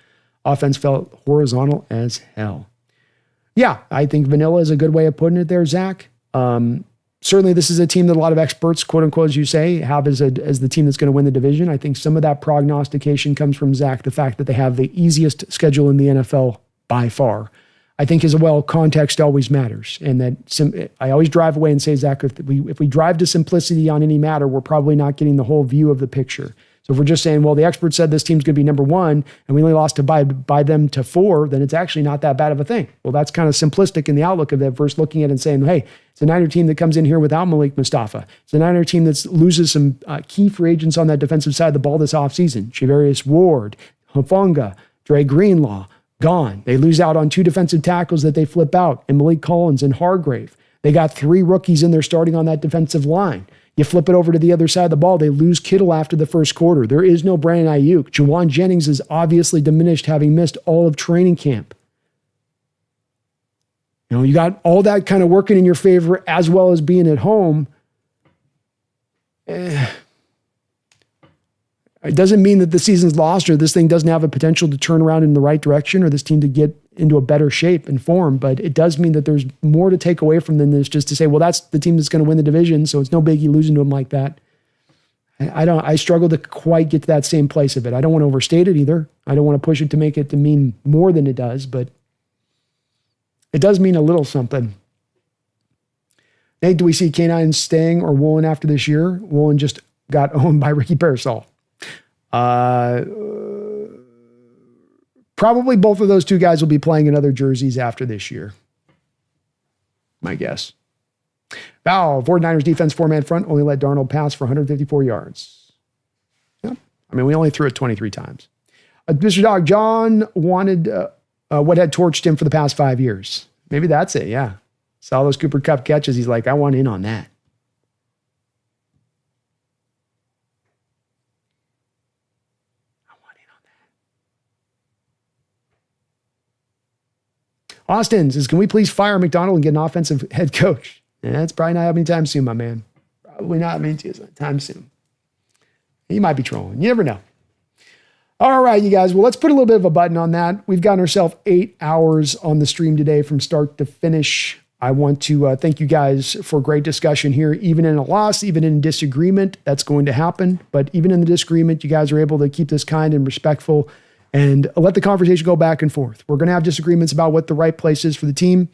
Offense felt horizontal as hell. Yeah, I think vanilla is a good way of putting it there, Zach. Certainly, this is a team that a lot of experts, quote unquote, as you say, have as the team that's going to win the division. I think some of that prognostication comes from, Zach, the fact that they have the easiest schedule in the NFL by far. I think as well, context always matters. And that I always drive away and say, Zach, if we drive to simplicity on any matter, we're probably not getting the whole view of the picture. So if we're just saying, well, the experts said this team's going to be number 1 and we only lost by them to 4, then it's actually not that bad of a thing. Well, that's kind of simplistic in the outlook of it versus looking at it and saying, hey, it's a Niner team that comes in here without Malik Mustafa. It's a Niner team that loses some key free agents on that defensive side of the ball this offseason. Shavarius Ward, Hufanga, Dre Greenlaw, gone. They lose out on 2 defensive tackles that they flip out, and Malik Collins and Hargrave. They got 3 rookies in there starting on that defensive line. You flip it over to the other side of the ball, they lose Kittle after the first quarter. There is no Brandon Ayuk. Jawan Jennings is obviously diminished, having missed all of training camp. You know, you got all that kind of working in your favor as well as being at home. It doesn't mean that the season's lost or this thing doesn't have a potential to turn around in the right direction or this team to get into a better shape and form, but it does mean that there's more to take away from than this just to say, well, that's the team that's going to win the division, so it's no biggie losing to them like that. I struggle to quite get to that same place of it. I don't want to overstate it either. I don't want to push it to make it to mean more than it does, but it does mean a little something. Nate, do we see K9 staying or Woolen after this year? Woolen just got owned by Ricky Parasol. Probably both of those 2 guys will be playing in other jerseys after this year. My guess. Bow, 49ers defense 4-man front only let Darnold pass for 154 yards. Yeah. I mean, we only threw it 23 times. Mr. Dog, John wanted what had torched him for the past 5 years. Maybe that's it, yeah. Saw those Cooper Kupp catches. He's like, I want in on that. Austin says, can we please fire McDonald and get an offensive head coach? Yeah, that's probably not happening anytime soon, my man. Probably not happening anytime soon. He might be trolling. You never know. All right, you guys. Well, let's put a little bit of a button on that. We've gotten ourselves 8 hours on the stream today from start to finish. I want to thank you guys for great discussion here, even in a loss, even in disagreement. That's going to happen. But even in the disagreement, you guys are able to keep this kind and respectful and let the conversation go back and forth. We're going to have disagreements about what the right place is for the team.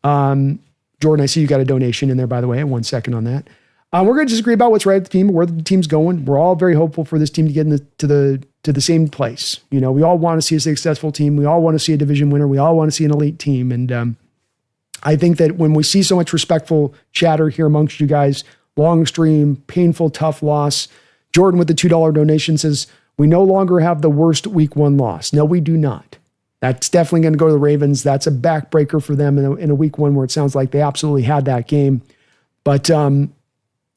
Jordan, I see you got a donation in there, by the way. 1 second on that. We're going to disagree about what's right at the team, where the team's going. We're all very hopeful for this team to get to the same place. You know, we all want to see a successful team. We all want to see a division winner. We all want to see an elite team. And I think that when we see so much respectful chatter here amongst you guys, long stream, painful, tough loss. Jordan with the $2 donation says, we no longer have the worst week 1 loss. No, we do not. That's definitely going to go to the Ravens. That's a backbreaker for them in a week 1 where it sounds like they absolutely had that game. But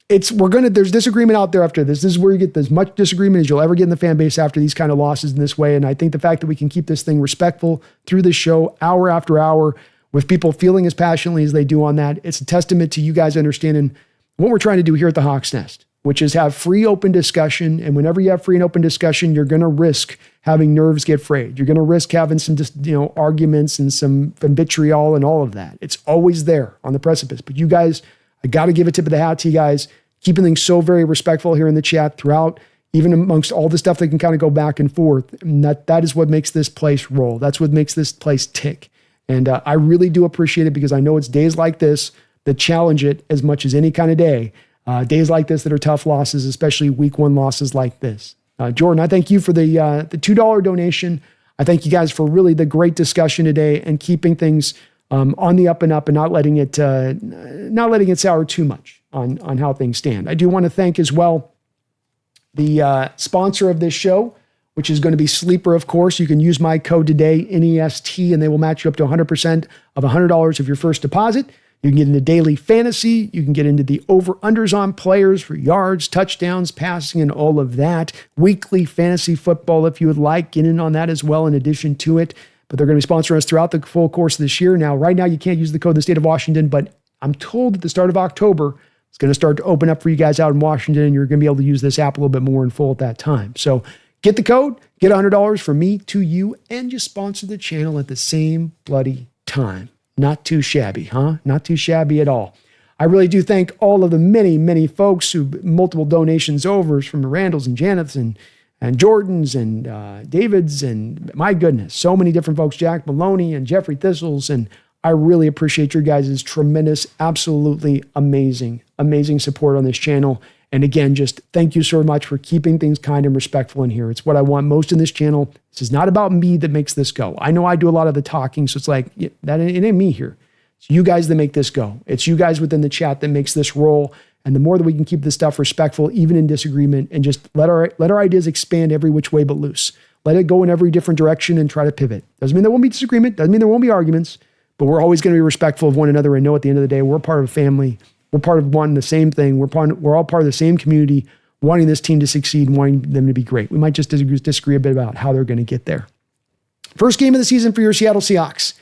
there's disagreement out there after this. This is where you get as much disagreement as you'll ever get in the fan base after these kind of losses in this way. And I think the fact that we can keep this thing respectful through this show, hour after hour, with people feeling as passionately as they do on that, it's a testament to you guys understanding what we're trying to do here at the Hawks Nest, which is have free, open discussion. And whenever you have free and open discussion, you're going to risk having nerves get frayed. You're going to risk having some arguments and some vitriol and all of that. It's always there on the precipice. But you guys, I got to give a tip of the hat to you guys, keeping things so very respectful here in the chat throughout, even amongst all the stuff that can kind of go back and forth. And that is what makes this place roll. That's what makes this place tick. And I really do appreciate it because I know it's days like this that challenge it as much as any kind of day. Days like this that are tough losses, especially week 1 losses like this. Jordan, I thank you for the $2 donation. I thank you guys for really the great discussion today and keeping things on the up and up and not letting it sour too much on how things stand. I do want to thank as well the sponsor of this show, which is going to be Sleeper, of course. You can use my code today, NEST, and they will match you up to 100% of $100 of your first deposit. You can get into daily fantasy. You can get into the over-unders on players for yards, touchdowns, passing, and all of that. Weekly fantasy football, if you would like, get in on that as well in addition to it. But they're going to be sponsoring us throughout the full course of this year. Now, right now, you can't use the code in the state of Washington, but I'm told at the start of October, it's going to start to open up for you guys out in Washington, and you're going to be able to use this app a little bit more in full at that time. So get the code, get $100 from me to you, and you sponsor the channel at the same bloody time. Not too shabby, huh? Not too shabby at all. I really do thank all of the many, many folks who multiple donations over from the Randalls and Janeths and Jordans and Davids and my goodness, so many different folks, Jack Maloney and Jeffrey Thistles. And I really appreciate your guys' tremendous, absolutely amazing support on this channel. And again, just thank you so much for keeping things kind and respectful in here. It's what I want most in this channel. This is not about me that makes this go. I know I do a lot of the talking, so it's like, it ain't me here. It's you guys that make this go. It's you guys within the chat that makes this roll. And the more that we can keep this stuff respectful, even in disagreement, and just let our ideas expand every which way but loose. Let it go in every different direction and try to pivot. Doesn't mean there won't be disagreement. Doesn't mean there won't be arguments. But we're always going to be respectful of one another and know at the end of the day, we're part of a family. We're part of one, the same thing. We're all part of the same community, wanting this team to succeed and wanting them to be great. We might just disagree a bit about how they're going to get there. First game of the season for your Seattle Seahawks.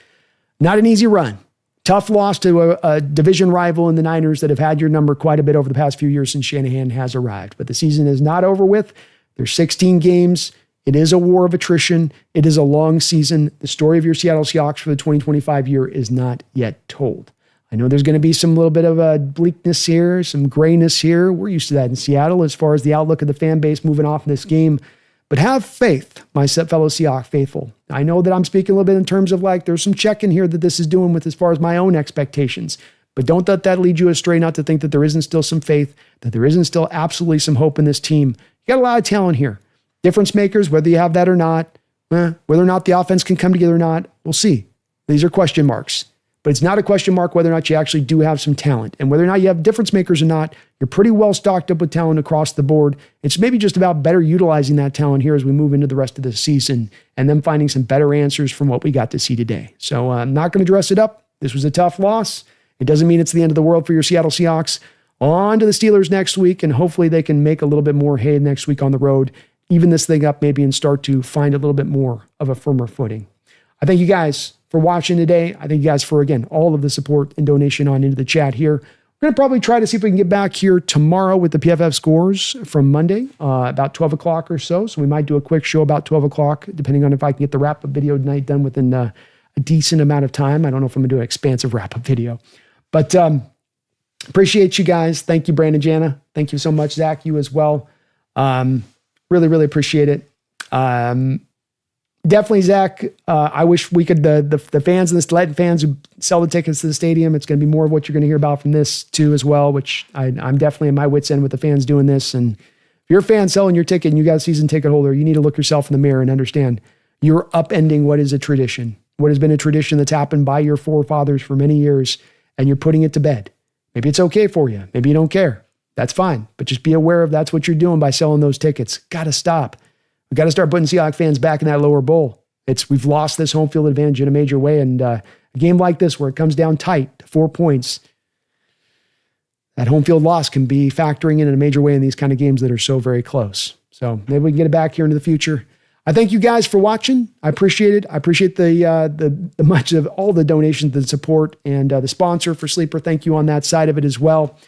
Not an easy run. Tough loss to a division rival in the Niners that have had your number quite a bit over the past few years since Shanahan has arrived. But the season is not over with. There's 16 games. It is a war of attrition. It is a long season. The story of your Seattle Seahawks for the 2025 year is not yet told. I know there's going to be some little bit of a bleakness here, some grayness here. We're used to that in Seattle as far as the outlook of the fan base moving off in this game. But have faith, my fellow Seahawks faithful. I know that I'm speaking a little bit in terms of like there's some check in here that this is doing with as far as my own expectations. But don't let that lead you astray not to think that there isn't still some faith, that there isn't still absolutely some hope in this team. You got a lot of talent here. Difference makers, whether you have that or not, whether or not the offense can come together or not, we'll see. These are question marks. But it's not a question mark whether or not you actually do have some talent. And whether or not you have difference makers or not, you're pretty well stocked up with talent across the board. It's maybe just about better utilizing that talent here as we move into the rest of the season and then finding some better answers from what we got to see today. So I'm not going to dress it up. This was a tough loss. It doesn't mean it's the end of the world for your Seattle Seahawks. On to the Steelers next week, and hopefully they can make a little bit more hay next week on the road, even this thing up maybe and start to find a little bit more of a firmer footing. I thank you guys for watching today. I thank you guys for, again, all of the support and donation on into the chat here. We're going to probably try to see if we can get back here tomorrow with the PFF scores from Monday, about 12 o'clock or so. So we might do a quick show about 12 o'clock, depending on if I can get the wrap-up video tonight done within a decent amount of time. I don't know if I'm going to do an expansive wrap-up video. But appreciate you guys. Thank you, Brandon, Jana. Thank you so much, Zach, you as well. Really, really appreciate it. Definitely, Zach. I wish we could, the fans and the Latin fans who sell the tickets to the stadium, it's going to be more of what you're going to hear about from this too as well, which I'm definitely at my wit's end with the fans doing this. And if you're a fan selling your ticket and you got a season ticket holder, you need to look yourself in the mirror and understand you're upending what is a tradition, what has been a tradition that's happened by your forefathers for many years, and you're putting it to bed. Maybe it's okay for you. Maybe you don't care. That's fine. But just be aware of that's what you're doing by selling those tickets. Got to stop. We've got to start putting Seahawks fans back in that lower bowl. We've lost this home field advantage in a major way. And a game like this where it comes down tight to 4 points, that home field loss can be factoring in a major way in these kind of games that are so very close. So maybe we can get it back here into the future. I thank you guys for watching. I appreciate it. I appreciate the much of all the donations, the support, and the sponsor for Sleeper. Thank you on that side of it as well.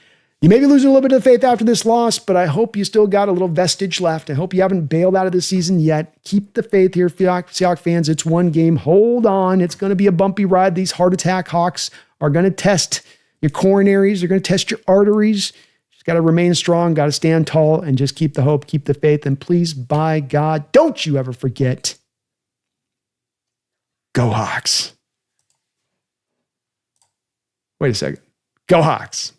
You may be losing a little bit of faith after this loss, but I hope you still got a little vestige left. I hope you haven't bailed out of the season yet. Keep the faith here, Seahawks fans. It's one game. Hold on. It's going to be a bumpy ride. These heart attack Hawks are going to test your coronaries. They're going to test your arteries. Just got to remain strong, got to stand tall, and just keep the hope, keep the faith. And please, by God, don't you ever forget, go Hawks. Wait a second. Go Hawks.